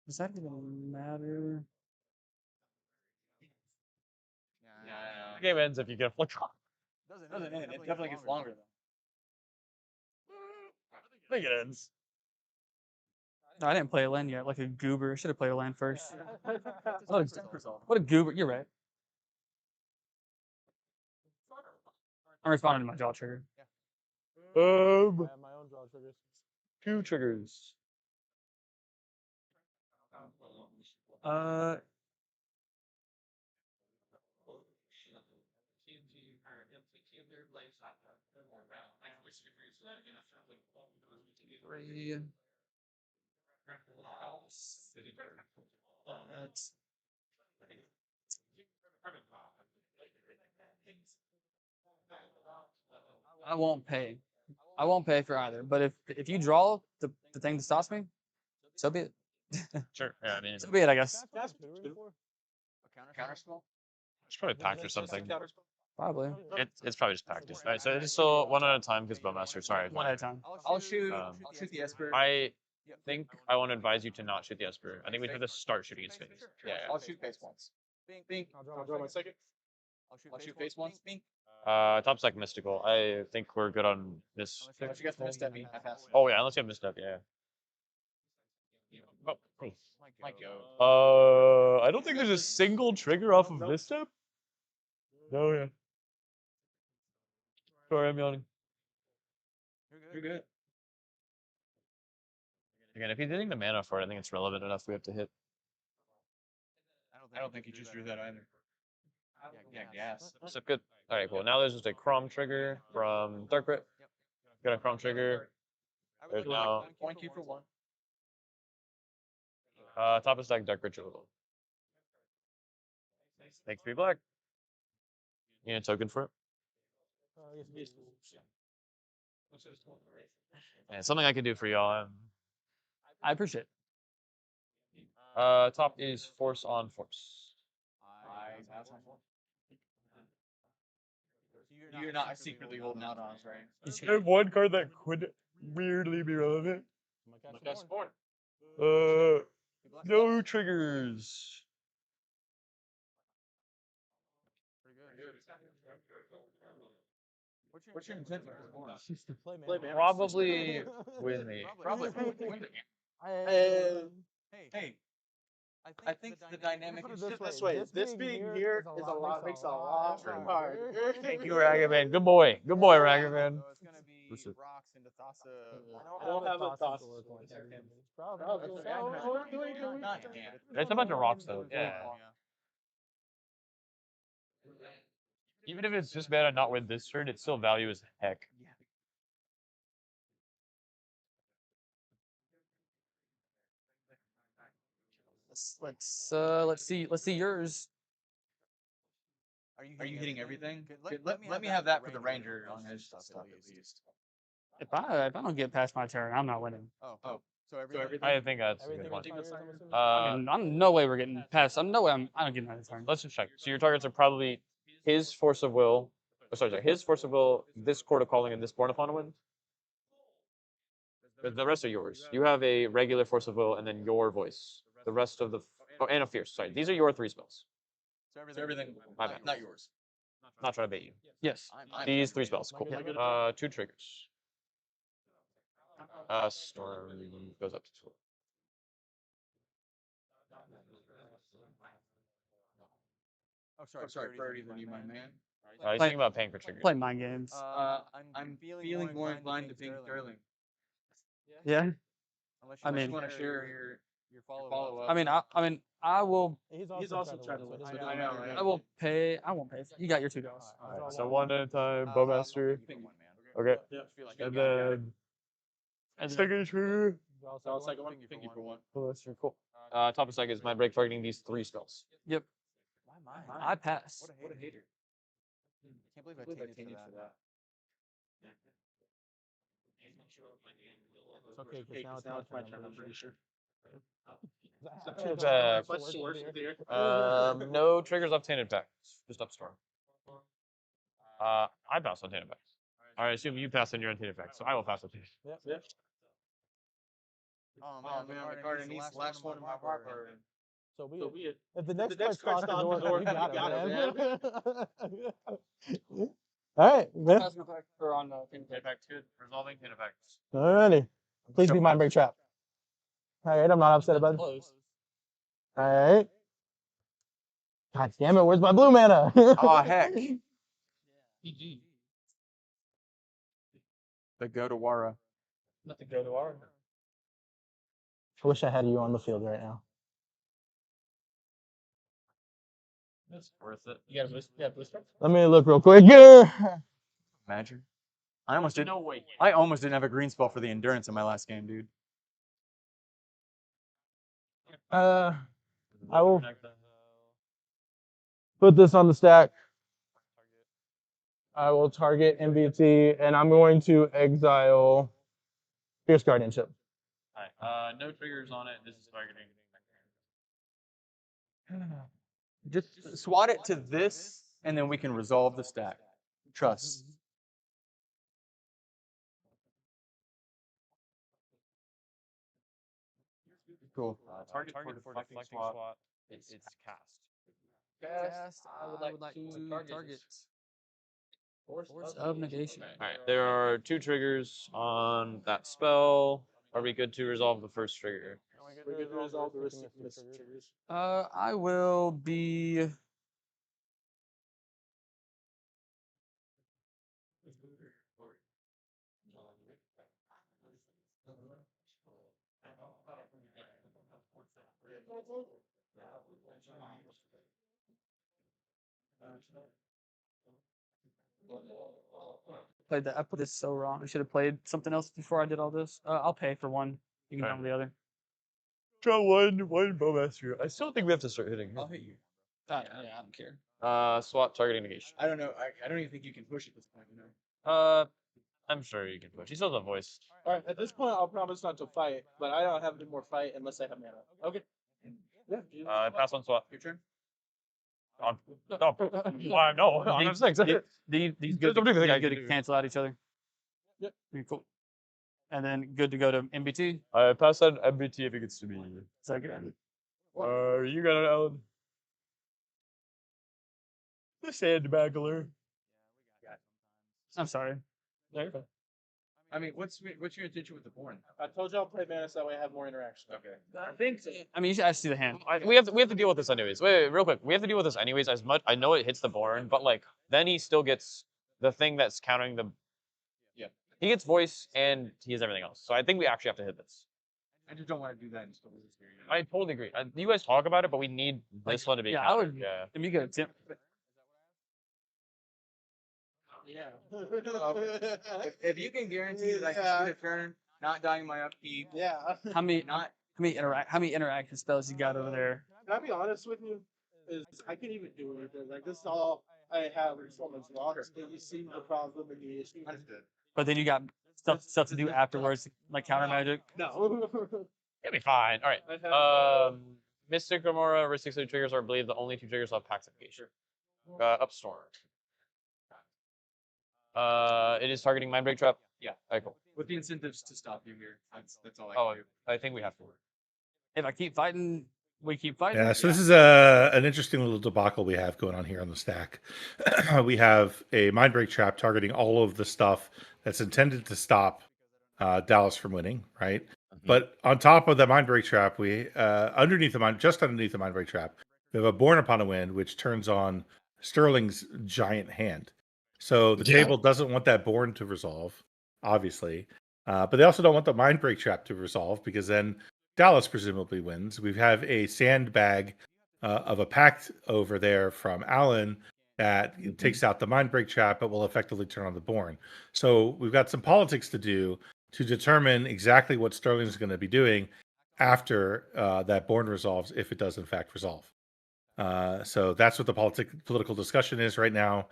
Does that even matter? Yeah. The game ends if you get a flick on. Doesn't end. It definitely gets longer though. I think it ends. No, I didn't play a land yet, like a goober. Should have played a land first. What a goober. You're right. I'm responding to my jaw trigger. I have my own draw triggers. 2 triggers. Three. I won't pay. I won't pay for either. But if you draw the thing that stops me, so be it. Sure. Yeah, I mean, So be it, I guess. Counter spell? it's probably packed or something. Probably. It's probably just packed. All right, so it's still one at a time because Bowmaster. Sorry. One at a time. I'll shoot the Esper. I think I want to advise you to not shoot the Esper. I think we have to start shooting its face. Yeah. I'll shoot face once. Bink. I'll draw my second. I'll shoot face once. Bink. Top sec mystical. I think we're good on this. Unless you guys misstep me, I pass. Oh yeah, unless you have misstep. Yeah. Oh, cool. Might go. I don't think there's a single trigger off of misstep. No, yeah. Sorry, I'm yawning. You're good. Again, if he's hitting the mana for it, I think it's relevant enough we have to hit. I don't think you just drew that either. Yeah, gas. So good. All right, cool. Now there's just a Crom trigger from Dark Crit. Got a Crom trigger. There's now One key for one. top of stack Dark Ritual. Thanks, 3 black. You need a token for it? And something I can do for y'all. I appreciate it. Top is Force on Force. You're not secretly holding out on us, right? I have one card that could weirdly be relevant. No triggers. What's your intent for this board? Probably with me. Probably win the game. Hey, I think the dynamic is this way. This being here is a lot, makes a lot hard. Thank you, Ragavan. Good boy. Good boy, Ragavan. Rocks into Thassa. I don't have a toss. It's a bunch of rocks, though. Yeah. Even if it's just bad and not win this turn, it's still value as heck. Let's see yours. Are you hitting everything? Let me have that for the Ranger on his stuff at least. If I don't get past my turn, I'm not winning. Oh. So everything. I think that's a good one. I mean, I'm no way we're getting past. I don't get another turn. Let's just check. So your targets are probably his Force of Will. Oh, sorry, his Force of Will, this Court of Calling, and this Born Upon a Wind. The rest are yours. You have a regular Force of Will and then your voice. The rest of the and a Fierce. Sorry, these are your 3 spells. So everything. My bad. Not yours. Not trying to bait you. Yes. These 3 spells. Cool. 2 triggers. Storm goes up to 2. Oh, sorry. Priority than you, my man. He's thinking about paying for triggers. Play mind games. I'm feeling more inclined to ping Sterling. Yeah. Unless you want to share your follow up. I mean, I will. He's also trying to win. I know, right? I will pay. I won't pay. You got your $2. Alright, so one at a time, Bowmaster. Okay. And then signature. I'll second one. Thank you for one. Bowmaster, cool. Top of stack is my break targeting these 3 spells. Yep. I pass. What a hater. Can't believe I tainted for that. It's okay, because now it's my turn, I'm pretty sure. No triggers up Tainted Pact. Just up Storm. I pass on Tainted Pact. Alright, I assume you pass on your Tainted Pact, so I will pass on Tainted. Yep. Oh man, my card needs the last one in my harbor. So be it. If the next card's not the door, you got it, man. All right, man. Or on the effect two, resolving hit effects. Alrighty. Please be mind break trap. All right, I'm not upset about it. Close. All right. God damn it, where's my blue mana? Oh heck. GG. The Godawara. Nothing go to our. I wish I had you on the field right now. That's worth it. You got a boost? Yeah, booster. Let me look real quick. Imagine. I almost didn't. No way. I almost didn't have a green spell for the endurance in my last game, dude. I will put this on the stack. I will target MVT, and I'm going to exile Fierce Guardianship. Alright, no triggers on it. This is targeting. Just swat it to this, and then we can resolve the stack. Trust. Cool. Target for deflecting swap. It's cast. Cast. I would like to target. Force of negation. Alright, there are 2 triggers on that spell. Are we good to resolve the first trigger? We could resolve the rest of the triggers. I will be. Played that. I put this so wrong. I should have played something else before I did all this. I'll pay for one. You can have the other. Draw one Bowmaster. I still think we have to start hitting. I'll hit you. Yeah, I don't care. Swap targeting negation. I don't know. I don't even think you can push at this point, you know. I'm sure you can push. He still has a voice. All right, at this point, I'll promise not to fight, but I don't have any more fight unless I have mana. Okay. Yeah. Pass on swap. Your turn. No, I'm saying. These good to cancel out each other. Yep. Pretty cool. And then good to go to MBT. I pass on MBT if it gets to me. Second. You got it, Alan. The sandbaggler. I'm sorry. There. I mean, what's your intention with the Born? I told you I'll play mana so that way I have more interaction. Okay. I think. I mean, you should actually see the hand. We have to deal with this anyways. Wait, real quick. We have to deal with this anyways. As much I know it hits the Born, but like then he still gets the thing that's countering the. Yeah. He gets voice and he has everything else. So I think we actually have to hit this. I just don't want to do that and still lose here. I totally agree. You guys talk about it, but we need this one to be. Yeah, countered. I would. Yeah. If you get a tip. Yeah. If you can guarantee that I can see the turn, not dying my upkeep. Yeah. How many interaction spells you got over there? Can I be honest with you? Is I can even do anything. Like this is all I have is so much rocks. And you see the problem and the issue. Understood. But then you got stuff to do afterwards, like counter magic. No. It'll be fine. All right. Mystic Remora, Ristic City triggers are, I believe, the only 2 triggers of Pacification. Upstorm. It is targeting Mindbreak Trap. Yeah. Alright, cool. With the incentives to stop you here. That's all I can do. I think we have to. If I keep fighting, we keep fighting. Yeah, so this is an interesting little debacle we have going on here on the stack. We have a Mindbreak Trap targeting all of the stuff that's intended to stop Dallas from winning, right? Mm-hmm. But on top of the Mindbreak Trap, we underneath the Mindbreak Trap, we have a Born Upon a Wind, which turns on Sterling's giant hand. So the table doesn't want that Born to resolve, obviously. But they also don't want the Mindbreak Trap to resolve because then Dallas presumably wins. We have a sandbag of a pact over there from Alan that takes out the Mindbreak Trap, but will effectively turn on the Born. So we've got some politics to do to determine exactly what Sterling's going to be doing after that Born resolves, if it does in fact resolve. So that's what the political discussion is right now.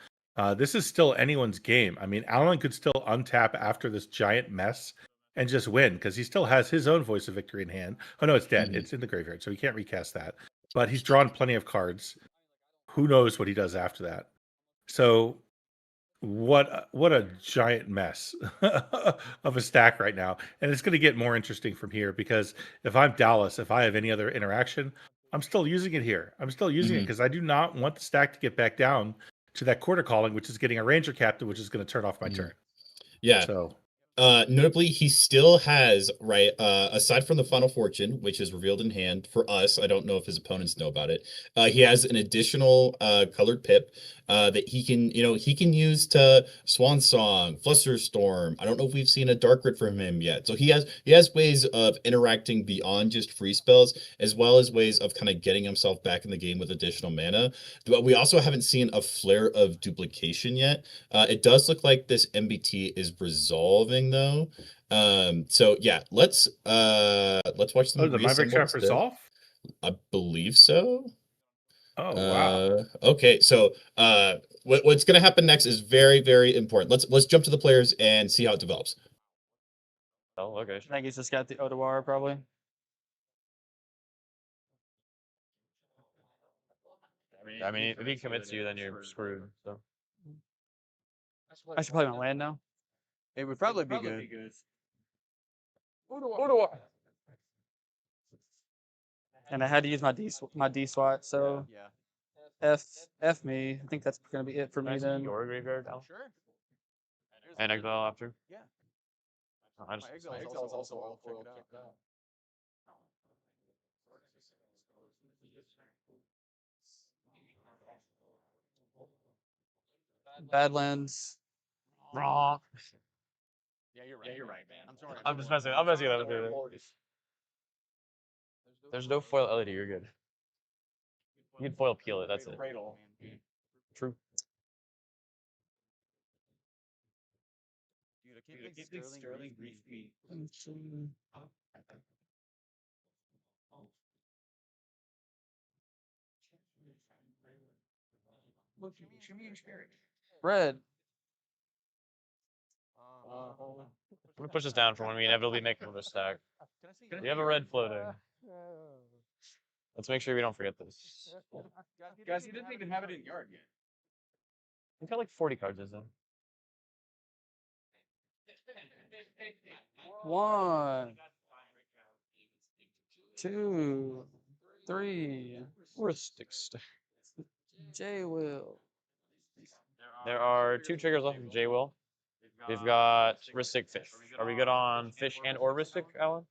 This is still anyone's game. I mean, Alan could still untap after this giant mess and just win because he still has his own Voice of Victory in hand. Oh no, it's dead. It's in the graveyard, so he can't recast that. But he's drawn plenty of cards. Who knows what he does after that? So what a giant mess of a stack right now, and it's going to get more interesting from here because if I'm Dallas, if I have any other interaction, I'm still using it here. I'm still using it because I do not want the stack to get back down to that quarter calling, which is getting a ranger captain, which is going to turn off my turn. Yeah. So notably, he still has, right, aside from the Final Fortune, which is revealed in hand for us, I don't know if his opponents know about it. He has an additional colored pip that he can, he can use to Swan Song, Flusterstorm. I don't know if we've seen a Dark Rid from him yet. So he has ways of interacting beyond just free spells, as well as ways of kind of getting himself back in the game with additional mana. But we also haven't seen a Flare of Duplication yet. It does look like this MBT is resolving though. So yeah, let's watch them. Oh, the Mybrick Trap resolve? I believe so. Oh wow. Okay, so what's gonna happen next is very, very important. Let's jump to the players and see how it develops. Oh, okay. I think he's just got the Odawara probably. I mean, if he commits you, then you're screwed. So I should play my land now. It would probably be good. Odawara. And I had to use my D SWAT, so Yeah. F me. I think that's gonna be it for me then. Your graveyard, Al? Sure. And exile after. Yeah. I just, My exile is also all foiled. Badlands. Wrong. Yeah, you're right, man. I'm sorry. I'm just messing. I'm messing with that. There's no foil LED. You're good. You can foil peel it. That's it. True. Dude, I can't think Sterling grief me. Look, show me your spirit. Red. I'm gonna push this down for when we inevitably make another stack. We have a red floating. Let's make sure we don't forget this. Guys, he didn't even have it in yard yet. We've got like 40 cards, isn't it? 1, 2, 3. Sticks. J will. There are 2 triggers left from J Will. We've got Ristic Fish. Are we good on Fish and or Ristic, Alan?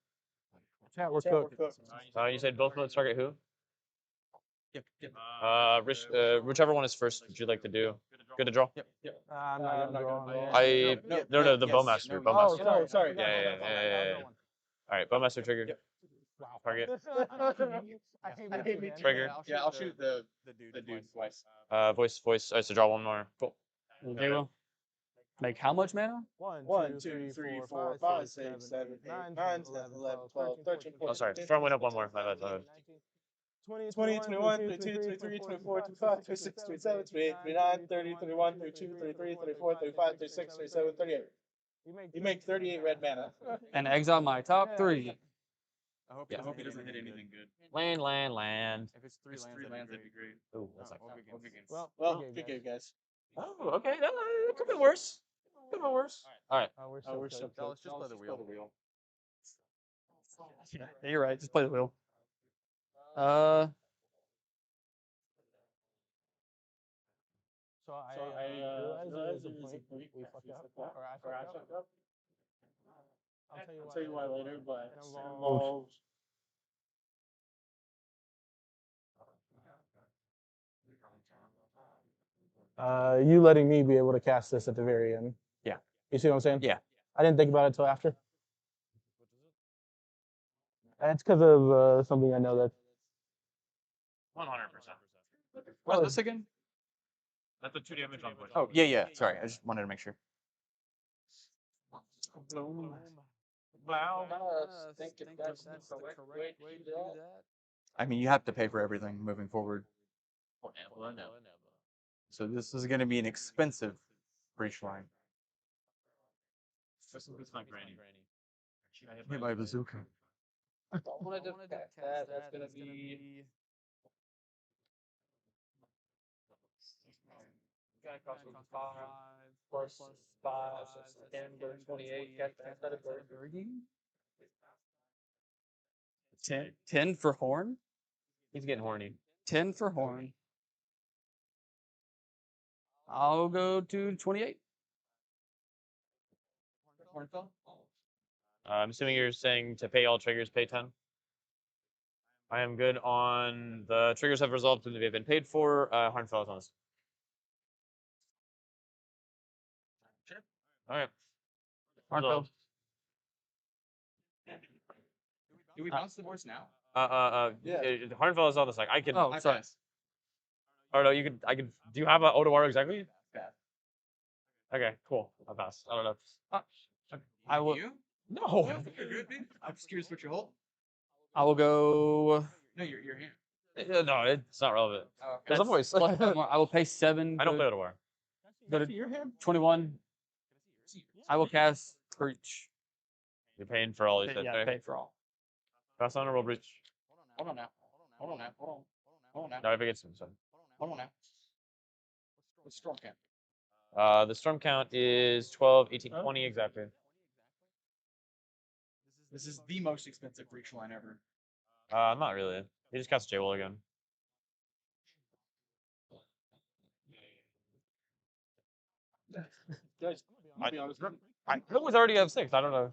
Chat, we're cooked. You said both modes target who? Yep. Whichever one is first, would you like to do? Good to draw? Yep. I'm not gonna draw. No, the Bowmaster. Oh, Bowmaster. sorry. Yeah. All right, Bowmaster trigger. Target. I hate me. Trigger. Yeah, I'll shoot the dude twice. Voice. I have to draw one more. Cool. J will. Make how much mana? 1, 2, 3, 4, 5, 6, 7, 8, 9, 10, 11, 12, 13, 14. Oh, sorry. Throw one up one more. My bad. 20, 21, 22, 23, 24, 25, 26, 27, 28, 29, 30, 31, 32, 33, 34, 35, 36, 37, 38. You make 38 red mana. And exile my top 3. I hope he doesn't hit anything good. Land. If it's three lands, that'd be great. Oh, that's like Well, good game, guys. Oh, okay. That could be worse. All right. We're so Let's just play the wheel. Yeah, you're right. Just play the wheel. So I realized there was a point we fucked up, or I fucked up. I'll tell you why later, but it involves you letting me be able to cast this at the very end. Yeah. You see what I'm saying? Yeah. I didn't think about it until after. It's because of something I know that 100%. What's this again? That's a 2 damage on push. Oh, yeah. Sorry, I just wanted to make sure. I mean, you have to pay for everything moving forward. So this is going to be an expensive breach line. It's my granny. Hit my bazooka. That's gonna be plus 5, 28, 10 for horn? He's getting horny. 10 for horn. I'll go to 28. I'm assuming you're saying to pay all triggers, pay 10. I am good on the triggers have resolved and they've been paid for. Harmfell is on us. All right. Harmfell. Do we bounce the horse now? Yeah. Harmfell is on the side. I can. Oh, sorry. Or no, you could. I could. Do you have a Odawara exactly? Yeah. Okay, cool. I'll pass. I don't know. I will. You? No. You're good, man. I'm just curious what you hold. I will go. No, your hand. No, it's not relevant. Oh, There's a voice. I will pay 7. I don't play Odawara. Go to your hand. 21. I will cast Breach. You're paying for all these. Yeah, pay for all. Pass on a roll breach. Hold on now. Hold on now. Hold on now. No, if it gets him, so. Hold on now. What's storm count? The storm count is 12, 18, 20 exactly. This is the most expensive breach line ever. Not really. He just cast J-Wall again. Guys, I'll be honest. I was already have 6. I don't know.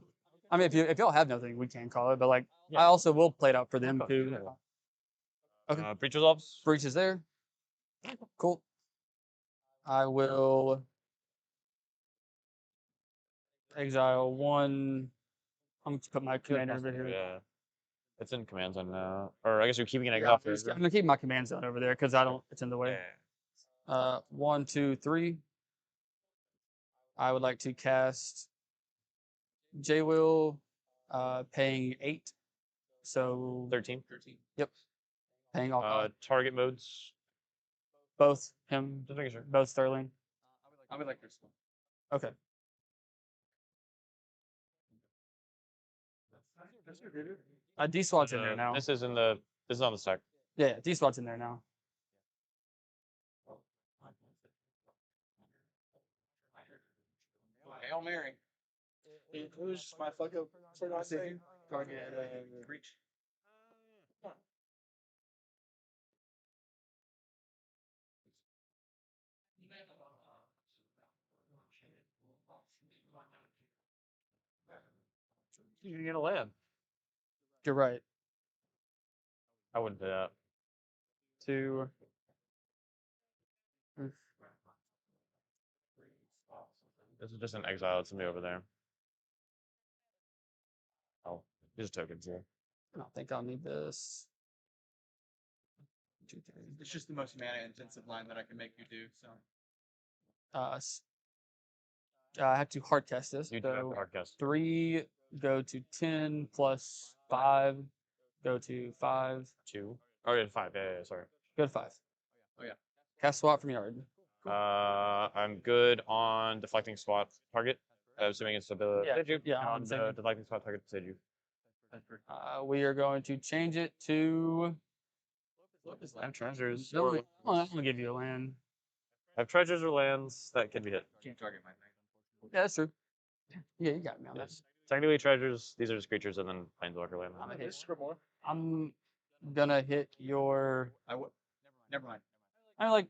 I mean, if y'all have nothing, we can call it. But like, I also will play it out for them too. Okay. Breach resolves. Breach is there. Cool. I will exile 1. I'm gonna put my commander over here. Yeah. It's in command zone now. Or I guess you're keeping an Yeah, exile for I'm gonna keep my command zone over there because I don't. It's in the way. 1, 2, 3. I would like to cast J-Will, paying 8. So 13. Yep. Paying all. Target modes. Both him. Just making sure. Both Sterling. I'll be like this one. Okay. D-Swat's in there now. This is on the stack. Yeah, D-Swat's in there now. Hail Mary. Who's my fuck up? Target breach. You can get a land. You're right. I wouldn't do that. 2. This is just an exile. It's somebody over there. Oh, these are tokens here. I don't think I'll need this. 2, 3. It's just the most mana intensive line that I can make you do. So I have to hard cast this. You do have to hard cast. 3 go to 10 plus 5 go to 5. 2. Oh yeah, 5. Yeah, sorry. Go to 5. Oh yeah. Cast swap from yard. I'm good on deflecting swat target. Assuming it's ability. Yeah, on the deflecting swat target. Seju. We are going to change it to. I have treasures. No, I'm gonna give you a land. I have treasures or lands that can be hit. Can't target my thing. Yeah, that's true. Yeah, you got me on Yes. Technically treasures. These are just creatures and then planeswalker land. I'm gonna hit your. I would. Never mind. I like.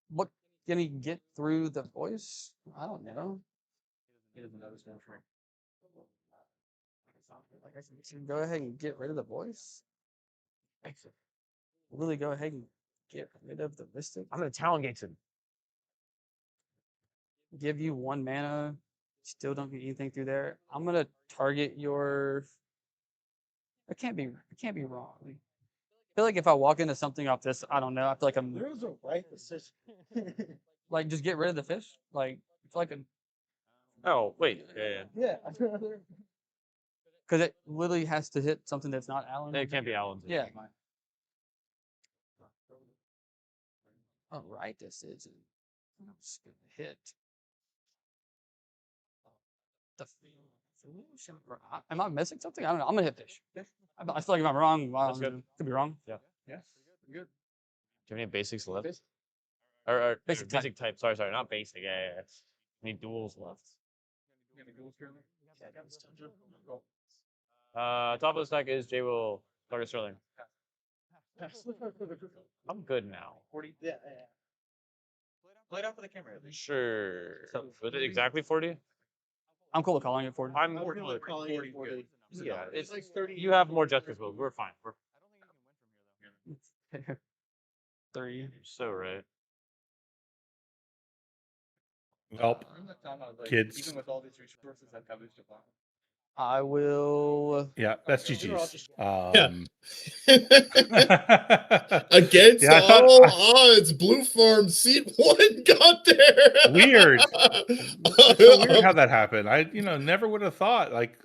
What can he get through the voice? I don't know. He doesn't know this one trick. Like I can go ahead and get rid of the voice. Really go ahead and get rid of the Mystic. I'm gonna Talon Gates him. Give you 1 mana. Still don't get anything through there. I'm gonna target your. It can't be wrong. I feel like if I walk into something off this, I don't know. I feel like I'm. There's a right decision. Like just get rid of the fish. Like I feel like a. Oh wait. Yeah. Yeah. Because it literally has to hit something that's not Alan. It can't be Alan's. Yeah. All right, decision. I'm just gonna hit. The fish. Am I missing something? I don't know. I'm gonna hit fish. I feel like if I'm wrong, That's good. Could be wrong. Yeah. Yes. Good. Do you have any basics left? Or basic type. Sorry, not basic. Yeah. I need duels left. Top of the stack is J Will target Sterling. I'm good now. 40. Yeah. Play it out for the camera. Sure. So, was it exactly 40? I'm cool with calling it 40. I'm cool with calling it 40. Yeah, it's like 30. You have more Jessica's will. We're fine. We're 3. so right. Well, kids. Even with all these resources that coverage to find. I will. Yeah, that's GG's. Against all odds, Blue Farm seat 1 got there. Weird. It's so weird how that happened. I, never would have thought. Like,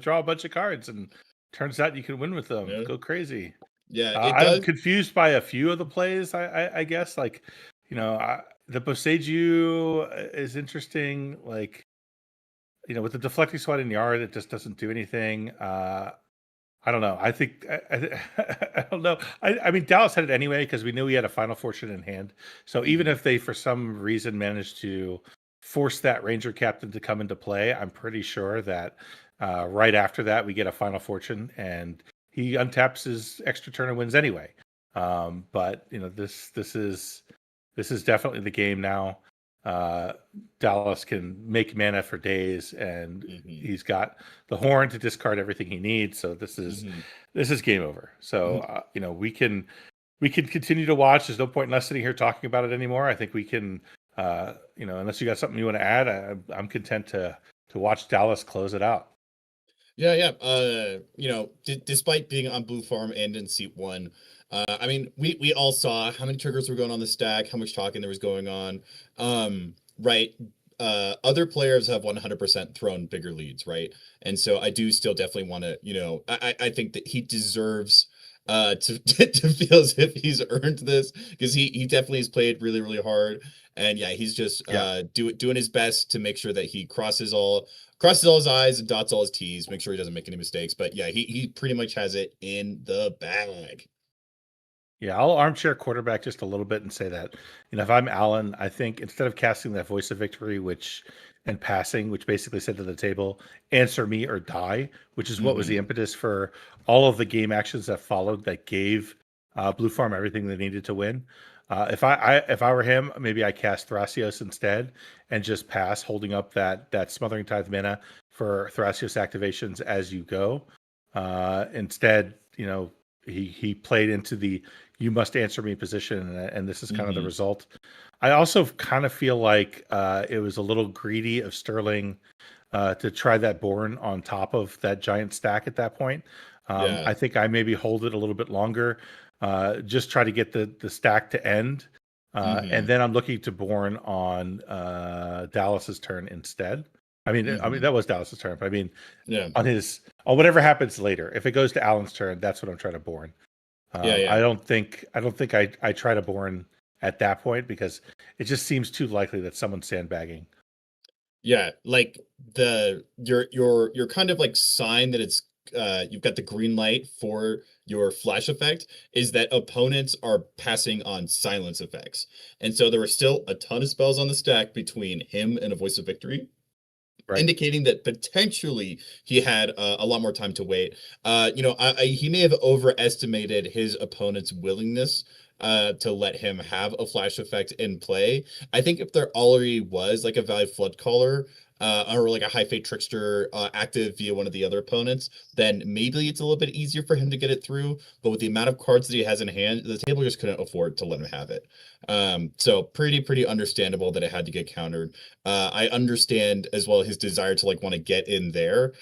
draw a bunch of cards, and turns out you can win with them. Yeah. Go crazy. Yeah, I'm confused by a few of the plays. I guess, like, the Boseiju is interesting. Like, with the deflecting sweat in yard, it just doesn't do anything. I don't know. I think I don't know. I mean, Dallas had it anyway because we knew he had a Final Fortune in hand. So even if they, for some reason, managed to force that Ranger Captain to come into play, I'm pretty sure that right after that we get a Final Fortune and he untaps his extra turn and wins anyway. But this is definitely the game now. Dallas can make mana for days, and he's got the horn to discard everything he needs. So this is game over. So we can continue to watch. There's no point in us sitting here talking about it anymore. I think we can, unless you got something you want to add, I'm content to watch Dallas close it out. Yeah. Despite being on Blue Farm and in seat 1, I mean, we all saw how many triggers were going on the stack, how much talking there was going on. Right. Other players have 100% thrown bigger leads, right? And so I do still definitely want to, I think that he deserves to feel as if he's earned this, because he definitely has played really, really hard. And yeah, he's just doing his best to make sure that he crosses all his I's and dots all his T's, make sure he doesn't make any mistakes. But yeah, he pretty much has it in the bag. Yeah, I'll armchair quarterback just a little bit and say that, if I'm Alan, I think instead of casting that Voice of Victory, and passing, which basically said to the table, answer me or die, which is what was the impetus for all of the game actions that followed that gave Blue Farm everything they needed to win. If I were him, maybe I cast Thrasios instead and just pass, holding up that Smothering Tithe mana for Thrasios activations as you go. Instead, he played into the "you must answer me" position, and this is kind of the result. I also kind of feel like it was a little greedy of Sterling to try that Born on top of that giant stack at that point. I think I maybe hold it a little bit longer, just try to get the stack to end, and then I'm looking to Born on Dallas's turn instead. I mean, that was Dallas's turn, but I mean, on whatever happens later. If it goes to Alan's turn, that's what I'm trying to Born. I don't think I try to Born at that point because it just seems too likely that someone's sandbagging. Yeah, like your kind of like sign that it's you've got the green light for your flash effect is that opponents are passing on silence effects. And so there were still a ton of spells on the stack between him and a Voice of Victory. Right. Indicating that potentially he had a lot more time to wait. He may have overestimated his opponent's willingness to let him have a flash effect in play. I think if there already was like a Value Flood Caller or like a High Fate Trickster active via one of the other opponents, then maybe it's a little bit easier for him to get it through. But with the amount of cards that he has in hand, the table just couldn't afford to let him have it. So pretty understandable that it had to get countered. I understand as well his desire to like want to get in there,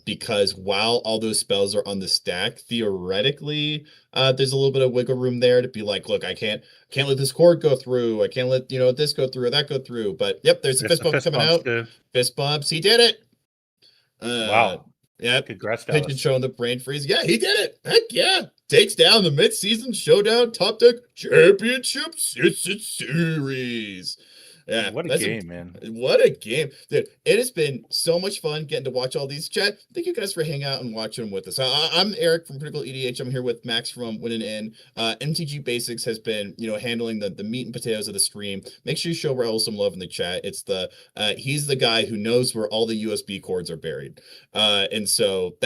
because while all those spells are on the stack, theoretically, there's a little bit of wiggle room there to be like, look, I can't let this cord go through. I can't let this go through or that go through. But yep, there's a fist bump coming out. Fist bumps, he did it. Wow. Yeah, congrats, Pigeon Dallas. showing the brain freeze. Yeah, he did it. Heck yeah. Takes down the mid-season Showdown Topdeck Championship Series. Yeah, What a game, man. What a game. Dude, it has been so much fun getting to watch all these. Chat, thank you guys for hanging out and watching with us. I'm Eric from Critical EDH. I'm here with Max from Winning In. MTG Basics has been, handling the meat and potatoes of the stream. Make sure you show Raul some love in the chat. It's he's the guy who knows where all the USB cords are buried. And so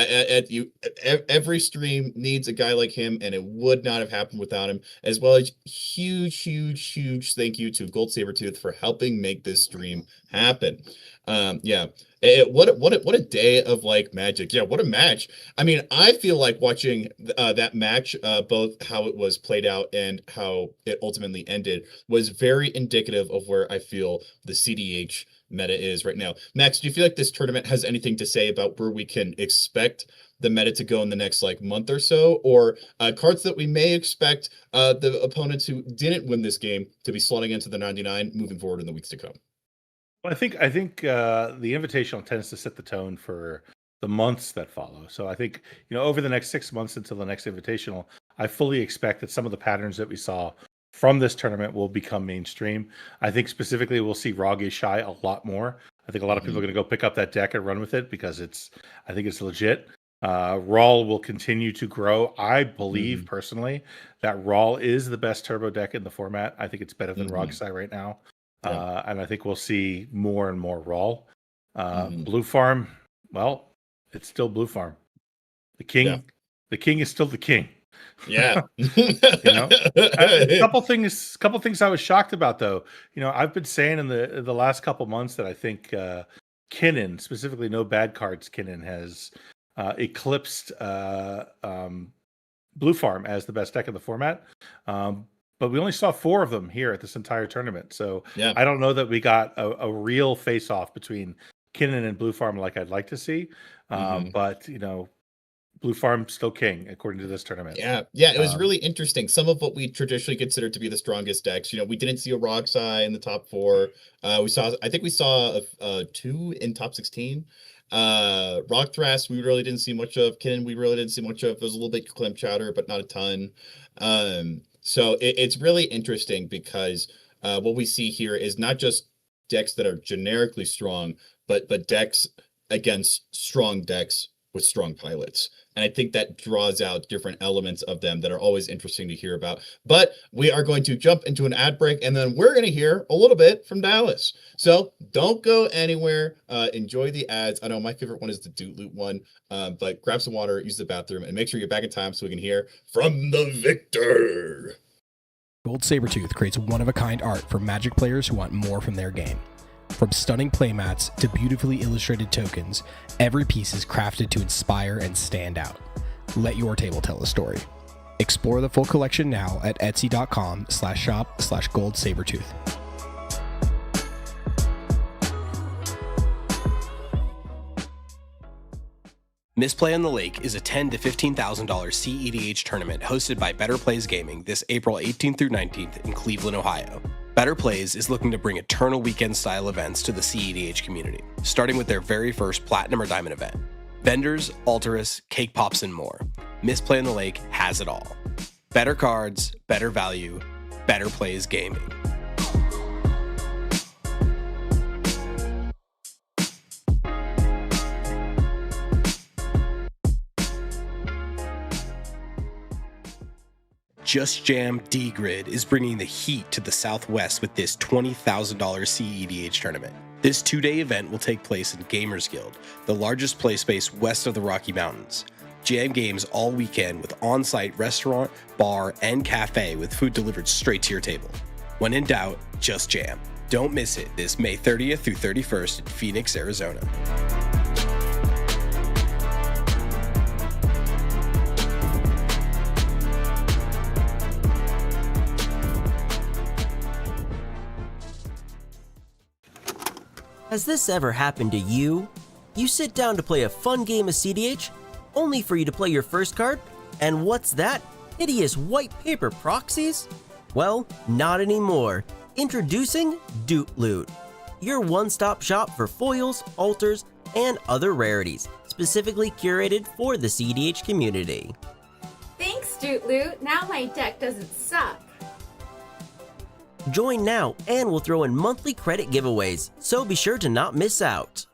every stream needs a guy like him, and it would not have happened without him. As well as huge thank you to Gold Sabertooth for helping make this stream happen. What a day of like Magic. Yeah, what a match. I mean, I feel like watching that match, both how it was played out and how it ultimately ended, was very indicative of where I feel the CDH meta is right now. Max, do you feel like this tournament has anything to say about where we can expect the meta to go in the next month or so, or cards that we may expect the opponents who didn't win this game to be slotting into the 99 moving forward in the weeks to come? Well, I think the Invitational tends to set the tone for the months that follow. So I think over the next 6 months until the next Invitational, I fully expect that some of the patterns that we saw from this tournament will become mainstream. I think specifically we'll see Rage Shy a lot more. I think a lot of people are going to go pick up that deck and run with it because I think it's legit. Rawl will continue to grow. I believe personally that Rawl is the best turbo deck in the format. I think it's better than Rogsai right now. And I think we'll see more and more Rawl. Blue Farm, well, it's still Blue Farm. The king is still the king. Yeah. A couple things I was shocked about though. I've been saying in the last couple months that I think Kinnan, specifically No Bad Cards Kinnan, has eclipsed Blue Farm as the best deck in the format. But we only saw 4 of them here at this entire tournament. So I don't know that we got a real face-off between Kinnan and Blue Farm like I'd like to see. But, Blue Farm still king, according to this tournament. Yeah, it was really interesting. Some of what we traditionally consider to be the strongest decks. We didn't see a Rogsai in the top 4. I think we saw 2 in top 16. Rock Thrash, we really didn't see much of. Kinnan, we really didn't see much of. There's a little bit Clam Chowder, but not a ton. So it's really interesting because what we see here is not just decks that are generically strong, but decks against strong decks with strong pilots. And I think that draws out different elements of them that are always interesting to hear about. But we are going to jump into an ad break, and then we're going to hear a little bit from Dallas. So don't go anywhere. Enjoy the ads. I know my favorite one is the Doot Loot one, but grab some water, use the bathroom, and make sure you're back in time so we can hear from the victor. Gold Sabertooth creates one-of-a-kind art for Magic players who want more from their game. From stunning playmats to beautifully illustrated tokens, every piece is crafted to inspire and stand out. Let your table tell a story. Explore the full collection now at etsy.com/shop/goldsabertooth. Misplay on the Lake is a $10,000 to $15,000 CEDH tournament hosted by Better Plays Gaming this April 18th through 19th in Cleveland, Ohio. Better Plays is looking to bring eternal weekend-style events to the CEDH community, starting with their very first Platinum or Diamond event. Vendors, Alterus, cake pops, and more. Misplay on the Lake has it all. Better cards, better value, Better Plays Gaming. Just Jam D-Grid is bringing the heat to the Southwest with this $20,000 CEDH tournament. This 2-day event will take place in Gamers Guild, the largest play space west of the Rocky Mountains. Jam games all weekend with on-site restaurant, bar, and cafe with food delivered straight to your table. When in doubt, just jam. Don't miss it this May 30th through 31st in Phoenix, Arizona. Has this ever happened to you? You sit down to play a fun game of CDH, only for you to play your first card? And what's that? Hideous white paper proxies? Well, not anymore. Introducing Doot Loot, your one-stop shop for foils, alters, and other rarities, specifically curated for the CDH community. Thanks, Doot Loot. Now my deck doesn't suck. Join now and we'll throw in monthly credit giveaways, so be sure to not miss out.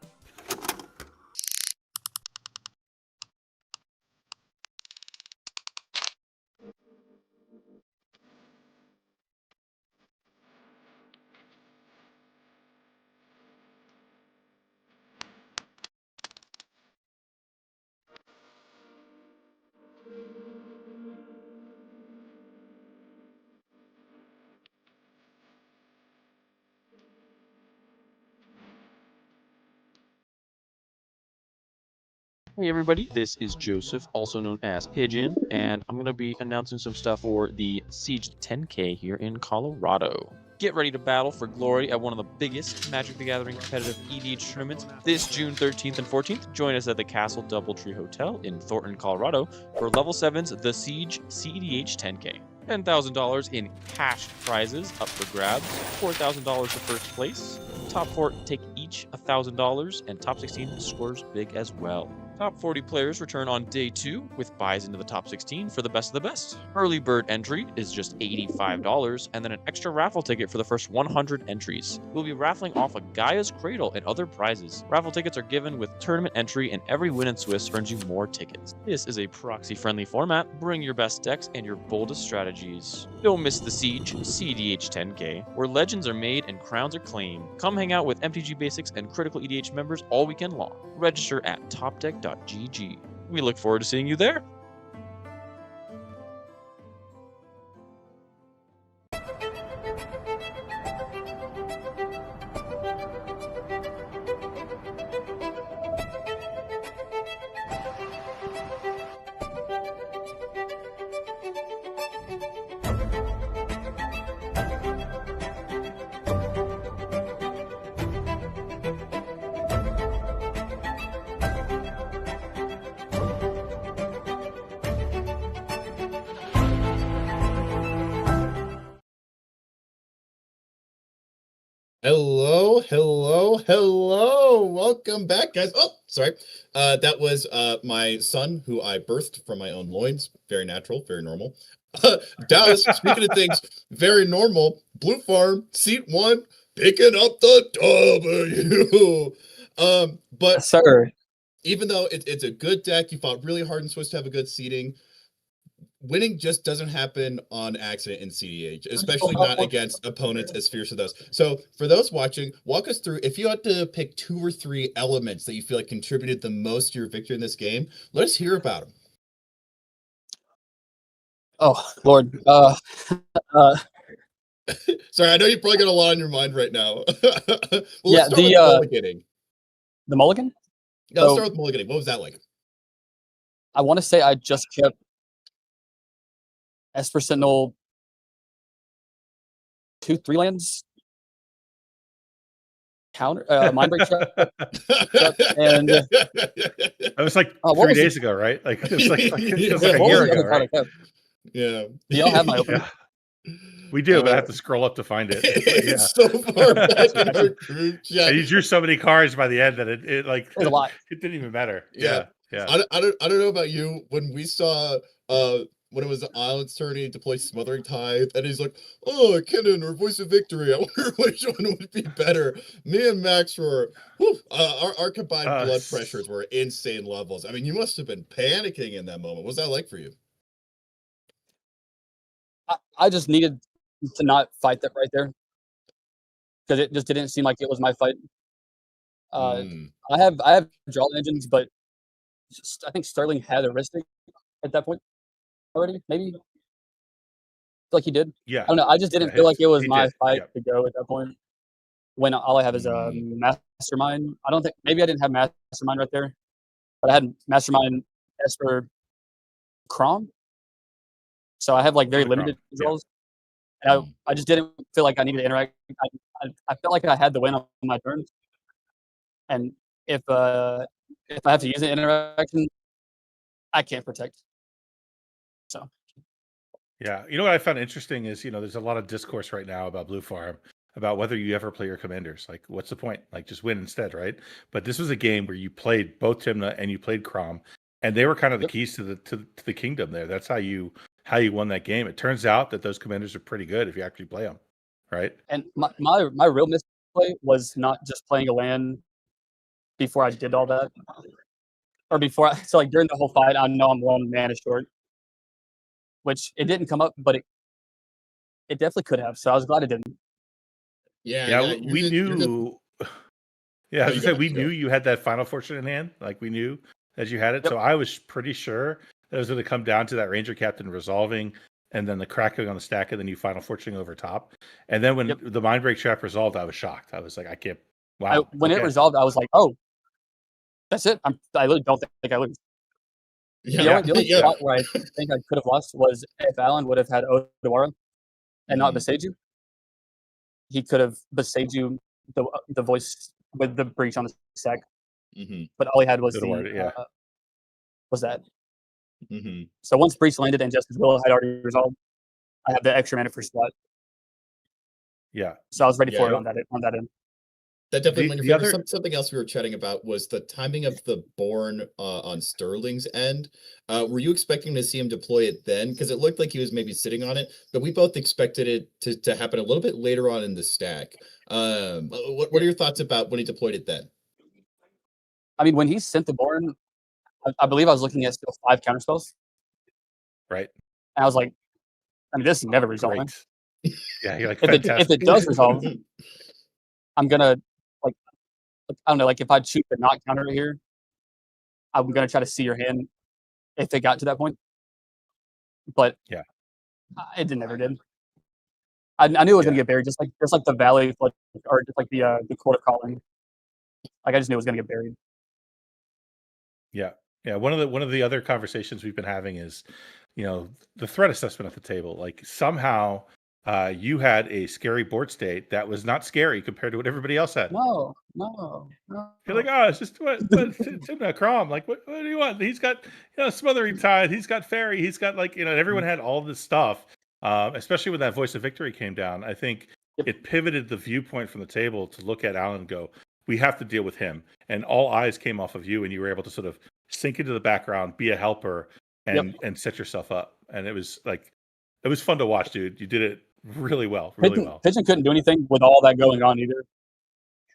Hey everybody, this is Joseph, also known as Pigeon, and I'm going to be announcing some stuff for the Siege 10K here in Colorado. Get ready to battle for glory at one of the biggest Magic the Gathering competitive EDH tournaments this June 13th and 14th. Join us at the Castle Doubletree Hotel in Thornton, Colorado for Level 7's The Siege CEDH 10K. $10,000 in cash prizes up for grabs, $4,000 to first place. Top 4 take each $1,000, and top 16 scores big as well. Top 40 players return on day 2 with buys into the top 16 for the best of the best. Early bird entry is just $85 and then an extra raffle ticket for the first 100 entries. We'll be raffling off a Gaia's Cradle and other prizes. Raffle tickets are given with tournament entry and every win in Swiss earns you more tickets. This is a proxy-friendly format. Bring your best decks and your boldest strategies. Don't miss the Siege CEDH 10K, where legends are made and crowns are claimed. Come hang out with MTG Basics and Critical EDH members all weekend long. Register at topdeck.gg. We look forward to seeing you there. Hello. Welcome back, guys. Oh, sorry. That was my son, who I birthed from my own loins. Very natural, very normal. Dallas, speaking of things very normal, Blue Farm, seat 1, picking up the W. But Yes, sir. Even though it's a good deck, you fought really hard and supposed to have a good seeding. Winning just doesn't happen on accident in CDH, especially not against opponents as fierce as those. So for those watching, walk us through, if you had to pick 2 or 3 elements that you feel like contributed the most to your victory in this game, let us hear about them. Oh, Lord. Sorry, I know you probably got a lot on your mind right now. Well, yeah, let's start with mulliganing. The mulligan? Yeah, let's start with mulliganing. What was that like? I want to say I just kept Esper Sentinel 2/3 lands counter Mindbreak Trap, and that was like 3 days ago, right? Like it was like a year ago, right? Yeah. Do y'all have my open? We do, but I have to scroll up to find it. It's so far back in our group chat. And you drew so many cards by the end that it like a lot. It didn't even matter. Yeah. I don't know about you. When we saw when it was the Island's turn to play Smothering Tithe, and he's like, "Oh, Kennen or Voice of Victory. I wonder which one would be better." Me and Max were, our combined blood pressures were insane levels. I mean, you must have been panicking in that moment. What was that like for you? I just needed to not fight that right there, because it just didn't seem like it was my fight. I have draw engines, but I think Sterling had a Ristic at that point already, maybe. I feel like he did. Yeah. I don't know. I just didn't feel like it was my fight to go at that point. When all I have is a Mastermind. I don't think, maybe I didn't have Mastermind right there, but I had Mastermind, Esper, Crom. So I have like very limited draws. And I just didn't feel like I needed to interact. I felt like I had the win on my turn. And if I have to use an interaction, I can't protect. So. Yeah, you know what I found interesting is, there's a lot of discourse right now about Blue Farm, about whether you ever play your commanders. Like, what's the point? Like, just win instead, right? But this was a game where you played both Tymna and you played Crom, and they were kind of the keys to the kingdom there. That's how you won that game. It turns out that those commanders are pretty good if you actually play them, right? And my real misplay was not just playing a land before I did all that, or before. So like during the whole fight, I know I'm 1 mana short, which it didn't come up, but it definitely could have. So I was glad it didn't. Yeah, we knew. Yeah, as I said, we knew Sure. you had that Final Fortune in hand. Like we knew that you had it. Yep. So I was pretty sure that it was going to come down to that Ranger Captain resolving, and then the crack going on the stack, and then you Final Fortune over top. And then when the Mindbreak Trap resolved, I was shocked. I was like, I can't. Wow. When it resolved, I was like, oh, that's it. I really don't think I lose. The only spot where I think I could have lost was if Alan would have had Odawara and not Beseiju. He could have Beseiju the voice with the breach on the stack. But all he had was was that. So once breach landed and Justice Will had already resolved, I have the extra mana for spot. Yeah. So I was ready for it on that end. That definitely went in your favor. Something else we were chatting about was the timing of the Born on Sterling's end. Were you expecting to see him deploy it then? Because it looked like he was maybe sitting on it, but we both expected it to happen a little bit later on in the stack. What are your thoughts about when he deployed it then? I mean, when he sent the Born, I believe I was looking at still 5 counterspells. Right. And I was like, I mean, this is never resolving. Yeah, you're like, if it does resolve, I'm gonna I don't know, like if I choose to not counter it here, I'm gonna try to see your hand if it got to that point. But it never did. I knew it was gonna get buried, just like the Valley, or just like the Court of Calling. Like I just knew it was gonna get buried. Yeah. One of the other conversations we've been having is, the threat assessment at the table. Like somehow you had a scary board state that was not scary compared to what everybody else had. No. You're like, oh, it's just what Timna Crom. Like, what do you want? He's got Smothering Tide. He's got Fairy. He's got everyone had all this stuff. Especially when that Voice of Victory came down, I think it pivoted the viewpoint from the table to look at Alan and go, we have to deal with him. And all eyes came off of you, and you were able to sort of sink into the background, be a helper, and set yourself up. And it was fun to watch, dude. You did it really well. Pigeon couldn't do anything with all that going on either.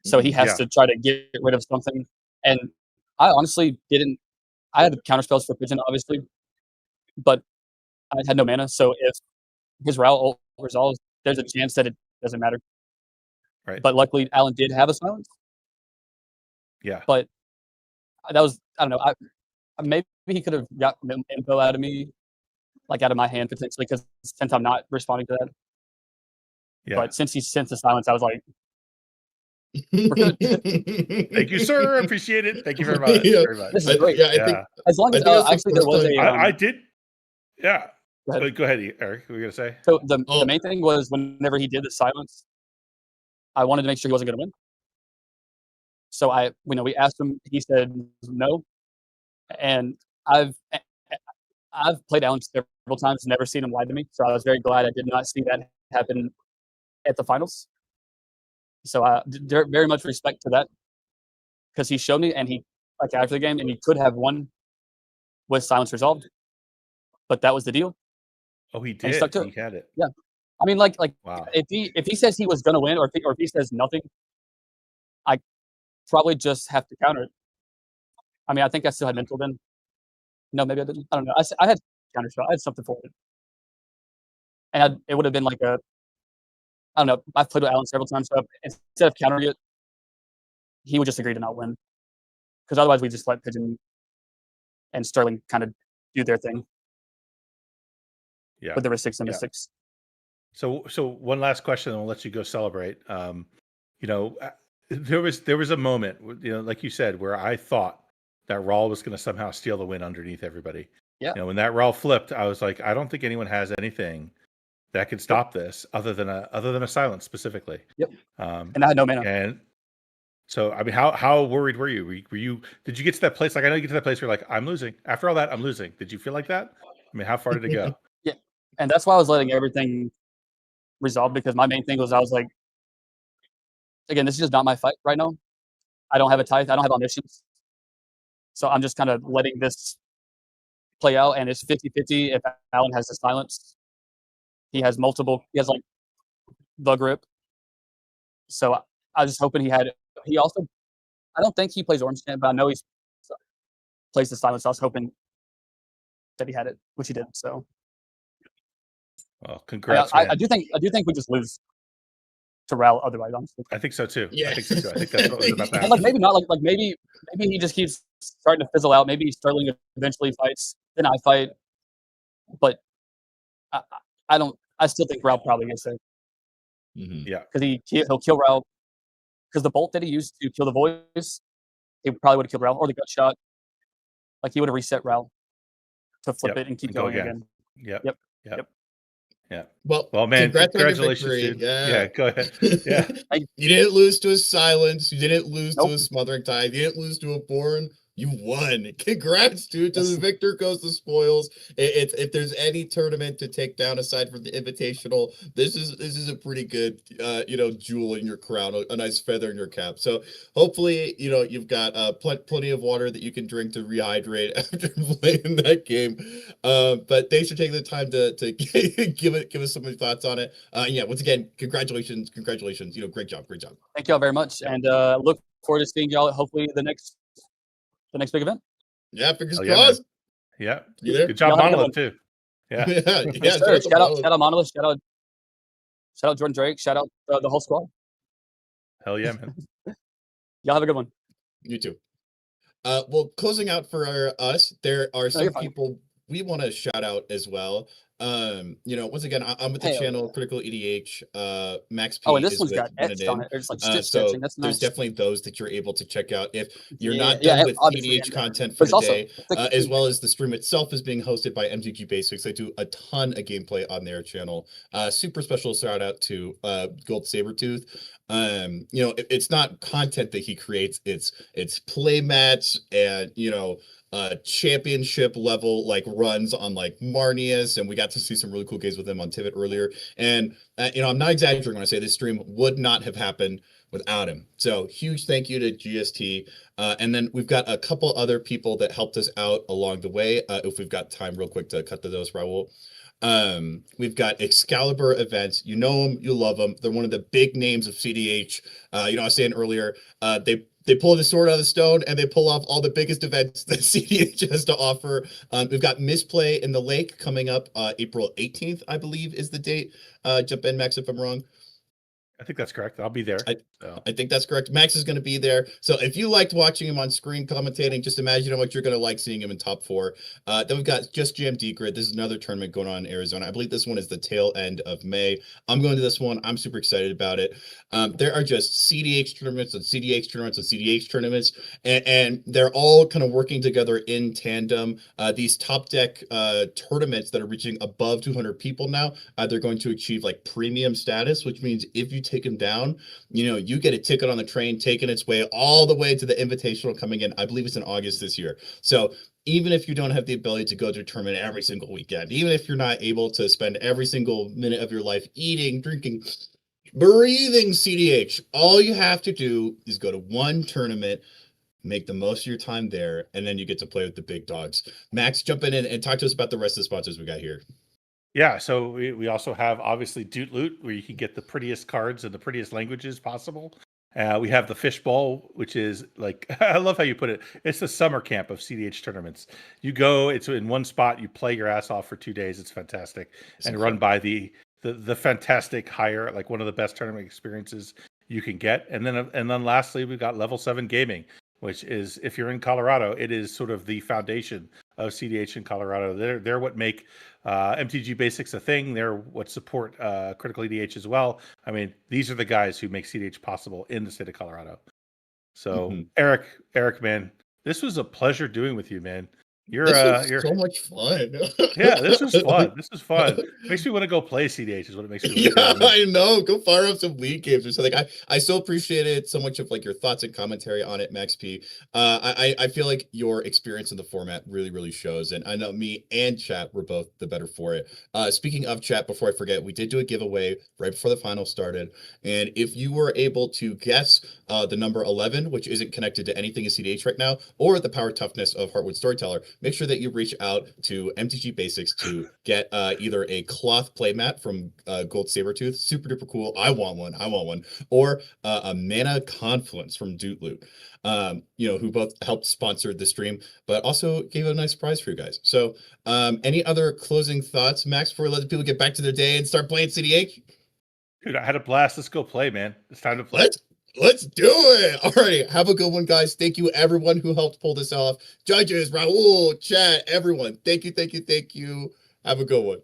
So he has to try to get rid of something. And I honestly didn't. I had counterspells for Pigeon, obviously, but I had no mana. So if his Ral resolves, there's a chance that it doesn't matter. Right. But luckily, Alan did have a silence. Yeah. But that was, I don't know. Maybe he could have got info out of me, like out of my hand potentially, because since I'm not responding to that. Yeah. But since he sent the silence, I was like, we're good. Thank you, sir. Appreciate it. Thank you very much. This is great. I think as long as actually there was a. I did. Yeah. Go ahead, Eric. What were you gonna say? So the main thing was whenever he did the silence, I wanted to make sure he wasn't going to win. So we asked him. He said no, and I've played Alan several times, never seen him lie to me. So I was very glad I did not see that happen at the finals. So I very much respect to that, because he showed me, and he after the game, and he could have won with silence resolved, but that was the deal. Oh, he did. And he stuck to He had it. Yeah, I mean, wow. if he says he was going to win, or if he says nothing, I probably just have to counter it. I mean, I think I still had mental then. No, maybe I didn't. I don't know. I had counter spell. I had something for it, and it would have been like a. I don't know. I've played with Alan several times, so instead of countering it, he would just agree to not win, because otherwise we just let Pigeon and Sterling kind of do their thing. Yeah. With the Mystics and Mystics. So one last question, and we'll let you go celebrate. There was a moment, like you said, where I thought that Rawl was going to somehow steal the win underneath everybody. Yeah. When that Rawl flipped, I was like, I don't think anyone has anything that could stop this other than a silence specifically. Yep. And I had no mana. And so, I mean, how worried were you? Did you get to that place? Like, I know you get to that place where you're like, I'm losing. After all that, I'm losing. Did you feel like that? I mean, how far did it go? Yeah. And that's why I was letting everything resolve, because my main thing was, I was like, again, this is just not my fight right now. I don't have a tithe. I don't have omniscience. So I'm just kind of letting this play out, and it's 50-50 if Alan has the silence. He has the grip, So I was just hoping he had. He also, I don't think he plays Orange Champ, but I know he plays the Silence. So I was hoping that he had it, which he did. So. Well, congrats, I do think we just lose to Raul otherwise, honestly. I think so too. Yeah. I think so too. I think that's what was about to happen. Like maybe not. Like maybe he just keeps starting to fizzle out. Maybe Sterling eventually fights, then I fight. But I don't. I still think Raul probably gets there. Yeah, Because he'll kill Raul. Because the bolt that he used to kill the voice, he probably would have killed Raul, or the gut shot. Like he would have reset Raul to flip it and keep going again. Yep. Yeah. Well, man, congrats on your congratulations, victory. dude. Yeah. Go ahead. Yeah. You didn't lose to a silence. You didn't lose Nope. to a smothering tide. You didn't lose to a born. You won. Congrats, dude. To the victor goes the spoils. If there's any tournament to take down aside from the Invitational, this is a pretty good jewel in your crown, a nice feather in your cap. So hopefully, you've got plenty of water that you can drink to rehydrate after playing that game. But thanks for taking the time to give us some of your thoughts on it. Once again, congratulations. Great job. Thank y'all very much, and look forward to seeing y'all hopefully the next big event. Yeah, fingers Yeah, crossed. Yeah. You there? Good job, Monolith, too. Yeah. Yes, sir. Shout out Monolith. Shout out Jordan Drake. Shout out the whole squad. Hell yeah, man. Y'all have a good one. You too. Well, closing out for us, there are some people we want to shout out as well. Once again, I'm with the channel Critical EDH. Max P. And this is one's with got etched on it. There's like stitch so stitching. That's nice. there's definitely those that you're able to check out if you're not done with EDH content for the day, as well as the stream itself is being hosted by MTG Basics. They do a ton of gameplay on their channel. Super special shout out to Gold Sabertooth. It's not content that he creates, it's play mats and championship level like runs on like Marnius, and we got to see some really cool games with him on Tivit earlier. And I'm not exaggerating when I say this stream would not have happened without him. So huge thank you to GST. And then we've got a couple other people that helped us out along the way. If we've got time real quick to cut to those, Raul. We've got Excalibur events. You know them, you love them. They're one of the big names of CDH. I was saying earlier, they pull the sword out of the stone and they pull off all the biggest events that CDH has to offer. We've got Misplay in the Lake coming up April 18th, I believe is the date. Jump in, Max, if I'm wrong. I think that's correct. I'll be there. I think that's correct. Max is going to be there. So if you liked watching him on screen commentating, just imagine how much you're going to like seeing him in top 4. Then we've got Just Jam Decred. This is another tournament going on in Arizona. I believe this one is the tail end of May. I'm going to this one. I'm super excited about it. There are just CDH tournaments and CDH tournaments and CDH tournaments, and they're all kind of working together in tandem. These Topdeck tournaments that are reaching above 200 people now, they're going to achieve like premium status, which means if you take them down, you get a ticket on the train taking its way all the way to the Invitational coming in. I believe it's in August this year. So even if you don't have the ability to go to a tournament every single weekend, even if you're not able to spend every single minute of your life eating, drinking, breathing CDH, all you have to do is go to one tournament, make the most of your time there, and then you get to play with the big dogs. Max, jump in and talk to us about the rest of the sponsors we got here. Yeah, so we also have obviously Doot Loot, where you can get the prettiest cards in the prettiest languages possible. We have the Fishbowl, which is like, I love how you put it. It's the summer camp of CDH tournaments. You go, it's in one spot, you play your ass off for 2 days. It's fantastic. And run by the fantastic hire, like one of the best tournament experiences you can get. And then lastly, we've got Level 7 Gaming, which is, if you're in Colorado, it is sort of the foundation of CDH in Colorado. They're what make MTG Basics a thing. They're what support Critical EDH as well. I mean, these are the guys who make CDH possible in the state of Colorado. So Eric, man, this was a pleasure doing with you, man. You're so much fun. Yeah, this was fun. This is fun. Makes me want to go play CDH is what it makes me want to do. I know. Go fire up some league games or something. I so appreciated so much of like your thoughts and commentary on it, Max P. I feel like your experience in the format really, really shows. And I know me and chat were both the better for it. Speaking of chat, before I forget, we did do a giveaway right before the final started. And if you were able to guess the number 11, which isn't connected to anything in CDH right now, or the power toughness of Heartwood Storyteller, make sure that you reach out to MTG Basics to get either a cloth playmat from Gold Sabertooth, super duper cool. I want one, or a Mana Confluence from Doot Loot. Who both helped sponsor the stream, but also gave a nice prize for you guys. So, any other closing thoughts, Max, before we let the people get back to their day and start playing CDH? Dude, I had a blast. Let's go play, man. It's time to play. Let's do it. All right. Have a good one, guys. Thank you, everyone who helped pull this off. Judges, Raul, chat, everyone. Thank you. Have a good one.